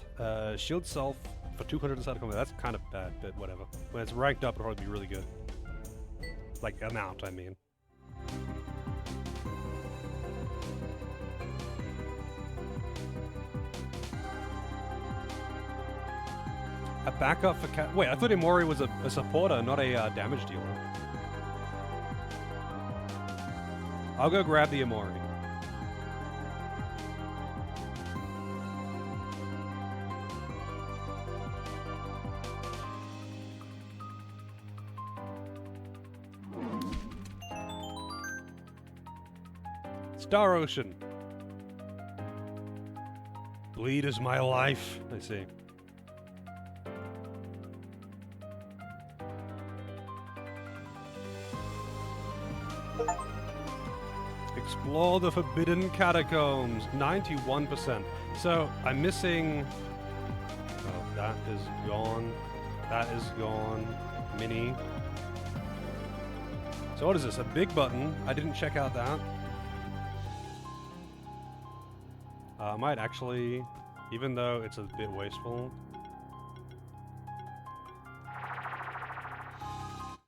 shield self for 200 inside of combat. That's kind of bad, but whatever. When it's ranked up, it'll probably be really good. Like, amount, I mean. A backup for cat. Wait, I thought Imori was a supporter, not a damage dealer. I'll go grab the Imori. Star Ocean. Bleed is my life. I see. Explore the Forbidden Catacombs. 91%. So, I'm missing... Oh, that is gone. That is gone. Mini. So what is this? A big button. I didn't check out that. I might actually, even though it's a bit wasteful,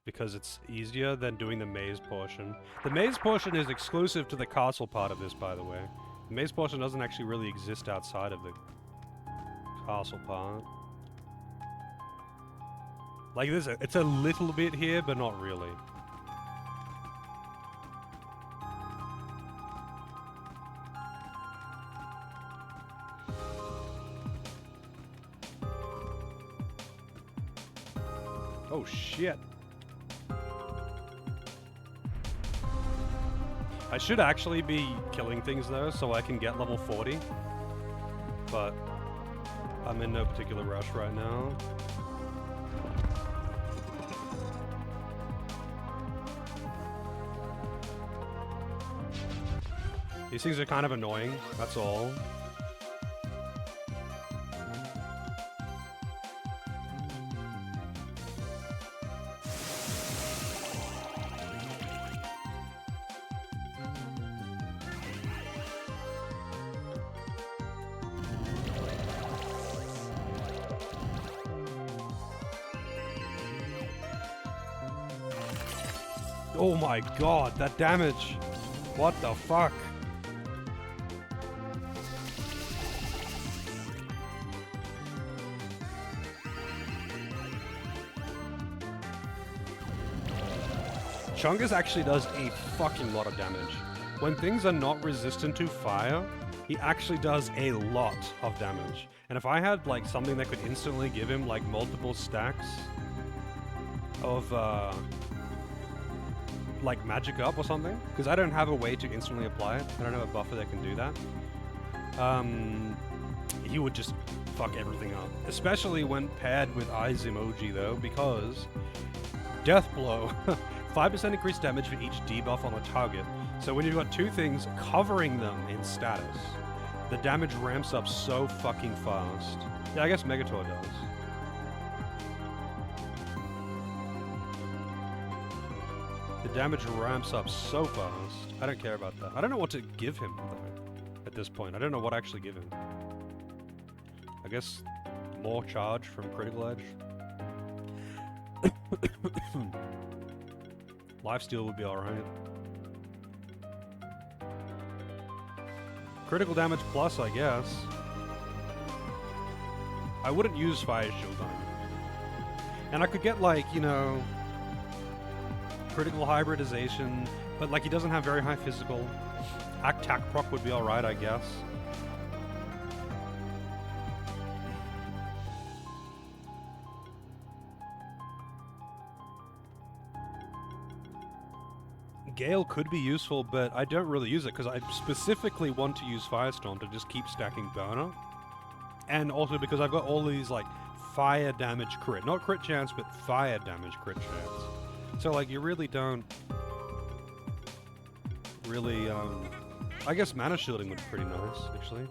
because it's easier than doing the maze portion. The maze portion is exclusive to the castle part of this, by the way. The maze portion doesn't actually really exist outside of the castle part. Like, it's a little bit here, but not really. Oh shit. I should actually be killing things though, so I can get level 40. But I'm in no particular rush right now. These things are kind of annoying, that's all. Oh my god, that damage! What the fuck? Chungus actually does a fucking lot of damage. When things are not resistant to fire, he actually does a lot of damage. And if I had like something that could instantly give him like multiple stacks of like magic up or something, because I don't have a way to instantly apply it. I don't have a buffer that can do that. He would just fuck everything up, especially when paired with Eyes emoji though, because Death Blow, 5% increased damage for each debuff on a target. So when you've got two things covering them in status, the damage ramps up so fucking fast. Yeah, I guess Megator does. The damage ramps up so fast. I don't care about that. I don't know what to give him, though, at this point. I don't know what to actually give him. I guess more charge from Critical Edge. Lifesteal would be alright. Critical damage plus, I guess. I wouldn't use Fire Shield on him. And I could get, like, you know, critical hybridization, but like he doesn't have very high physical. Attack proc would be alright, I guess. Gale could be useful, but I don't really use it because I specifically want to use Firestorm to just keep stacking burner. And also because I've got all these like fire damage crit. Not crit chance, but fire damage crit chance. So, like, you really don't... really, I guess mana shielding would be pretty nice, actually.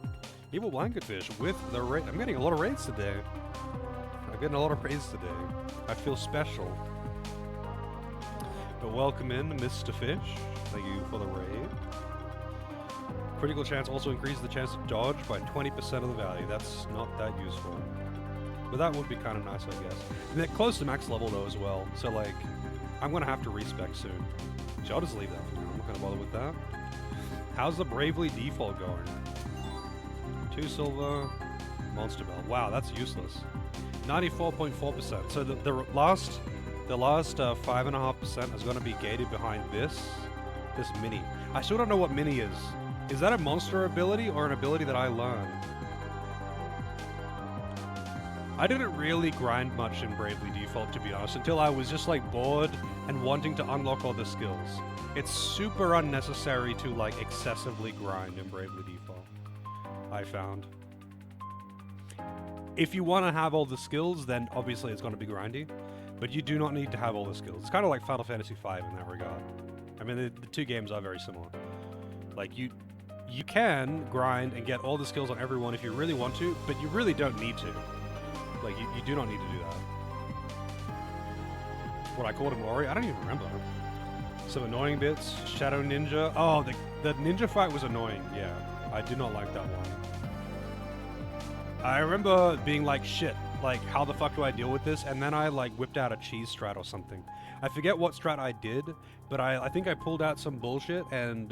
Evil Blanketfish with the raid. I'm getting a lot of raids today. I'm getting a lot of raids today. I feel special. But welcome in, Mr. Fish. Thank you for the raid. Critical chance also increases the chance to dodge by 20% of the value. That's not that useful. But that would be kind of nice, I guess. And they're close to max level, though, as well. So, like... I'm gonna have to respec soon. So I'll just leave that for now. I'm not gonna bother with that. How's the Bravely default going? 2 silver, Monster Belt. Wow, that's useless. 94.4%. So the last 5.5% is gonna be gated behind this mini. I still don't know what mini is. Is that a monster ability or an ability that I learned? I didn't really grind much in Bravely Default, to be honest, until I was just like bored and wanting to unlock all the skills. It's super unnecessary to like excessively grind in Bravely Default, I found. If you want to have all the skills, then obviously it's going to be grindy, but you do not need to have all the skills. It's kind of like Final Fantasy V in that regard. I mean, the two games are very similar. Like, you can grind and get all the skills on everyone if you really want to, but you really don't need to. Like, you do not need to do that. What I called him Ori? I don't even remember. Some annoying bits. Shadow Ninja. Oh, the ninja fight was annoying. Yeah, I did not like that one. I remember being like, shit, like, how the fuck do I deal with this? And then I, like, whipped out a cheese strat or something. I forget what strat I did, but I think I pulled out some bullshit and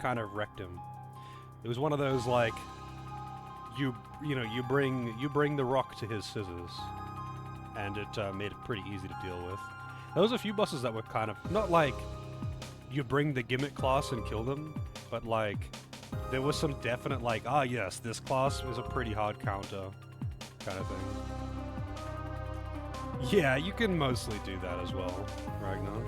kind of wrecked him. It was one of those, like, you bring the rock to his scissors, and it made it pretty easy to deal with. There was a few bosses that were kind of, not like you bring the gimmick class and kill them, but like, there was some definite like, ah yes, this class is a pretty hard counter kind of thing. Yeah, you can mostly do that as well, Ragnar.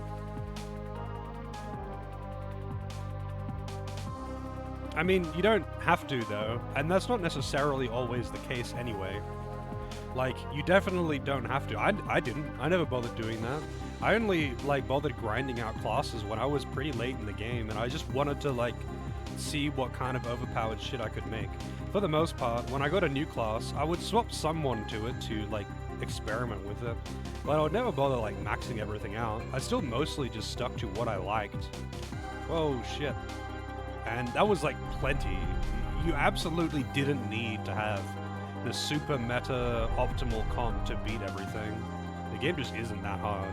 I mean, you don't have to though, and that's not necessarily always the case anyway. Like, you definitely don't have to. I didn't. I never bothered doing that. I only, like, bothered grinding out classes when I was pretty late in the game, and I just wanted to, like, see what kind of overpowered shit I could make. For the most part, when I got a new class, I would swap someone to it to, like, experiment with it. But I would never bother, like, maxing everything out. I still mostly just stuck to what I liked. Oh, shit. And that was, like, plenty. You absolutely didn't need to have the super meta optimal comp to beat everything. The game just isn't that hard.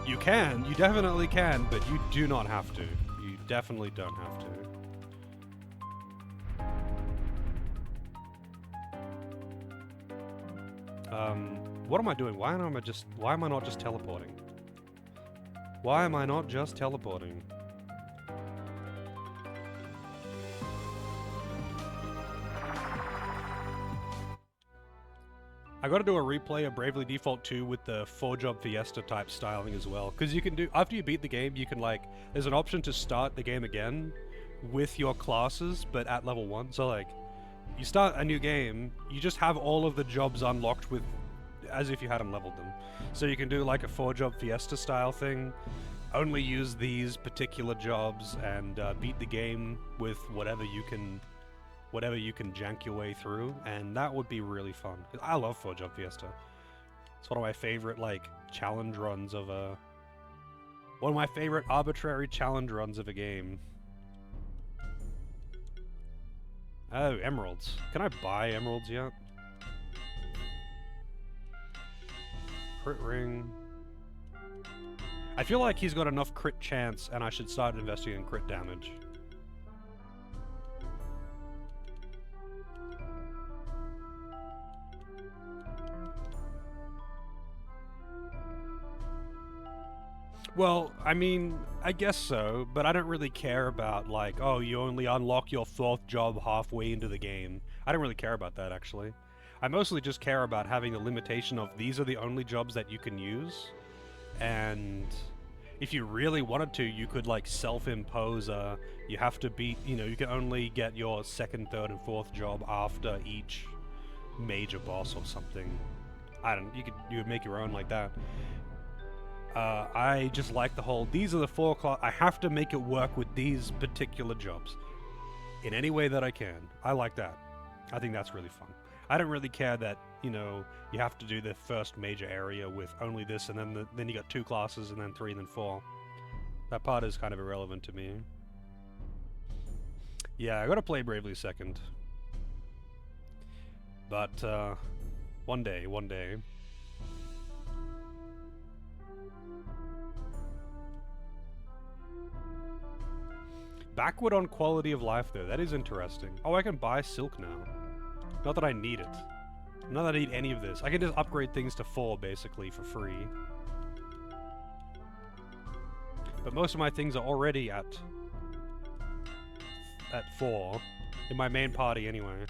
You can, you definitely can, but you do not have to. You definitely don't have to. What am I doing? Why am I not just teleporting? Why am I not just teleporting? I gotta do a replay of Bravely Default 2 with the 4-job Fiesta type styling as well. Because you can do, after you beat the game, you can like, there's an option to start the game again with your classes, but at level 1. So like, you start a new game, you just have all of the jobs unlocked with, as if you hadn't leveled them. So you can do like a 4-job Fiesta style thing, only use these particular jobs, and beat the game with whatever you can jank your way through, and that would be really fun. I love 4-job Fiesta. It's one of my favorite, like, challenge runs of a... One of my favorite arbitrary challenge runs of a game. Oh, emeralds. Can I buy emeralds yet? Crit ring. I feel like he's got enough crit chance, and I should start investing in crit damage. Well, I mean, I guess so, but I don't really care about, like, oh, you only unlock your 4th job halfway into the game. I don't really care about that, actually. I mostly just care about having the limitation of these are the only jobs that you can use, and if you really wanted to, you could, like, self-impose you have to beat, you know, you can only get your 2nd, 3rd, and 4th job after each major boss or something. I don't, you could make your own like that. I just like the whole, these are the 4 class, I have to make it work with these particular jobs in any way that I can. I like that. I think that's really fun. I don't really care that, you know, you have to do the first major area with only this, and then you got 2 classes, and then 3, and then 4. That part is kind of irrelevant to me. Yeah, I gotta play Bravely 2nd. But, one day. Backward on quality of life, though. That is interesting. Oh, I can buy silk now. Not that I need it. Not that I need any of this. I can just upgrade things to 4, basically, for free. But most of my things are already at 4. In my main party, anyway.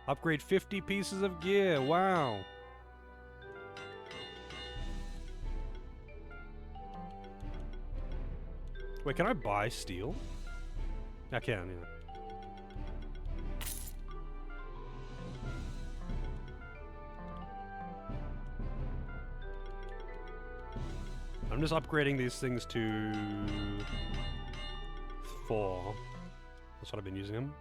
Upgrade 50 pieces of gear. Wow. Wait, can I buy steel? I can, yeah. I'm just upgrading these things to 4. That's what I've been using them.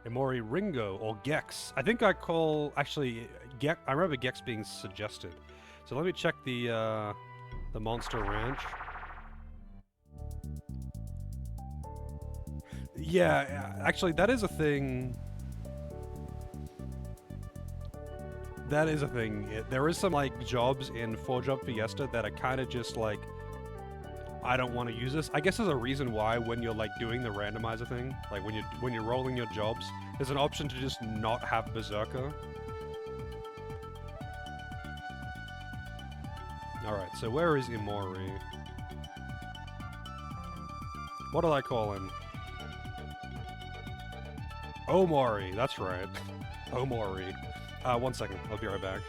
Emori Ringo, or Gex. I think I call, actually, Gex, I remember Gex being suggested. So let me check the Monster Ranch. Yeah, actually, that is a thing. That is a thing. There is some, like, jobs in 4-Job Fiesta that are kind of just, like, I don't want to use this. I guess there's a reason why when you're, like, doing the randomizer thing, like, when you're rolling your jobs, there's an option to just not have Berserker. Alright, so where is Imori? What did I call him? Omori, that's right. Omori. 1 second, I'll be right back.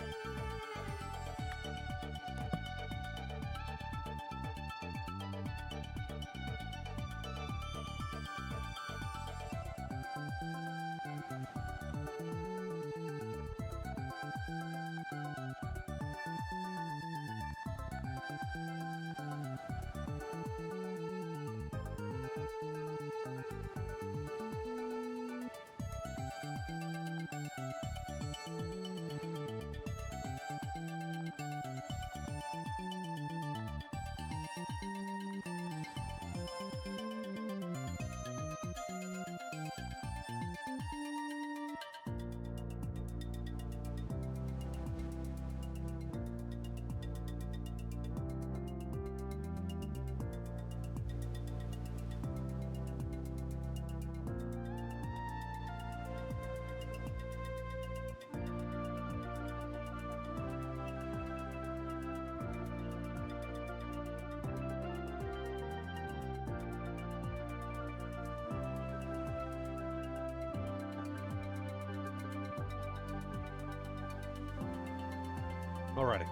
Alrighty.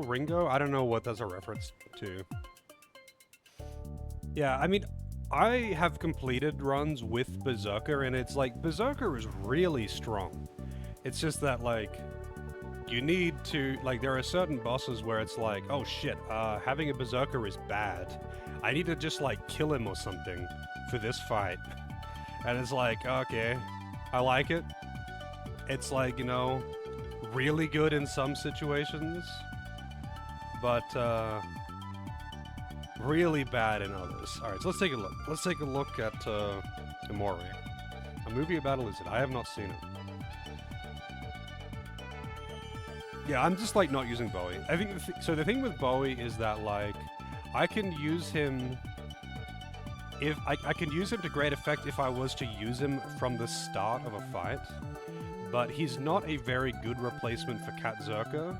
Ringo? I don't know what that's a reference to. Yeah, I mean, I have completed runs with Berserker, and it's like, Berserker is really strong. It's just that, like, you need to, like, there are certain bosses where it's like, oh shit, having a Berserker is bad. I need to just, like, kill him or something for this fight. And it's like, okay, I like it. It's like, you know, really good in some situations, but really bad in others. Alright, so let's take a look. Let's take a look at Imori. A movie about a lizard. I have not seen it. Yeah, I'm just, like, not using Bowie. I think, so the thing with Bowie is that, like, I can use him... If I can use him to great effect if I was to use him from the start of a fight, but he's not a very good replacement for Cat Zerka,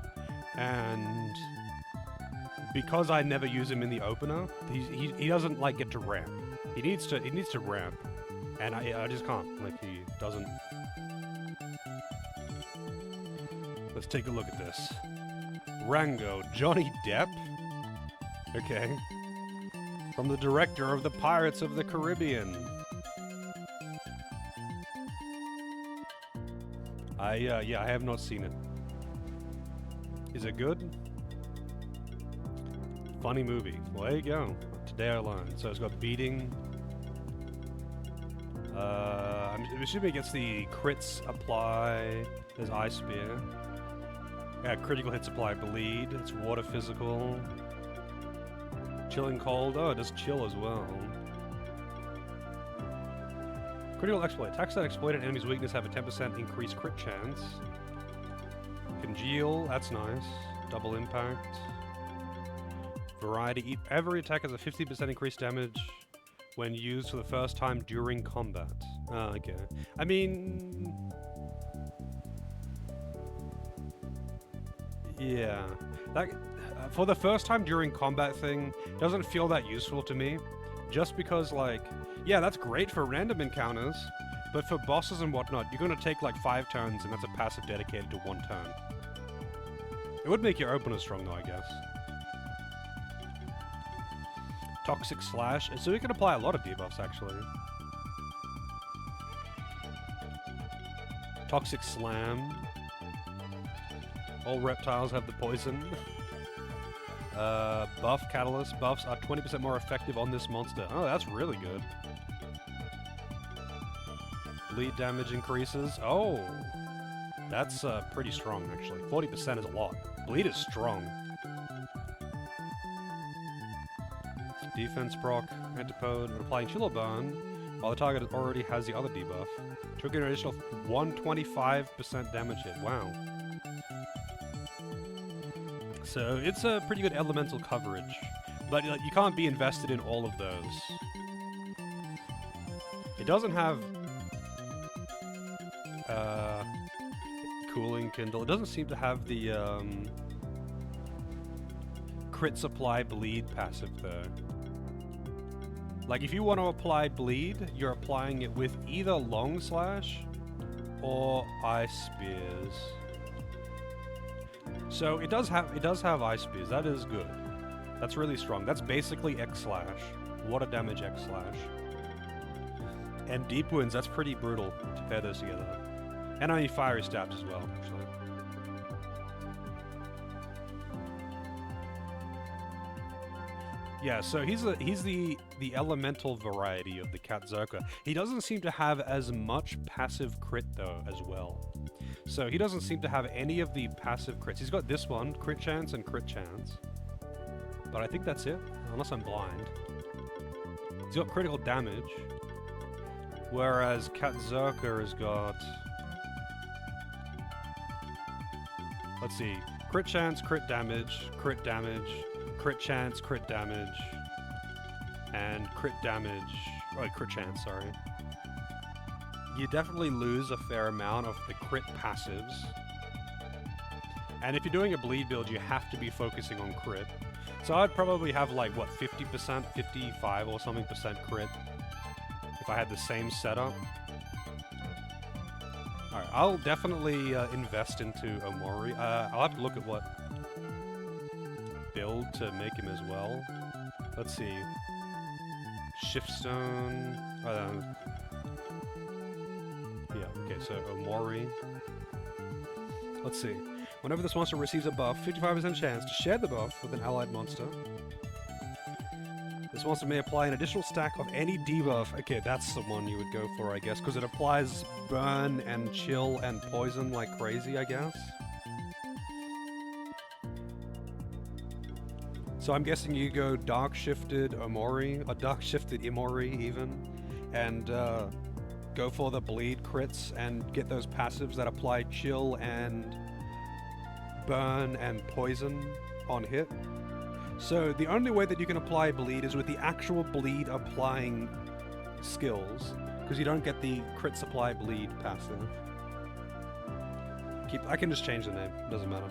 and because I never use him in the opener, he doesn't, like, get to ramp. He needs to ramp, and I just can't. Like, he doesn't. Let's take a look at this. Rango, Johnny Depp. Okay. From the director of the Pirates of the Caribbean. Yeah, I have not seen it. Is it good? Funny movie. Well, there you go. Today I learned. So it's got beating. I'm assuming it gets the crits apply. There's Ice Spear. Yeah, critical hits apply bleed. It's water physical. Chilling cold. Oh, it does chill as well. Critical exploit. Attacks that exploit an enemy's weakness have a 10% increased crit chance. Congeal. That's nice. Double impact. Variety. Every attack has a 50% increased damage when used for the first time during combat. Ah, okay. I mean... yeah. That... for the first time during combat thing, doesn't feel that useful to me. Just because, like, yeah, that's great for random encounters, but for bosses and whatnot, you're gonna take, like, 5 turns, and that's a passive dedicated to 1 turn. It would make your opener strong, though, I guess. Toxic Slash, so you can apply a lot of debuffs, actually. Toxic Slam. All reptiles have the poison. Buff Catalyst. Buffs are 20% more effective on this monster. Oh, that's really good. Bleed damage increases. Oh! That's pretty strong, actually. 40% is a lot. Bleed is strong. defense proc, antipode, and applying chill or burn, while the target already has the other debuff. Trigger an additional 125% damage hit. Wow. So it's a pretty good elemental coverage, but you can't be invested in all of those. It doesn't have cooling kindle. It doesn't seem to have the crit supply bleed passive though. Like if you want to apply bleed, you're applying it with either long slash or ice spears. So it does have ice spears. That is good. That's really strong. That's basically X slash. Water damage X slash. And deep wounds, that's pretty brutal to pair those together. And I mean fiery stabs as well, actually. Yeah, so he's the elemental variety of the Cat Zerka. He doesn't seem to have as much passive crit though as well. So he doesn't seem to have any of the passive crits. He's got this one, crit chance and crit chance. But I think that's it, unless I'm blind. He's got critical damage. Whereas Cat Zerka has got... Let's see. Crit chance, crit damage, crit chance, crit damage, and crit damage... Oh, crit chance, sorry. You definitely lose a fair amount of the crit passives. And if you're doing a bleed build, you have to be focusing on crit. So I'd probably have like, what, 50%, 55 or something percent crit if I had the same setup. Alright, I'll definitely invest into Omori. I'll have to look at what build to make him as well. Let's see. Shiftstone. Yeah, okay, so Omori. Let's see. Whenever this monster receives a buff, 55% chance to share the buff with an allied monster. This monster may apply an additional stack of any debuff. Okay, that's the one you would go for, I guess, because it applies burn and chill and poison like crazy, I guess. So I'm guessing you go Dark Shifted Omori, or Dark Shifted Imori even, and go for the bleed crits and get those passives that apply chill and burn and poison on hit. So the only way that you can apply bleed is with the actual bleed applying skills, because you don't get the crit supply bleed passive. I can just change the name, doesn't matter.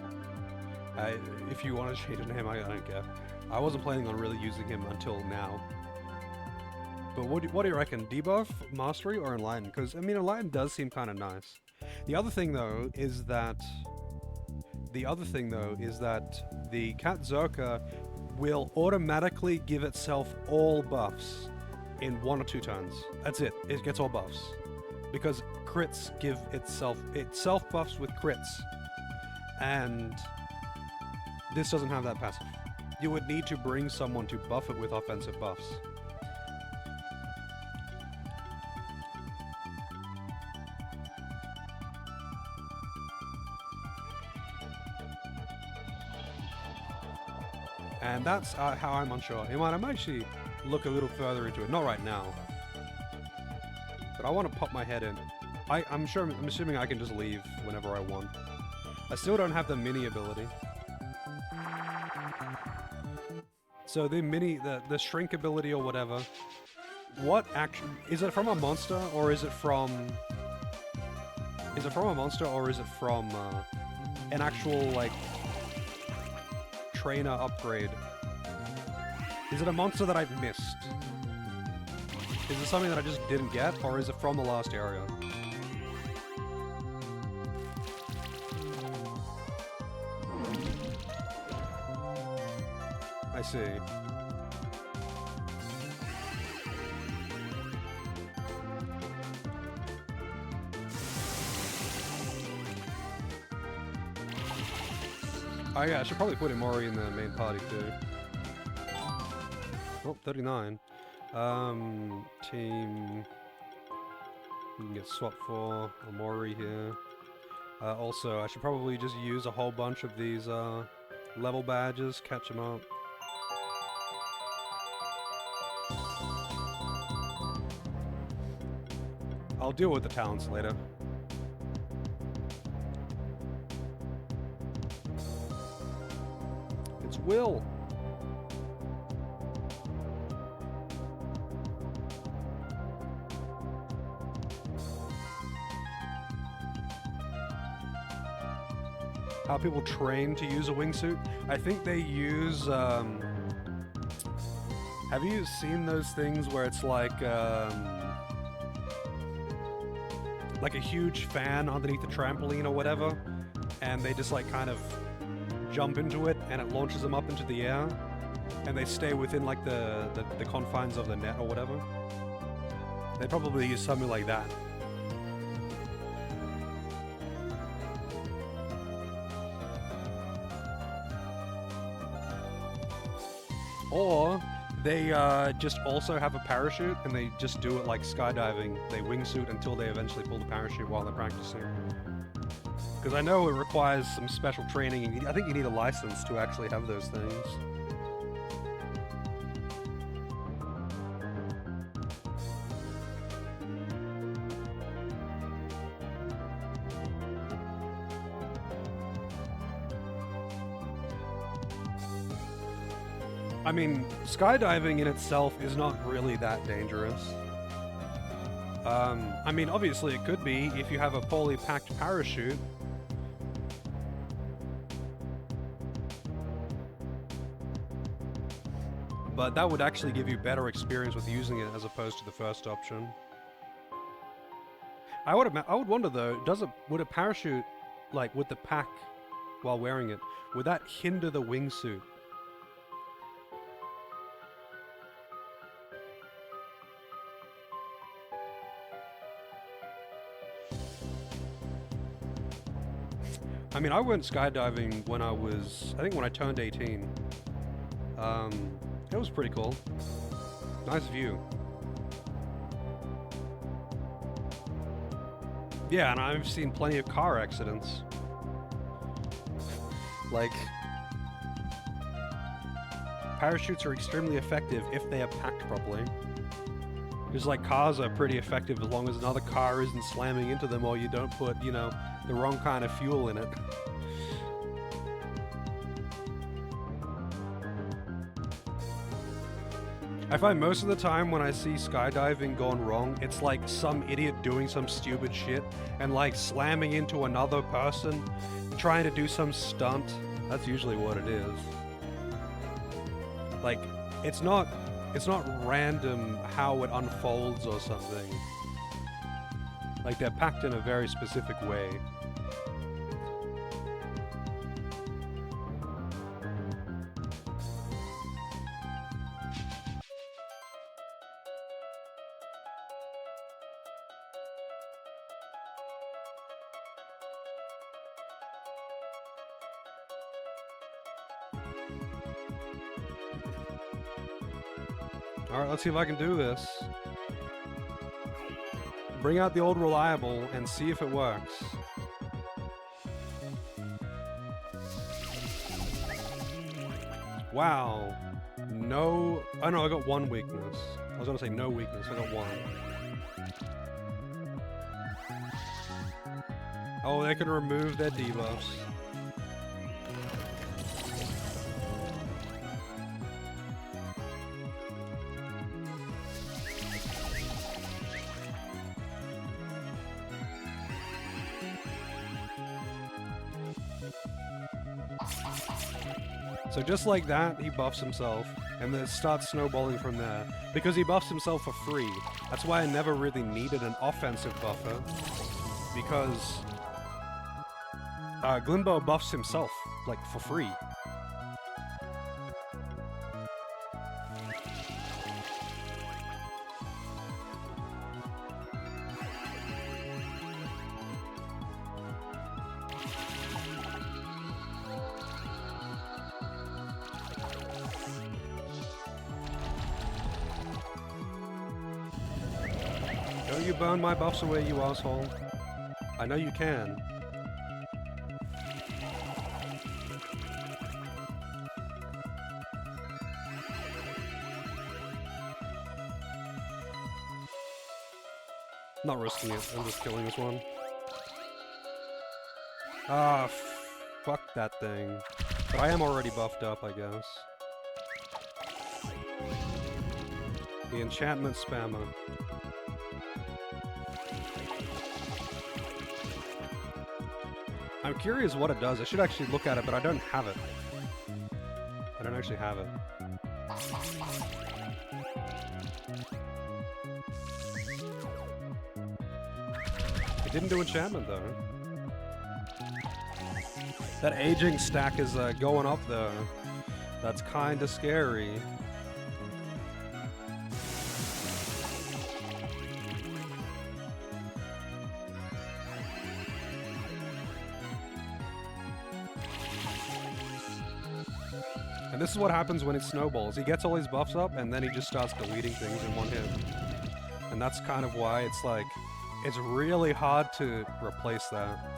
If you want to change the name, I don't care. I wasn't planning on really using him until now. But what do you reckon? Debuff, Mastery, or Enlighten? Because, I mean, Enlighten does seem kind of nice. The other thing, though, is that the Cat Zerka will automatically give itself all buffs in 1 or 2 turns. That's it. It gets all buffs. Because crits give it self-buffs with crits. And this doesn't have that passive. You would need to bring someone to buff it with offensive buffs. And that's how I'm unsure. I might actually look a little further into it. Not right now. But I want to pop my head in. I'm assuming I can just leave whenever I want. I still don't have the mini ability. So the shrink ability or whatever, what action, is it from a monster or is it from an actual, like, trainer upgrade? Is it a monster that I've missed? Is it something that I just didn't get, or is it from the last area? I see. Oh yeah, I should probably put Imori in the main party too. Oh, 39. Team... You can get swapped for Imori here. Also, I should probably just use a whole bunch of these level badges, catch them up. I'll deal with the talents later. It's Will. How people train to use a wingsuit? I think they use, have you seen those things where it's like a huge fan underneath the trampoline or whatever, and they just like kind of jump into it and it launches them up into the air, and they stay within like the confines of the net or whatever? They probably use something like that. Or they just also have a parachute and they just do it like skydiving. They wingsuit until they eventually pull the parachute while they're practicing. Because I know it requires some special training. I think you need a license to actually have those things. I mean, skydiving in itself is not really that dangerous. I mean, obviously it could be if you have a poorly packed parachute. But that would actually give you better experience with using it as opposed to the first option. I would wonder though, would a parachute, like with the pack while wearing it, would that hinder the wingsuit? I mean, I went skydiving when I turned 18. It was pretty cool. Nice view. Yeah, and I've seen plenty of car accidents. Like, parachutes are extremely effective if they are packed properly. Because, like, cars are pretty effective as long as another car isn't slamming into them or you don't put, you know, the wrong kind of fuel in it. I find most of the time when I see skydiving gone wrong, it's like some idiot doing some stupid shit and like slamming into another person, trying to do some stunt. That's usually what it is. Like, it's not random how it unfolds or something. Like, they're packed in a very specific way. Alright, let's see if I can do this. Bring out the old reliable and see if it works. Wow. No... Oh no, I got one weakness. I was gonna say no weakness, I got one. Oh, they can remove their debuffs. So just like that, he buffs himself, and then it starts snowballing from there. Because he buffs himself for free. That's why I never really needed an offensive buffer. Because Glimbo buffs himself, like, for free. Don't you burn my buffs away, you asshole. I know you can. Not risking it, I'm just killing this one. Ah, fuck that thing. But I am already buffed up, I guess. The enchantment spammer. I'm curious what it does. I should actually look at it, but I don't have it. I don't actually have it. It didn't do enchantment, though. That aging stack is going up, though. That's kinda scary. And this is what happens when it snowballs. He gets all his buffs up, and then he just starts deleting things in one hit. And that's kind of why it's like, it's really hard to replace that.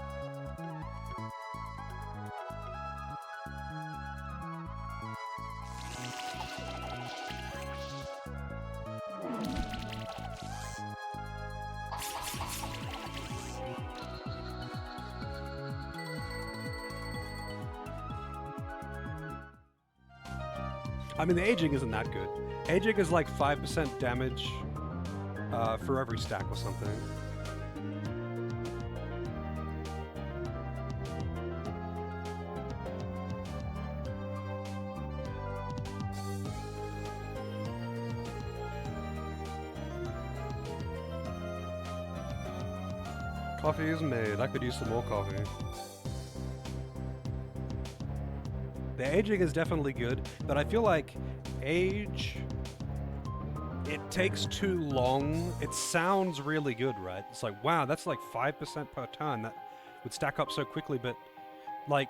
I mean, the aging isn't that good. Aging is like 5% damage for every stack or something. Coffee is made. I could use some more coffee. The aging is definitely good, but I feel like age, it takes too long. It sounds really good, right? It's like, wow, that's like 5% per turn. That would stack up so quickly, but like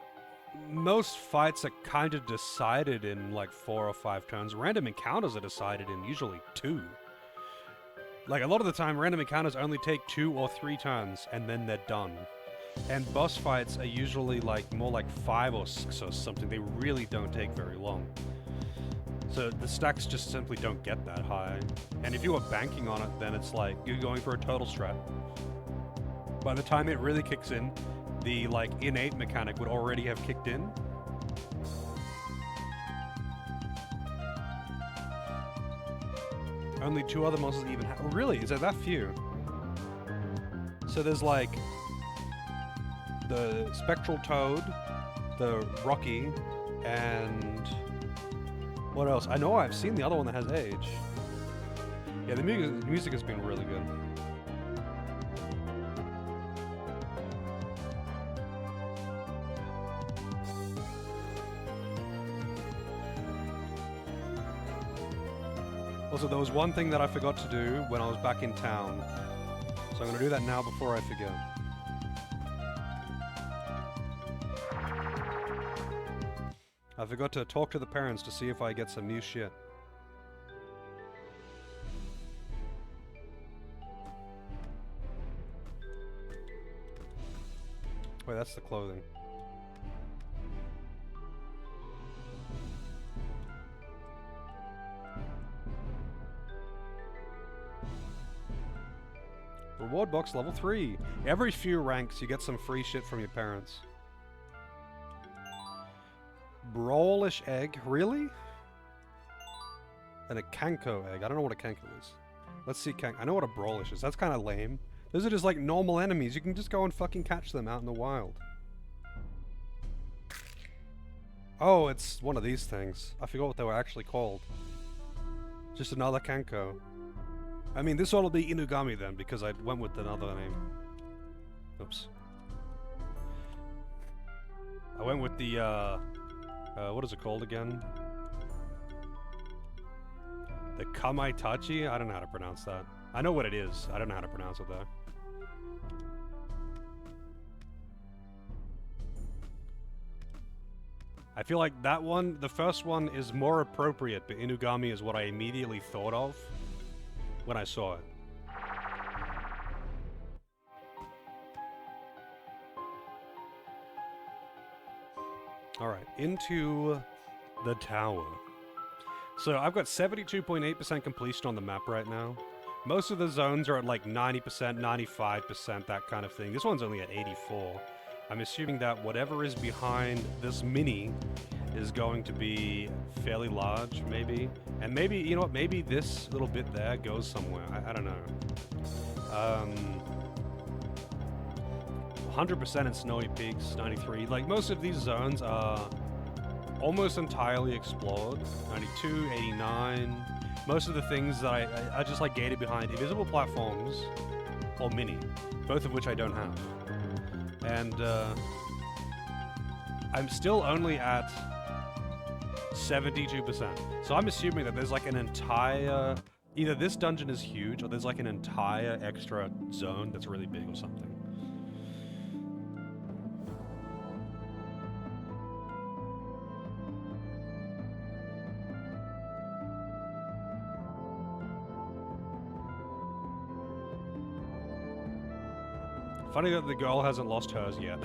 most fights are kind of decided in like 4 or 5 turns. Random encounters are decided in usually 2. Like a lot of the time, random encounters only take 2 or 3 turns, and then they're done. And boss fights are usually like more like 5 or 6 or something. They really don't take very long. So the stacks just simply don't get that high. And if you are banking on it, then it's like you're going for a total strat. By the time it really kicks in, the like innate mechanic would already have kicked in. Only 2 other monsters even have. Oh, really? Is there that few? So there's like the Spectral Toad, the Rocky, and what else? I know I've seen the other one that has age. Yeah, the music has been really good. Also, there was one thing that I forgot to do when I was back in town. So I'm going to do that now before I forget. I forgot to talk to the parents to see if I get some new shit. Wait, that's the clothing. Reward box level 3. Every few ranks you get some free shit from your parents. Brawlish egg? Really? And a Kanko egg. I don't know what a Kanko is. Let's see Kanko. I know what a Brawlish is. That's kind of lame. Those are just like normal enemies. You can just go and fucking catch them out in the wild. Oh, it's one of these things. I forgot what they were actually called. Just another Kanko. I mean, this one will be Inugami then, because I went with another name. Oops. I went with the, what is it called again? The Kamaitachi? I don't know how to pronounce that. I know what it is. I don't know how to pronounce it, though. I feel like that one, the first one, is more appropriate, but Inugami is what I immediately thought of when I saw it. Alright, into the tower. So I've got 72.8% completion on the map right now, Most of the zones are at like 90%, 95%, that kind of thing. This one's only at 84. I'm assuming that whatever is behind this mini is going to be fairly large, maybe. And maybe, you know what, maybe this little bit there goes somewhere. I don't know. 100% in Snowy Peaks, 93. Like, most of these zones are almost entirely explored. 92, 89. Most of the things that I just like gated behind invisible platforms or mini, both of which I don't have. And I'm still only at 72%. So I'm assuming that there's like an entire, either this dungeon is huge or there's like an entire extra zone that's really big or something. Funny that the girl hasn't lost hers yet.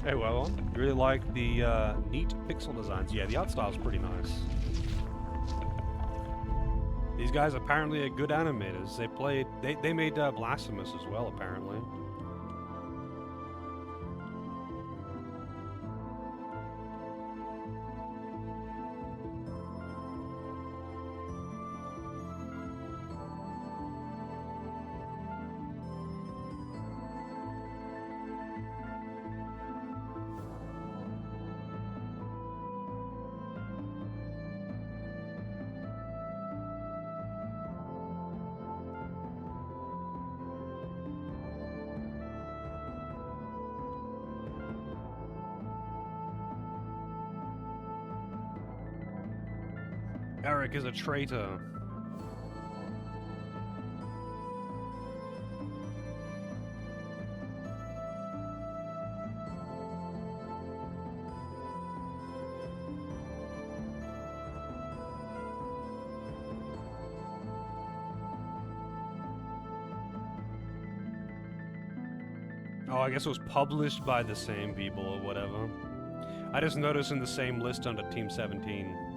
Hey, well, you really like the neat pixel designs. Yeah, the art style's pretty nice. These guys apparently are good animators. They made Blasphemous as well, apparently. Eric is a traitor. Oh, I guess it was published by the same people or whatever. I just noticed in the same list under Team 17.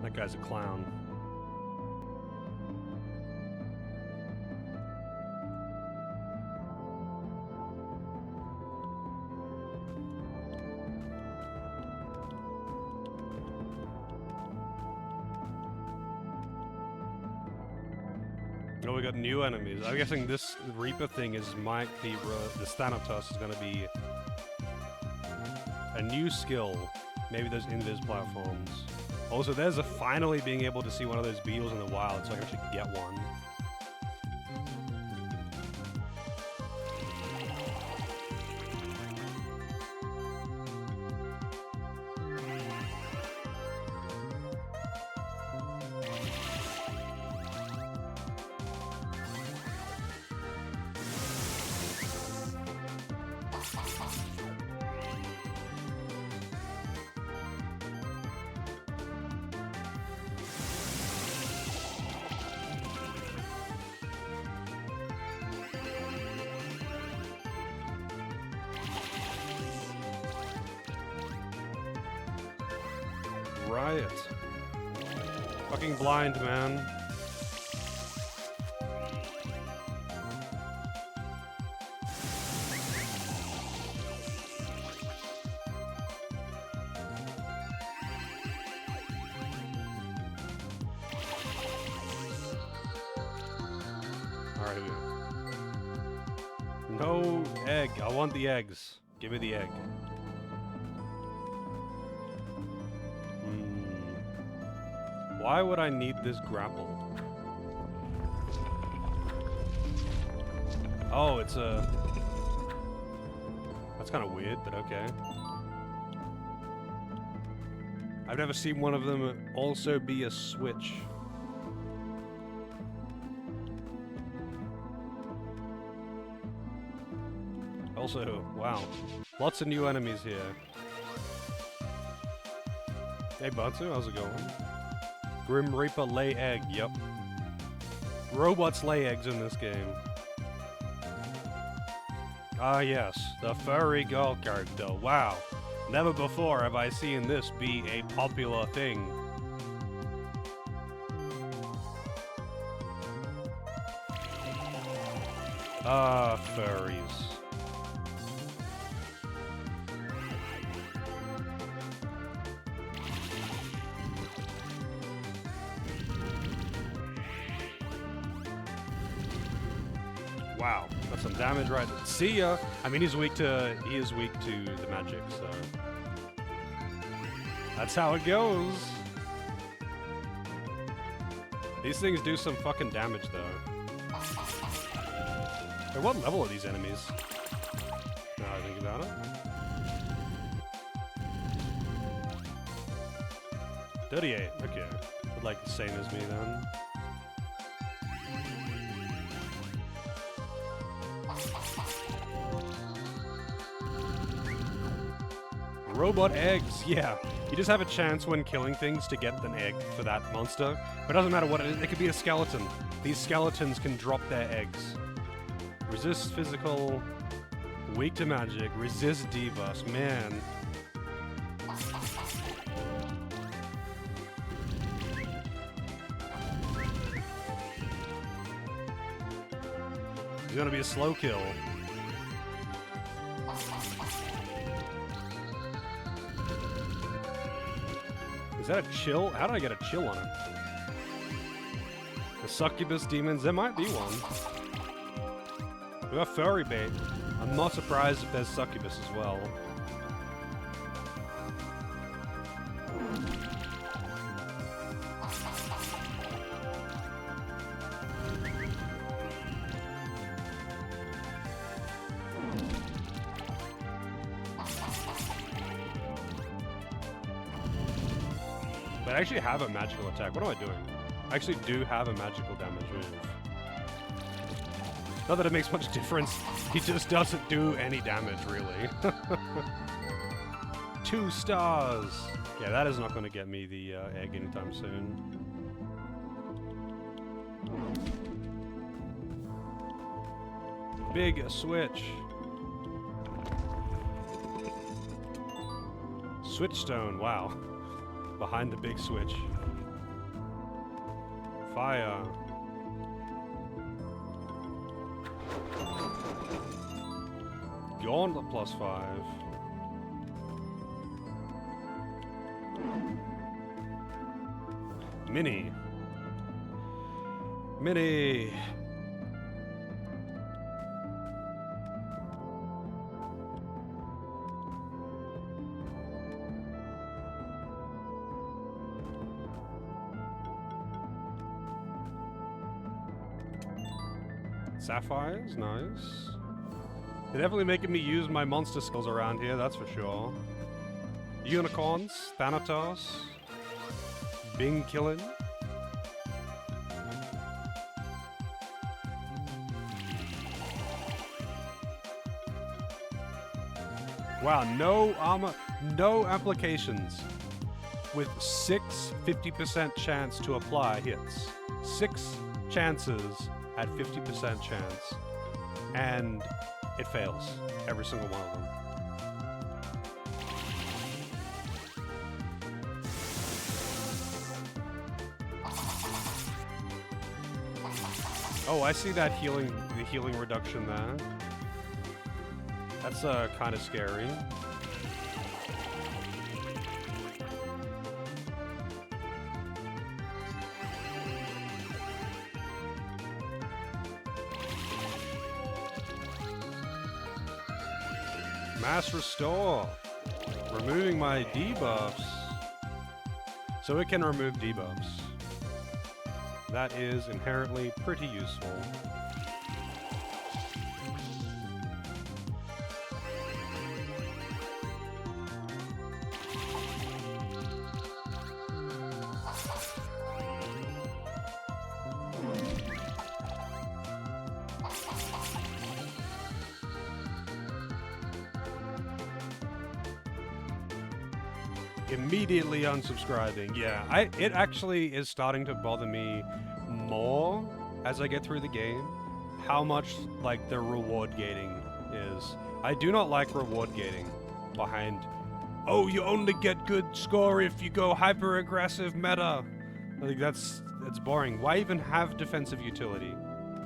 That guy's a clown. Oh, we got new enemies. I'm guessing this Reaper thing might be the Thanatos is gonna be a new skill. Maybe those invis platforms. Also, there's finally being able to see one of those beetles in the wild, so I can actually get one. Riot. Fucking blind, man. Alright, no egg. I want the eggs. Give me the egg. Why would I need this grapple? Oh, it's a... That's kind of weird, but okay. I've never seen one of them also be a switch. Also, wow. Lots of new enemies here. Hey, Batsu, how's it going? Grim Reaper lay egg, yep. Robots lay eggs in this game. Ah yes, the furry girl character, wow. Never before have I seen this be a popular thing. Ah, furries. Wow, that's some damage right there. See ya! I mean, he is weak to the magic, so... That's how it goes! These things do some fucking damage, though. At what level are these enemies? Now I think about it. 38, okay. Like the same as me, then. Robot eggs, yeah. You just have a chance when killing things to get an egg for that monster. But it doesn't matter what it is, it could be a skeleton. These skeletons can drop their eggs. Resist physical, weak to magic, resist debuffs, man. It's gonna be a slow kill. Is that a chill? How did I get a chill on it? The succubus demons, there might be one. We got furry bait. I'm not surprised if there's succubus as well. But I actually have a magical attack. What am I doing? I actually do have a magical damage move. Not that it makes much difference. He just doesn't do any damage, really. 2 stars! Yeah, that is not going to get me the egg anytime soon. Big switch. Switch stone, wow. Behind the big switch. Fire. Gauntlet +5. Mini. Mini. Sapphires, nice. They're definitely making me use my monster skills around here, that's for sure. Unicorns, Thanatos, Bing killing. Wow, no armor, no applications. With 6 50% chance to apply hits. 6 chances at 50% chance. And it fails. Every single one of them. Oh, I see that healing, the healing reduction there. That's kind of scary. Mass restore. Removing my debuffs. So it can remove debuffs. That is inherently pretty useful. Immediately unsubscribing. Yeah, it actually is starting to bother me more as I get through the game how much like the reward gating is. I do not like reward gating behind, oh, you only get good score if you go hyper aggressive meta. I think that's boring. Why even have defensive utility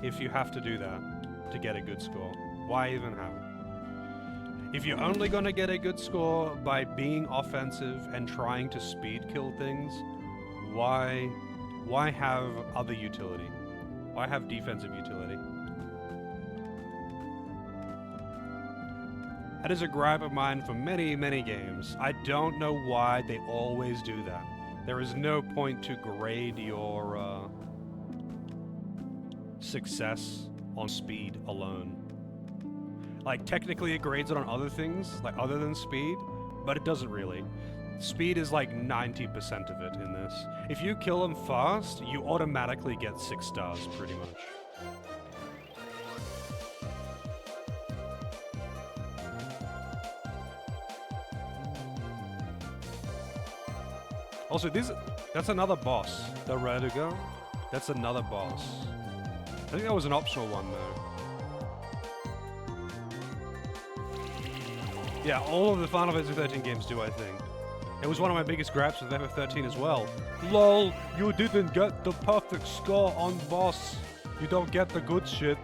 if you have to do that to get a good score? Why even have it? If you're only gonna get a good score by being offensive and trying to speed kill things, why have other utility? Why have defensive utility? That is a gripe of mine for many, many games. I don't know why they always do that. There is no point to grade your success on speed alone. Like, technically it grades it on other things, like other than speed, but it doesn't really. Speed is like 90% of it in this. If you kill them fast, you automatically get 6 stars, pretty much. Also, that's another boss. The Radigo, that's another boss. I think that was an optional one, though. Yeah, all of the Final Fantasy 13 games do, I think. It was one of my biggest gripes with FF13 as well. LOL, you didn't get the perfect score on boss. You don't get the good shit.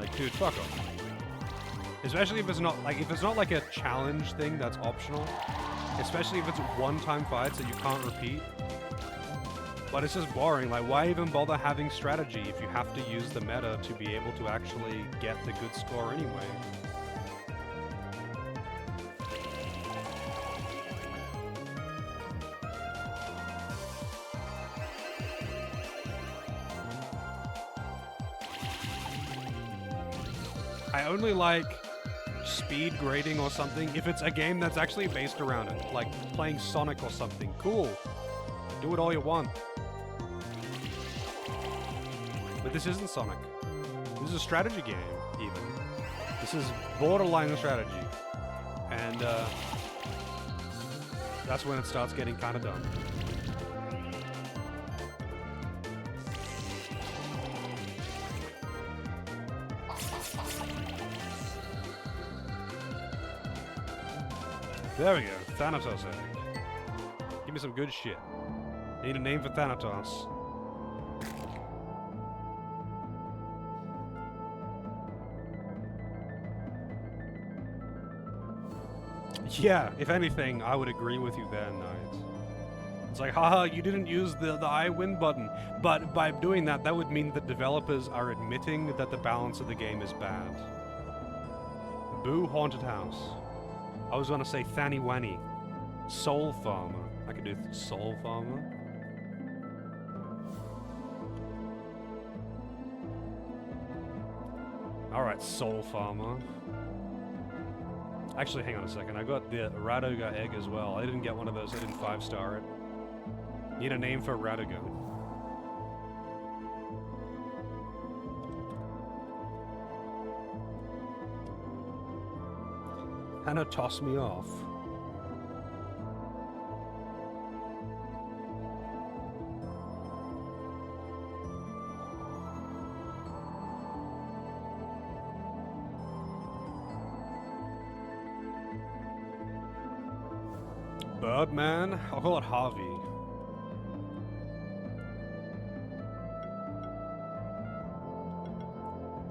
Like, dude, fuck off. Especially if it's not like a challenge thing that's optional. Especially if it's one-time fights that you can't repeat. But it's just boring. Like, why even bother having strategy if you have to use the meta to be able to actually get the good score anyway? I only like speed grading or something if it's a game that's actually based around it, like playing Sonic or something. Cool. Do it all you want. But this isn't Sonic. This is a strategy game, even. This is borderline strategy. And that's when it starts getting kind of dumb. There we go, Thanatos egg. Give me some good shit. I need a name for Thanatos. Yeah, if anything, I would agree with you there, Knight. It's like, haha, you didn't use the I win button. But by doing that, that would mean that developers are admitting that the balance of the game is bad. Boo Haunted House. I was gonna say Fanny Wanny. Soul Farmer. I could do Soul Farmer. Alright, Soul Farmer. Actually, hang on a second. I got the Radigo egg as well. I didn't get one of those. I didn't 5-star it. Need a name for Radigo. Hannah tossed me off. Birdman? I'll call it Harvey.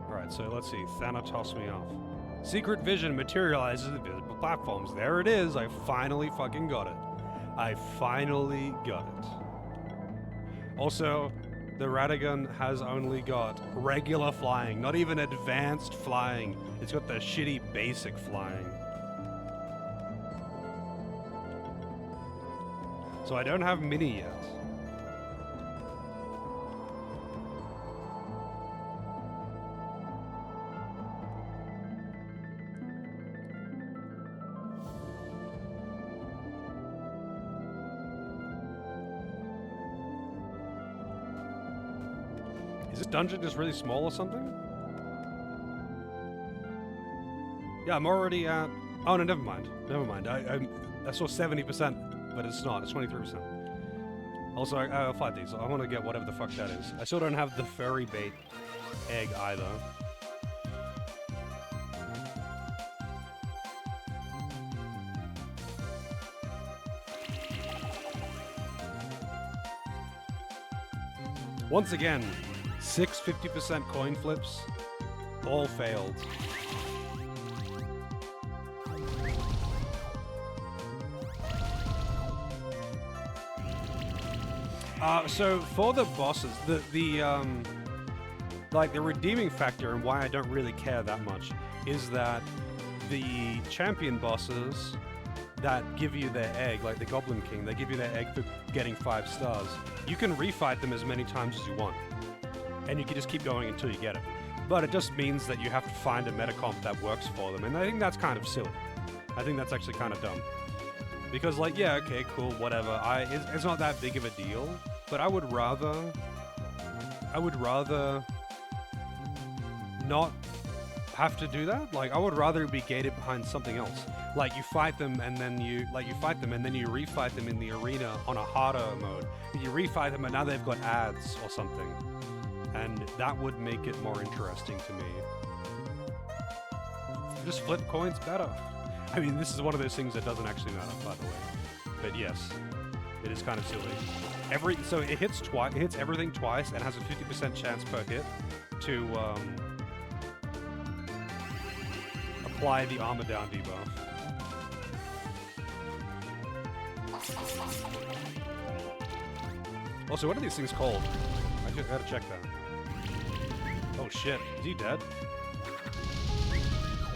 Alright, so let's see. Thanatos me off. Secret vision materializes at visible platforms. There it is. I finally fucking got it. I finally got it. Also, the Radagon has only got regular flying, not even advanced flying. It's got the shitty basic flying. So I don't have mini yet. Is this dungeon just really small or something? Yeah, I'm already at... Oh, no, never mind. Never mind. I saw 70%, but it's not. It's 23%. Also, I'll fight these. I want to get whatever the fuck that is. I still don't have the furry bait egg either. Once again, 6 50% coin flips, all failed. So for the bosses, like the redeeming factor and why I don't really care that much is that the champion bosses that give you their egg, like the Goblin King, they give you their egg for getting 5 stars. You can refight them as many times as you want, and you can just keep going until you get it. But it just means that you have to find a metacomp that works for them, and I think that's kind of silly. I think that's actually kind of dumb. Because, like, yeah, okay, cool, whatever. It's not that big of a deal, but I would rather not have to do that. Like, I would rather be gated behind something else. Like, you fight them and then you refight them in the arena on a harder mode. You refight them and now they've got ads or something. And that would make it more interesting to me. Just flip coins better. I mean, this is one of those things that doesn't actually matter, by the way. But yes, it is kind of silly. So it hits twice. It hits everything twice and has a 50% chance per hit to apply the armor down debuff. Also, what are these things called? I just gotta check that. Oh shit, is he dead?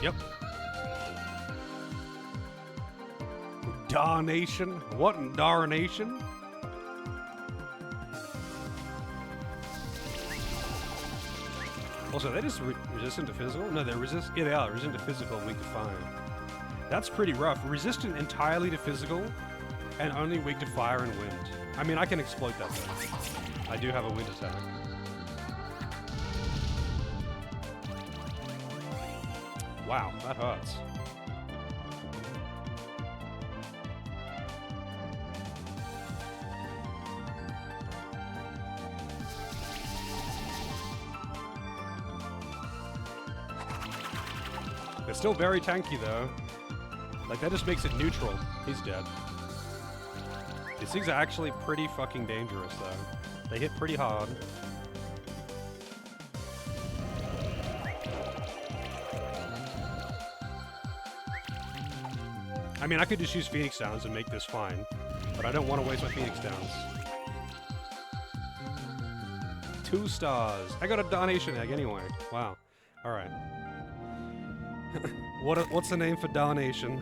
Yep. Darnation? What in darnation? Also, are they just resistant to physical? No, they're resistant. Yeah, they are resistant to physical and weak to fire. That's pretty rough. Resistant entirely to physical and only weak to fire and wind. I mean, I can exploit that though. I do have a wind attack. Wow, that hurts. They're still very tanky though. Like, that just makes it neutral. He's dead. These things are actually pretty fucking dangerous though. They hit pretty hard. I mean, I could just use Phoenix Downs and make this fine, but I don't want to waste my Phoenix Downs. 2 stars. I got a Darnation egg anyway. Wow. Alright. What's the name for Darnation?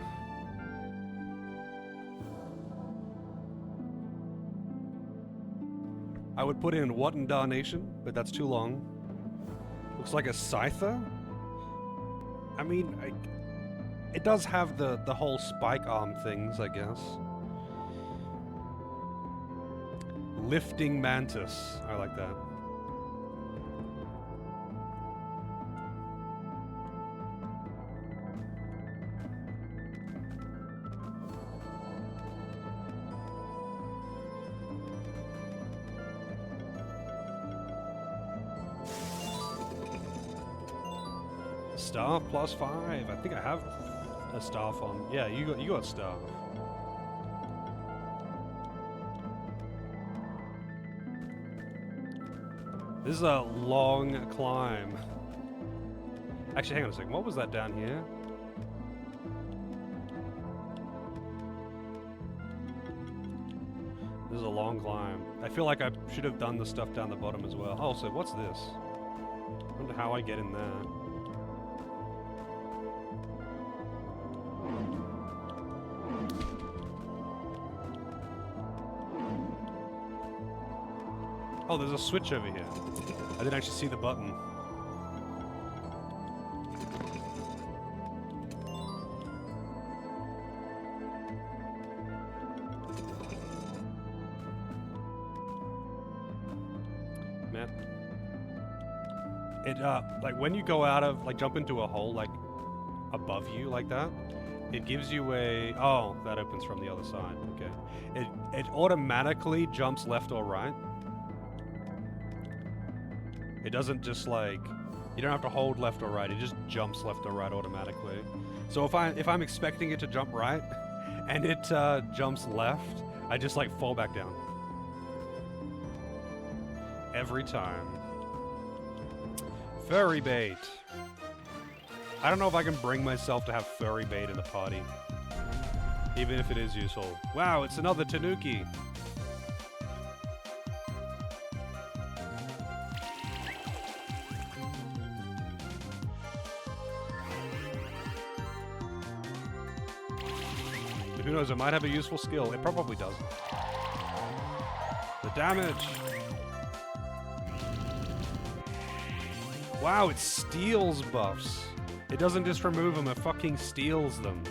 I would put in what in Darnation, but that's too long. Looks like a Scyther? I mean, it does have the whole spike arm things, I guess. Lifting Mantis. I like that. Staff +5. I think I have a staff on. Yeah, you got staff. This is a long climb. Actually, hang on a second. What was that down here? This is a long climb. I feel like I should have done the stuff down the bottom as well. Oh, so what's this? I wonder how I get in there. Oh, there's a switch over here. I didn't actually see the button. Man. It, like when you go out of, like jump into a hole, like above you like that, it gives you a, oh, that opens from the other side, okay. It automatically jumps left or right. It doesn't just like, you don't have to hold left or right, it just jumps left or right automatically. So if I'm expecting it to jump right, and it jumps left, I just like fall back down. Every time. Furry bait. I don't know if I can bring myself to have furry bait in the party. Even if it is useful. Wow, it's another tanuki! Who knows, it might have a useful skill. It probably doesn't. The damage! Wow, it steals buffs. It doesn't just remove them, it fucking steals them.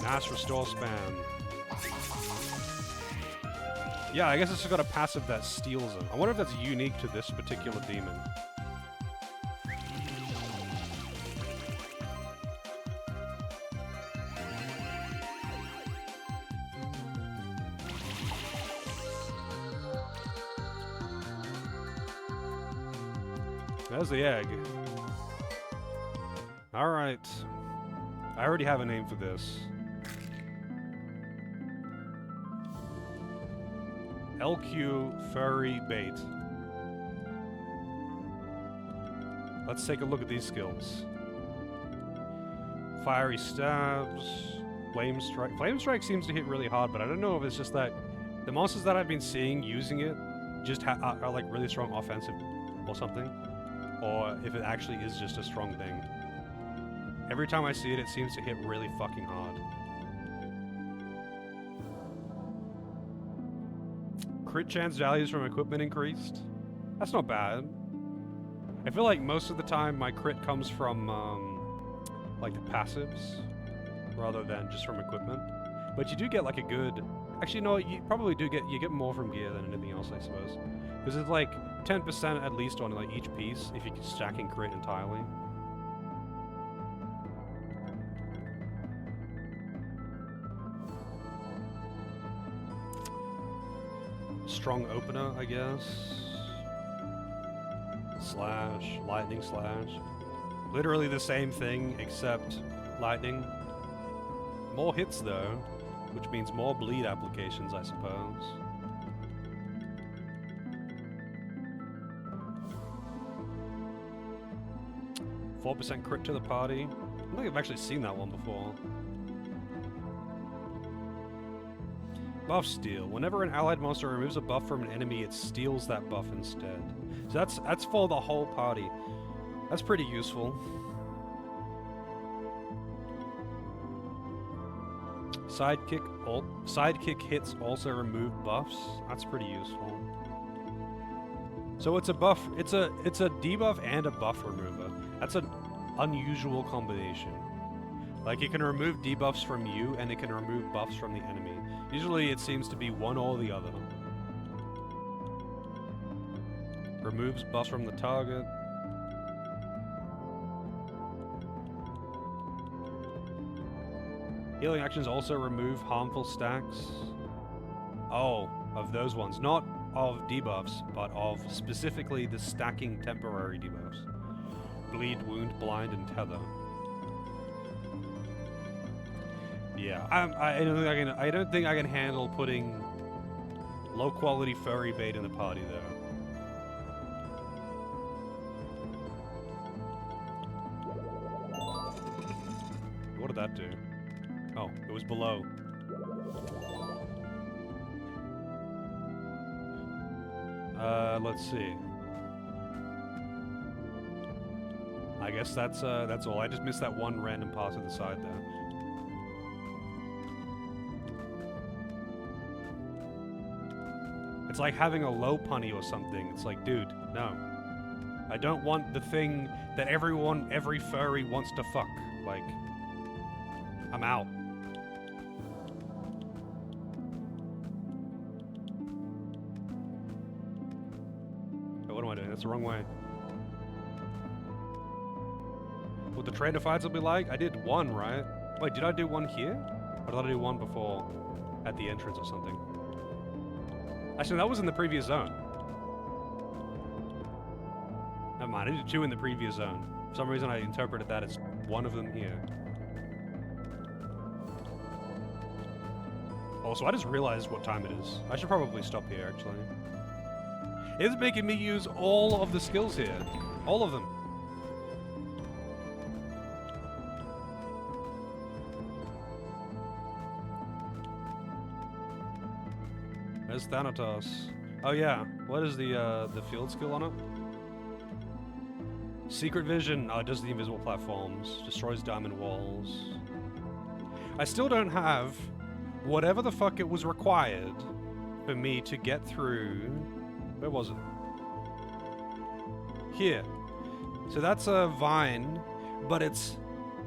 Mass restore spam. Yeah, I guess it's just got a passive that steals them. I wonder if that's unique to this particular demon. There's the egg. Alright. I already have a name for this. LQ Furry Bait. Let's take a look at these skills. Fiery Stabs, Flame Strike. Flame Strike seems to hit really hard, but I don't know if it's just that the monsters that I've been seeing using it just are like really strong offensive or something, or if it actually is just a strong thing. Every time I see it, it seems to hit really fucking hard. Crit chance values from equipment increased. That's not bad. I feel like most of the time my crit comes from like the passives rather than just from equipment. But you do get like a good... Actually, no, you probably do get... You get more from gear than anything else, I suppose. Because it's like 10% at least on like each piece if you can stack and crit entirely. Strong opener, I guess. Slash, lightning slash. Literally the same thing, except lightning. More hits though, which means more bleed applications, I suppose. %4 crit to the party. I don't think I've actually seen that one before. Buff steal. Whenever an allied monster removes a buff from an enemy, it steals that buff instead. So that's for the whole party. That's pretty useful. Sidekick hits also remove buffs. That's pretty useful. So it's a buff. It's a debuff and a buff remover. That's an unusual combination. Like, it can remove debuffs from you, and it can remove buffs from the enemy. Usually it seems to be one or the other. Removes buffs from the target. Healing actions also remove harmful stacks. Oh, of those ones. Not of debuffs, but of specifically the stacking temporary debuffs. Bleed, wound, blind, and tether. Yeah, I don't think I can handle putting low quality furry bait in the party though. What did that do? Oh, it was below. Let's see. I guess that's all. I just missed that one random pass at the side there. It's like having a low punny or something. It's like, dude, no. I don't want the thing that every furry wants to fuck. Like, I'm out. Oh, what am I doing? That's the wrong way. What the trader fights will be like? I did one, right? Wait, did I do one here? Or did I do one before? At the entrance or something? Actually, that was in the previous zone. Never mind, I did two in the previous zone. For some reason I interpreted that as one of them here. Also, I just realized what time it is. I should probably stop here, actually. It's making me use all of the skills here. All of them. There's Thanatos. Oh yeah, what is the field skill on it? Secret Vision. Oh, it does the invisible platforms. Destroys diamond walls. I still don't have whatever the fuck it was required for me to get through. Where was it? Here. So that's a vine, but it's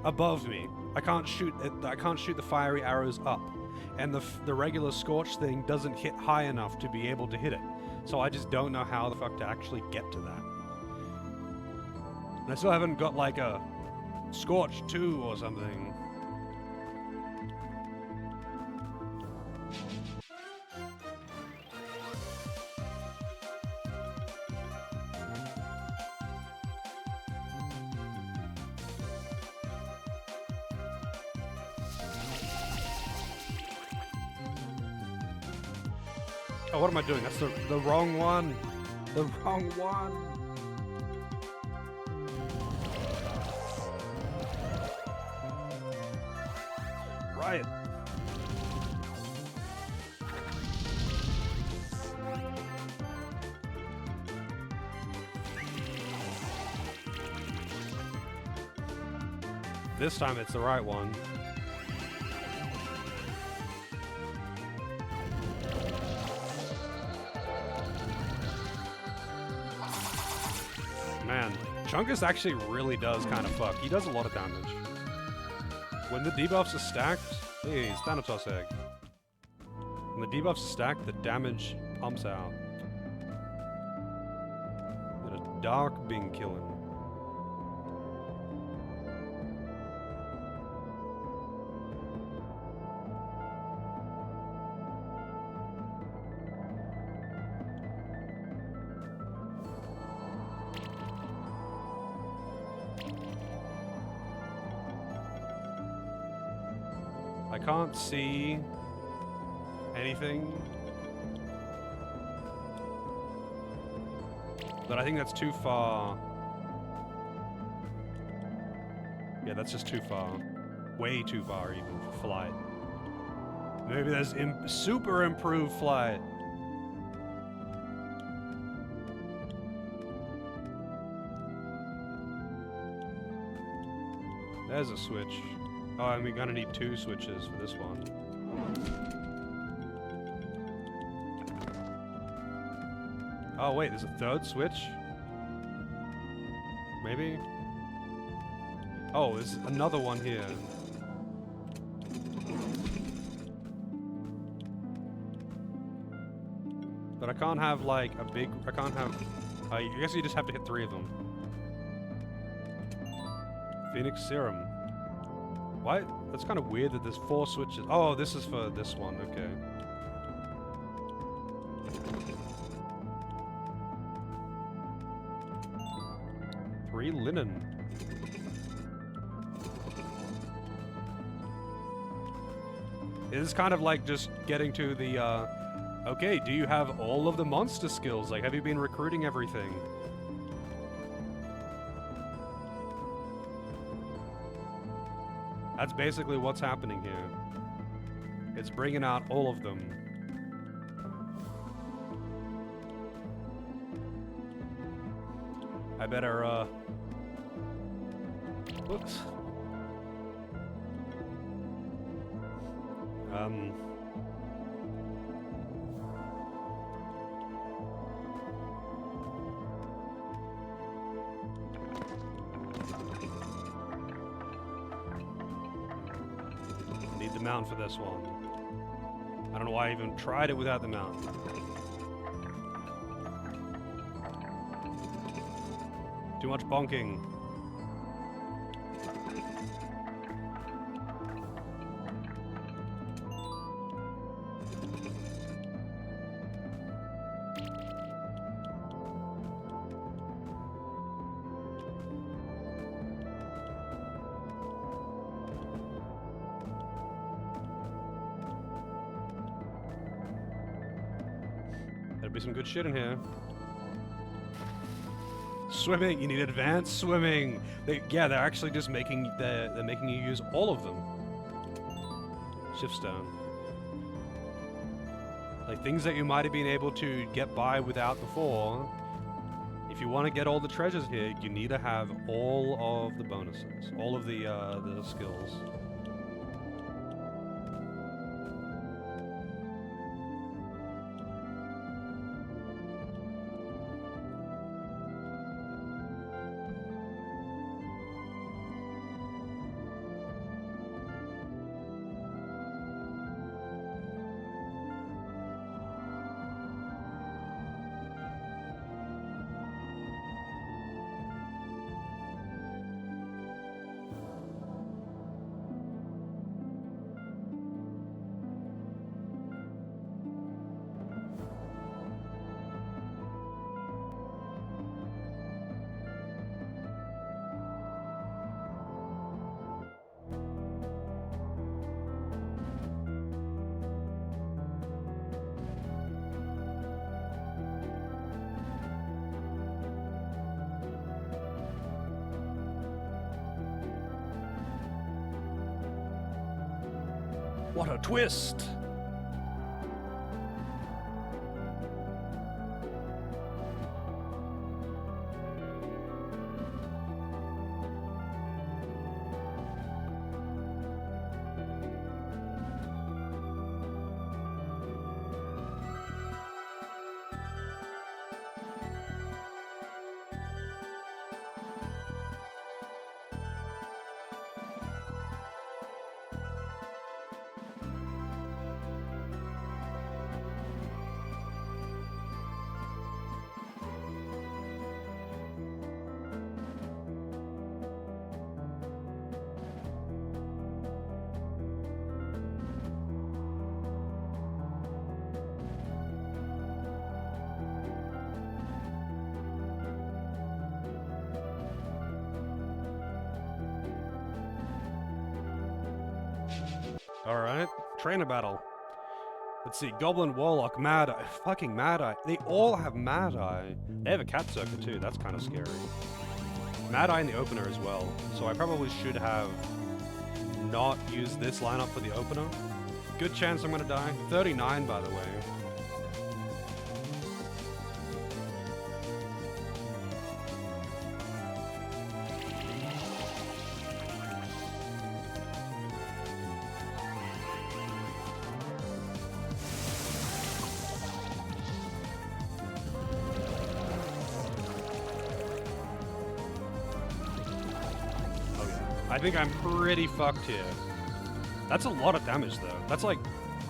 above me. I can't shoot it. I can't shoot the fiery arrows up. And the regular Scorch thing doesn't hit high enough to be able to hit it. So I just don't know how the fuck to actually get to that. And I still haven't got like a Scorch 2 or something. Oh, what am I doing? That's the wrong one. The wrong one. Right. This time it's the right one. Man, Chungus actually really does kind of fuck. He does a lot of damage. When the debuffs are stacked, hey, it's Thanatos egg. When the debuffs are stacked, the damage pumps out. Got a dark Bing killing. I can't see anything, but I think that's too far. Yeah, that's just too far. Way too far even for flight. Maybe there's super improved flight. There's a switch. Oh, and we're gonna need 2 switches for this one. Oh wait, there's a 3rd switch? Maybe? Oh, there's another one here. But I can't have like a big... I can't have... I guess you just have to hit 3 of them. Phoenix Serum. Why? That's kind of weird that there's 4 switches. Oh, this is for this one. Okay. Free linen. It is kind of like just getting to the, okay, do you have all of the monster skills? Like, have you been recruiting everything? That's basically what's happening here. It's bringing out all of them. I better, whoops. Need the mount for this one. I don't know why I even tried it without the mount. Too much bonking. There'll be some good shit in here. Swimming, you need advanced swimming. They're actually just making they're making you use all of them. Shiftstone. Like things that you might have been able to get by without before. If you want to get all the treasures here, you need to have all of the bonuses, all of the skills. What a twist! Alright, trainer battle. Let's see, Goblin, Warlock, Mad Eye, fucking Mad Eye. They all have Mad Eye. They have a cat circuit too, that's kind of scary. Mad Eye in the opener as well, so I probably should have not used this lineup for the opener. Good chance I'm gonna die. 39, by the way. I think I'm pretty fucked here. That's a lot of damage, though. That's like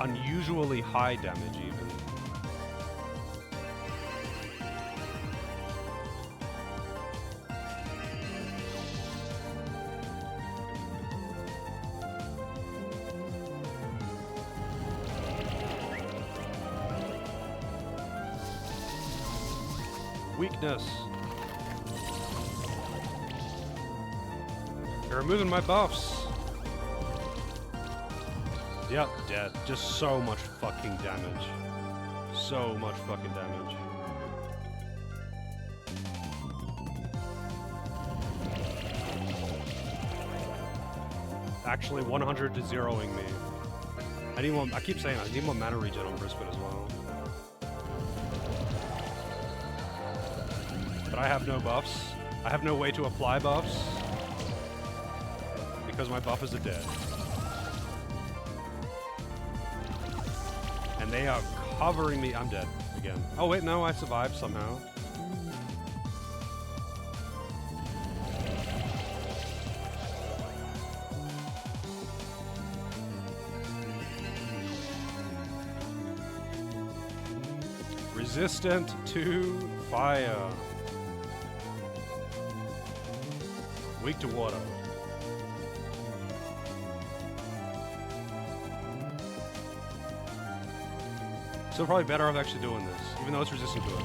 unusually high damage, even. Weakness. You're removing my buffs. Yep, dead. Just so much fucking damage. So much fucking damage. Actually, 100 to zeroing me. I need more. I keep saying I need more mana regen on Brisbane as well. But I have no buffs. I have no way to apply buffs because my buffers are dead. And they are covering me. I'm dead again. Oh wait, no, I survived somehow. Resistant to fire. Weak to water. Still probably better off actually doing this, even though it's resistant to it.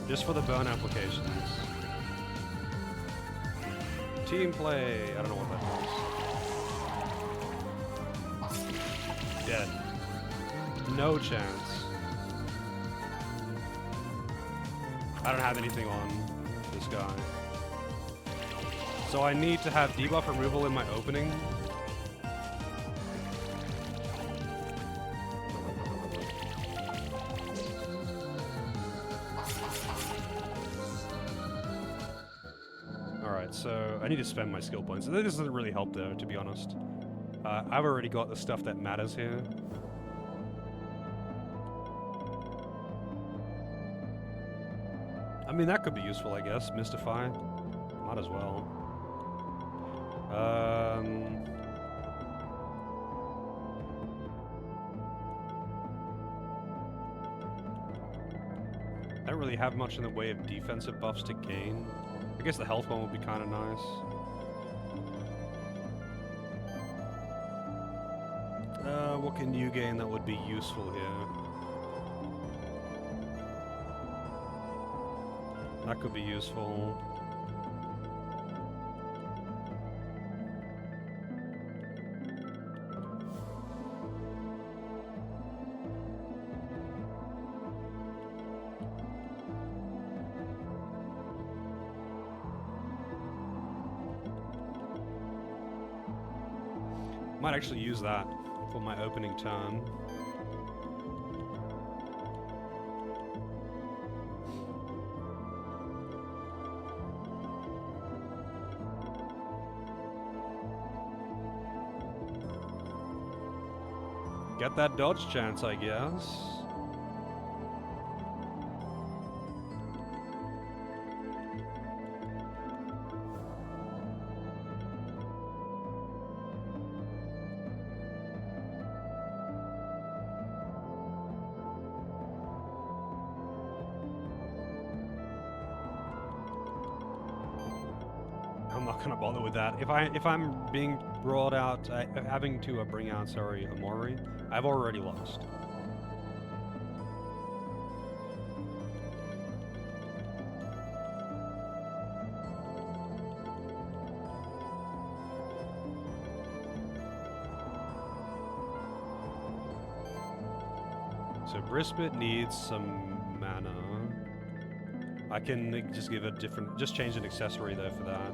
Just for the burn applications. Team play. I don't know what that does. Dead. No chance. I don't have anything on this guy. So I need to have debuff removal in my opening. Alright, so I need to spend my skill points. This doesn't really help though, to be honest. I've already got the stuff that matters here. I mean, that could be useful, I guess. Mystify. Might as well. I don't really have much in the way of defensive buffs to gain. I guess the health one would be kind of nice. What can you gain that would be useful here? That could be useful. Might actually use that for my opening turn. Get that dodge chance, I guess. I'm not gonna bother with that. If I'm being brought out, having to bring out, sorry, Amori, I've already lost. So Brisbane needs some mana. I can just give a different, just change an accessory though for that.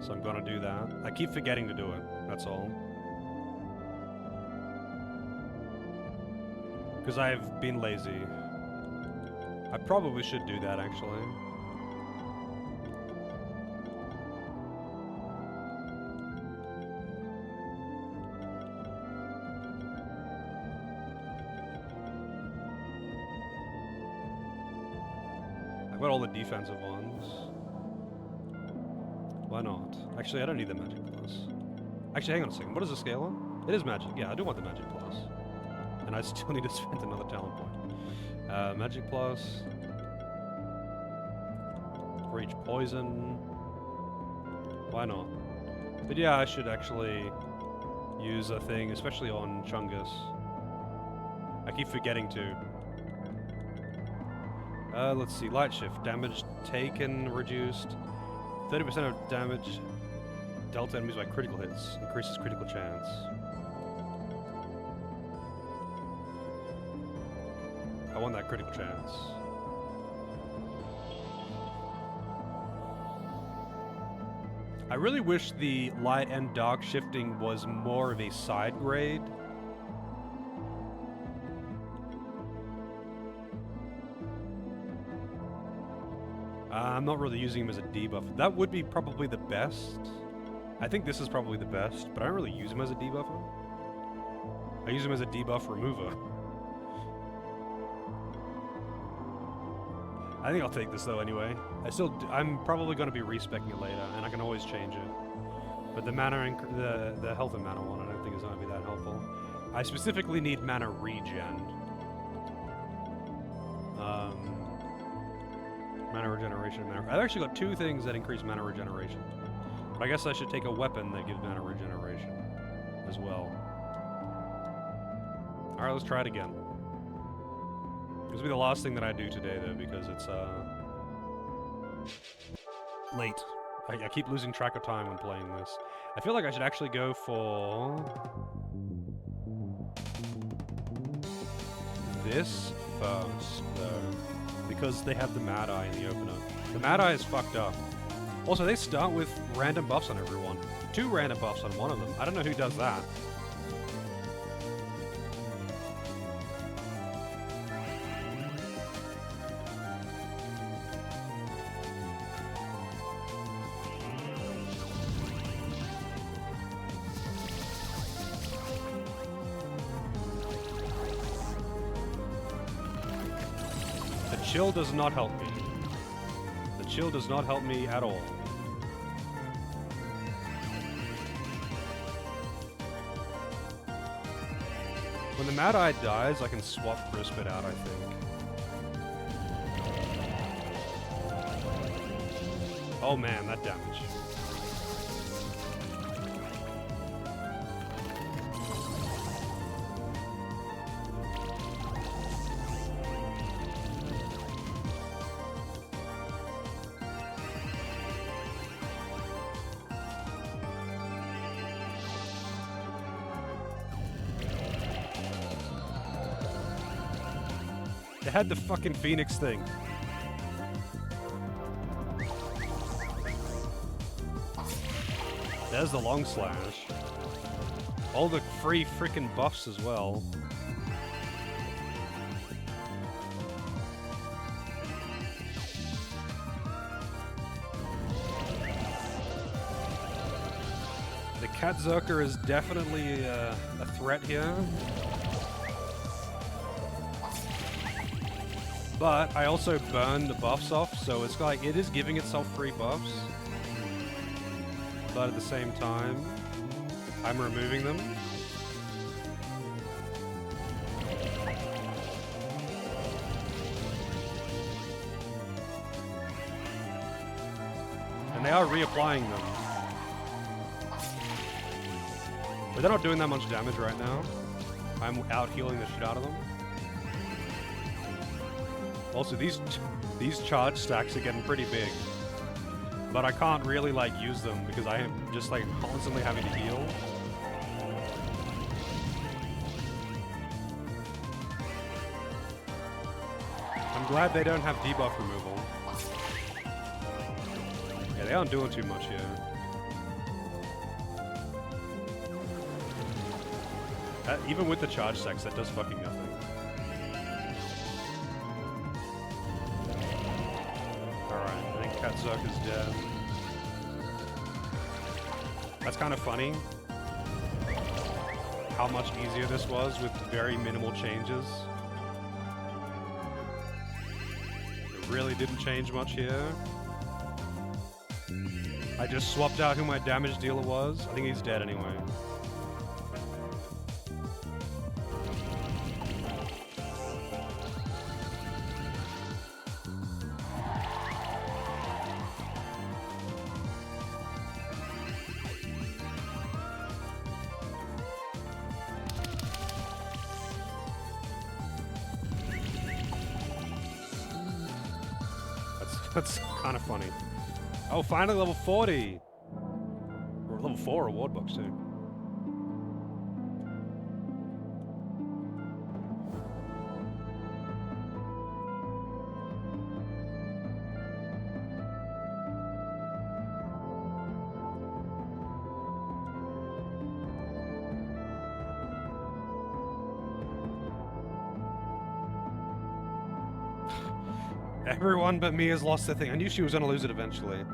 So I'm gonna do that. I keep forgetting to do it, that's all. Because I've been lazy. I probably should do that actually. I've got all the defensive ones. Why not? Actually, I don't need the magic plus. Actually, hang on a second. What is the scale on? It is magic. Yeah, I do want the magic plus. And I still need to spend another talent point. Magic plus. For each poison. Why not? But yeah, I should actually use a thing, especially on Chungus. I keep forgetting to. Let's see. Light shift. Damage taken reduced. 30% of damage dealt to enemies by critical hits. Increases critical chance. I want that critical chance. I really wish the light and dark shifting was more of a side grade. I'm not really using him as a debuff. That would be probably the best. I think this is probably the best, but I don't really use him as a debuffer. I use him as a debuff remover. I think I'll take this though anyway. I'm probably going to be respeccing it later, and I can always change it. But the mana, the health and mana one, I don't think is going to be that helpful. I specifically need mana regen. Mana regeneration. I've actually got 2 things that increase mana regeneration. But I guess I should take a weapon that gives mana regeneration as well. Alright, let's try it again. This will be the last thing that I do today, though, because it's, late. I keep losing track of time when playing this. I feel like I should actually go for this first, though, because they have the Mad Eye in the opener. The Mad Eye is fucked up. Also, they start with random buffs on everyone. 2 random buffs on one of them. I don't know who does that. The chill does not help me. The chill does not help me at all. When the Mad Eye dies, I can swap Crispit out, I think. Oh man, that damage. They had the fucking Phoenix thing. There's the long slash. All the free frickin' buffs as well. The Cat Zerker is definitely a threat here. But I also burned the buffs off, so it's like it is giving itself free buffs. But at the same time, I'm removing them. And they are reapplying them. But they're not doing that much damage right now. I'm out healing the shit out of them. Also, these charge stacks are getting pretty big. But I can't really, like, use them because I am just, like, constantly having to heal. I'm glad they don't have debuff removal. Yeah, they aren't doing too much here. Even with the charge stacks, that does fucking nothing. Zuck is dead. That's kind of funny. How much easier this was with very minimal changes. It really didn't change much here. I just swapped out who my damage dealer was. I think he's dead anyway. That's kind of funny. Oh, finally level 40! Or level 4 reward books, too. Everyone but me has lost their thing. I knew she was gonna lose it eventually.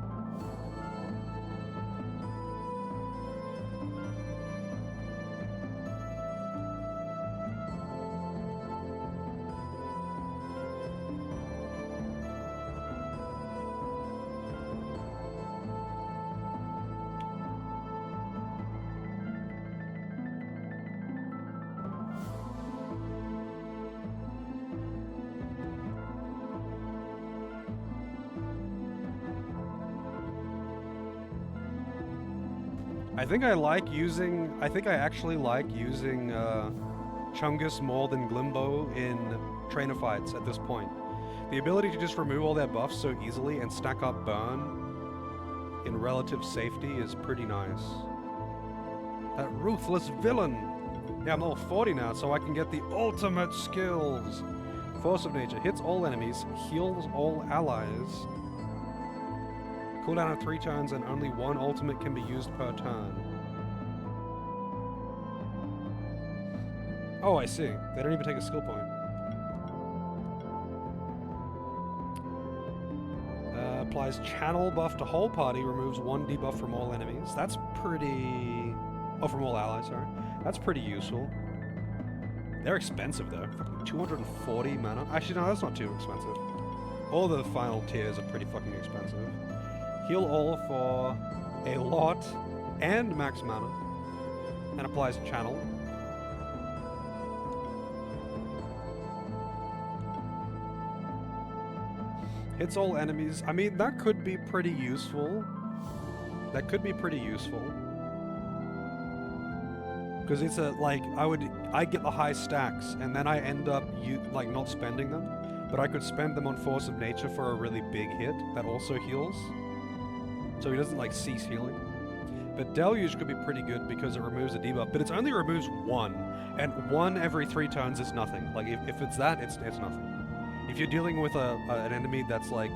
I think I actually like using Chungus more than Glimbo in trainer fights at this point. The ability to just remove all their buffs so easily and stack up burn in relative safety is pretty nice. That ruthless villain! Yeah, I'm level 40 now, so I can get the ultimate skills! Force of Nature hits all enemies, heals all allies. Cooldown of 3 turns and only 1 ultimate can be used per turn. Oh, I see. They don't even take a skill point. Applies channel buff to whole party, removes 1 debuff from all enemies. That's pretty... Oh, from all allies, sorry. That's pretty useful. They're expensive though. Fucking 240 mana. Actually, no, that's not too expensive. All the final tiers are pretty fucking expensive. Heal all for a lot and max mana. And applies channel. Hits all enemies. I mean, that could be pretty useful. That could be pretty useful. Because it's a, like, I get the high stacks, and then I end up, not spending them. But I could spend them on Force of Nature for a really big hit that also heals. So he doesn't, like, cease healing. But Deluge could be pretty good because it removes a debuff, but it only removes 1. And 1 every 3 turns is nothing. Like, if it's that, it's nothing. If you're dealing with an enemy that's, like,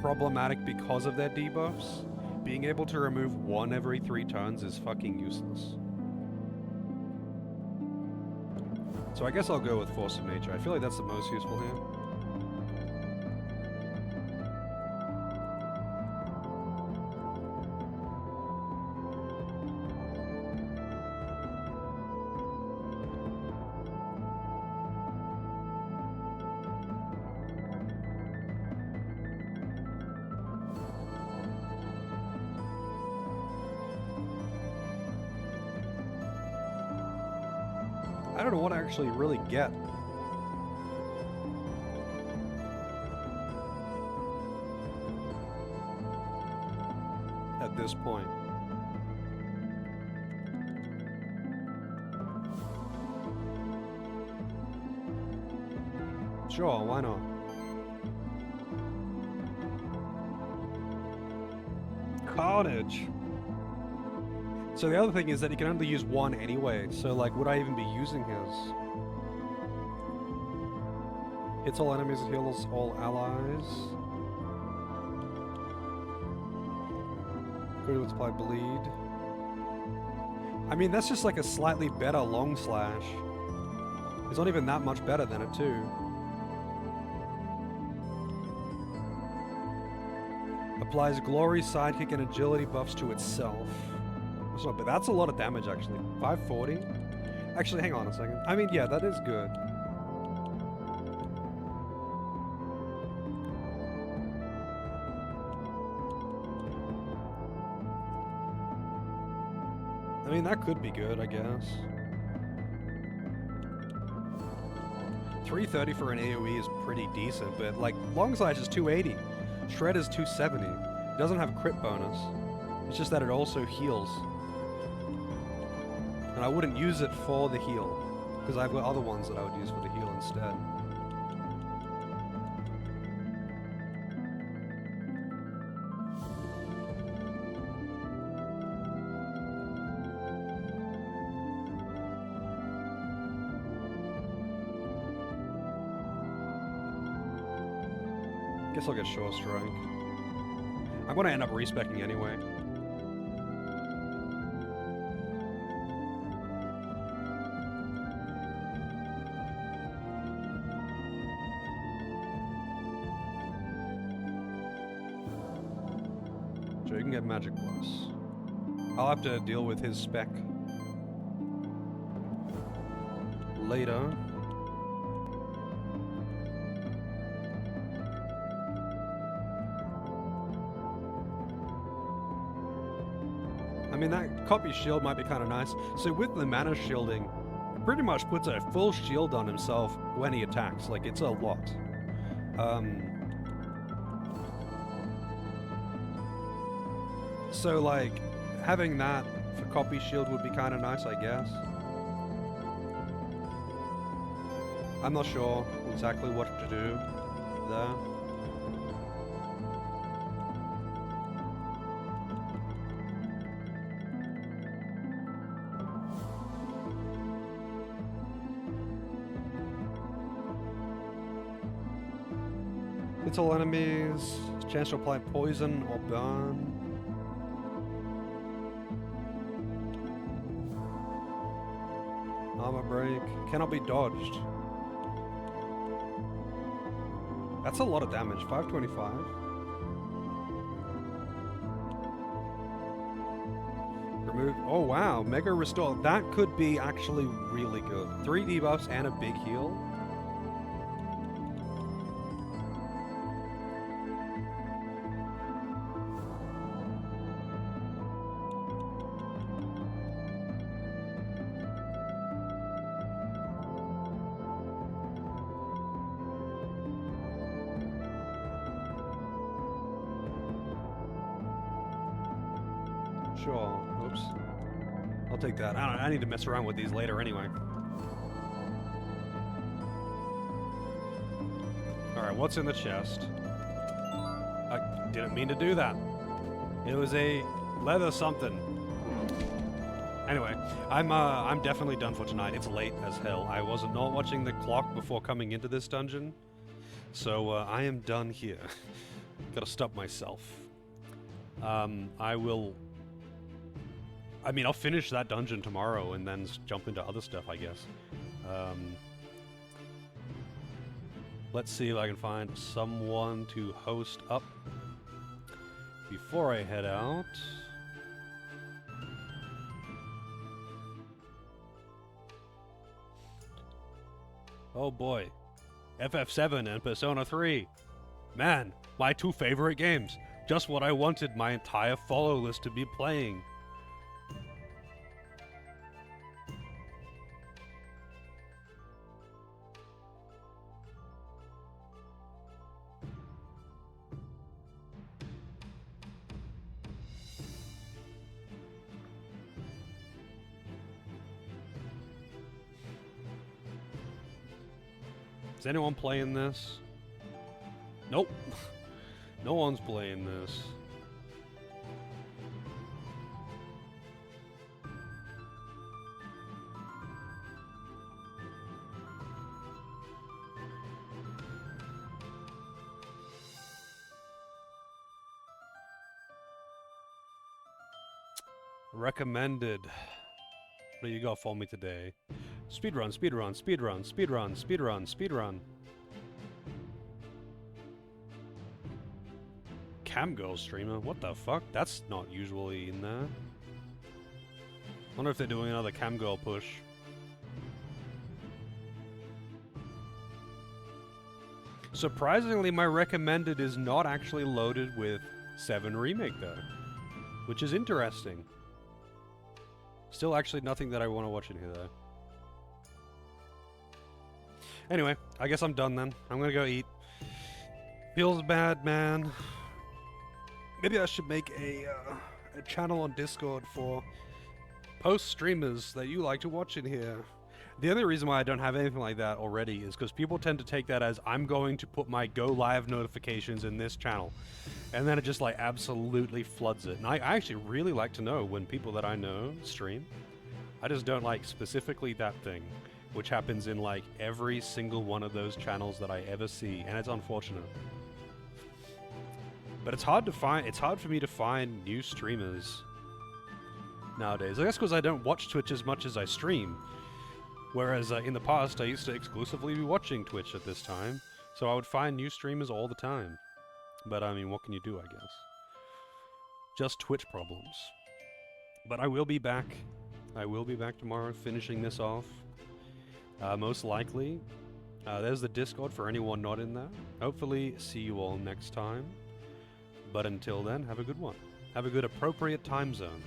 problematic because of their debuffs, being able to remove 1 every 3 turns is fucking useless. So I guess I'll go with Force of Nature. I feel like that's the most useful here. I don't know what I actually really get. At this point. Sure, why not? Carnage! So the other thing is that he can only use 1 anyway, so like, would I even be using his? Hits all enemies, heals all allies. Critical apply bleed. I mean, that's just like a slightly better long slash. It's not even that much better than it too. Applies glory, sidekick, and agility buffs to itself. But that's a lot of damage, actually. 540? Actually, hang on a second. I mean, yeah, that is good. I mean, that could be good, I guess. 330 for an AoE is pretty decent, but, like, long slash is 280. Shred is 270. It doesn't have a crit bonus. It's just that it also heals. And I wouldn't use it for the heal, because I've got other ones that I would use for the heal instead. Guess I'll get Sure Strike. I'm going to end up respecking anyway. So you can get Magic Plus. I'll have to deal with his spec later. I mean, that copy shield might be kind of nice. So with the mana shielding, pretty much puts a full shield on himself when he attacks. Like, it's a lot. So, like, having that for copy shield would be kind of nice, I guess. I'm not sure exactly what to do there. Hits all enemies, chance to apply poison or burn. Armor break, cannot be dodged. That's a lot of damage, 525. Remove, oh wow, Mega Restore. That could be actually really good. 3 debuffs and a big heal. Sure. Oops. I'll take that. I need to mess around with these later anyway. Alright, what's in the chest? I didn't mean to do that. It was a leather something. Anyway, I'm definitely done for tonight. It's late as hell. I was not watching the clock before coming into this dungeon. So I am done here. Gotta stop myself. I mean, I'll finish that dungeon tomorrow and then jump into other stuff, I guess. Let's see if I can find someone to host up before I head out. Oh boy. FF7 and Persona 3. Man, my 2 favorite games. Just what I wanted my entire follow list to be playing. Is anyone playing this? Nope. No one's playing this. Recommended. What do you got for me today? Speedrun, speedrun, speedrun, speedrun, speedrun, speedrun. Camgirl streamer? What the fuck? That's not usually in there. Wonder if they're doing another Camgirl push. Surprisingly, my recommended is not actually loaded with 7 Remake though, which is interesting. Still actually nothing that I want to watch in here though. Anyway, I guess I'm done then. I'm gonna go eat. Feels bad, man. Maybe I should make a channel on Discord for post streamers that you like to watch in here. The only reason why I don't have anything like that already is because people tend to take that as I'm going to put my go live notifications in this channel. And then it just like absolutely floods it. And I actually really like to know when people that I know stream. I just don't like specifically that thing, which happens in like every single one of those channels that I ever see, and it's unfortunate. But it's hard to find, it's hard for me to find new streamers nowadays. I guess because I don't watch Twitch as much as I stream. Whereas in the past, I used to exclusively be watching Twitch at this time, so I would find new streamers all the time. But I mean, what can you do, I guess? Just Twitch problems. But I will be back. I will be back tomorrow finishing this off. Most likely. There's the Discord for anyone not in there. Hopefully see you all next time. But until then, have a good one. Have a good appropriate time zone.